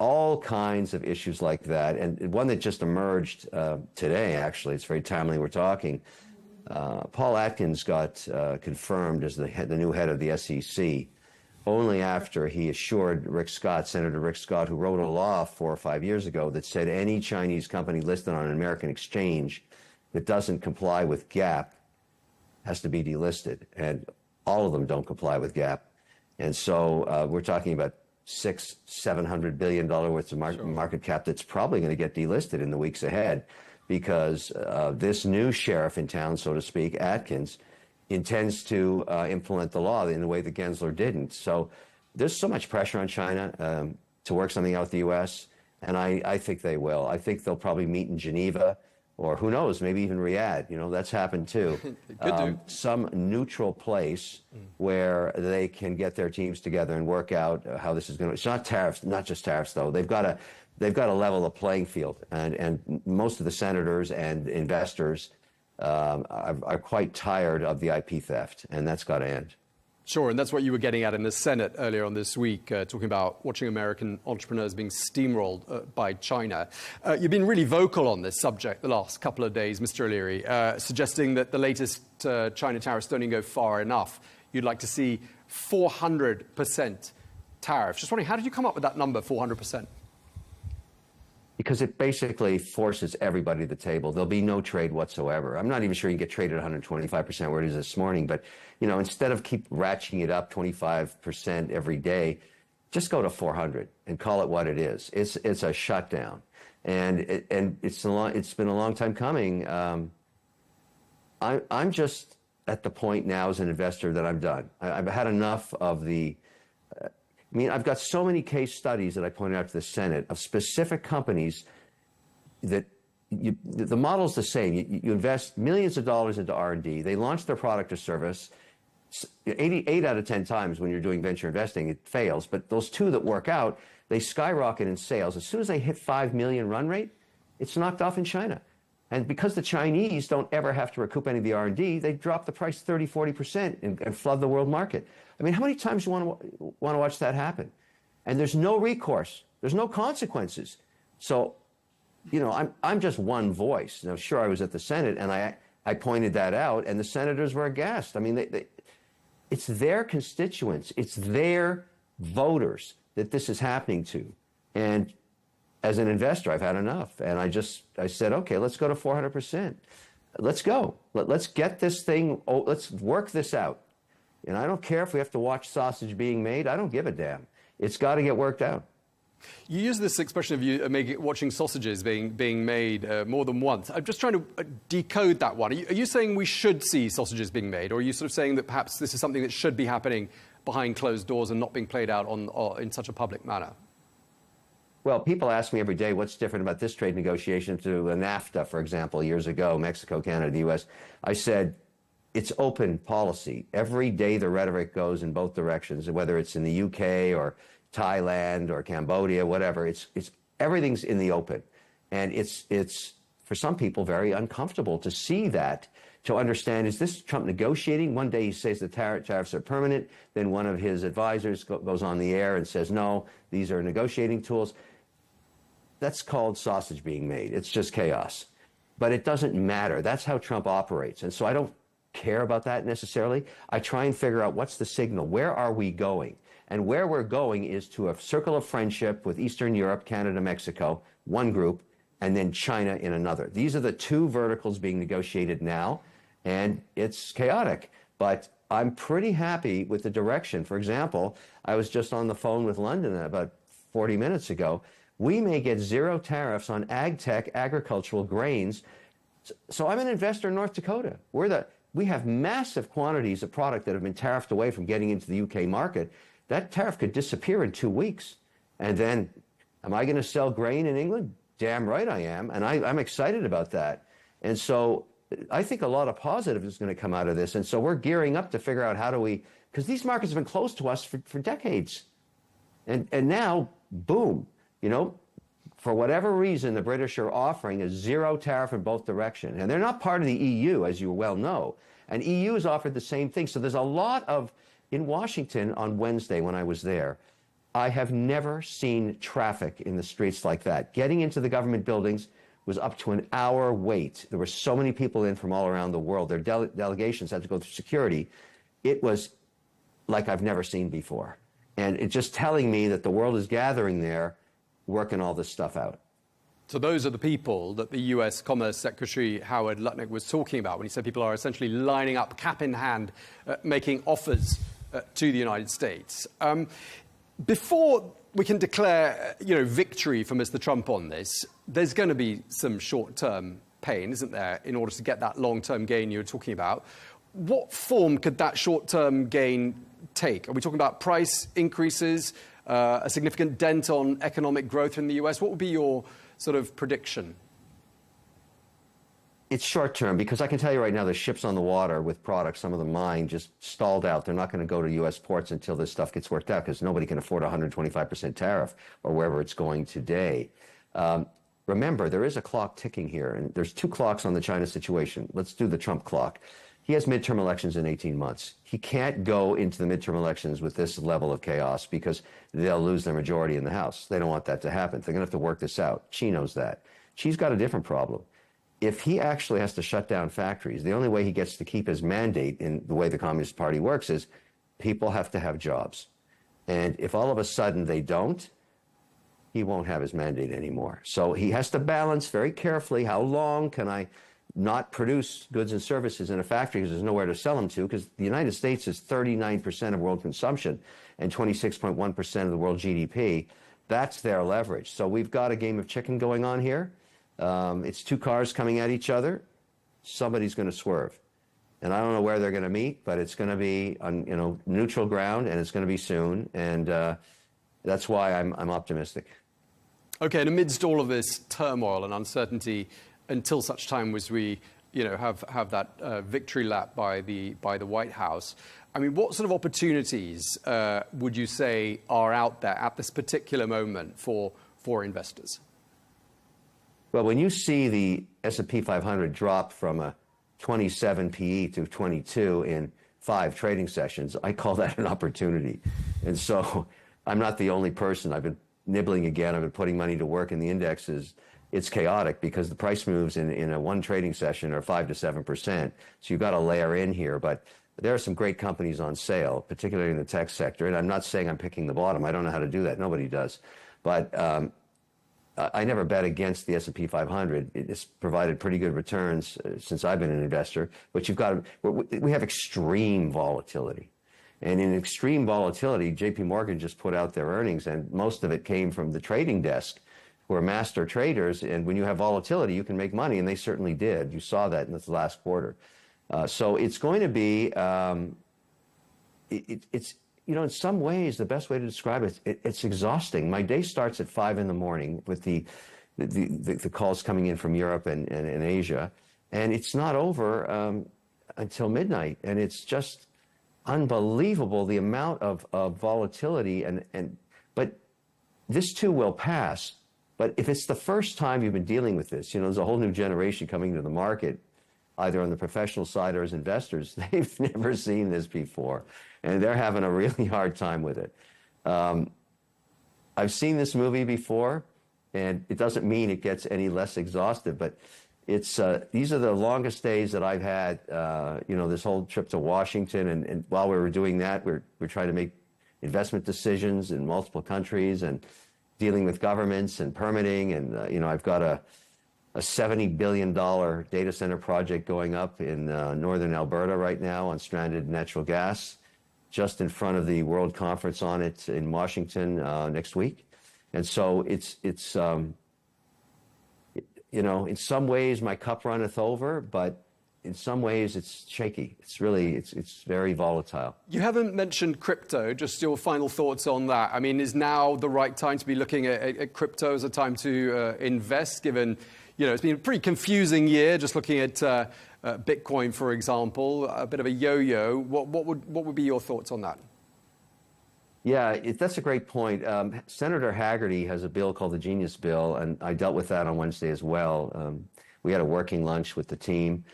All kinds of issues like that. And one that just emerged today, actually, it's very timely we're talking. Paul Atkins got confirmed as the new head of the SEC only after he assured Rick Scott, Senator Rick Scott, who wrote a law 4 or 5 years ago that said any Chinese company listed on an American exchange that doesn't comply with GAAP has to be delisted, and all of them don't comply with GAAP. And so we're talking about $600-700 billion worth of market cap that's probably going to get delisted in the weeks ahead because this new sheriff in town, so to speak, Atkins, intends to implement the law in the way that Gensler didn't. So there's so much pressure on China to work something out with the U.S., and I think they will. I think they'll probably meet in Geneva, or who knows, maybe even Riyadh. You know, that's happened too. Some neutral place where they can get their teams together and work out how this is going to. It's not tariffs, not just tariffs though. They've got to level the playing field, and most of the senators and investors are quite tired of the IP theft, and that's got to end. Sure, and that's what you were getting at in the Senate earlier on this week, talking about watching American entrepreneurs being steamrolled by China. You've been really vocal on this subject the last couple of days, Mr. O'Leary, suggesting that the latest China tariffs don't even go far enough. You'd like to see 400% tariffs. Just wondering, how did you come up with that number, 400%? Because it basically forces everybody to the table. There'll be no trade whatsoever. I'm not even sure you can get traded at 125% where it is this morning. But, you know, instead of keep ratcheting it up 25% every day, just go to 400 and call it what it is. It's a shutdown. And it's been a long time coming. I'm just at the point now as an investor that I'm done. I've had enough of the... I mean, I've got so many case studies that I pointed out to the Senate of specific companies that the model's the same. You invest millions of dollars into R&D. They launch their product or service. 8 out of 10 times when you're doing venture investing, it fails. But those 2 that work out, they skyrocket in sales. As soon as they hit 5 million run rate, it's knocked off in China. And because the Chinese don't ever have to recoup any of the R&D, they drop the price 30-40% and flood the world market. I mean, how many times do you want to watch that happen? And there's no recourse. There's no consequences. So, you know, I'm just one voice. Now, sure, I was at the Senate, and I pointed that out, and the senators were aghast. I mean, it's their constituents. It's their voters that this is happening to. And as an investor, I've had enough. And I said, okay, let's go to 400%. Let's go. Let's get this thing, let's work this out. And I don't care if we have to watch sausage being made. I don't give a damn. It's got to get worked out. You use this expression of watching sausages being made more than once. I'm just trying to decode that one. Are you saying we should see sausages being made? Or are you sort of saying that perhaps this is something that should be happening behind closed doors and not being played out in such a public manner? Well, people ask me every day what's different about this trade negotiation to a NAFTA, for example, years ago, Mexico, Canada, the U.S. I said, it's open policy. Every day the rhetoric goes in both directions, whether it's in the UK or Thailand or Cambodia, whatever. It's everything's in the open. And it's for some people very uncomfortable to see that, to understand, is this Trump negotiating? One day he says the tariffs are permanent. Then one of his advisors goes on the air and says, no, these are negotiating tools. That's called sausage being made. It's just chaos. But it doesn't matter. That's how Trump operates. And so I don't care about that necessarily. I try and figure out what's the signal. Where are we going? And where we're going is to a circle of friendship with Eastern Europe, Canada, Mexico, one group, and then China in another. These are the two verticals being negotiated now, and it's chaotic. But I'm pretty happy with the direction. For example, I was just on the phone with London about 40 minutes ago. We may get zero tariffs on ag tech, agricultural grains. So I'm an investor in North Dakota. We have massive quantities of product that have been tariffed away from getting into the UK market. That tariff could disappear in 2 weeks. And then, am I going to sell grain in England? Damn right I am. And I'm excited about that. And so I think a lot of positive is going to come out of this. And so we're gearing up to figure out how do we, because these markets have been closed to us for decades. And now, boom, you know, for whatever reason, the British are offering a zero tariff in both directions. And they're not part of the EU, as you well know. And EU has offered the same thing. So there's a lot of, in Washington on Wednesday when I was there, I have never seen traffic in the streets like that. Getting into the government buildings was up to an hour wait. There were so many people in from all around the world. Their delegations had to go through security. It was like I've never seen before. And it's just telling me that the world is gathering there, working all this stuff out. So those are the people that the US Commerce Secretary Howard Lutnick was talking about when he said people are essentially lining up, cap in hand, making offers to the United States. Before we can declare, victory for Mr. Trump on this, there's going to be some short-term pain, isn't there, in order to get that long-term gain you're talking about. What form could that short-term gain take? Are we talking about price increases, a significant dent on economic growth in the US? What would be your sort of prediction? It's short term because I can tell you right now the ships on the water with products, some of them mine, just stalled out. They're not going to go to U.S. ports until this stuff gets worked out because nobody can afford a 125% tariff or wherever it's going today. Remember, there is a clock ticking here, and there's two clocks on the China situation. Let's do the Trump clock. He has midterm elections in 18 months. He can't go into the midterm elections with this level of chaos because they'll lose their majority in the House. They don't want that to happen. They're going to have to work this out. Xi knows that. Xi's got a different problem. If he actually has to shut down factories, the only way he gets to keep his mandate in the way the Communist Party works is people have to have jobs. And if all of a sudden they don't, he won't have his mandate anymore. So he has to balance very carefully how long can I not produce goods and services in a factory because there's nowhere to sell them to, because the United States is 39% of world consumption and 26.1% of the world GDP. That's their leverage. So we've got a game of chicken going on here. It's two cars coming at each other. Somebody's going to swerve. And I don't know where they're going to meet, but it's going to be on neutral ground, and it's going to be soon. And that's why I'm optimistic. Okay, and amidst all of this turmoil and uncertainty, until such time as we, have that victory lap by the White House, I mean, what sort of opportunities would you say are out there at this particular moment for investors? Well, when you see the S&P 500 drop from a 27 PE to 22 in 5 trading sessions, I call that an opportunity. And so I'm not the only person. I've been nibbling again. I've been putting money to work in the indexes. It's chaotic because the price moves in a one trading session are 5 to 7%. So you've got to layer in here. But there are some great companies on sale, particularly in the tech sector. And I'm not saying I'm picking the bottom. I don't know how to do that. Nobody does. But I never bet against the S&P 500. It's provided pretty good returns since I've been an investor. But we have extreme volatility. And in extreme volatility, JP Morgan just put out their earnings, and most of it came from the trading desk, who are master traders. And when you have volatility, you can make money, and they certainly did. You saw that in this last quarter. So it's going to be, it's in some ways, the best way to describe it, it's exhausting. My day starts at 5 in the morning with the calls coming in from Europe and Asia, and it's not over until midnight. And it's just unbelievable, the amount of volatility. But this too will pass. But if it's the first time you've been dealing with this, there's a whole new generation coming to the market, either on the professional side or as investors. They've never seen this before, and they're having a really hard time with it. I've seen this movie before, and it doesn't mean it gets any less exhaustive, but it's these are the longest days that I've had, this whole trip to Washington, and while we were doing that, we're trying to make investment decisions in multiple countries and dealing with governments and permitting. And, I've got a $70 billion data center project going up in northern Alberta right now on stranded natural gas, just in front of the World Conference on it in Washington next week. And so it's in some ways my cup runneth over, but in some ways it's shaky. It's very volatile. You haven't mentioned crypto. Just your final thoughts on that. I mean, is now the right time to be looking at crypto as a time to invest, given, it's been a pretty confusing year, just looking at Bitcoin, for example, a bit of a yo-yo. What would be your thoughts on that? Yeah, that's a great point. Senator Haggerty has a bill called the Genius Bill, and I dealt with that on Wednesday as well. We had a working lunch with the team.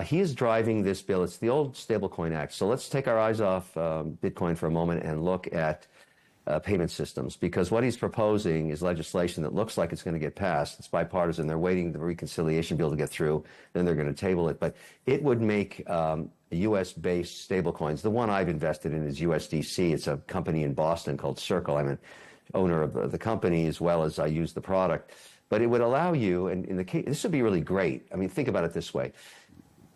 He is driving this bill. It's the old Stablecoin Act. So let's take our eyes off Bitcoin for a moment and look at payment systems, because what he's proposing is legislation that looks like it's going to get passed. It's bipartisan. They're waiting the reconciliation bill to get through. Then they're going to table it. But it would make U.S.-based stablecoins. The one I've invested in is USDC. It's a company in Boston called Circle. I'm an owner of the company as well as I use the product. But it would allow you, and in the case, this would be really great. I mean, think about it this way.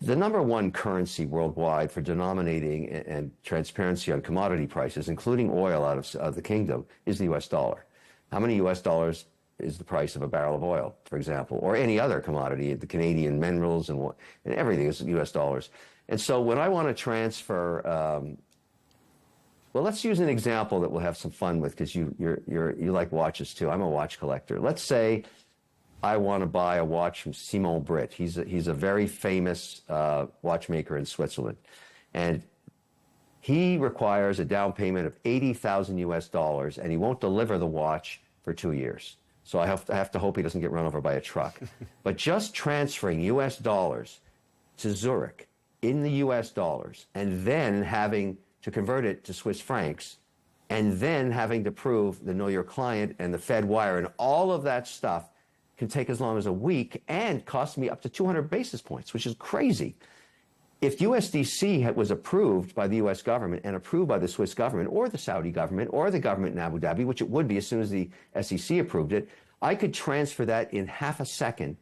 The number one currency worldwide for denominating and transparency on commodity prices, including oil out of the kingdom, is the U.S. dollar. How many U.S. dollars is the price of a barrel of oil, for example, or any other commodity? The Canadian minerals and everything is U.S. dollars. And so when I want to transfer, well, let's use an example that we'll have some fun with, because you like watches too. I'm a watch collector. Let's say I want to buy a watch from Simon Britt. He's a very famous watchmaker in Switzerland, and he requires a down payment of $80,000 US, and he won't deliver the watch for 2 years. So I have to hope he doesn't get run over by a truck. But just transferring US dollars to Zurich in the US dollars, and then having to convert it to Swiss francs, and then having to prove the Know Your Client and the Fed wire and all of that stuff can take as long as a week and cost me up to 200 basis points, which is crazy. If USDC was approved by the US government and approved by the Swiss government or the Saudi government or the government in Abu Dhabi, which it would be as soon as the SEC approved it, I could transfer that in half a second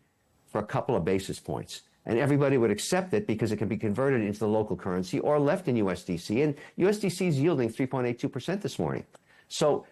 for a couple of basis points. And everybody would accept it because it can be converted into the local currency or left in USDC. And USDC is yielding 3.82% this morning. So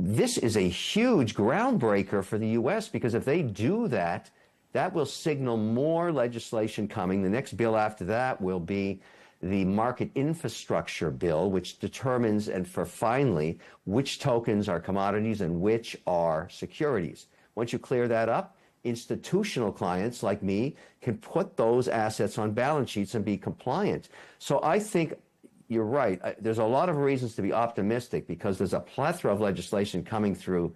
this is a huge groundbreaker for the U.S., because if they do that, that will signal more legislation coming. The next bill after that will be the market infrastructure bill, which determines, and for finally, which tokens are commodities and which are securities. Once you clear that up, institutional clients like me can put those assets on balance sheets and be compliant. So I think you're right. There's a lot of reasons to be optimistic, because there's a plethora of legislation coming through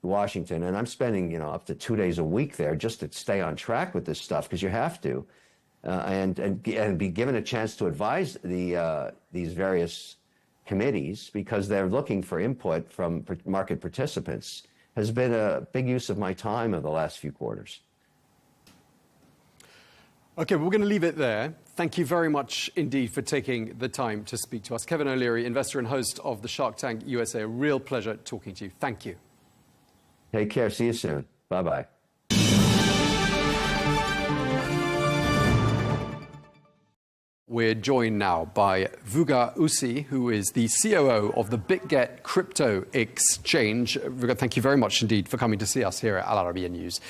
Washington, and I'm spending up to 2 days a week there just to stay on track with this stuff, because you have to, and be given a chance to advise these various committees, because they're looking for input from market participants, has been a big use of my time over the last few quarters. Okay, we're going to leave it there. Thank you very much indeed for taking the time to speak to us. Kevin O'Leary, investor and host of the Shark Tank USA. A real pleasure talking to you. Thank you. Take care. See you soon. Bye-bye. We're joined now by Vuga Usi, who is the COO of the BitGet Crypto Exchange. Vuga, thank you very much indeed for coming to see us here at Al Arabiya News.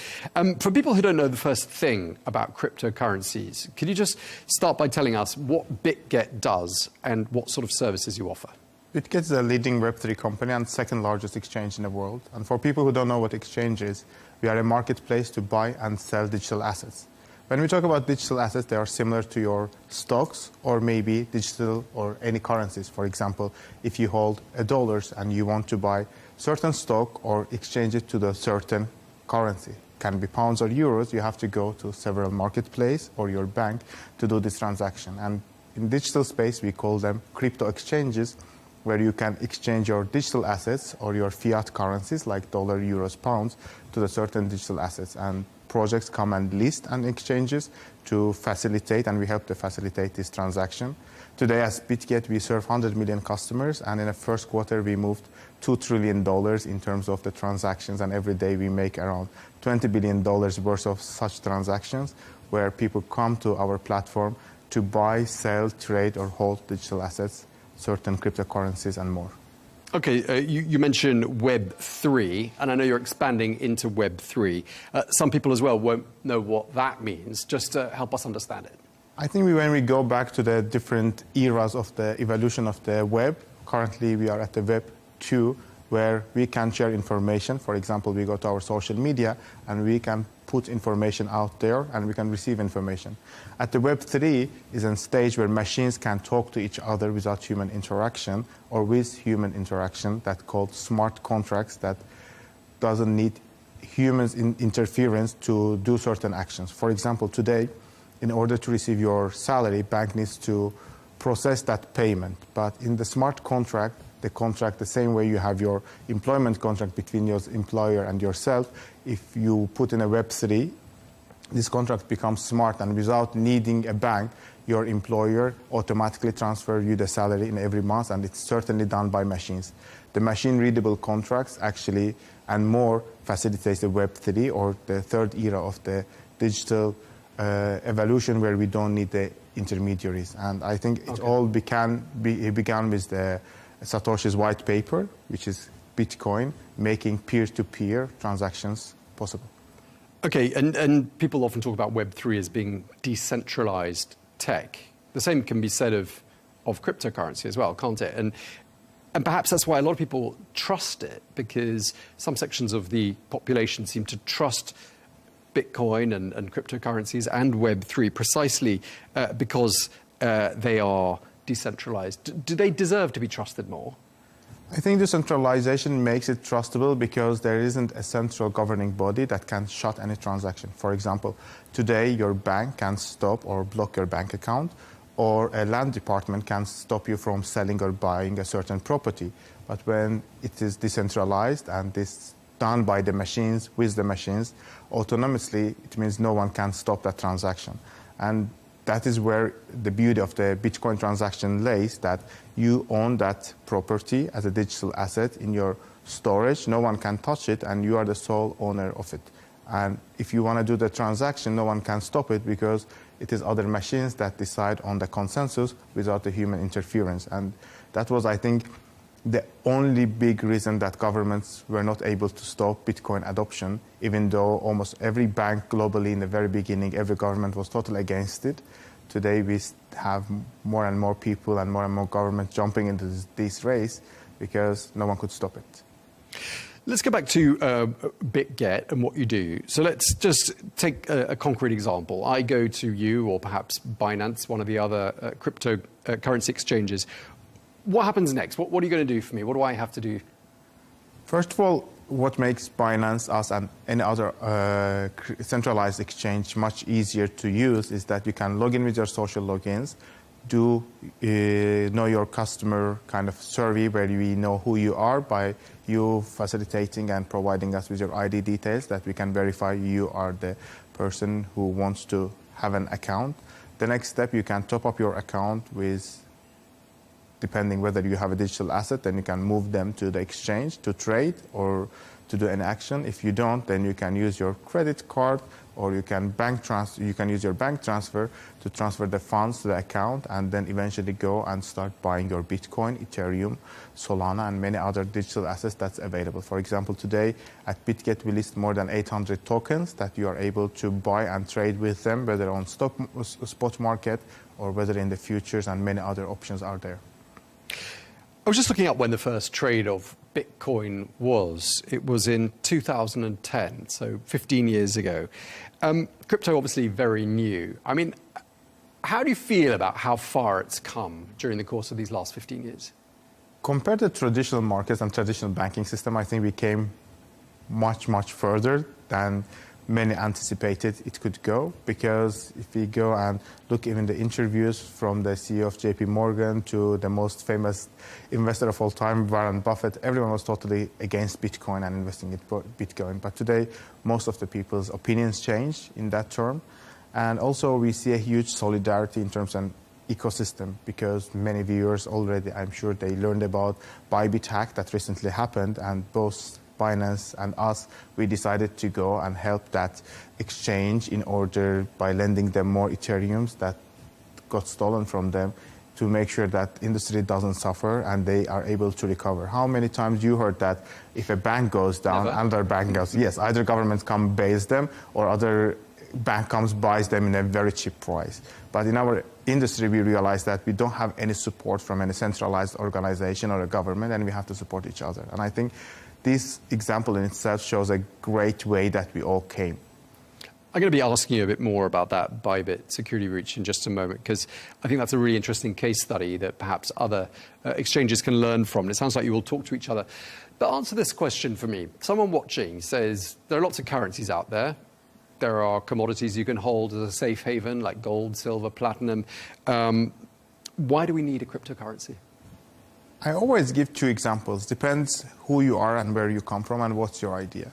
For people who don't know the first thing about cryptocurrencies, could you just start by telling us what BitGet does and what sort of services you offer? BitGet is a leading Web3 company and second largest exchange in the world. And for people who don't know what exchange is, we are a marketplace to buy and sell digital assets. When we talk about digital assets, they are similar to your stocks or maybe digital or any currencies. For example, if you hold $1 and you want to buy certain stock or exchange it to the certain currency, can be pounds or euros, you have to go to several marketplaces or your bank to do this transaction. And in digital space, we call them crypto exchanges, where you can exchange your digital assets or your fiat currencies like dollar, euros, pounds to the certain digital assets. And projects come and list on exchanges to facilitate, and we help to facilitate this transaction. Today, as BitGet, we serve 100 million customers, and in the first quarter, we moved $2 trillion in terms of the transactions, and every day we make around $20 billion worth of such transactions, where people come to our platform to buy, sell, trade, or hold digital assets, certain cryptocurrencies, and more. Okay, you mentioned Web3, and I know you're expanding into Web3. Some people as well won't know what that means. Just to help us understand it. I think when we go back to the different eras of the evolution of the web, currently we are at the Web 2, where we can share information. For example, we go to our social media and we can put information out there and we can receive information. At the Web 3 is a stage where machines can talk to each other without human interaction or with human interaction, that's called smart contracts that doesn't need humans interference to do certain actions. For example, today, in order to receive your salary, bank needs to process that payment. But in the smart contract, the same way you have your employment contract between your employer and yourself, if you put in a Web3, this contract becomes smart, and without needing a bank, your employer automatically transfers you the salary in every month, and it's certainly done by machines. The machine-readable contracts actually and more facilitates the Web3 or the third era of the digital evolution, where we don't need the intermediaries. And I think it all began with the Satoshi's white paper, which is Bitcoin, making peer-to-peer transactions possible. Okay, and people often talk about Web3 as being decentralized tech. The same can be said of cryptocurrency as well, can't it? And perhaps that's why a lot of people trust it, because some sections of the population seem to trust Bitcoin and cryptocurrencies and Web3 precisely because they are decentralized. Do they deserve to be trusted more? I think decentralization makes it trustable because there isn't a central governing body that can shut any transaction. For example, today your bank can stop or block your bank account, or a land department can stop you from selling or buying a certain property. But when it is decentralized and this done by the machines, with the machines, autonomously, it means no one can stop that transaction. And that is where the beauty of the Bitcoin transaction lays, that you own that property as a digital asset in your storage. No one can touch it, and you are the sole owner of it. And if you want to do the transaction, no one can stop it because it is other machines that decide on the consensus without the human interference. And that was, I think, the only big reason that governments were not able to stop Bitcoin adoption, even though almost every bank globally in the very beginning, every government was totally against it. Today we have more and more people and more governments jumping into this race because no one could stop it. Let's go back to BitGet and what you do. So let's just take a concrete example. I go to you, or perhaps Binance, one of the other cryptocurrency exchanges. What happens next? What are you going to do for me? What do I have to do? First of all, what makes Binance, us, and any other centralized exchange much easier to use is that you can log in with your social logins, do know your customer kind of survey where we know who you are by you facilitating and providing us with your ID details, that we can verify you are the person who wants to have an account. The next step, you can top up your account with, depending whether you have a digital asset, then you can move them to the exchange to trade or to do an action. If you don't, then you can use your credit card, or you can use your bank transfer to transfer the funds to the account, and then eventually go and start buying your Bitcoin, Ethereum, Solana, and many other digital assets that's available. For example, today at BitGet we list more than 800 tokens that you are able to buy and trade with them, whether on spot market or whether in the futures, and many other options are there. I was just looking up when the first trade of Bitcoin was. It was in 2010, so 15 years ago. Crypto obviously very new. I mean, how do you feel about how far it's come during the course of these last 15 years? Compared to traditional markets and traditional banking system, I think we came much further than many anticipated it could go, because if we go and look even the interviews from the CEO of JP Morgan to the most famous investor of all time, Warren Buffett, everyone was totally against Bitcoin and investing in Bitcoin. But today, most of the people's opinions change in that term. And also we see a huge solidarity in terms of ecosystem, because many viewers already, I'm sure they learned about Bybit hack that recently happened, and both Binance and us, we decided to go and help that exchange in order by lending them more Ethereums that got stolen from them, to make sure that industry doesn't suffer and they are able to recover. How many times you heard that if a bank goes down, another bank goes, yes, either government come base them or other bank comes buys them in a very cheap price. But in our industry, we realize that we don't have any support from any centralized organization or a government, and we have to support each other. And I think this example in itself shows a great way that we all came. I'm going to be asking you a bit more about that Bybit security breach in just a moment, because I think that's a really interesting case study that perhaps other exchanges can learn from. And it sounds like you will talk to each other. But answer this question for me. Someone watching says there are lots of currencies out there. There are commodities you can hold as a safe haven, like gold, silver, platinum. Why do we need a cryptocurrency? I always give two examples. Depends who you are and where you come from and what's your idea.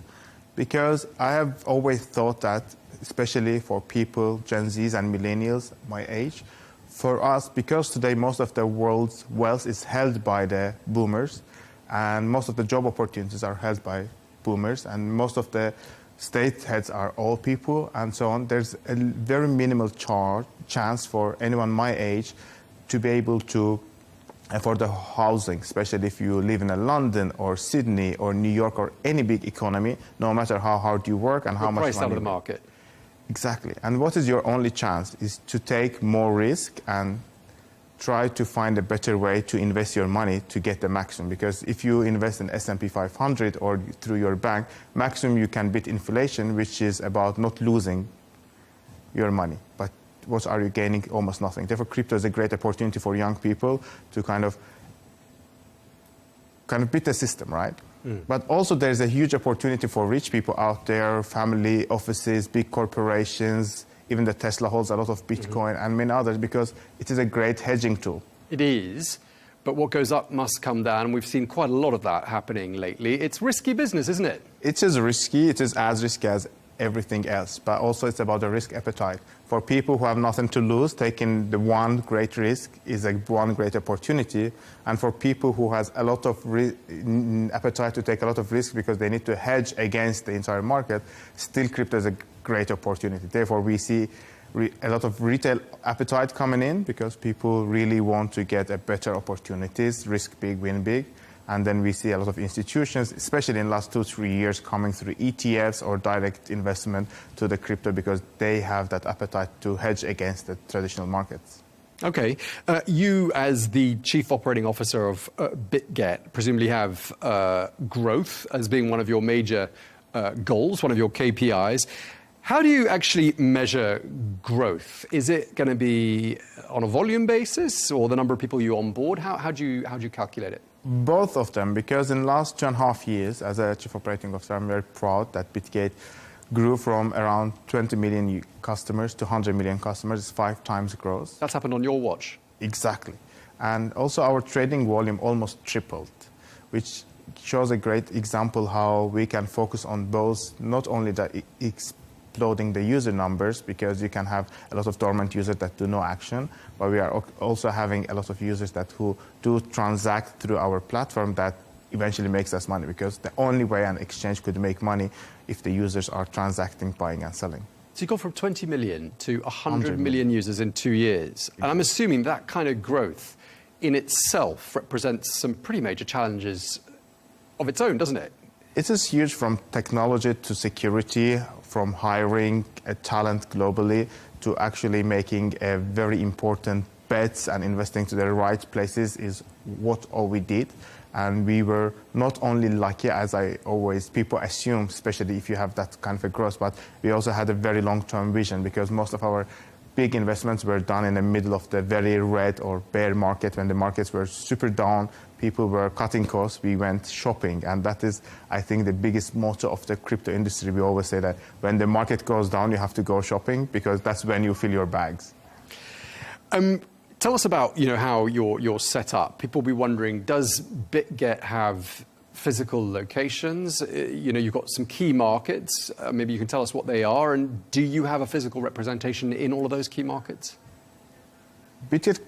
Because I have always thought that, especially for people, Gen Zs and millennials, my age, for us, because today most of the world's wealth is held by the boomers, and most of the job opportunities are held by boomers, and most of the state heads are old people, and so on, there's a very minimal chance for anyone my age to be able to afford the housing, especially if you live in London or Sydney or New York or any big economy, no matter how hard you work and how much money. Priced out of the market. Exactly. And what is your only chance is to take more risk and try to find a better way to invest your money to get the maximum. Because if you invest in S&P 500 or through your bank, maximum you can beat inflation, which is about not losing your money. But what are you gaining? Almost nothing. Therefore, crypto is a great opportunity for young people to kind of beat the system, right? But also there's a huge opportunity for rich people out there, family offices, big corporations. Even the Tesla holds a lot of Bitcoin and many others, because it is a great hedging tool. It is, but what goes up must come down. We've seen quite a lot of that happening lately. It's risky business, isn't it? It is risky. It is as risky as everything else, but also it's about the risk appetite. For people who have nothing to lose, taking the one great risk is one great opportunity. And for people who has a lot of appetite to take a lot of risk because they need to hedge against the entire market, still crypto is a great opportunity. Therefore, we see a lot of retail appetite coming in because people really want to get a better opportunities, risk big, win big. And then we see a lot of institutions, especially in the last 2-3 years, coming through ETFs or direct investment to the crypto because they have that appetite to hedge against the traditional markets. Okay. You, as the Chief Operating Officer of BitGet, presumably have growth as being one of your major goals, one of your KPIs. How do you actually measure growth? Is it going to be on a volume basis or the number of people you onboard? How do you calculate it? Both of them, because in the last 2.5 years, as a Chief Operating Officer, I'm very proud that BitGet grew from around 20 million customers to 100 million customers. It's 5 times growth. That's happened on your watch. Exactly. And also our trading volume almost tripled, which shows a great example how we can focus on both, not only the exploding the user numbers, because you can have a lot of dormant users that do no action, but we are also having a lot of users who do transact through our platform that eventually makes us money, because the only way an exchange could make money if the users are transacting, buying and selling. So you go from 20 million to 100 million users in 2 years. And I'm assuming that kind of growth in itself represents some pretty major challenges of its own, doesn't it? It is huge, from technology to security, from hiring a talent globally to actually making a very important bets and investing to the right places is what all we did. And we were not only lucky, as people assume, especially if you have that kind of a growth, but we also had a very long-term vision, because most of our big investments were done in the middle of the very red or bear market when the markets were super down. People were cutting costs. We went shopping. And that is, I think, the biggest motto of the crypto industry. We always say that when the market goes down, you have to go shopping because that's when you fill your bags. Tell us about how you're set up. People will be wondering, does BitGet have physical locations? You've got some key markets. Maybe you can tell us what they are. And do you have a physical representation in all of those key markets? BitGet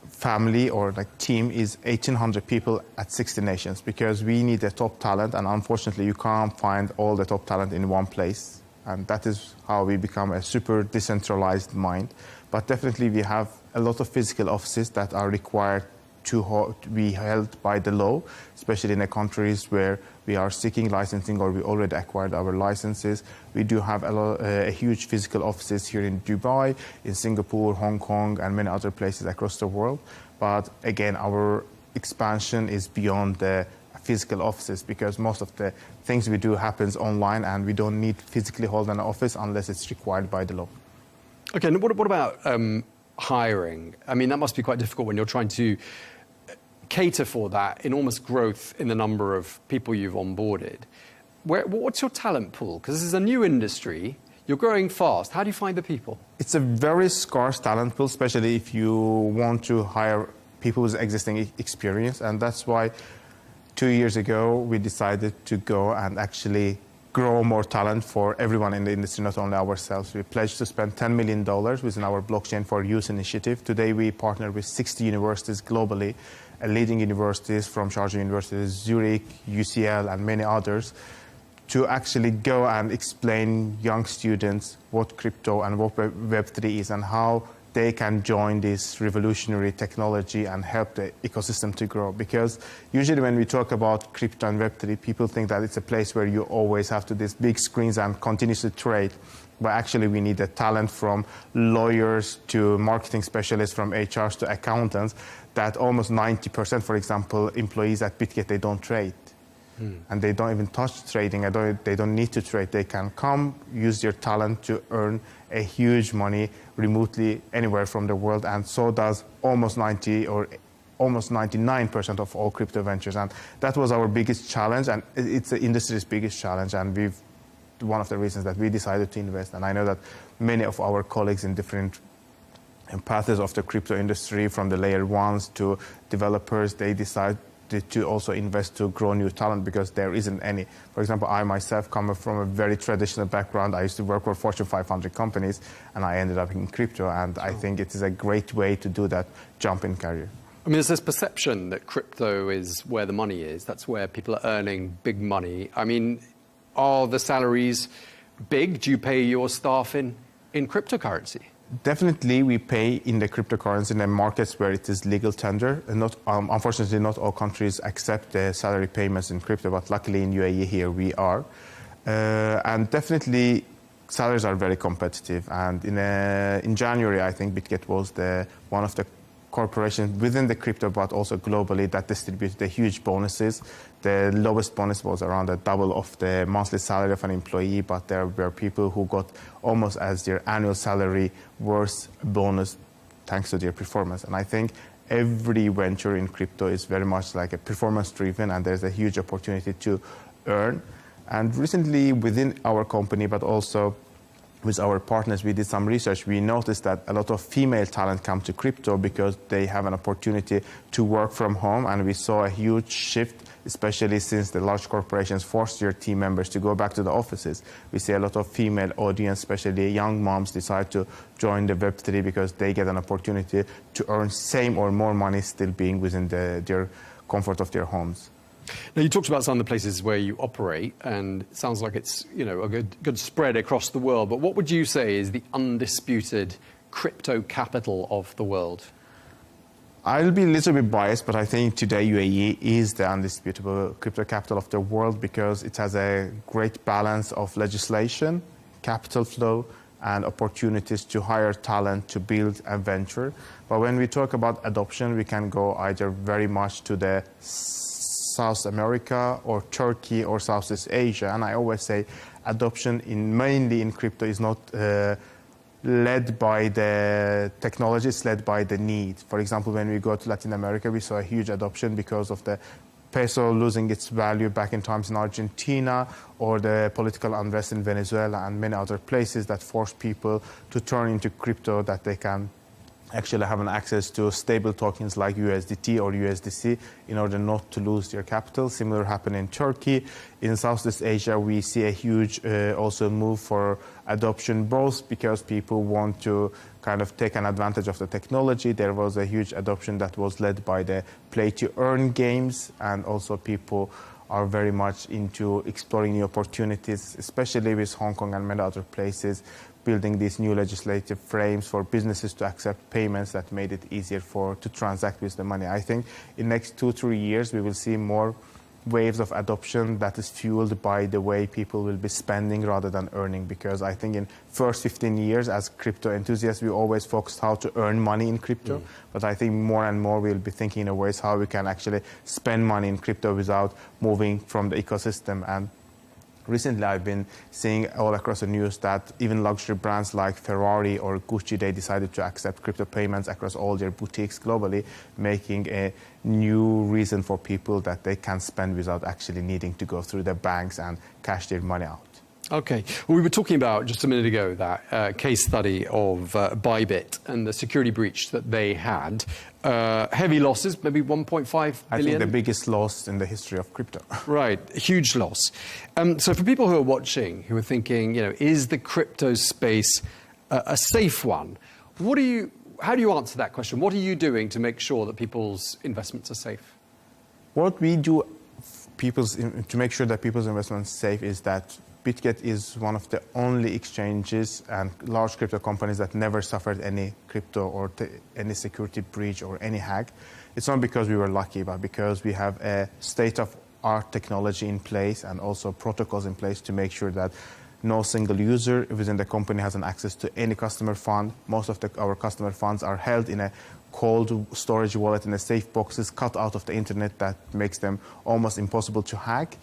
family or team is 1,800 people at 60 nations because we need the top talent. And unfortunately, you can't find all the top talent in one place. And that is how we become a super decentralized mind. But definitely, we have a lot of physical offices that are required to be held by the law, especially in the countries where we are seeking licensing or we already acquired our licenses. We do have a huge physical offices here in Dubai, in Singapore, Hong Kong, and many other places across the world. But again, our expansion is beyond the physical offices because most of the things we do happens online and we don't need physically hold an office unless it's required by the law. Okay, and what about hiring? I mean, that must be quite difficult when you're trying to cater for that enormous growth in the number of people you've onboarded. What's your talent pool? Because this is a new industry. You're growing fast. How do you find the people? It's a very scarce talent pool, especially if you want to hire people with existing experience. And that's why 2 years ago, we decided to go and actually grow more talent for everyone in the industry, not only ourselves. We pledged to spend $10 million within our Blockchain for Youth initiative. Today, we partner with 60 universities globally, leading universities from Sharjah University, Zurich, UCL, and many others, to actually go and explain young students what crypto and what Web3 is and how they can join this revolutionary technology and help the ecosystem to grow. Because usually when we talk about crypto and Web3, people think that it's a place where you always have to these big screens and continuously trade. But actually we need the talent from lawyers to marketing specialists, from HRs to accountants, that almost 90%, for example, employees at BitGet, they don't trade. And they don't even touch trading. They don't need to trade. They can come, use their talent to earn a huge money remotely anywhere from the world. And so does almost 90 or almost 99% of all crypto ventures. And that was our biggest challenge. And it's the industry's biggest challenge. And one of the reasons that we decided to invest. And I know that many of our colleagues in different paths of the crypto industry, from the layer ones to developers, they decide to also invest to grow new talent because there isn't any. For example, I myself come from a very traditional background. I used to work for Fortune 500 companies, and I ended up in crypto. And I think it is a great way to do that jump in career. I mean, there's this perception that crypto is where the money is. That's where people are earning big money. I mean, are the salaries big? Do you pay your staff in cryptocurrency? Definitely, we pay in the cryptocurrency in the markets where it is legal tender. And unfortunately, not all countries accept the salary payments in crypto, but luckily in UAE here we are. And definitely, salaries are very competitive. And in January, I think BitGet was one of the corporations within the crypto, but also globally, that distributed the huge bonuses. The lowest bonus was around the double of the monthly salary of an employee, but there were people who got almost as their annual salary worth bonus thanks to their performance. And I think every venture in crypto is very much like a performance-driven, and there's a huge opportunity to earn. And recently, within our company, but also with our partners, we did some research. We noticed that a lot of female talent come to crypto because they have an opportunity to work from home. And we saw a huge shift, especially since the large corporations forced their team members to go back to the offices. We see a lot of female audience, especially young moms, decide to join the Web3 because they get an opportunity to earn same or more money still being within their comfort of their homes. Now, you talked about some of the places where you operate, and it sounds like it's a good spread across the world. But what would you say is the undisputed crypto capital of the world? I'll be a little bit biased, but I think today UAE is the undisputable crypto capital of the world because it has a great balance of legislation, capital flow, and opportunities to hire talent to build a venture. But when we talk about adoption, we can go either very much to the South America or Turkey or Southeast Asia. And I always say adoption mainly in crypto is not led by the technologies, led by the need. For example, when we go to Latin America, we saw a huge adoption because of the peso losing its value back in times in Argentina, or the political unrest in Venezuela and many other places that forced people to turn into crypto, that they can actually have an access to stable tokens like USDT or USDC in order not to lose their capital. Similar happened in Turkey. In Southeast Asia, we see a huge also move for adoption, both because people want to kind of take an advantage of the technology. There was a huge adoption that was led by the play-to-earn games, and also people are very much into exploring new opportunities, especially with Hong Kong and many other places, building these new legislative frames for businesses to accept payments that made it easier to transact with the money. I think in the next 2-3 years, we will see more waves of adoption that is fueled by the way people will be spending rather than earning, because I think in first 15 years as crypto enthusiasts, we always focused how to earn money in crypto. But I think more and more we'll be thinking in ways how we can actually spend money in crypto without moving from the ecosystem. And recently, I've been seeing all across the news that even luxury brands like Ferrari or Gucci, they decided to accept crypto payments across all their boutiques globally, making a new reason for people that they can spend without actually needing to go through the banks and cash their money out. Okay. Well, we were talking about just a minute ago that case study of Bybit and the security breach that they had. Heavy losses, maybe 1.5 billion. I think the biggest loss in the history of crypto. Right, a huge loss. So for people who are watching, who are thinking, is the crypto space a safe one? How do you answer that question? What are you doing to make sure that people's investments are safe? What we do to make sure that people's investments are safe is that BitGet is one of the only exchanges and large crypto companies that never suffered any crypto or any security breach or any hack. It's not because we were lucky, but because we have a state-of-art technology in place and also protocols in place to make sure that no single user within the company has an access to any customer fund. Most of our customer funds are held in a cold storage wallet in a safe boxes cut out of the internet that makes them almost impossible to hack.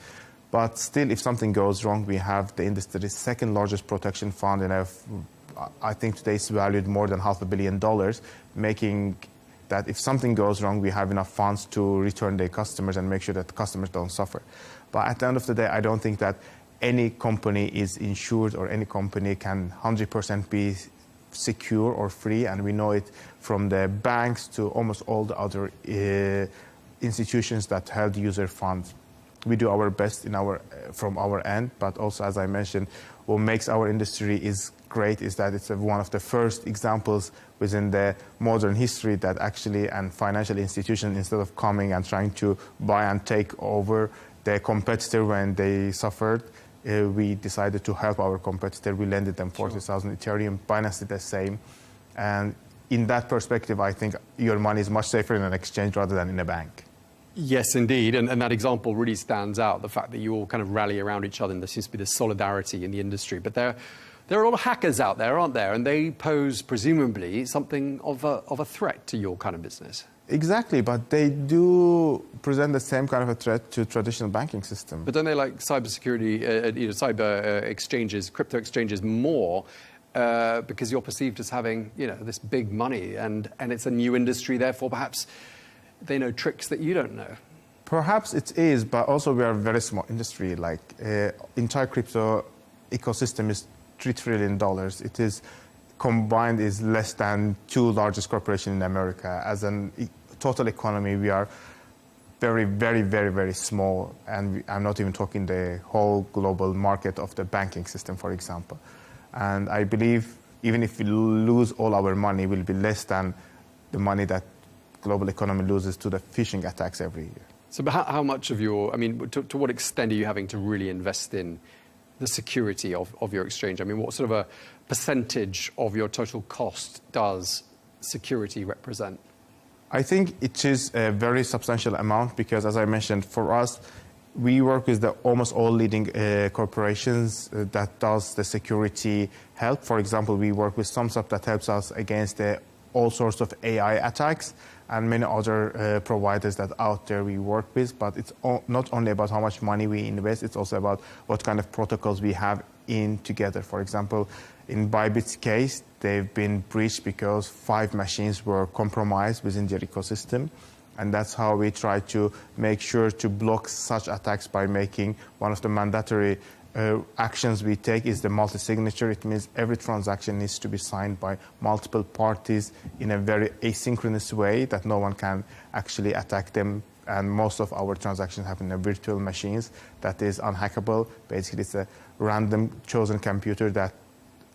But still, if something goes wrong, we have the industry's second largest protection fund, and I think today it's valued more than $500 million, making that if something goes wrong, we have enough funds to return their customers and make sure that the customers don't suffer. But at the end of the day, I don't think that any company is insured or any company can 100% be secure or free, and we know it from the banks to almost all the other institutions that held user funds. We do our best from our end, but also, as I mentioned, what makes our industry is great is that it's one of the first examples within the modern history that actually a financial institution, instead of coming and trying to buy and take over the competitor when they suffered, we decided to help our competitor. We lended them 40,000 Ethereum. Binance did the same. And in that perspective, I think your money is much safer in an exchange rather than in a bank. Yes, indeed. And that example really stands out, the fact that you all kind of rally around each other, and there seems to be this solidarity in the industry. But there are a lot of hackers out there, aren't there? And they pose, presumably, something of a threat to your kind of business. Exactly, but they do present the same kind of a threat to traditional banking system. But don't they like cybersecurity, cyber exchanges, crypto exchanges more because you're perceived as having, this big money and it's a new industry, therefore perhaps they know tricks that you don't know? Perhaps it is, but also we are a very small industry. Like entire crypto ecosystem is $3 trillion. It is combined is less than 2 largest corporations in America. As a total economy, we are very, very, very, very small. And I'm not even talking the whole global market of the banking system, for example. And I believe even if we lose all our money, it will be less than the money that global economy loses to the phishing attacks every year. So how much of to what extent are you having to really invest in the security of your exchange? I mean, what sort of a percentage of your total cost does security represent? I think it is a very substantial amount because, as I mentioned, for us, we work with almost all leading corporations that does the security help. For example, we work with SumSub that helps us against all sorts of AI attacks and many other providers that out there we work with. But it's not only about how much money we invest, it's also about what kind of protocols we have in together. For example, in Bybit's case, they've been breached because 5 machines were compromised within their ecosystem. And that's how we try to make sure to block such attacks by making one of the mandatory actions we take is the multi-signature. It means every transaction needs to be signed by multiple parties in a very asynchronous way that no one can actually attack them. And most of our transactions happen in virtual machines that is unhackable. Basically, it's a random chosen computer that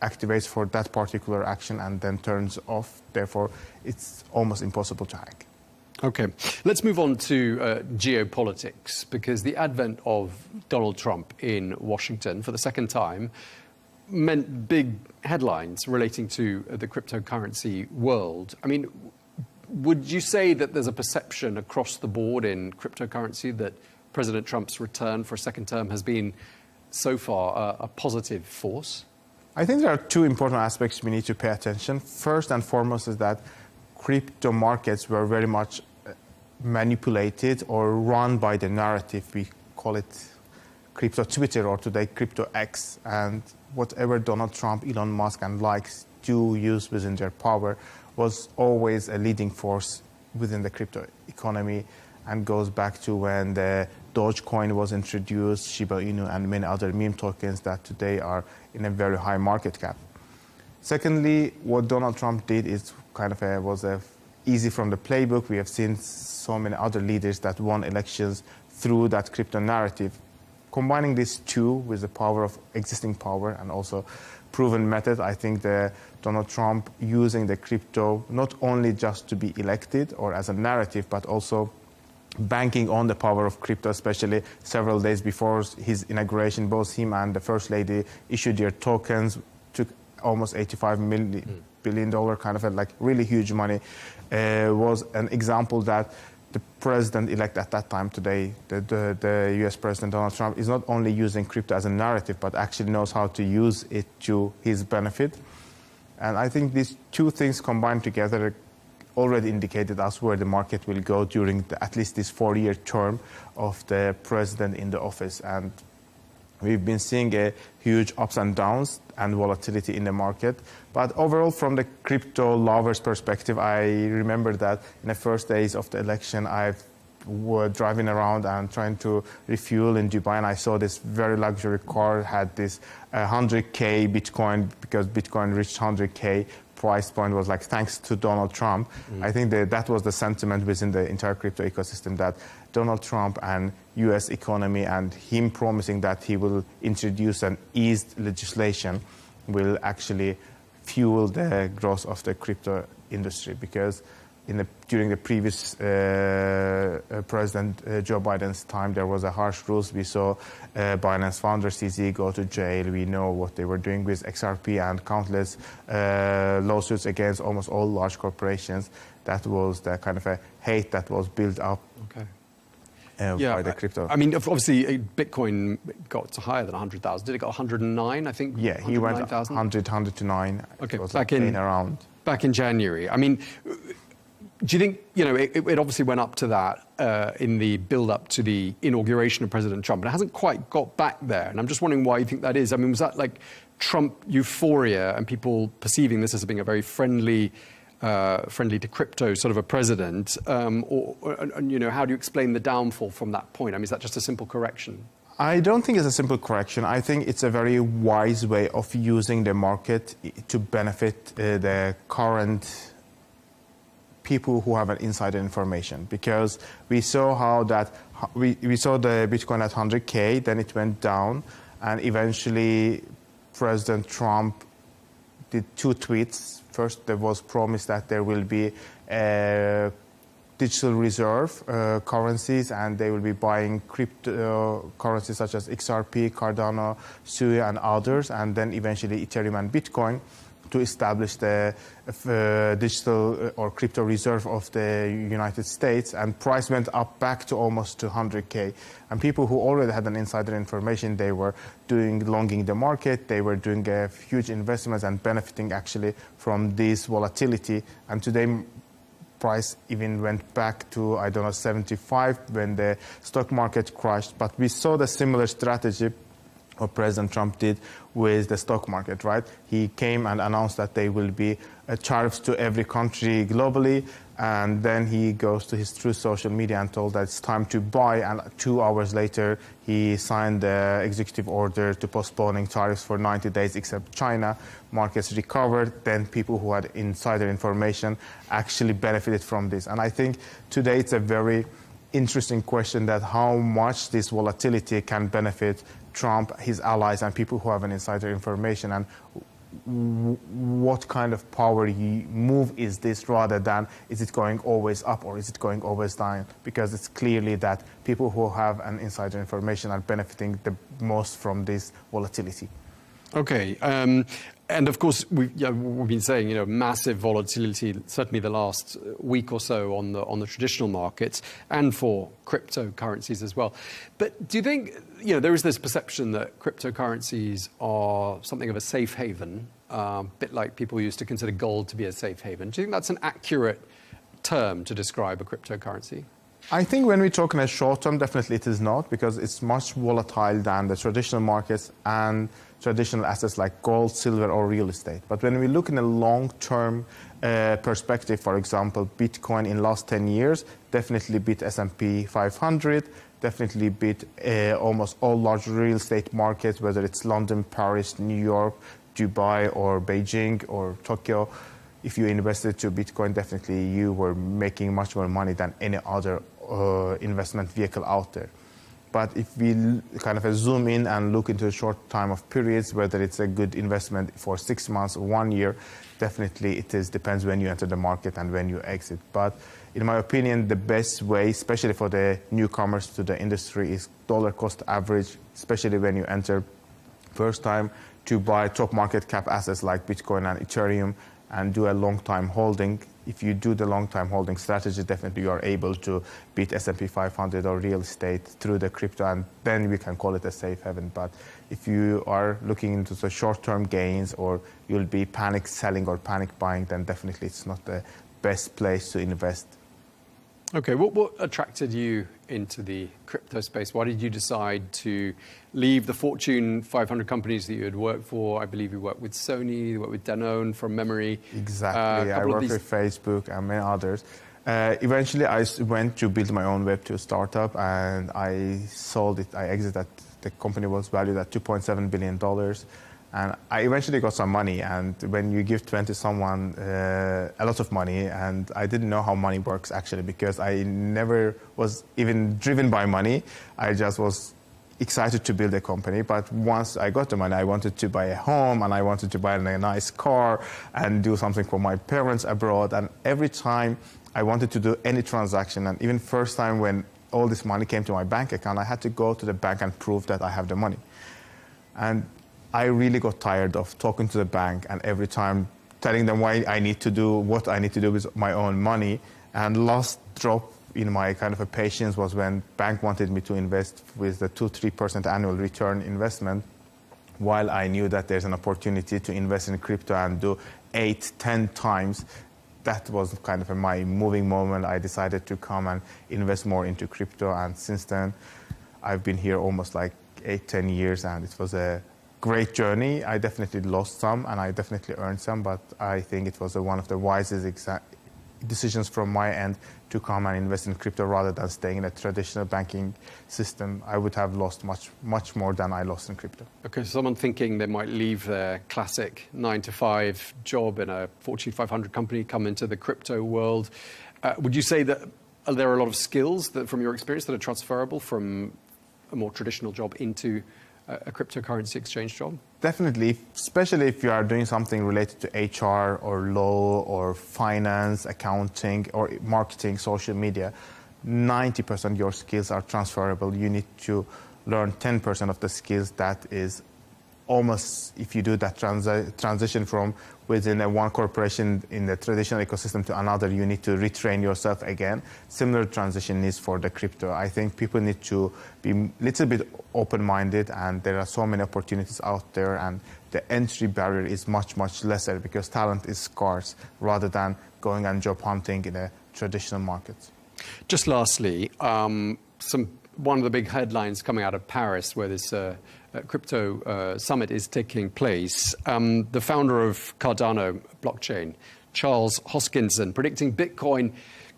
activates for that particular action and then turns off. Therefore, it's almost impossible to hack. Okay, let's move on to geopolitics, because the advent of Donald Trump in Washington for the second time meant big headlines relating to the cryptocurrency world. I mean, would you say that there's a perception across the board in cryptocurrency that President Trump's return for a second term has been so far a positive force? I think there are 2 important aspects we need to pay attention. First and foremost is that crypto markets were very much manipulated or run by the narrative. We call it crypto Twitter, or today crypto X. And whatever Donald Trump, Elon Musk and likes do use within their power was always a leading force within the crypto economy, and goes back to when the Dogecoin was introduced, Shiba Inu and many other meme tokens that today are in a very high market cap. Secondly, what Donald Trump did is kind of was easy from the playbook. We have seen so many other leaders that won elections through that crypto narrative. Combining these 2 with the power of existing power and also proven method, I think Donald Trump using the crypto not only just to be elected or as a narrative, but also banking on the power of crypto, especially several days before his inauguration. Both him and the First Lady issued their tokens, took almost $85 billion, kind of like really huge money, was an example that the president-elect at that time today, the US President Donald Trump, is not only using crypto as a narrative, but actually knows how to use it to his benefit. And I think these 2 things combined together already indicated us where the market will go during at least this 4-year term of the president in the office. And we've been seeing a huge ups and downs and volatility in the market. But overall, from the crypto lovers' perspective, I remember that in the first days of the election, I was driving around and trying to refuel in Dubai, and I saw this very luxury car, had this 100K Bitcoin, because Bitcoin reached 100K. Price point was like, thanks to Donald Trump. I think that was the sentiment within the entire crypto ecosystem, that Donald Trump and US economy and him promising that he will introduce an eased legislation will actually fuel the growth of the crypto industry. Because during the previous President Joe Biden's time, there was a harsh rules. We saw Binance founder CZ go to jail. We know what they were doing with XRP and countless lawsuits against almost all large corporations. That was the kind of a hate that was built up by the crypto. I mean, obviously, Bitcoin got higher than 100,000. Did it go 109, I think? Yeah, he went 100 to 9. Okay, it was around. Back in January. I mean, do you think, it obviously went up to that in the build-up to the inauguration of President Trump, but it hasn't quite got back there. And I'm just wondering why you think that is. I mean, was that like Trump euphoria and people perceiving this as being a very friendly to crypto sort of a president? Or how do you explain the downfall from that point? I mean, is that just a simple correction? I don't think it's a simple correction. I think it's a very wise way of using the market to benefit the current people who have an insider information, because we saw how that we saw the Bitcoin at 100K, then it went down, and eventually President Trump did 2 tweets. First, there was promise that there will be digital reserve currencies, and they will be buying cryptocurrencies such as XRP, Cardano, Sui, and others, and then eventually Ethereum and Bitcoin, to establish the digital or crypto reserve of the United States. And price went up back to almost 200K. And people who already had an insider information, they were longing the market, they were doing huge investments and benefiting actually from this volatility. And today, price even went back to, 75 when the stock market crashed. But we saw the similar strategy what President Trump did with the stock market, right? He came and announced that there will be tariffs to every country globally, and then he goes to his true social media and told that it's time to buy, and 2 hours later he signed the executive order to postponing tariffs for 90 days except China. Markets recovered, then people who had insider information actually benefited from this. And I think today it's a very interesting question that how much this volatility can benefit Trump, his allies, and people who have an insider information, and what kind of power move is this, rather than is it going always up or is it going always down? Because it's clearly that people who have an insider information are benefiting the most from this volatility. Okay. And of course, we've been saying, massive volatility, certainly the last week or so on the traditional markets and for cryptocurrencies as well. But do you think, there is this perception that cryptocurrencies are something of a safe haven, a bit like people used to consider gold to be a safe haven. Do you think that's an accurate term to describe a cryptocurrency? I think when we talk in a short term, definitely it is not, because it's much volatile than the traditional markets and traditional assets like gold, silver, or real estate. But when we look in a long-term perspective, for example, Bitcoin in last 10 years definitely beat S&P 500, definitely beat almost all large real estate markets, whether it's London, Paris, New York, Dubai, or Beijing, or Tokyo. If you invested to Bitcoin, definitely you were making much more money than any other investment vehicle out there. But if we kind of zoom in and look into a short time of periods, whether it's a good investment for 6 months or 1 year, definitely it depends when you enter the market and when you exit. But in my opinion, the best way, especially for the newcomers to the industry, is dollar cost average, especially when you enter first time, to buy top market cap assets like Bitcoin and Ethereum and do a long time holding. If you do the long time holding strategy, definitely you are able to beat S&P 500 or real estate through the crypto, and then we can call it a safe haven. But if you are looking into the short term gains, or you'll be panic selling or panic buying, then definitely it's not the best place to invest. Okay, what attracted you into the crypto space? Why did you decide to leave the Fortune 500 companies that you had worked for? I believe you worked with Sony, you worked with Danone from memory. Exactly, I worked with Facebook and many others. Eventually, I went to build my own Web2 startup, and I sold it. I exited. The company was valued at $2.7 billion. And I eventually got some money, and when you give 20 someone a lot of money, and I didn't know how money works actually, because I never was even driven by money. I just was excited to build a company. But once I got the money, I wanted to buy a home, and I wanted to buy a nice car and do something for my parents abroad. And every time I wanted to do any transaction, and even first time when all this money came to my bank account, I had to go to the bank and prove that I have the money. And I really got tired of talking to the bank and every time telling them why I need to do what I need to do with my own money. And last drop in my kind of a patience was when bank wanted me to invest with the 2-3% annual return investment, while I knew that there's an opportunity to invest in crypto and do 8-10 times. That was kind of my moving moment. I decided to come and invest more into crypto, and since then I've been here almost like 8-10 years, and it was a great journey. I definitely lost some and I definitely earned some, but I think it was one of the wisest decisions from my end to come and invest in crypto rather than staying in a traditional banking system. I would have lost much more than I lost in crypto. Okay, so someone thinking they might leave their classic 9-to-5 job in a Fortune 500 company, come into the crypto world. Would you say that there are a lot of skills that, from your experience, that are transferable from a more traditional job into a cryptocurrency exchange job? Definitely, especially if you are doing something related to HR or law or finance, accounting, or marketing, social media. 90% of your skills are transferable. You need to learn 10% of the skills that is almost, if you do that transition from within one corporation in the traditional ecosystem to another, you need to retrain yourself again. Similar transition is for the crypto. I think people need to be a little bit open-minded, and there are so many opportunities out there, and the entry barrier is much lesser because talent is scarce rather than going and job hunting in a traditional market. Just lastly, one of the big headlines coming out of Paris, where this crypto summit is taking place. The founder of Cardano blockchain, Charles Hoskinson, predicting Bitcoin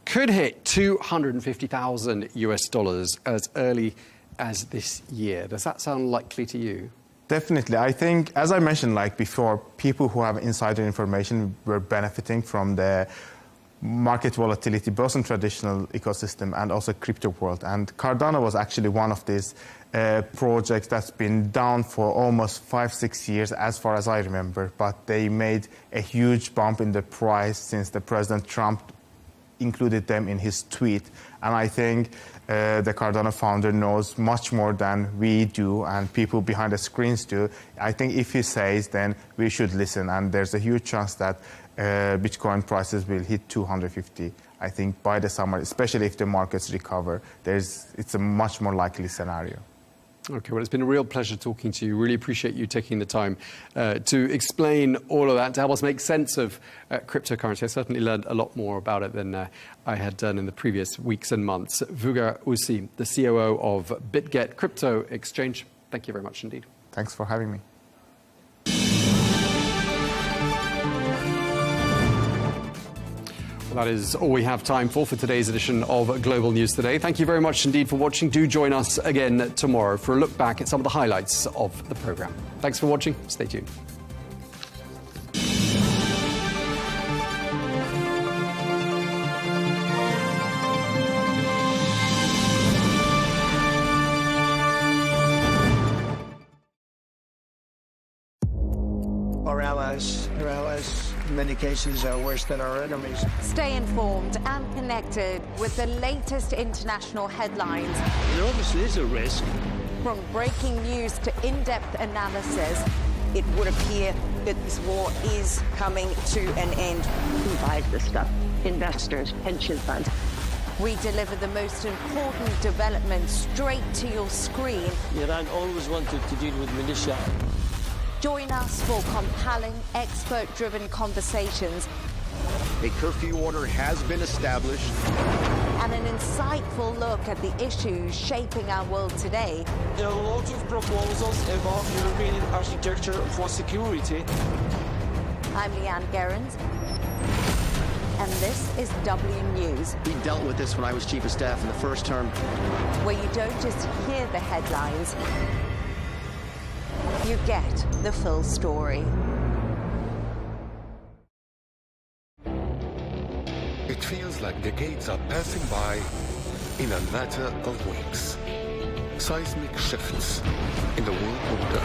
could hit $250,000 as early as this year. Does that sound likely to you? Definitely. I think, as I mentioned before, people who have insider information were benefiting from the market volatility, both in traditional ecosystem and also crypto world. And Cardano was actually one of these projects that's been down for almost 5-6 years, as far as I remember. But they made a huge bump in the price since the President Trump included them in his tweet. And I think the Cardano founder knows much more than we do and people behind the screens do. I think if he says, then we should listen. And there's a huge chance that Bitcoin prices will hit 250, I think, by the summer, especially if the markets recover. It's a much more likely scenario. Okay, well, it's been a real pleasure talking to you. Really appreciate you taking the time to explain all of that, to help us make sense of cryptocurrency. I certainly learned a lot more about it than I had done in the previous weeks and months. Vuga Usi, the COO of BitGet Crypto Exchange, thank you very much indeed. Thanks for having me. That is all we have time for today's edition of Global News Today. Thank you very much indeed for watching. Do join us again tomorrow for a look back at some of the highlights of the programme. Thanks for watching. Stay tuned. Our allies, in many cases, are worse than our enemies. Stay informed and connected with the latest international headlines. There obviously is a risk. From breaking news to in-depth analysis. It would appear that this war is coming to an end. Who buys this stuff? Investors, pension funds. We deliver the most important developments straight to your screen. Iran always wanted to deal with militia. Join us for compelling, expert-driven conversations. A curfew order has been established. And an insightful look at the issues shaping our world today. There are a lot of proposals about European architecture for security. I'm Leigh Ann Gerrans, and this is W News. We dealt with this when I was Chief of Staff in the first term. Where you don't just hear the headlines, you get the full story. It feels like decades are passing by in a matter of weeks. Seismic shifts in the world order.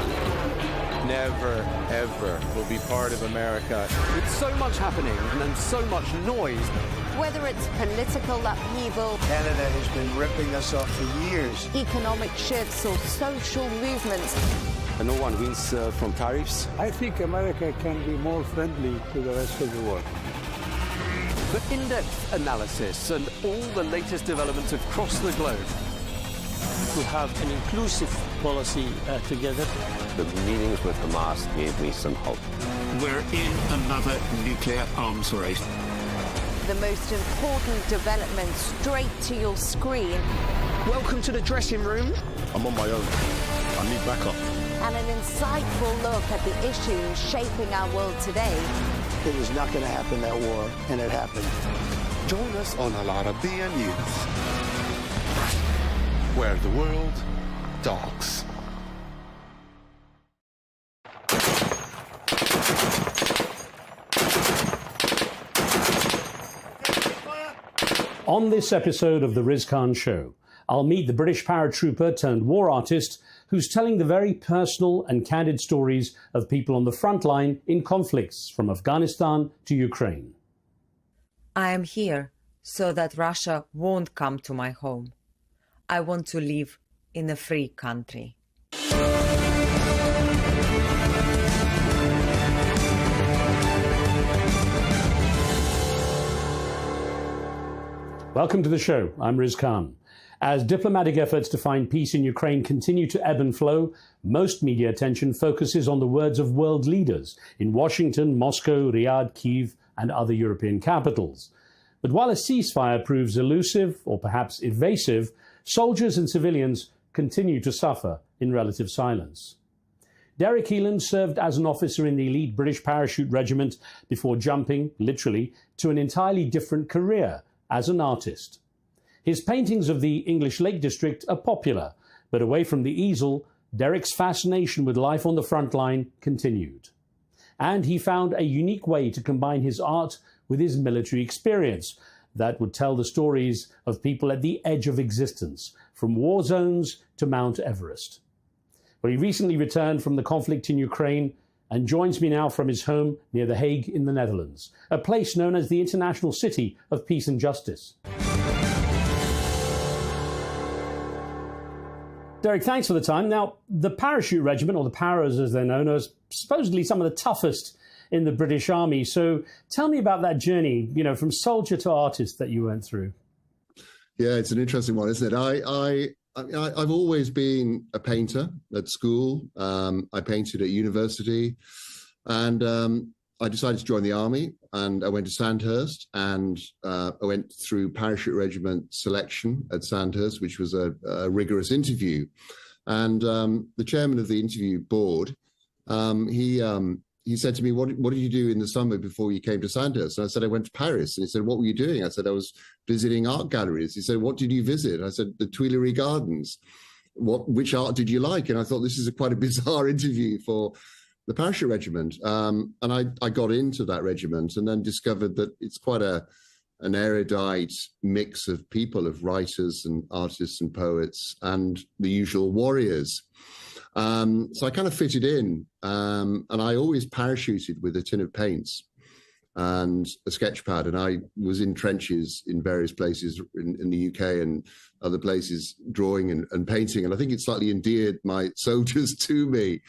Never, ever will be part of America. With so much happening and so much noise. Whether it's political upheaval, Canada has been ripping us off for years. Economic shifts or social movements. And no one wins from tariffs. I think America can be more friendly to the rest of the world. For in-depth analysis and all the latest developments across the globe. To have an inclusive policy together. The meetings with Hamas gave me some hope. We're in another nuclear arms race. The most important developments straight to your screen. Welcome to the dressing room. I'm on my own. I need backup. And an insightful look at the issues shaping our world today. It was not going to happen, that war, and it happened. Join us on Arabiya News, where the world talks. On this episode of the Riz Khan Show, I'll meet the British paratrooper turned war artist who's telling the very personal and candid stories of people on the front line in conflicts from Afghanistan to Ukraine. I am here so that Russia won't come to my home. I want to live in a free country. Welcome to the show. I'm Riz Khan. As diplomatic efforts to find peace in Ukraine continue to ebb and flow, most media attention focuses on the words of world leaders in Washington, Moscow, Riyadh, Kyiv, and other European capitals. But while a ceasefire proves elusive or perhaps evasive, soldiers and civilians continue to suffer in relative silence. Derek Keelan served as an officer in the elite British Parachute Regiment before jumping, literally, to an entirely different career as an artist. His paintings of the English Lake District are popular, but away from the easel, Derek's fascination with life on the front line continued. And he found a unique way to combine his art with his military experience that would tell the stories of people at the edge of existence, from war zones to Mount Everest. Well, he recently returned from the conflict in Ukraine and joins me now from his home near The Hague in the Netherlands, a place known as the International City of Peace and Justice. Derek, thanks for the time. Now, the Parachute Regiment, or the Paras as they're known, are supposedly some of the toughest in the British Army. So tell me about that journey, you know, from soldier to artist that you went through. Yeah, it's an interesting one, isn't it? I've always been a painter at school. I painted at university, and I decided to join the army, and I went to Sandhurst, and I went through Parachute Regiment selection at Sandhurst, which was a rigorous interview. And the chairman of the interview board, he said to me, what did you do in the summer before you came to Sandhurst? And I said, I went to Paris. And he said, what were you doing? I said, I was visiting art galleries. He said, what did you visit? I said, the Tuileries Gardens. Which art did you like? And I thought, this is quite a bizarre interview for the Parachute Regiment. And I got into that regiment and then discovered that it's quite an erudite mix of people, of writers and artists and poets and the usual warriors. So I kind of fitted in, and I always parachuted with a tin of paints and a sketch pad, and I was in trenches in various places in the UK and other places, drawing and painting, and I think it slightly endeared my soldiers to me.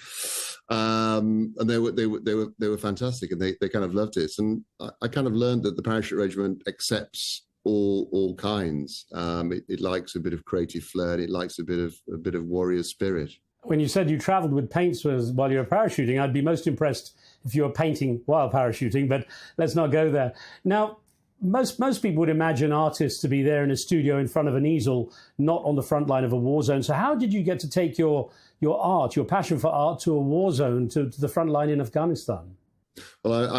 And they were fantastic, and they kind of loved it. And I kind of learned that the Parachute Regiment accepts all kinds. It likes a bit of creative flair, and it likes a bit of warrior spirit. When you said you travelled with paints while you were parachuting, I'd be most impressed if you were painting while parachuting, but let's not go there. Now, most people would imagine artists to be there in a studio in front of an easel, not on the front line of a war zone. So how did you get to take your art, your passion for art, to a war zone, to the front line in Afghanistan? Well,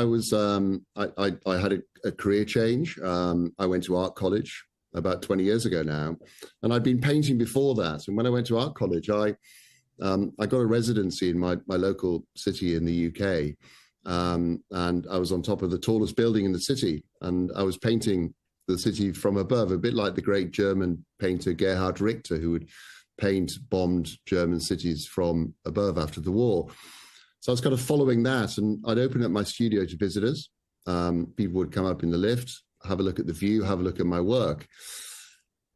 I had a career change. I went to art college about 20 years ago now, and I'd been painting before that. And when I went to art college, I got a residency in my local city in the UK, and I was on top of the tallest building in the city, and I was painting the city from above, a bit like the great German painter Gerhard Richter, who would paint bombed German cities from above after the war. So I was kind of following that, and I'd open up my studio to visitors. People would come up in the lift, have a look at the view, have a look at my work.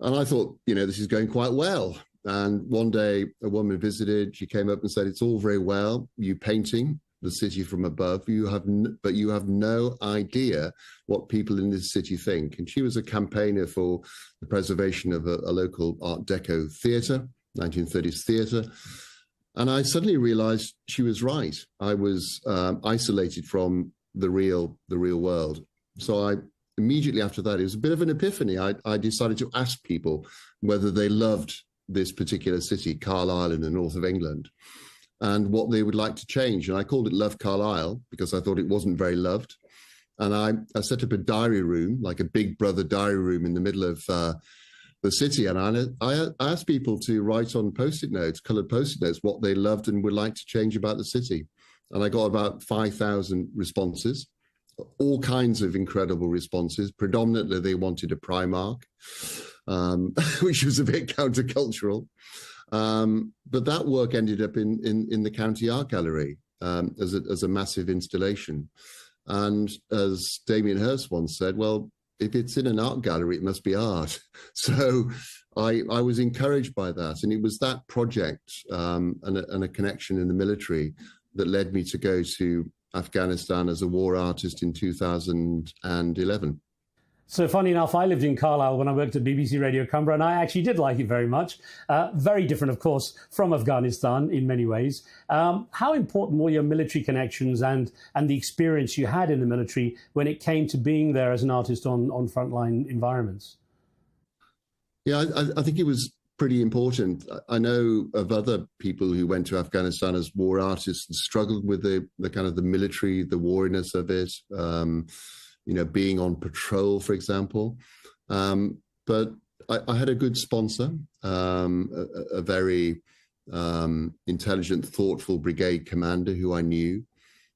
And I thought, this is going quite well. And one day a woman visited, she came up and said, it's all very well, you painting the city from above, but you have no idea what people in this city think. And she was a campaigner for the preservation of a local Art Deco theatre, 1930s theatre. And I suddenly realized she was right. I was isolated from the real world. So I immediately after that, it was a bit of an epiphany. I decided to ask people whether they loved this particular city, Carlisle in the north of England, and what they would like to change. And I called it Love Carlisle because I thought it wasn't very loved. And I set up a diary room, like a Big Brother diary room in the middle of the city. And I asked people to write on Post-it notes, coloured Post-it notes, what they loved and would like to change about the city. And I got about 5,000 responses, all kinds of incredible responses. Predominantly, they wanted a Primark, which was a bit countercultural. But that work ended up in the County Art Gallery as a massive installation. And as Damien Hirst once said, well, if it's in an art gallery, it must be art. So I was encouraged by that. And it was that project and a connection in the military that led me to go to Afghanistan as a war artist in 2011. So funny enough, I lived in Carlisle when I worked at BBC Radio Cumbria, and I actually did like it very much. Very different, of course, from Afghanistan in many ways. How important were your military connections and the experience you had in the military when it came to being there as an artist on frontline environments? Yeah, I think it was pretty important. I know of other people who went to Afghanistan as war artists and struggled with the kind of the military, the wariness of it, being on patrol, for example. But I had a good sponsor, a very intelligent, thoughtful brigade commander who I knew,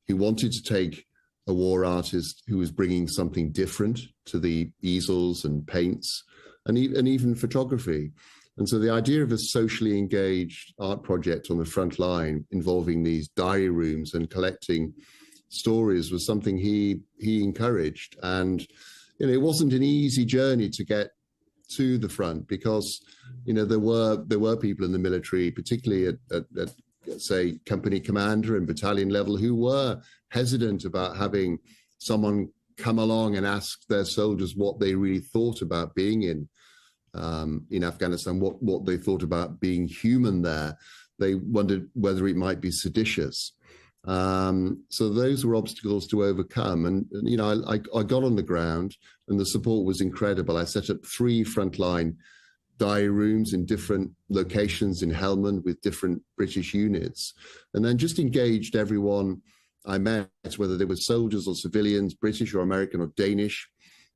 who wanted to take a war artist who was bringing something different to the easels and paints and even photography. And so the idea of a socially engaged art project on the front line involving these diary rooms and collecting stories was something he encouraged. And it wasn't an easy journey to get to the front because there were people in the military, particularly at say company commander and battalion level, who were hesitant about having someone come along and ask their soldiers what they really thought about being in Afghanistan, what they thought about being human there. They wondered whether it might be seditious. So those were obstacles to overcome. And I got on the ground and the support was incredible. I set up 3 frontline diary rooms in different locations in Helmand with different British units, and then just engaged everyone I met, whether they were soldiers or civilians, British or American or Danish,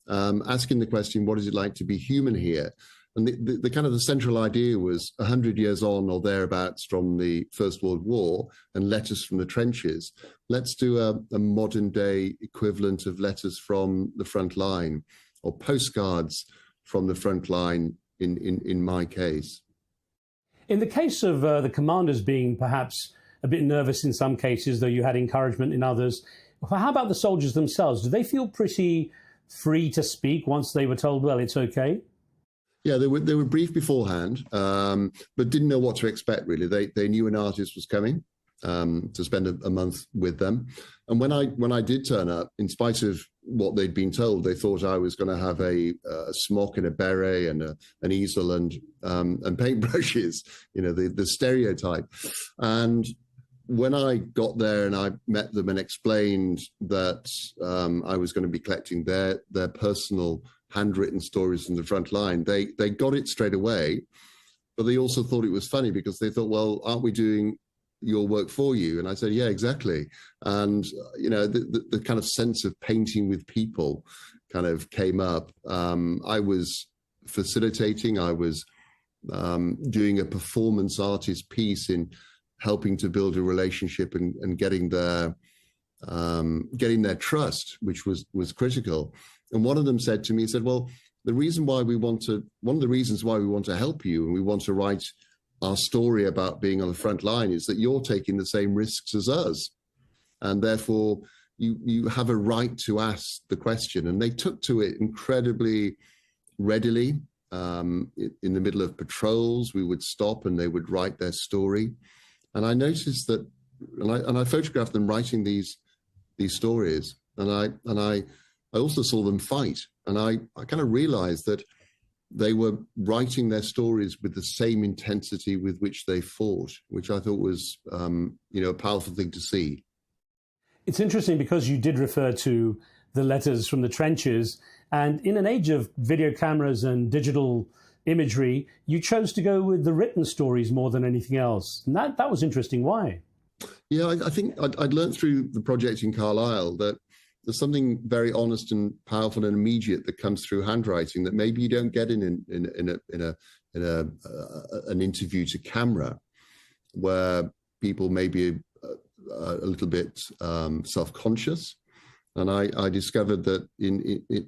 asking the question, what is it like to be human here? And the kind of the central idea was 100 years on or thereabouts from the First World War and letters from the trenches. Let's do a modern day equivalent of letters from the front line or postcards from the front line in my case. In the case of the commanders being perhaps a bit nervous in some cases, though you had encouragement in others, how about the soldiers themselves? Do they feel pretty free to speak once they were told, well, it's okay? Yeah, they were briefed beforehand, but didn't know what to expect, really. They knew an artist was coming to spend a month with them. And when I did turn up, in spite of what they'd been told, they thought I was going to have a smock and a beret and an easel and paintbrushes, the stereotype. And when I got there and I met them and explained that I was going to be collecting their personal handwritten stories from the front line, they got it straight away, but they also thought it was funny because they thought, well, aren't we doing your work for you? And I said, yeah, exactly. And, the kind of sense of painting with people kind of came up. I was facilitating, I was doing a performance artist piece in helping to build a relationship and getting their trust, which was critical. And one of them said to me, he said, well, one of the reasons why we want to help you and we want to write our story about being on the front line is that you're taking the same risks as us. And therefore you have a right to ask the question. And they took to it incredibly readily. In the middle of patrols, we would stop and they would write their story. And I noticed that, and I photographed them writing these stories. And I also saw them fight. And I kind of realized that they were writing their stories with the same intensity with which they fought, which I thought was, a powerful thing to see. It's interesting because you did refer to the letters from the trenches, and in an age of video cameras and digital imagery, you chose to go with the written stories more than anything else. And that was interesting. Why? Yeah, I think I'd learned through the project in Carlisle that there's something very honest and powerful and immediate that comes through handwriting that maybe you don't get in an interview to camera, where people may be a little bit self-conscious. And I discovered that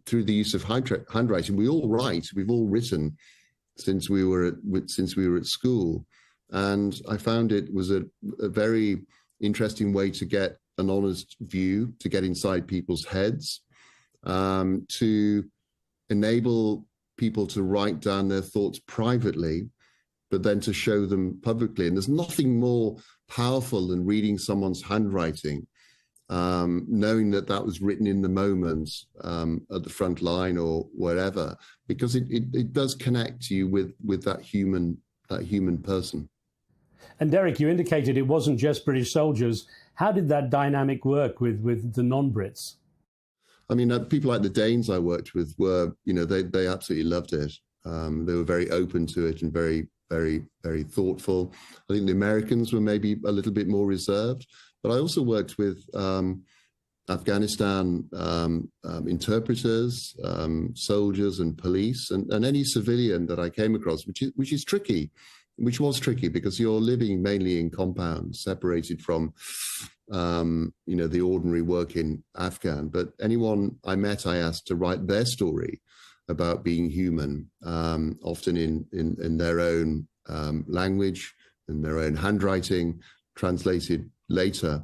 through the use of handwriting, we all write. We've all written since we were at school, and I found it was a very interesting way to get an honest view, to get inside people's heads, to enable people to write down their thoughts privately, but then to show them publicly. And there's nothing more powerful than reading someone's handwriting, knowing that was written in the moment at the front line or wherever, because it does connect you with that human person. And Derek, you indicated it wasn't just British soldiers. How did that dynamic work with the non-Brits? I mean, people like the Danes I worked with were, they absolutely loved it. They were very open to it and very, very, very thoughtful. I think the Americans were maybe a little bit more reserved, but I also worked with Afghanistan interpreters, soldiers and police, and any civilian that I came across, which was tricky because you're living mainly in compounds, separated from the ordinary working Afghan. But anyone I met, I asked to write their story about being human, often in their own language, in their own handwriting, translated later.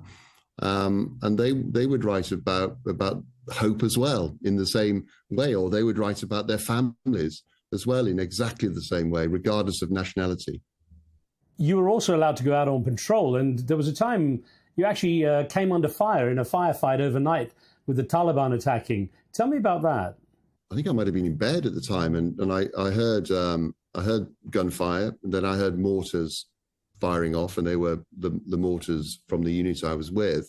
And they would write about hope as well in the same way, or they would write about their families as well in exactly the same way, regardless of nationality. You were also allowed to go out on patrol, and there was a time you actually came under fire in a firefight overnight with the Taliban attacking. Tell me about that. I think I might have been in bed at the time, and I heard gunfire, and then I heard mortars firing off, and they were the mortars from the unit I was with.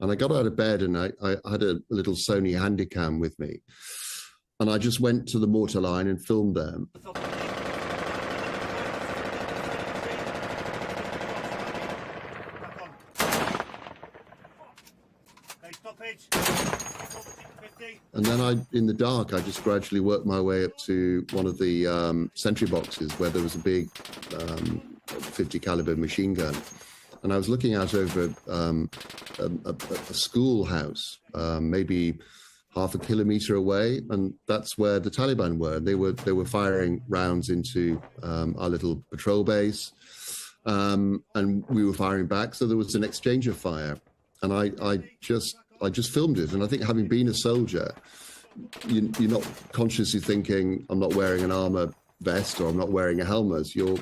And I got out of bed, and I had a little Sony Handycam with me, and I just went to the mortar line and filmed them. And then in the dark, I just gradually worked my way up to one of the sentry boxes where there was a big 50 caliber machine gun. And I was looking out over a schoolhouse, maybe half a kilometer away. And that's where the Taliban were. They were firing rounds into our little patrol base. And we were firing back. So there was an exchange of fire. And I just filmed it. And I think having been a soldier, you're not consciously thinking, I'm not wearing an armor vest or I'm not wearing a helmet. You're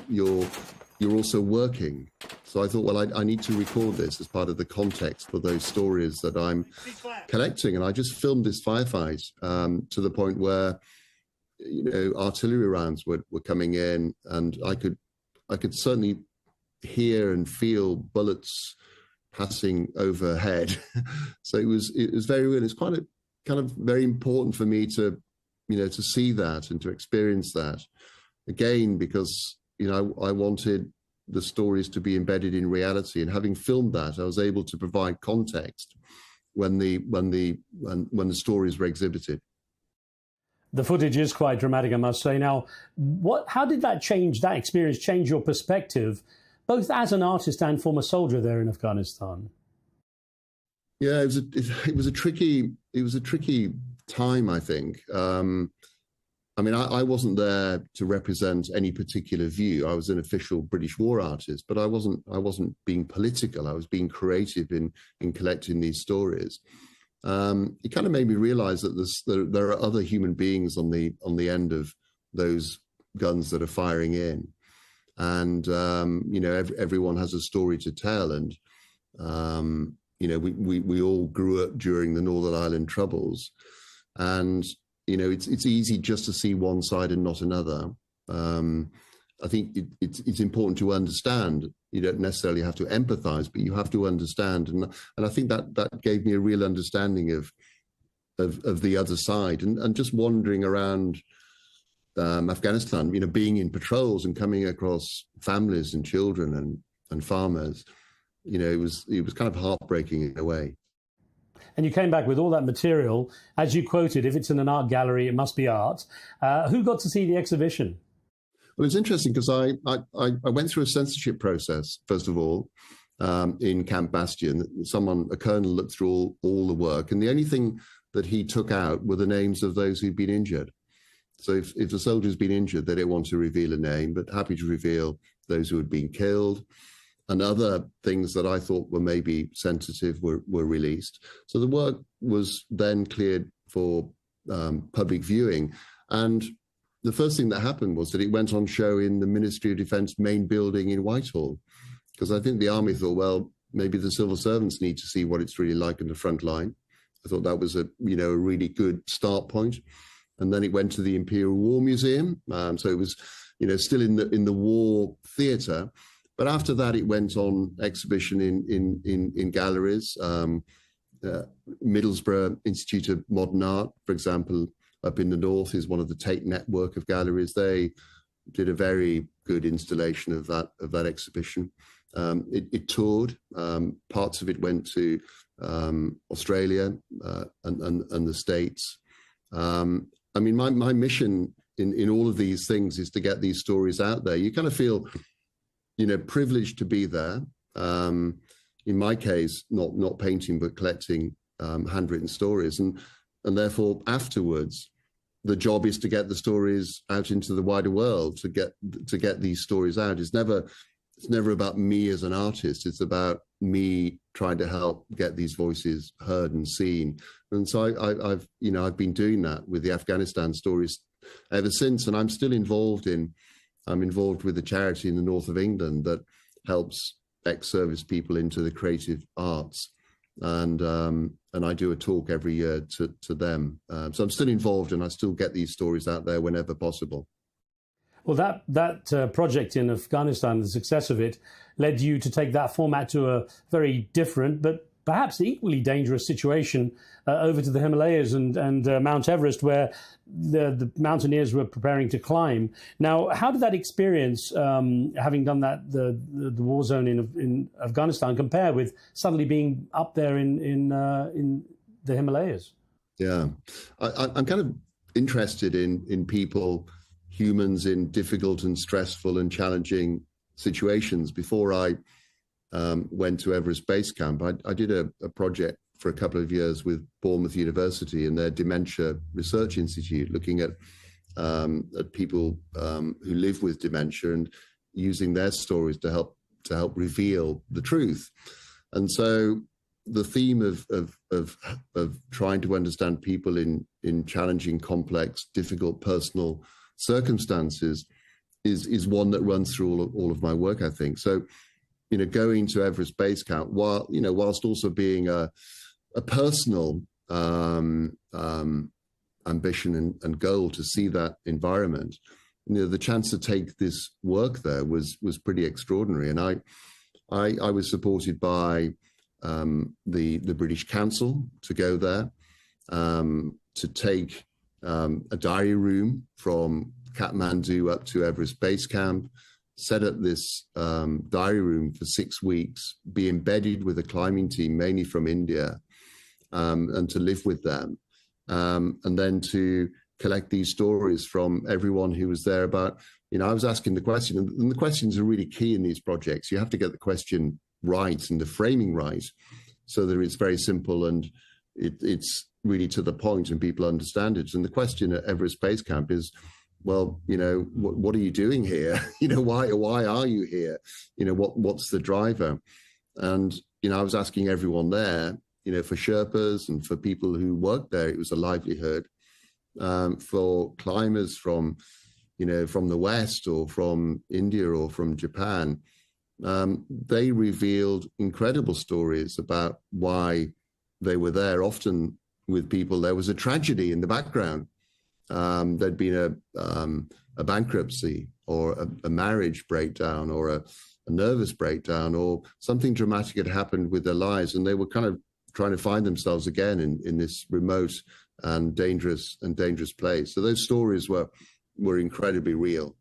also working. So I thought, well, I need to record this as part of the context for those stories that I'm collecting. And I just filmed this firefight to the point where, artillery rounds were coming in, and I could certainly hear and feel bullets passing overhead. So it was very real. It's kind of very important for me to see that and to experience that again, because I wanted the stories to be embedded in reality, and having filmed that, I was able to provide context when the stories were exhibited. The footage is quite dramatic, I must say. Now, how did that experience change your perspective, both as an artist and former soldier there in Afghanistan? Yeah, it was a tricky time, I think. I wasn't there to represent any particular view. I was an official British war artist, but I wasn't being political. I was being creative in collecting these stories. It kind of made me realize that there are other human beings on the end of those guns that are firing in, and everyone has a story to tell. And we all grew up during the Northern Ireland Troubles, and it's easy just to see one side and not another. I think it's important to understand. You don't necessarily have to empathize, but you have to understand. And I think that gave me a real understanding of the other side. And just wandering around Afghanistan, being in patrols and coming across families and children and farmers, it was kind of heartbreaking in a way. And you came back with all that material. As you quoted, if it's in an art gallery, it must be art. Who got to see the exhibition? Well, it's interesting because I went through a censorship process, first of all, in Camp Bastion. A colonel looked through all the work, and the only thing that he took out were the names of those who'd been injured. So if the soldier's been injured, they didn't want to reveal a name, but happy to reveal those who had been killed. And other things that I thought were maybe sensitive were released. So the work was then cleared for public viewing. And the first thing that happened was that it went on show in the Ministry of Defence main building in Whitehall, because I think the army thought, well, maybe the civil servants need to see what it's really like in the front line. I thought that was a really good start point. And then it went to the Imperial War Museum. So it was, still in the war theatre. But after that, it went on exhibition in galleries. Middlesbrough Institute of Modern Art, for example, up in the north, is one of the Tate network of galleries. They did a very good installation of that exhibition. It toured. Parts of it went to Australia and the States. I mean, my mission in all of these things is to get these stories out there. You kind of feel, privileged to be there. In my case, not painting, but collecting handwritten stories. And therefore, afterwards, the job is to get the stories out into the wider world, to get these stories out. It's never about me as an artist. It's about me trying to help get these voices heard and seen. And so I've been doing that with the Afghanistan stories ever since. And I'm still involved with a charity in the north of England that helps ex-service people into the creative arts. And I do a talk every year to them. So I'm still involved, and I still get these stories out there whenever possible. Well, that project in Afghanistan, the success of it, led you to take that format to a very different, but perhaps equally dangerous situation over to the Himalayas and Mount Everest, where the mountaineers were preparing to climb. Now, how did that experience, having done that, the war zone in Afghanistan, compare with suddenly being up there in the Himalayas? Yeah, I'm kind of interested in people, humans in difficult and stressful and challenging situations. Before I went to Everest Base Camp, I did a project for a couple of years with Bournemouth University and their Dementia Research Institute, looking at people who live with dementia and using their stories to help reveal the truth. And so the theme of trying to understand people in challenging, complex, difficult personal circumstances is one that runs through all of my work, I think. So, going to Everest Base Camp, whilst also being a personal ambition and goal to see that environment, the chance to take this work there was pretty extraordinary. And I was supported by the British Council to go there, to take a diary room from Kathmandu up to Everest Base Camp, set up this diary room for 6 weeks, be embedded with a climbing team, mainly from India, and to live with them. And then to collect these stories from everyone who was there about, I was asking the question, and the questions are really key in these projects. You have to get the question right and the framing right so that it's very simple and it's really to the point and people understand it. And the question at Everest Base Camp is, well, what are you doing here? Why are you here? What's the driver? And, I was asking everyone there, for Sherpas and for people who worked there, it was a livelihood. For climbers from the West or from India or from Japan, they revealed incredible stories about why they were there, often with people. There was a tragedy in the background. There'd been a bankruptcy or a marriage breakdown or a nervous breakdown, or something dramatic had happened with their lives, and they were kind of trying to find themselves again in this remote and dangerous place. So those stories were incredibly real.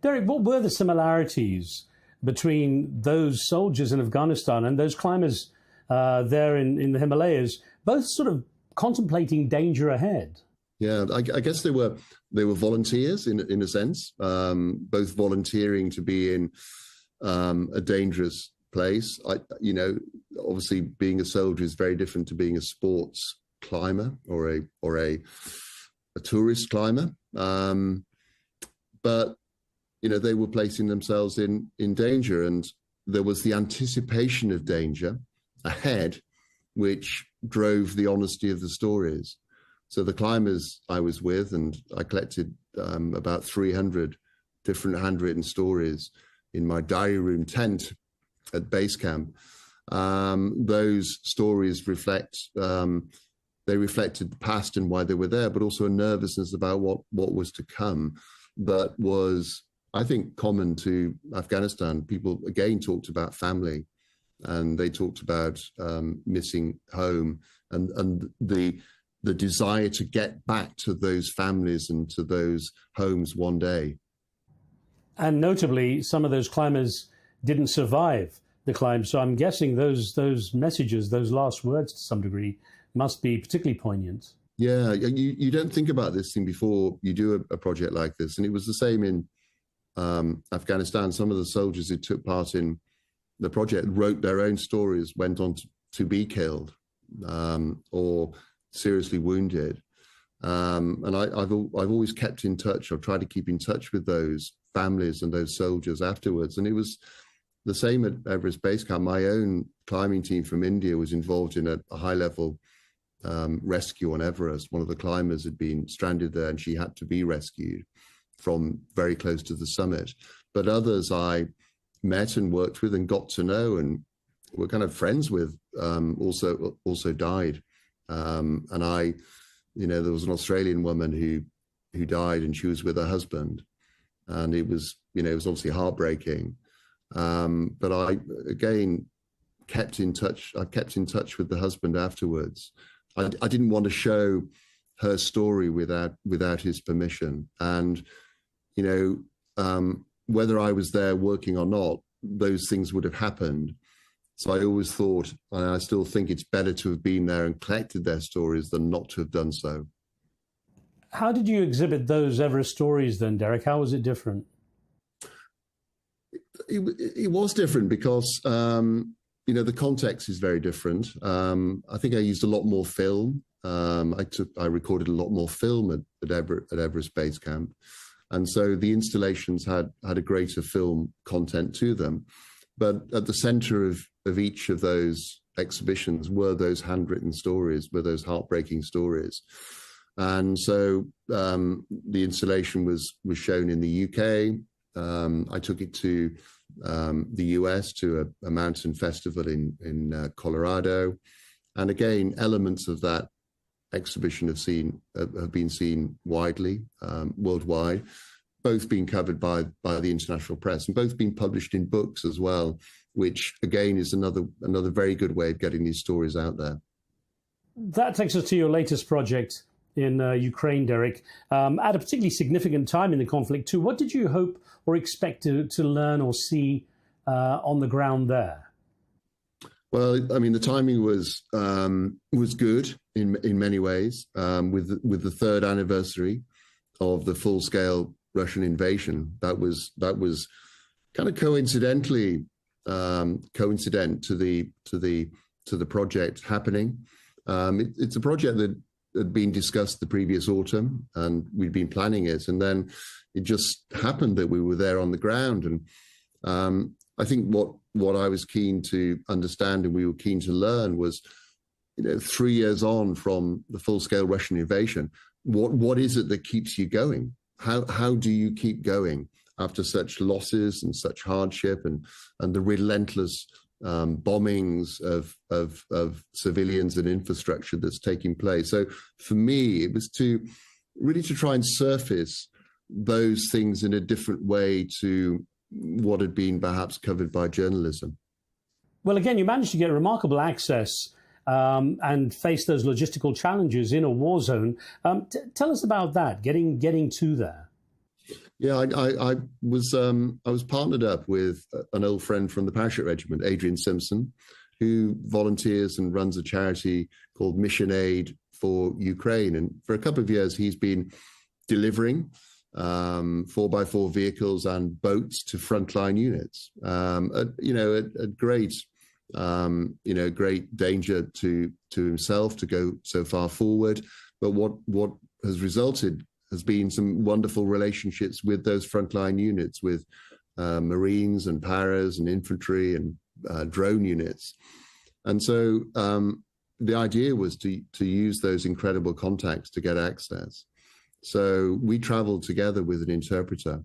Derek, what were the similarities between those soldiers in Afghanistan and those climbers there in the Himalayas, both sort of contemplating danger ahead? Yeah, I guess they were volunteers in a sense, both volunteering to be in a dangerous place. Obviously being a soldier is very different to being a sports climber or a tourist climber. But they were placing themselves in danger, and there was the anticipation of danger ahead, which drove the honesty of the stories. So the climbers I was with, and I collected about 300 different handwritten stories in my diary room tent at base camp. Those stories reflected the past and why they were there, but also a nervousness about what was to come. That was, I think, common to Afghanistan. People, again, talked about family, and they talked about missing home and the desire to get back to those families and to those homes one day. And notably, some of those climbers didn't survive the climb. So I'm guessing those messages, those last words to some degree, must be particularly poignant. Yeah, you don't think about this thing before you do a project like this. And it was the same in Afghanistan. Some of the soldiers who took part in the project wrote their own stories, went on to be killed or seriously wounded. And I've always kept in touch. I've tried to keep in touch with those families and those soldiers afterwards. And it was the same at Everest Base Camp. My own climbing team from India was involved in a high-level rescue on Everest. One of the climbers had been stranded there and she had to be rescued from very close to the summit. But others I met and worked with and got to know and were kind of friends with also died. And there was an Australian woman who died and she was with her husband. And it was obviously heartbreaking. But I, again, kept in touch. I kept in touch with the husband afterwards. I didn't want to show her story without his permission. And, whether I was there working or not, those things would have happened. So I always thought, and I still think it's better to have been there and collected their stories than not to have done so. How did you exhibit those Everest stories then, Derek? How was it different? It was different because, the context is very different. I think I used a lot more film. I recorded a lot more film at Everest Base Camp. And so the installations had a greater film content to them. But at the center of each of those exhibitions were those handwritten stories, were those heartbreaking stories. And so the installation was shown in the UK. I took it to the US, to a mountain festival in Colorado. And again, elements of that exhibition have been seen widely, worldwide, both being covered by the international press and both being published in books as well, which again is another very good way of getting these stories out there. That takes us to your latest project in Ukraine, Derek, at a particularly significant time in the conflict too. What did you hope or expect to learn or see on the ground there? Well, I mean, the timing was good in many ways. With the third anniversary of the full-scale Russian invasion, that was kind of coincident to the project happening. It's a project that had been discussed the previous autumn, and we'd been planning it, and then it just happened that we were there on the ground. And I think what I was keen to understand and we were keen to learn was, 3 years on from the full-scale Russian invasion, what is it that keeps you going? How do you keep going after such losses and such hardship and the relentless bombings of civilians and infrastructure that's taking place? So for me, it was to try and surface those things in a different way to what had been perhaps covered by journalism. Well, again, you managed to get remarkable access and face those logistical challenges in a war zone. Tell us about that, getting to there. Yeah, I was partnered up with an old friend from the Parachute Regiment, Adrian Simpson, who volunteers and runs a charity called Mission Aid for Ukraine. And for a couple of years, he's been delivering 4x4 vehicles and boats to frontline units. Great danger to himself to go so far forward. But what has resulted has been some wonderful relationships with those frontline units, with Marines and paras and infantry and drone units. And so the idea was to use those incredible contacts to get access. So we traveled together with an interpreter.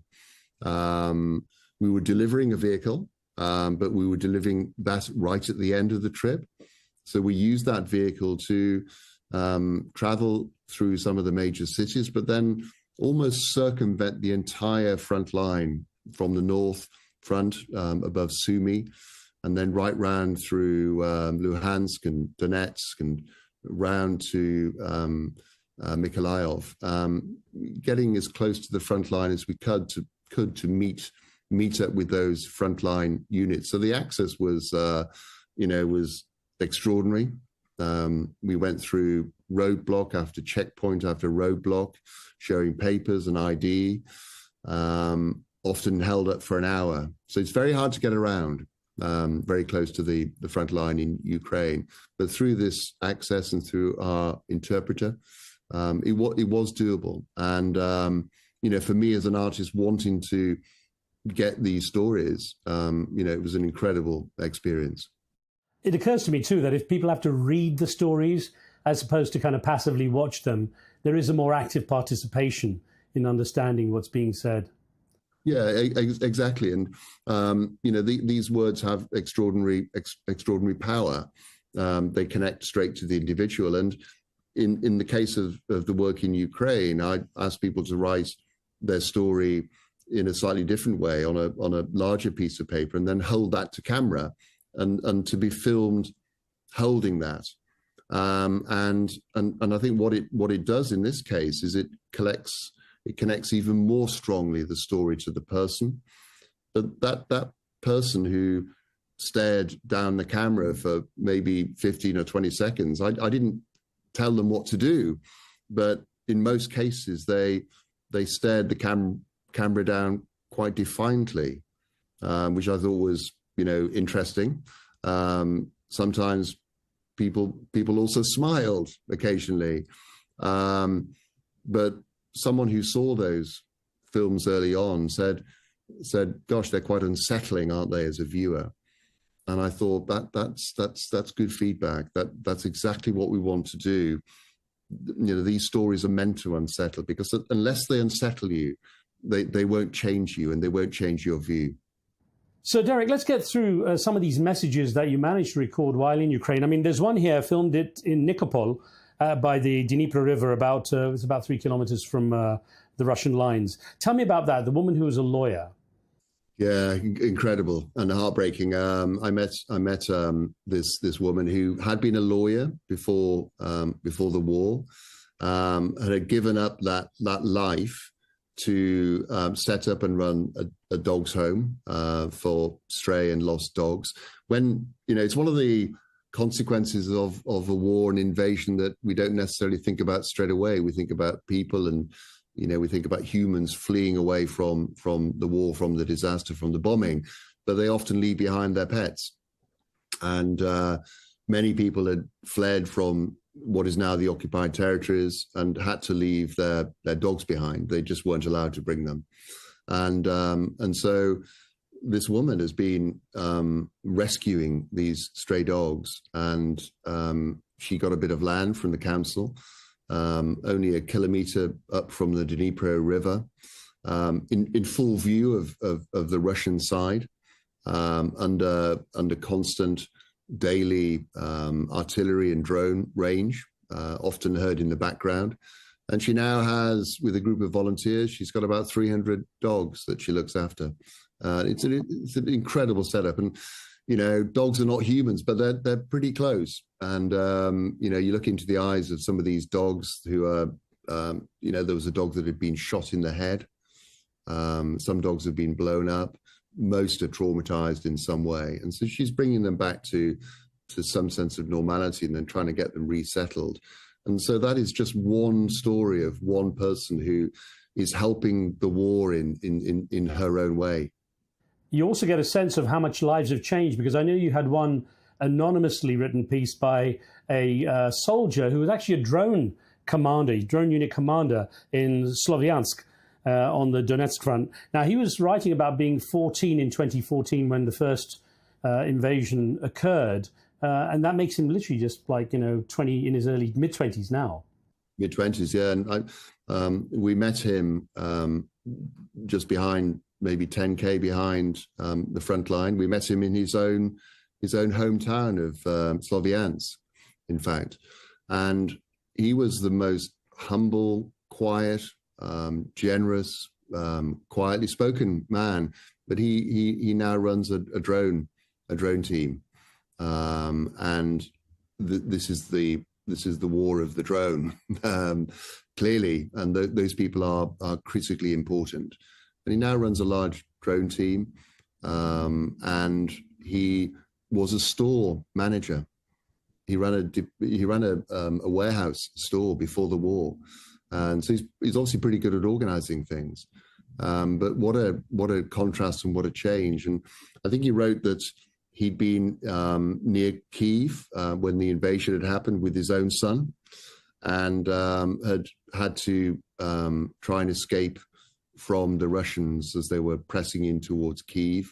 We were delivering a vehicle, but we were delivering that right at the end of the trip. So we used that vehicle to travel through some of the major cities, but then almost circumvent the entire front line from the north front above Sumy, and then right round through Luhansk and Donetsk and round to Mykolaiv, getting as close to the front line as we could to meet meet up with those frontline units. So the access was, was extraordinary. We went through roadblock after checkpoint after roadblock, showing papers and ID, often held up for an hour. So it's very hard to get around, very close to the front line in Ukraine. But through this access and through our interpreter, it was doable. And, for me as an artist wanting to get these stories, it was an incredible experience. It occurs to me too that if people have to read the stories as opposed to kind of passively watch them, there is a more active participation in understanding what's being said. Yeah, exactly. And, these words have extraordinary power. They connect straight to the individual. And in the case of the work in Ukraine, I asked people to write their story in a slightly different way on a larger piece of paper and then hold that to camera and to be filmed holding that. And I think what it does in this case is it connects even more strongly the story to the person. But that person who stared down the camera for maybe 15 or 20 seconds, I didn't tell them what to do, but in most cases they stared the camera down quite defiantly, which I thought was interesting. Sometimes people also smiled occasionally, but someone who saw those films early on said, "Gosh, they're quite unsettling, aren't they, as a viewer?" And I thought that's good feedback. That's exactly what we want to do. These stories are meant to unsettle, because unless they unsettle you, they won't change you and they won't change your view. So, Derek, let's get through some of these messages that you managed to record while in Ukraine. I mean, there's one here, filmed it in Nikopol by the Dnipro River, it's about 3 kilometers from the Russian lines. Tell me about that, the woman who was a lawyer. Yeah, incredible and heartbreaking. I met this woman who had been a lawyer before the war, and had given up that life to set up and run a dog's home for stray and lost dogs. When it's one of the consequences of a war and invasion that we don't necessarily think about straight away. We think about people and we think about humans fleeing away from the war, from the disaster, from the bombing, but they often leave behind their pets. And many people had fled from what is now the occupied territories and had to leave their dogs behind. They just weren't allowed to bring them. And so this woman has been rescuing these stray dogs, and she got a bit of land from the council, only a kilometer up from the Dnipro River, in full view of the Russian side, under constant daily artillery and drone range, often heard in the background. And she now has, with a group of volunteers, she's got about 300 dogs that she looks after. It's an incredible setup. And, dogs are not humans, but they're pretty close. And, you look into the eyes of some of these dogs who are, there was a dog that had been shot in the head. Some dogs have been blown up. Most are traumatized in some way. And so she's bringing them back to some sense of normality and then trying to get them resettled. And so that is just one story of one person who is helping the war in her own way. You also get a sense of how much lives have changed, because I know you had one anonymously written piece by a soldier who was actually a drone unit commander in Sloviansk on the Donetsk front. Now, he was writing about being 14 in 2014 when the first invasion occurred. And that makes him literally just 20 in his early mid-20s now. Mid-20s, yeah. And we met him just behind, maybe 10K behind the front line. We met him in his own hometown of Sloviansk, in fact. And he was the most humble, quiet, generous, quietly spoken man. But he now runs a drone team. And this is the war of the drone, clearly, and those people are critically important. And he now runs a large drone team, and he was a store manager. He ran a warehouse store before the war, and so he's obviously pretty good at organizing things. But what a contrast and what a change! And I think he wrote that he'd been near Kyiv when the invasion had happened with his own son, and had to try and escape from the Russians as they were pressing in towards Kyiv.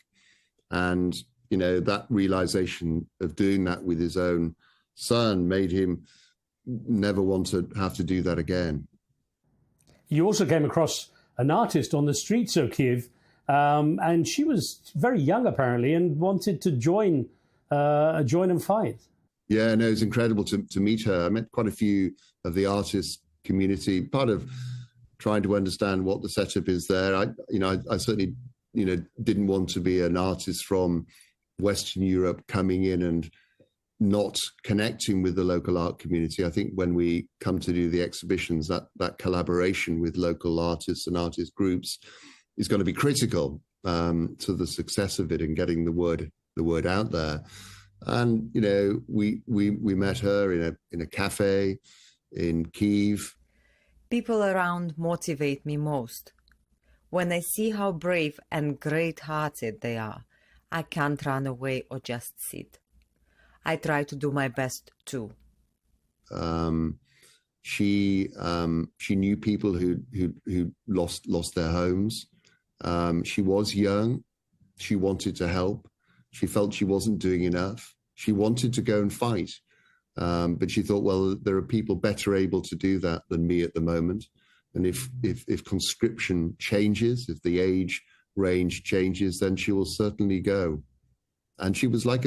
And, you know, that realization of doing that with his own son made him never want to have to do that again. You also came across an artist on the streets of Kyiv, and she was very young apparently and wanted to join and fight. Yeah, no, it's incredible to meet her. I met quite a few of the artist community, part of trying to understand what the setup is there. I certainly, didn't want to be an artist from Western Europe coming in and not connecting with the local art community. I think when we come to do the exhibitions, that collaboration with local artists and artist groups is going to be critical to the success of it and getting the word out there. And we met her in a cafe in Kyiv. People around motivate me most. When I see how brave and great-hearted they are, I can't run away or just sit. I try to do my best too. She knew people who lost their homes. She was young. She wanted to help. She felt she wasn't doing enough. She wanted to go and fight, but she thought, well, there are people better able to do that than me at the moment. And if conscription changes, if the age range changes, then she will certainly go. And she was like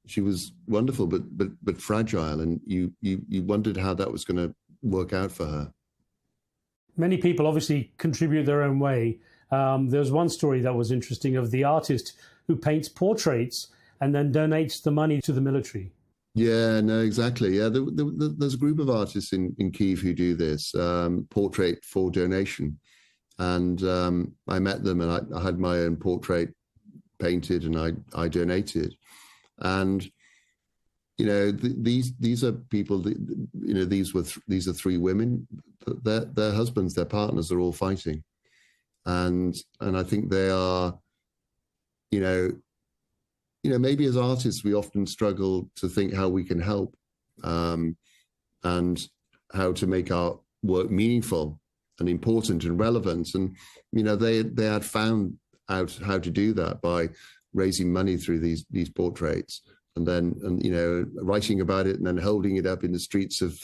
she was wonderful, but fragile, and you wondered how that was going to work out for her. Many people obviously contribute their own way. There's one story that was interesting of the artist who paints portraits and then donates the money to the military. Yeah, no, exactly. Yeah, there's a group of artists in Kyiv who do this, portrait for donation. And I met them, and I had my own portrait painted, and I donated. And these are people. These are three women. Their husbands, their partners are all fighting, and I think they are. Maybe as artists we often struggle to think how we can help, and how to make our work meaningful and important and relevant. And they had found out how to do that by raising money through these portraits, and then writing about it, and then holding it up in the streets of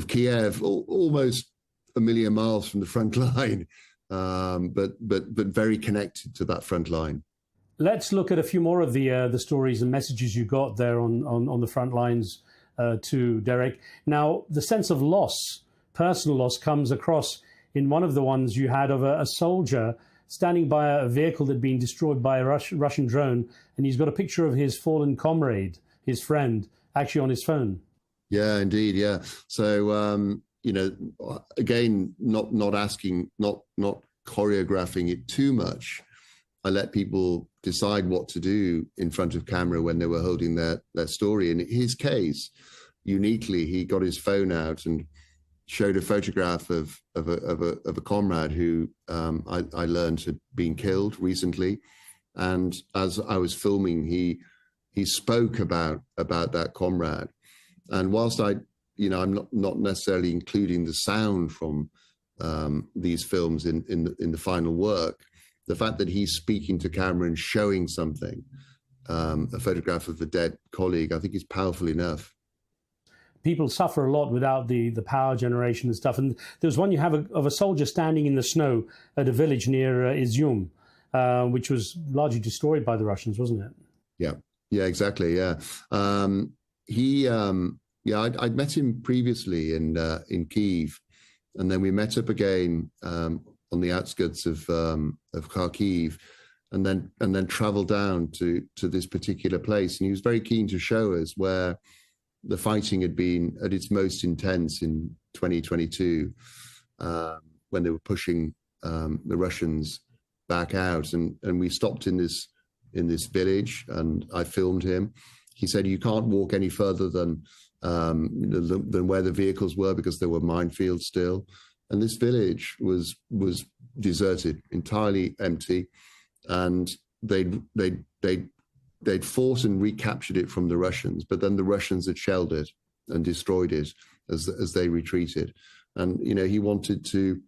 Kiev, almost a million miles from the front line, but very connected to that front line. Let's look at a few more of the stories and messages you got there on the front lines too, Derek. Now, the sense of loss, personal loss, comes across in one of the ones you had of a soldier standing by a vehicle that had been destroyed by a Russian drone, and he's got a picture of his fallen comrade, his friend, actually on his phone. Yeah, indeed, yeah. So, again, not choreographing it too much. I let people decide what to do in front of camera when they were holding their story. In his case, uniquely, he got his phone out and showed a photograph of a comrade who I learned had been killed recently. And as I was filming, he spoke about that comrade. And whilst I'm not necessarily including the sound from these films in the final work, the fact that he's speaking to camera and showing something, a photograph of a dead colleague, I think is powerful enough. People suffer a lot without the power generation and stuff. And there's one you have of a soldier standing in the snow at a village near Izium, which was largely destroyed by the Russians, wasn't it? Yeah, exactly. Yeah. I'd met him previously in Kyiv, and then we met up again on the outskirts of Kharkiv, and then traveled down to this particular place. And he was very keen to show us where the fighting had been at its most intense in 2022, when they were pushing the Russians back out. And we stopped in this village, and I filmed him. He said, "You can't walk any further than where the vehicles were, because there were minefields still." And this village was deserted, entirely empty, and they'd fought and recaptured it from the Russians, but then the Russians had shelled it and destroyed it as they retreated. And he wanted to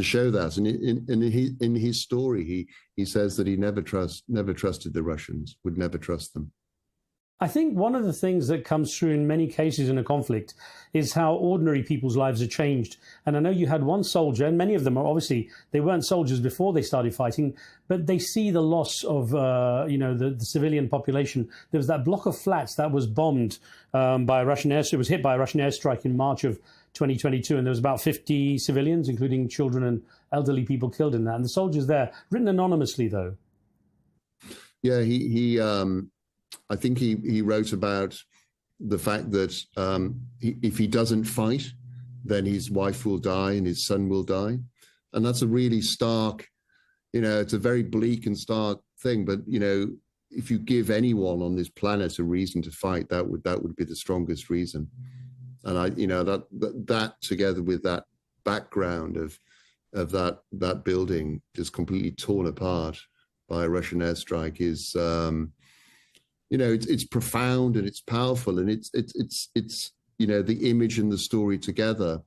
show that. And in his story, he says that he never trusted the Russians, would never trust them. I think one of the things that comes through in many cases in a conflict is how ordinary people's lives are changed. And I know you had one soldier, and many of them are obviously, they weren't soldiers before they started fighting, but they see the loss of, the civilian population. There was that block of flats that was bombed by a Russian airstrike. It was hit by a Russian airstrike in March of 2022, and there was about 50 civilians, including children and elderly people, killed in that. And the soldiers there, written anonymously, though. Yeah, I think he wrote about the fact that if he doesn't fight, then his wife will die and his son will die. And that's a really stark, it's a very bleak and stark thing. But, if you give anyone on this planet a reason to fight, that would be the strongest reason. And that together with that background of that building just completely torn apart by a Russian airstrike is, it's profound and it's powerful, and it's the image and the story together,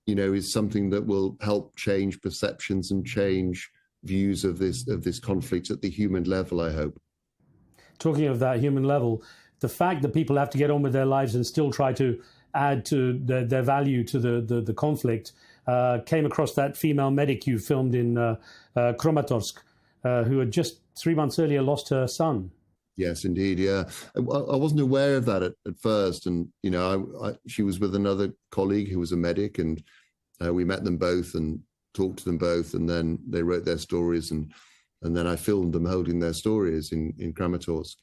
is something that will help change perceptions and change views of this conflict at the human level, I hope. Talking of that human level, the fact that people have to get on with their lives and still try to add to their value to the conflict, came across that female medic you filmed in Kramatorsk, who had just 3 months earlier lost her son. Yes, indeed. Yeah, I wasn't aware of that at first, and she was with another colleague who was a medic, and we met them both and talked to them both, and then they wrote their stories, and then I filmed them holding their stories in Kramatorsk.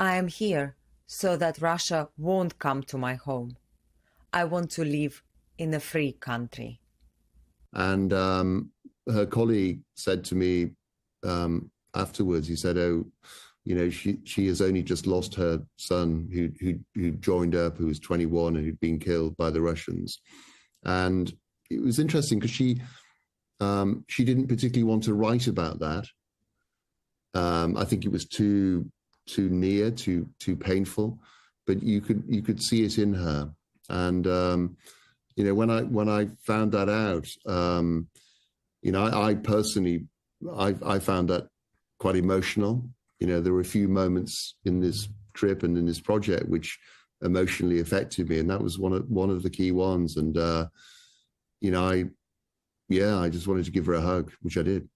I am here so that Russia won't come to my home. I want to live in a free country. And her colleague said to me afterwards, he said, "Oh, she has only just lost her son who joined up, who was 21 and who'd been killed by the Russians." And it was interesting because she didn't particularly want to write about that. I think it was too near, too painful, but you could see it in her. And when I found that out, I personally found that quite emotional. There were a few moments in this trip and in this project which emotionally affected me, and that was one of the key ones. And I just wanted to give her a hug, which I did.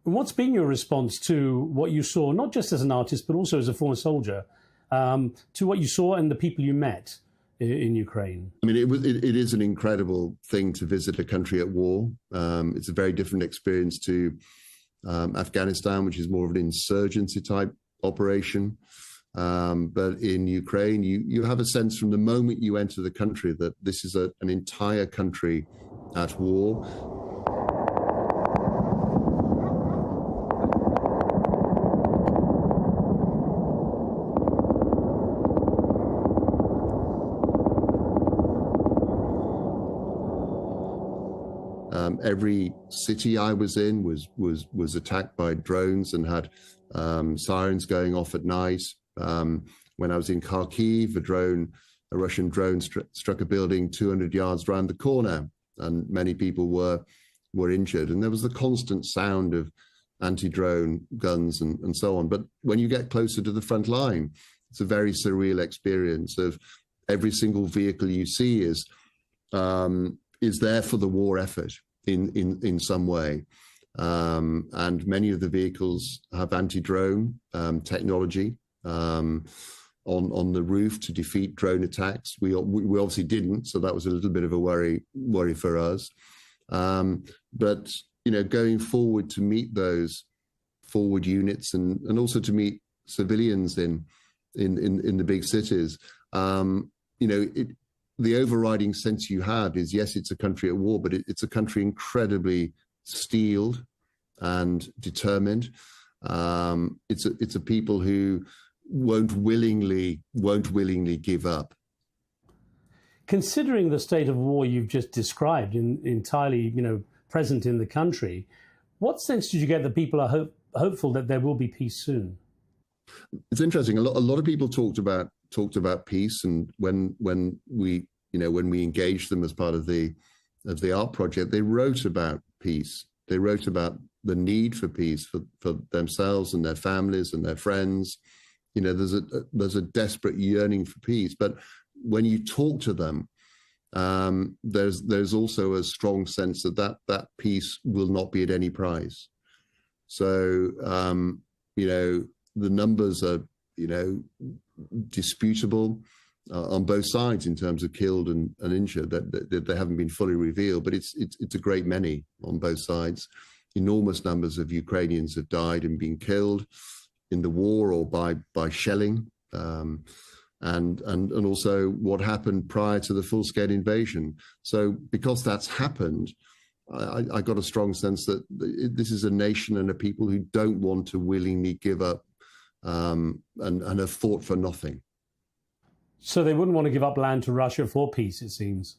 What's been your response to what you saw, not just as an artist, but also as a former soldier, to what you saw and the people you met in Ukraine? I mean, it is an incredible thing to visit a country at war. It's a very different experience to Afghanistan, which is more of an insurgency type operation. But in Ukraine, you have a sense from the moment you enter the country that this is an entire country at war. Every city I was in was attacked by drones and had sirens going off at night. When I was in Kharkiv, a Russian drone struck a building 200 yards round the corner, and many people were injured. And there was the constant sound of anti-drone guns and so on. But when you get closer to the front line, it's a very surreal experience of every single vehicle you see is there for the war effort in some way. And many of the vehicles have anti-drone technology on the roof to defeat drone attacks. We obviously didn't, so that was a little bit of a worry for us. But going forward to meet those forward units and also to meet civilians in the big cities, the overriding sense you have is, yes, it's a country at war, but it's a country incredibly steeled, and determined. It's a people who won't willingly give up. Considering the state of war you've just described, entirely present in the country, what sense did you get that people are hopeful that there will be peace soon? It's interesting. A lot of people talked about peace, and when we engaged them as part of the art project, they wrote about peace. They wrote about the need for peace for themselves and their families and their friends. There's a desperate yearning for peace. But when you talk to them, there's also a strong sense that peace will not be at any price. So the numbers are disputable on both sides in terms of killed and injured. That they haven't been fully revealed, but it's a great many on both sides. Enormous numbers of Ukrainians have died and been killed in the war or by shelling, and also what happened prior to the full-scale invasion. So because that's happened, I got a strong sense that this is a nation and a people who don't want to willingly give up and have fought for nothing. So they wouldn't want to give up land to Russia for peace, it seems.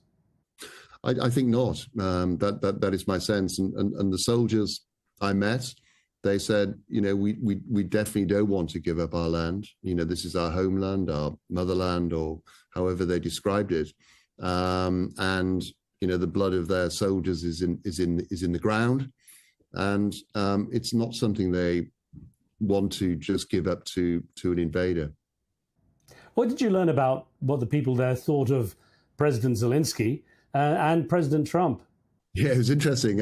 I think not. That is my sense. And the soldiers I met, they said, we definitely don't want to give up our land. This is our homeland, our motherland, or however they described it. And the blood of their soldiers is in the ground, and it's not something they want to just give up to an invader. What did you learn about what the people there thought of President Zelensky and President Trump? Yeah, it was interesting.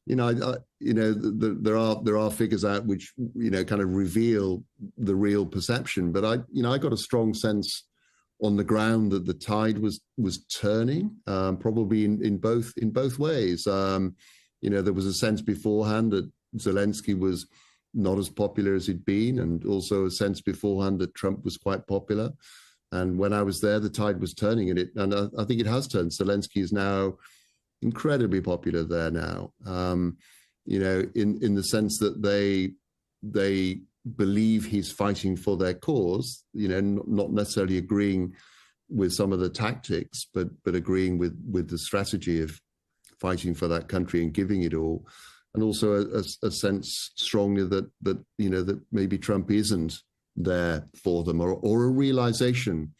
There are figures out which kind of reveal the real perception, but I got a strong sense on the ground that the tide was turning, probably in both ways. There was a sense beforehand that Zelensky was not as popular as he'd been, and also a sense beforehand that Trump was quite popular. And when I was there, the tide was turning, and I think it has turned. Zelensky is now incredibly popular there now, in the sense that they believe he's fighting for their cause, not necessarily agreeing with some of the tactics, but agreeing with the strategy of fighting for that country and giving it all. And also a sense strongly that maybe Trump isn't there for them, or a realization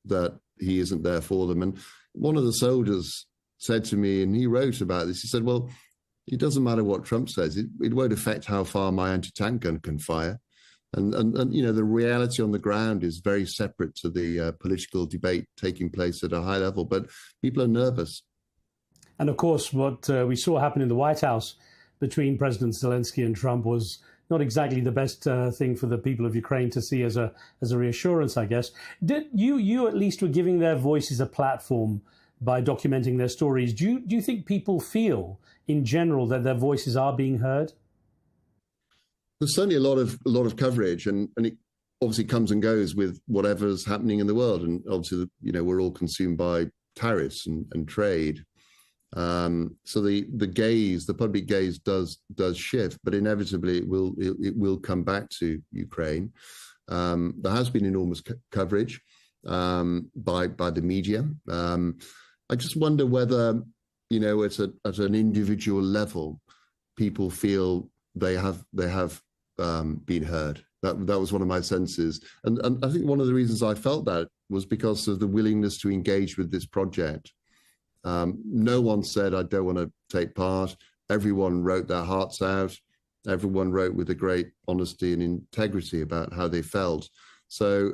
that he isn't there for them. And one of the soldiers said to me, and he wrote about this, he said, well, it doesn't matter what Trump says, it won't affect how far my anti-tank gun can fire. And the reality on the ground is very separate to the political debate taking place at a high level, but people are nervous. And of course, what we saw happen in the White House between President Zelensky and Trump was not exactly the best thing for the people of Ukraine to see as a reassurance, I guess. Did you at least were giving their voices a platform by documenting their stories? Do you think people feel in general that their voices are being heard? There's certainly a lot of coverage, and it obviously comes and goes with whatever's happening in the world. And obviously, we're all consumed by tariffs and trade. So the public gaze does shift, but inevitably it will come back to Ukraine. There has been enormous coverage by the media. I just wonder whether at an individual level, people feel they have been heard. That was one of my senses, and I think one of the reasons I felt that was because of the willingness to engage with this project. No one said, I don't want to take part. Everyone wrote their hearts out. Everyone wrote with a great honesty and integrity about how they felt. So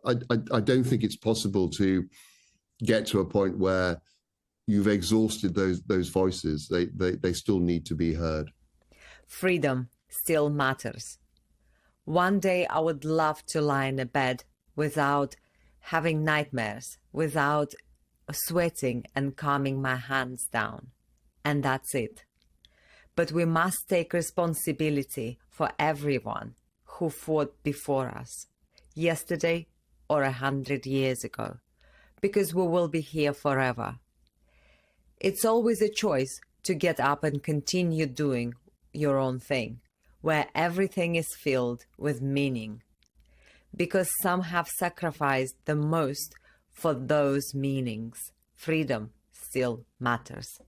I don't think it's possible to get to a point where you've exhausted those voices. They still need to be heard. Freedom still matters. One day I would love to lie in a bed without having nightmares, without sweating and calming my hands down. And that's it. But we must take responsibility for everyone who fought before us, yesterday or 100 years ago, because we will be here forever. It's always a choice to get up and continue doing your own thing, where everything is filled with meaning. Because some have sacrificed the most for those meanings, freedom still matters.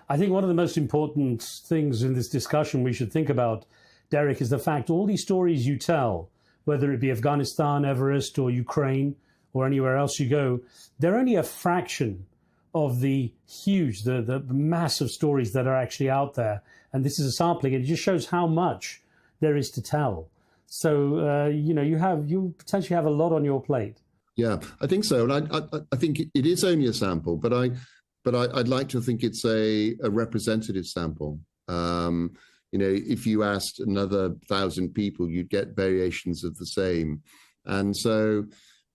I think one of the most important things in this discussion we should think about, Derek, is the fact all these stories you tell, whether it be Afghanistan, Everest, or Ukraine, or anywhere else you go, they're only a fraction of the huge, the massive stories that are actually out there. And this is a sampling, and it just shows how much there is to tell. So, you potentially have a lot on your plate. Yeah, I think so. And I think it is only a sample, but I'd like to think it's a representative sample. If you asked another 1,000 people, you'd get variations of the same. And so,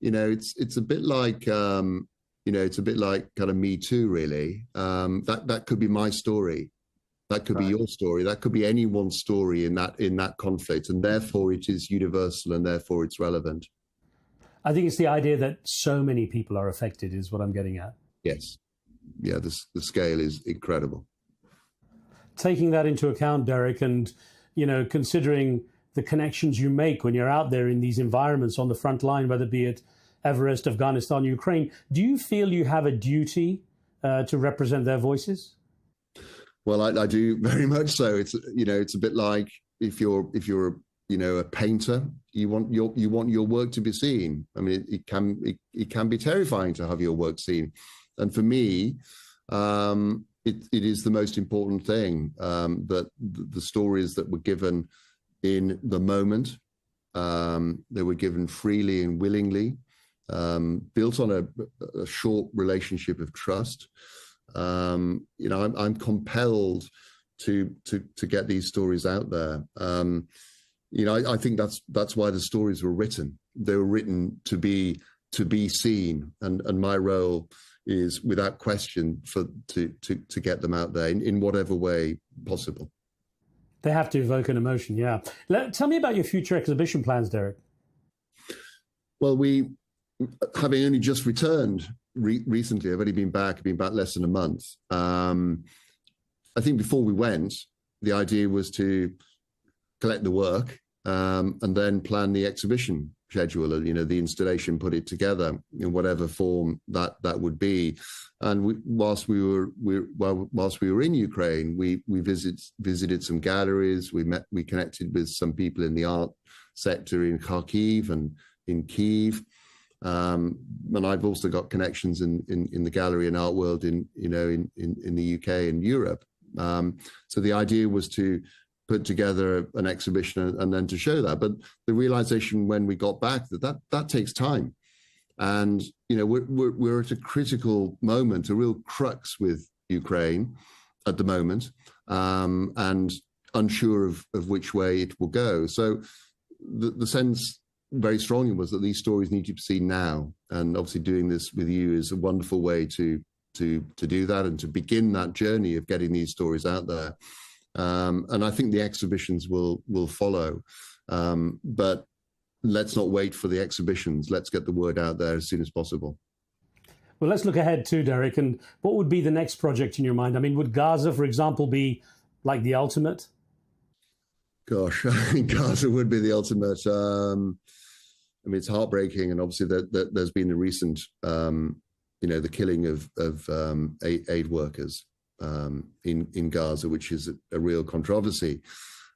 it's a bit like, it's a bit like kind of Me Too, really. That could be my story. That could be your story. That could be anyone's story in that conflict. And therefore it is universal and therefore it's relevant. I think it's the idea that so many people are affected is what I'm getting at. Yes. Yeah, the scale is incredible. Taking that into account, Derek, and, considering the connections you make when you're out there in these environments on the front line, whether it be at Everest, Afghanistan, Ukraine, do you feel you have a duty to represent their voices? Well, I do very much so. It's a bit like if you're a painter, you want your work to be seen. I mean, it can be terrifying to have your work seen, and for me, it is the most important thing that the stories that were given in the moment, they were given freely and willingly, built on a short relationship of trust. I'm compelled to get these stories out there. I think that's why the stories were written. They were written to be seen, and my role is, without question, to get them out there in whatever way possible. They have to evoke an emotion, yeah. Tell me about your future exhibition plans, Derek. Well, having only just returned recently, I've only been back less than a month. I think before we went, the idea was to collect the work and then plan the exhibition schedule, the installation, put it together in whatever form that would be. And whilst we were in Ukraine, we visited some galleries. We connected with some people in the art sector in Kharkiv and in Kyiv. And I've also got connections in the gallery and art world in the UK and Europe. So the idea was to put together an exhibition and then to show that. But the realization when we got back that takes time, and we're at a critical moment, a real crux with Ukraine at the moment, and unsure of which way it will go. So the sense very strongly was that these stories need to be seen now, and obviously doing this with you is a wonderful way to do that and to begin that journey of getting these stories out there. And I think the exhibitions will follow, but let's not wait for the exhibitions. Let's get the word out there as soon as possible. Well, let's look ahead too, Derek. And what would be the next project in your mind? I mean, would Gaza, for example, be like the ultimate? Gosh, I think Gaza would be the ultimate. I mean, it's heartbreaking, and obviously there's been a recent, the killing of aid workers in Gaza, which is a real controversy.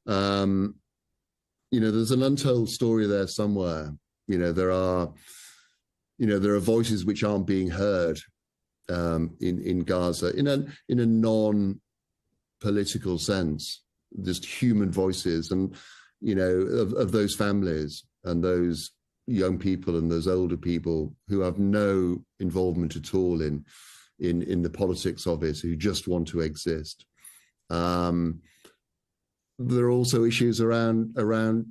There's an untold story there somewhere. There are voices which aren't being heard in Gaza in a non-political sense, just human voices, and of those families and those young people and those older people who have no involvement at all in the politics of it, who just want to exist. There are also issues around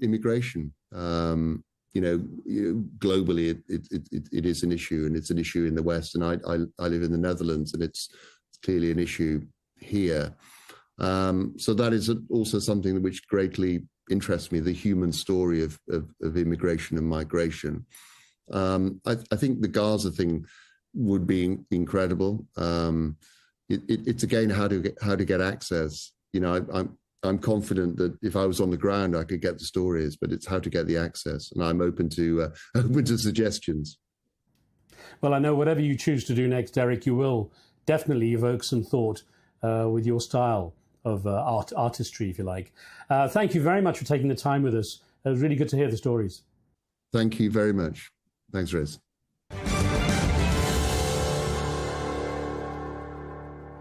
immigration. Globally, it is an issue, and it's an issue in the West. And I live in the Netherlands, and it's clearly an issue here. So that is also something which greatly interests me, the human story of immigration and migration. I think the Gaza thing would be incredible. It's again how to get access. I'm confident that if I was on the ground, I could get the stories, but it's how to get the access. And I'm open to suggestions. Well, I know whatever you choose to do next, Derek, you will definitely evoke some thought with your style of artistry, if you like. Thank you very much for taking the time with us. It was really good to hear the stories. Thank you very much. Thanks, Riz.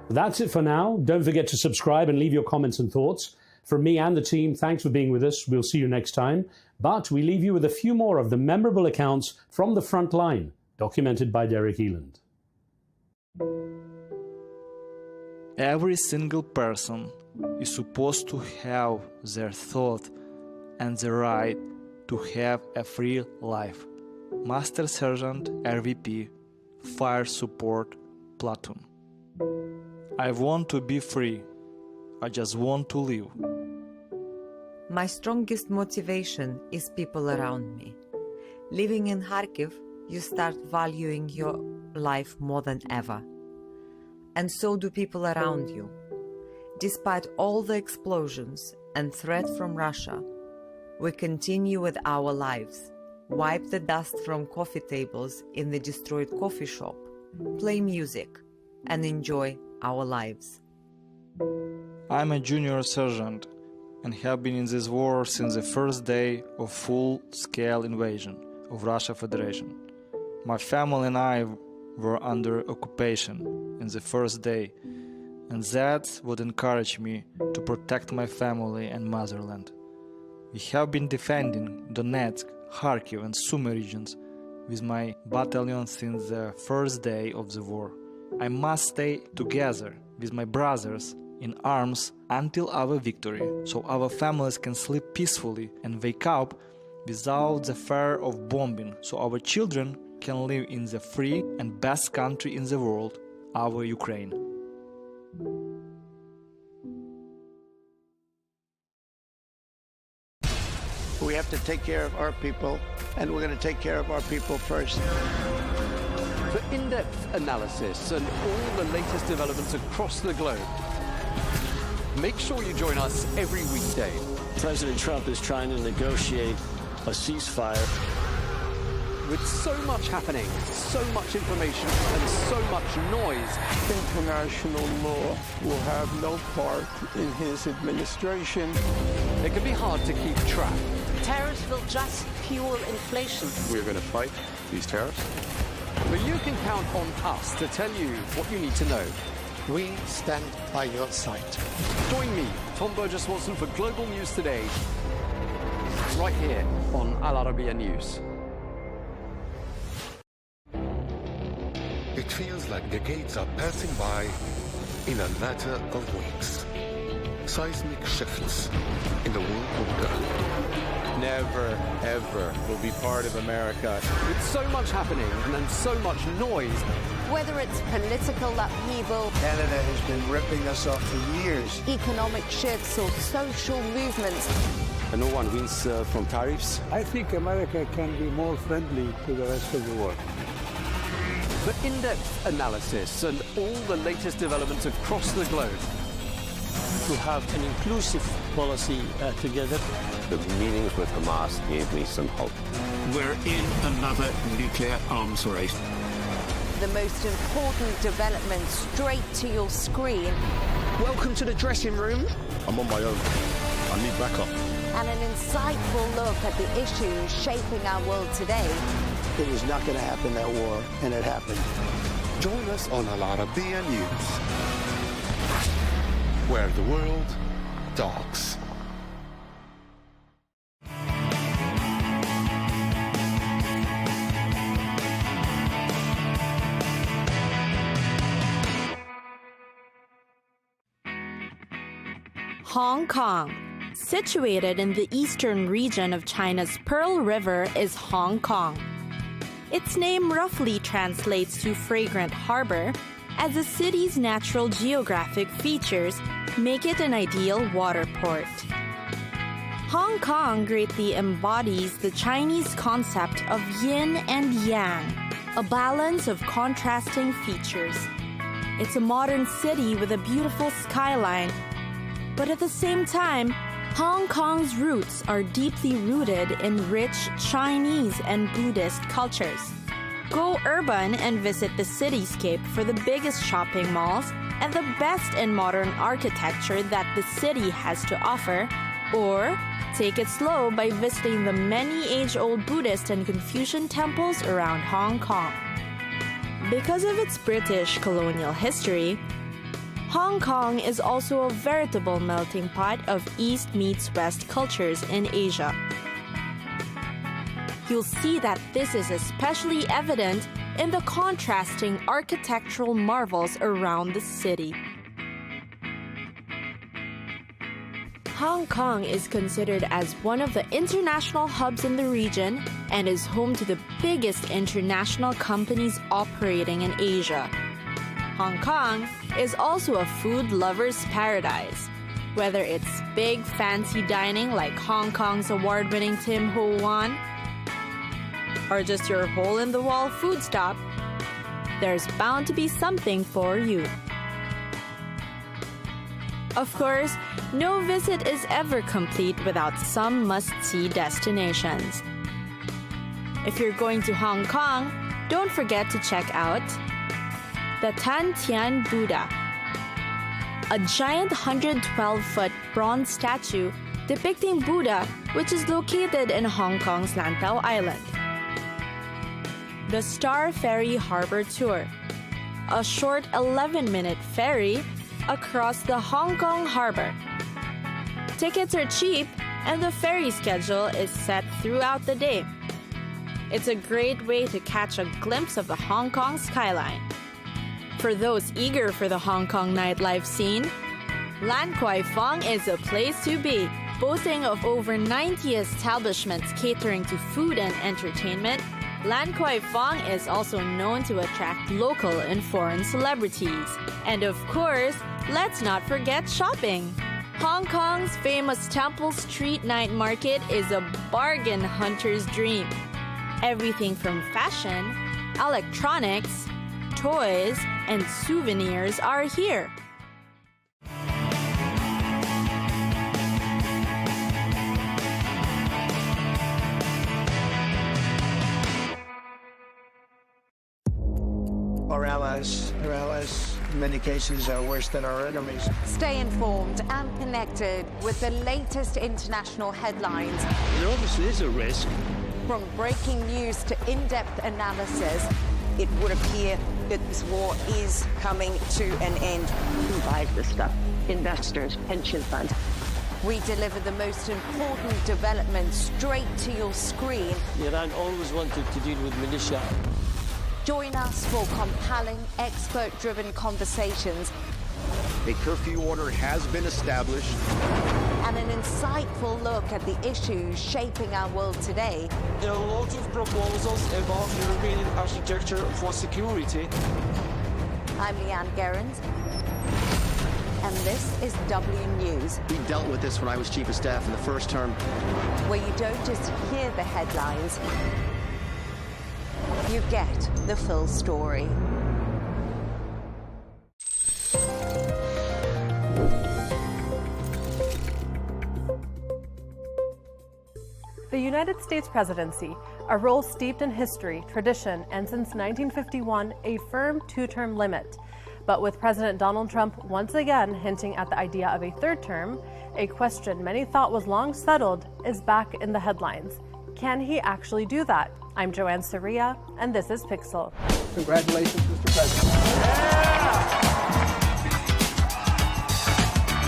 That's it for now. Don't forget to subscribe and leave your comments and thoughts. From me and the team, thanks for being with us. We'll see you next time. But we leave you with a few more of the memorable accounts from the front line, documented by Derek Eland. Every single person is supposed to have their thought and the right to have a free life. Master Sergeant RVP, Fire Support Platoon. I want to be free. I just want to live. My strongest motivation is people around me. Living in Kharkiv, you start valuing your life more than ever. And so do people around you. Despite all the explosions and threat from Russia, we continue with our lives, wipe the dust from coffee tables in the destroyed coffee shop, play music, and enjoy our lives. I'm a junior sergeant and have been in this war since the first day of full-scale invasion of Russia Federation. My family and I were under occupation in the first day, and that would encourage me to protect my family and motherland. We have been defending Donetsk, Kharkiv and Sumy regions with my battalion since the first day of the war. I must stay together with my brothers in arms until our victory, so our families can sleep peacefully and wake up without the fear of bombing, so our children can live in the free and best country in the world, our Ukraine. We have to take care of our people, and we're going to take care of our people first. For in-depth analysis and all the latest developments across the globe, make sure you join us every weekday. President Trump is trying to negotiate a ceasefire. With so much happening, so much information, and so much noise, international law will have no part in his administration. It can be hard to keep track. Tariffs will just fuel inflation. We're going to fight these tariffs. But you can count on us to tell you what you need to know. We stand by your side. Join me, Tom Burges Watson, for Global News Today, right here on Arabiya News. It feels like decades are passing by in a matter of weeks. Seismic shifts in the world order. Never, ever will be part of America. With so much happening and so much noise. Whether it's political upheaval, Canada has been ripping us off for years. economic shifts or social movements, No one wins from tariffs. I think America can be more friendly to the rest of the world. For in-depth analysis and all the latest developments across the globe. To have an inclusive policy together. The meetings with Hamas gave me some hope. We're in another nuclear arms race. the most important development straight to your screen. Welcome to the dressing room. I'm on my own. I need backup. And an insightful look at the issues shaping our world today. It was not going to happen, that war, and it happened. Join us on Arabiya News, where the world talks. Hong Kong. Situated in the eastern region of China's Pearl River is Hong Kong. Its name roughly translates to fragrant harbor, as the city's natural geographic features make it an ideal water port. Hong Kong greatly embodies the Chinese concept of yin and yang, a balance of contrasting features. It's a modern city with a beautiful skyline, But at the same time, Hong Kong's roots are deeply rooted in rich Chinese and Buddhist cultures. Go urban and visit the cityscape for the biggest shopping malls and the best in modern architecture that the city has to offer, or take it slow by visiting the many age-old Buddhist and Confucian temples around Hong Kong. Because of its British colonial history, Hong Kong is also a veritable melting pot of East meets West cultures in Asia. You'll see that this is especially evident in the contrasting architectural marvels around the city. Hong Kong is considered as one of the international hubs in the region and is home to the biggest international companies operating in Asia. Hong Kong is also a food lover's paradise. Whether it's big fancy dining like Hong Kong's award-winning Tim Ho Wan, or just your hole-in-the-wall food stop, there's bound to be something for you. Of course, no visit is ever complete without some must-see destinations. If you're going to Hong Kong, don't forget to check out the Tan Tian Buddha, a giant 112-foot bronze statue depicting Buddha, which is located in Hong Kong's Lantau Island. The Star Ferry Harbor Tour, a short 11-minute ferry across the Hong Kong harbor. Tickets are cheap and the ferry schedule is set throughout the day. It's a great way to catch a glimpse of the Hong Kong skyline. For those eager for the Hong Kong nightlife scene, Lan Kwai Fong is a place to be. Boasting of over 90 establishments catering to food and entertainment, Lan Kwai Fong is also known to attract local and foreign celebrities. And of course, let's not forget shopping. Hong Kong's famous Temple Street Night Market is a bargain hunter's dream. Everything from fashion, electronics, toys, and souvenirs are here. Our allies, in many cases, are worse than our enemies. Stay informed and connected with the latest international headlines. There obviously is a risk. From breaking news to in-depth analysis, it would appear that this war is coming to an end. Who buys this stuff? Investors, pension funds. We deliver the most important developments straight to your screen. Iran always wanted to deal with militia. Join us for compelling, expert-driven conversations. A curfew order has been established. And an insightful look at the issues shaping our world today. There are lots of proposals about European architecture for security. I'm Leigh Ann Gerrans, and this is W News. We dealt with this when I was Chief of Staff in the first term. Where you don't just hear the headlines, you get the full story. The United States presidency, a role steeped in history, tradition, and since 1951, a firm two-term limit. But with President Donald Trump once again hinting at the idea of a third term, a question many thought was long settled is back in the headlines. Can he actually do that? I'm Joanne Soria, and this is Pixel. Congratulations, Mr. President.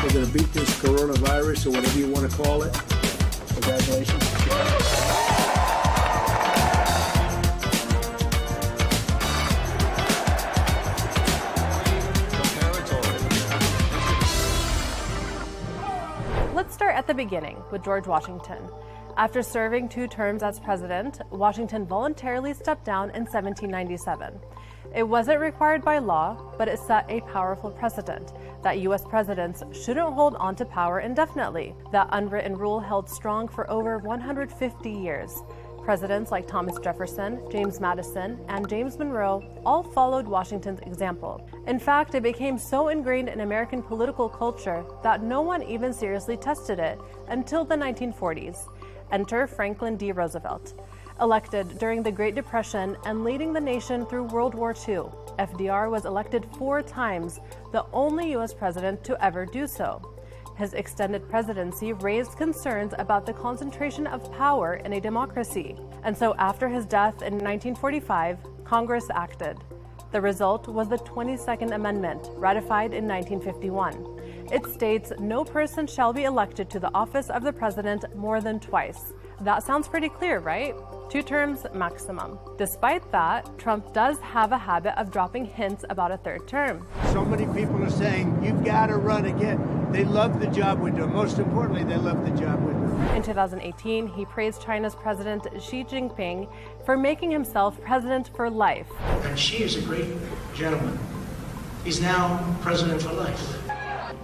We're going to beat this coronavirus, or whatever you want to call it. Congratulations. Let's start at the beginning with George Washington. After serving 2 terms as president, Washington voluntarily stepped down in 1797. It wasn't required by law, but it set a powerful precedent that U.S. presidents shouldn't hold on to power indefinitely. That unwritten rule held strong for over 150 years. Presidents like Thomas Jefferson, James Madison, and James Monroe all followed Washington's example. In fact, it became so ingrained in American political culture that no one even seriously tested it until the 1940s. Enter Franklin D. Roosevelt. Elected during the Great Depression and leading the nation through World War II, FDR was elected 4 times, the only U.S. president to ever do so. His extended presidency raised concerns about the concentration of power in a democracy. And so after his death in 1945, Congress acted. The result was the 22nd Amendment, ratified in 1951. It states no person shall be elected to the office of the president more than twice. That sounds pretty clear, right? 2 terms maximum. Despite that, Trump does have a habit of dropping hints about a 3rd term. So many people are saying, you've got to run again. They love the job we're doing. Most importantly, they love the job we're doing. In 2018, he praised China's President Xi Jinping for making himself president for life. And Xi is a great gentleman. He's now president for life.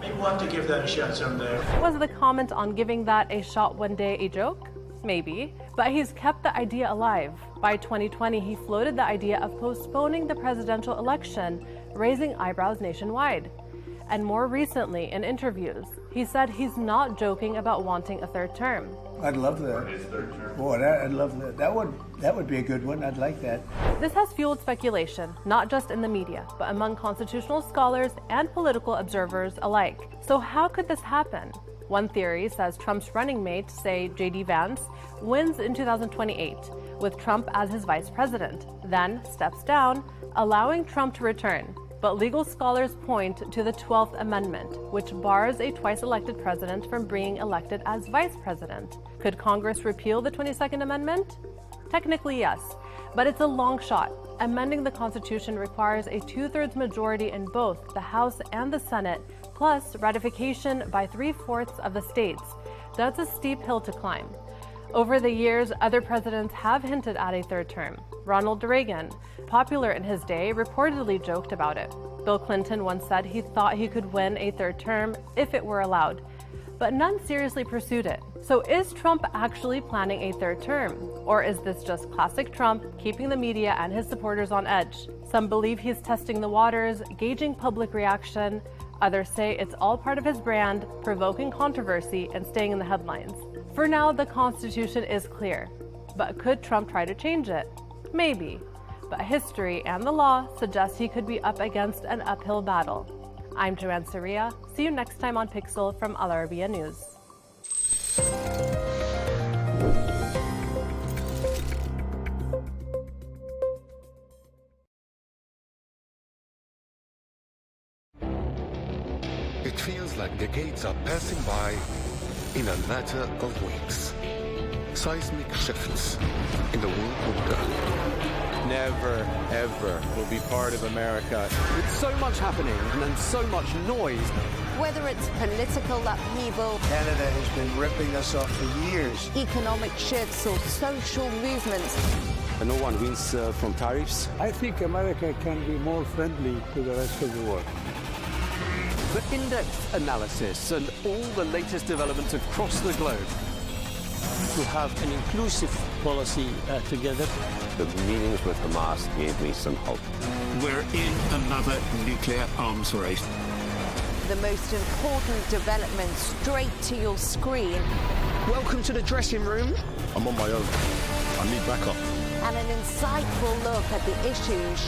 Maybe we'll have to give that a shot someday. Was the comment on giving that a shot one day a joke? Maybe, but he's kept the idea alive. By 2020, he floated the idea of postponing the presidential election, raising eyebrows nationwide. And more recently, in interviews, he said he's not joking about wanting a 3rd term. I'd love that. His 3rd term. Boy, I'd love that. That would be a good one. I'd like that. This has fueled speculation, not just in the media, but among constitutional scholars and political observers alike. So how could this happen? One theory says Trump's running mate, say J.D. Vance, wins in 2028, with Trump as his vice president, then steps down, allowing Trump to return. But legal scholars point to the 12th Amendment, which bars a twice-elected president from being elected as vice president. Could Congress repeal the 22nd Amendment? Technically, yes, but it's a long shot. Amending the Constitution requires a 2/3 majority in both the House and the Senate, plus ratification by 3/4 of the states. That's a steep hill to climb. Over the years, other presidents have hinted at a 3rd term. Ronald Reagan, popular in his day, reportedly joked about it. Bill Clinton once said he thought he could win a 3rd term if it were allowed, but none seriously pursued it. So is Trump actually planning a 3rd term? Or is this just classic Trump keeping the media and his supporters on edge? Some believe he's testing the waters, gauging public reaction. Others say it's all part of his brand, provoking controversy and staying in the headlines. For now, the Constitution is clear. But could Trump try to change it? Maybe. But history and the law suggest he could be up against an uphill battle. I'm Joanne Soria. See you next time on Pixel from Al Arabiya News. It feels like decades are passing by in a matter of weeks. Seismic shifts in the world order. Never, ever will be part of America. With so much happening and so much noise. Whether it's political upheaval, Canada has been ripping us off for years. economic shifts, or social movements, And no one wins from tariffs. I think America can be more friendly to the rest of the world. For in-depth analysis and all the latest developments across the globe. To have an inclusive policy together. The meetings with Hamas gave me some hope. We're in another nuclear arms race. the most important developments straight to your screen. Welcome to the dressing room. I'm on my own. I need backup. And an insightful look at the issues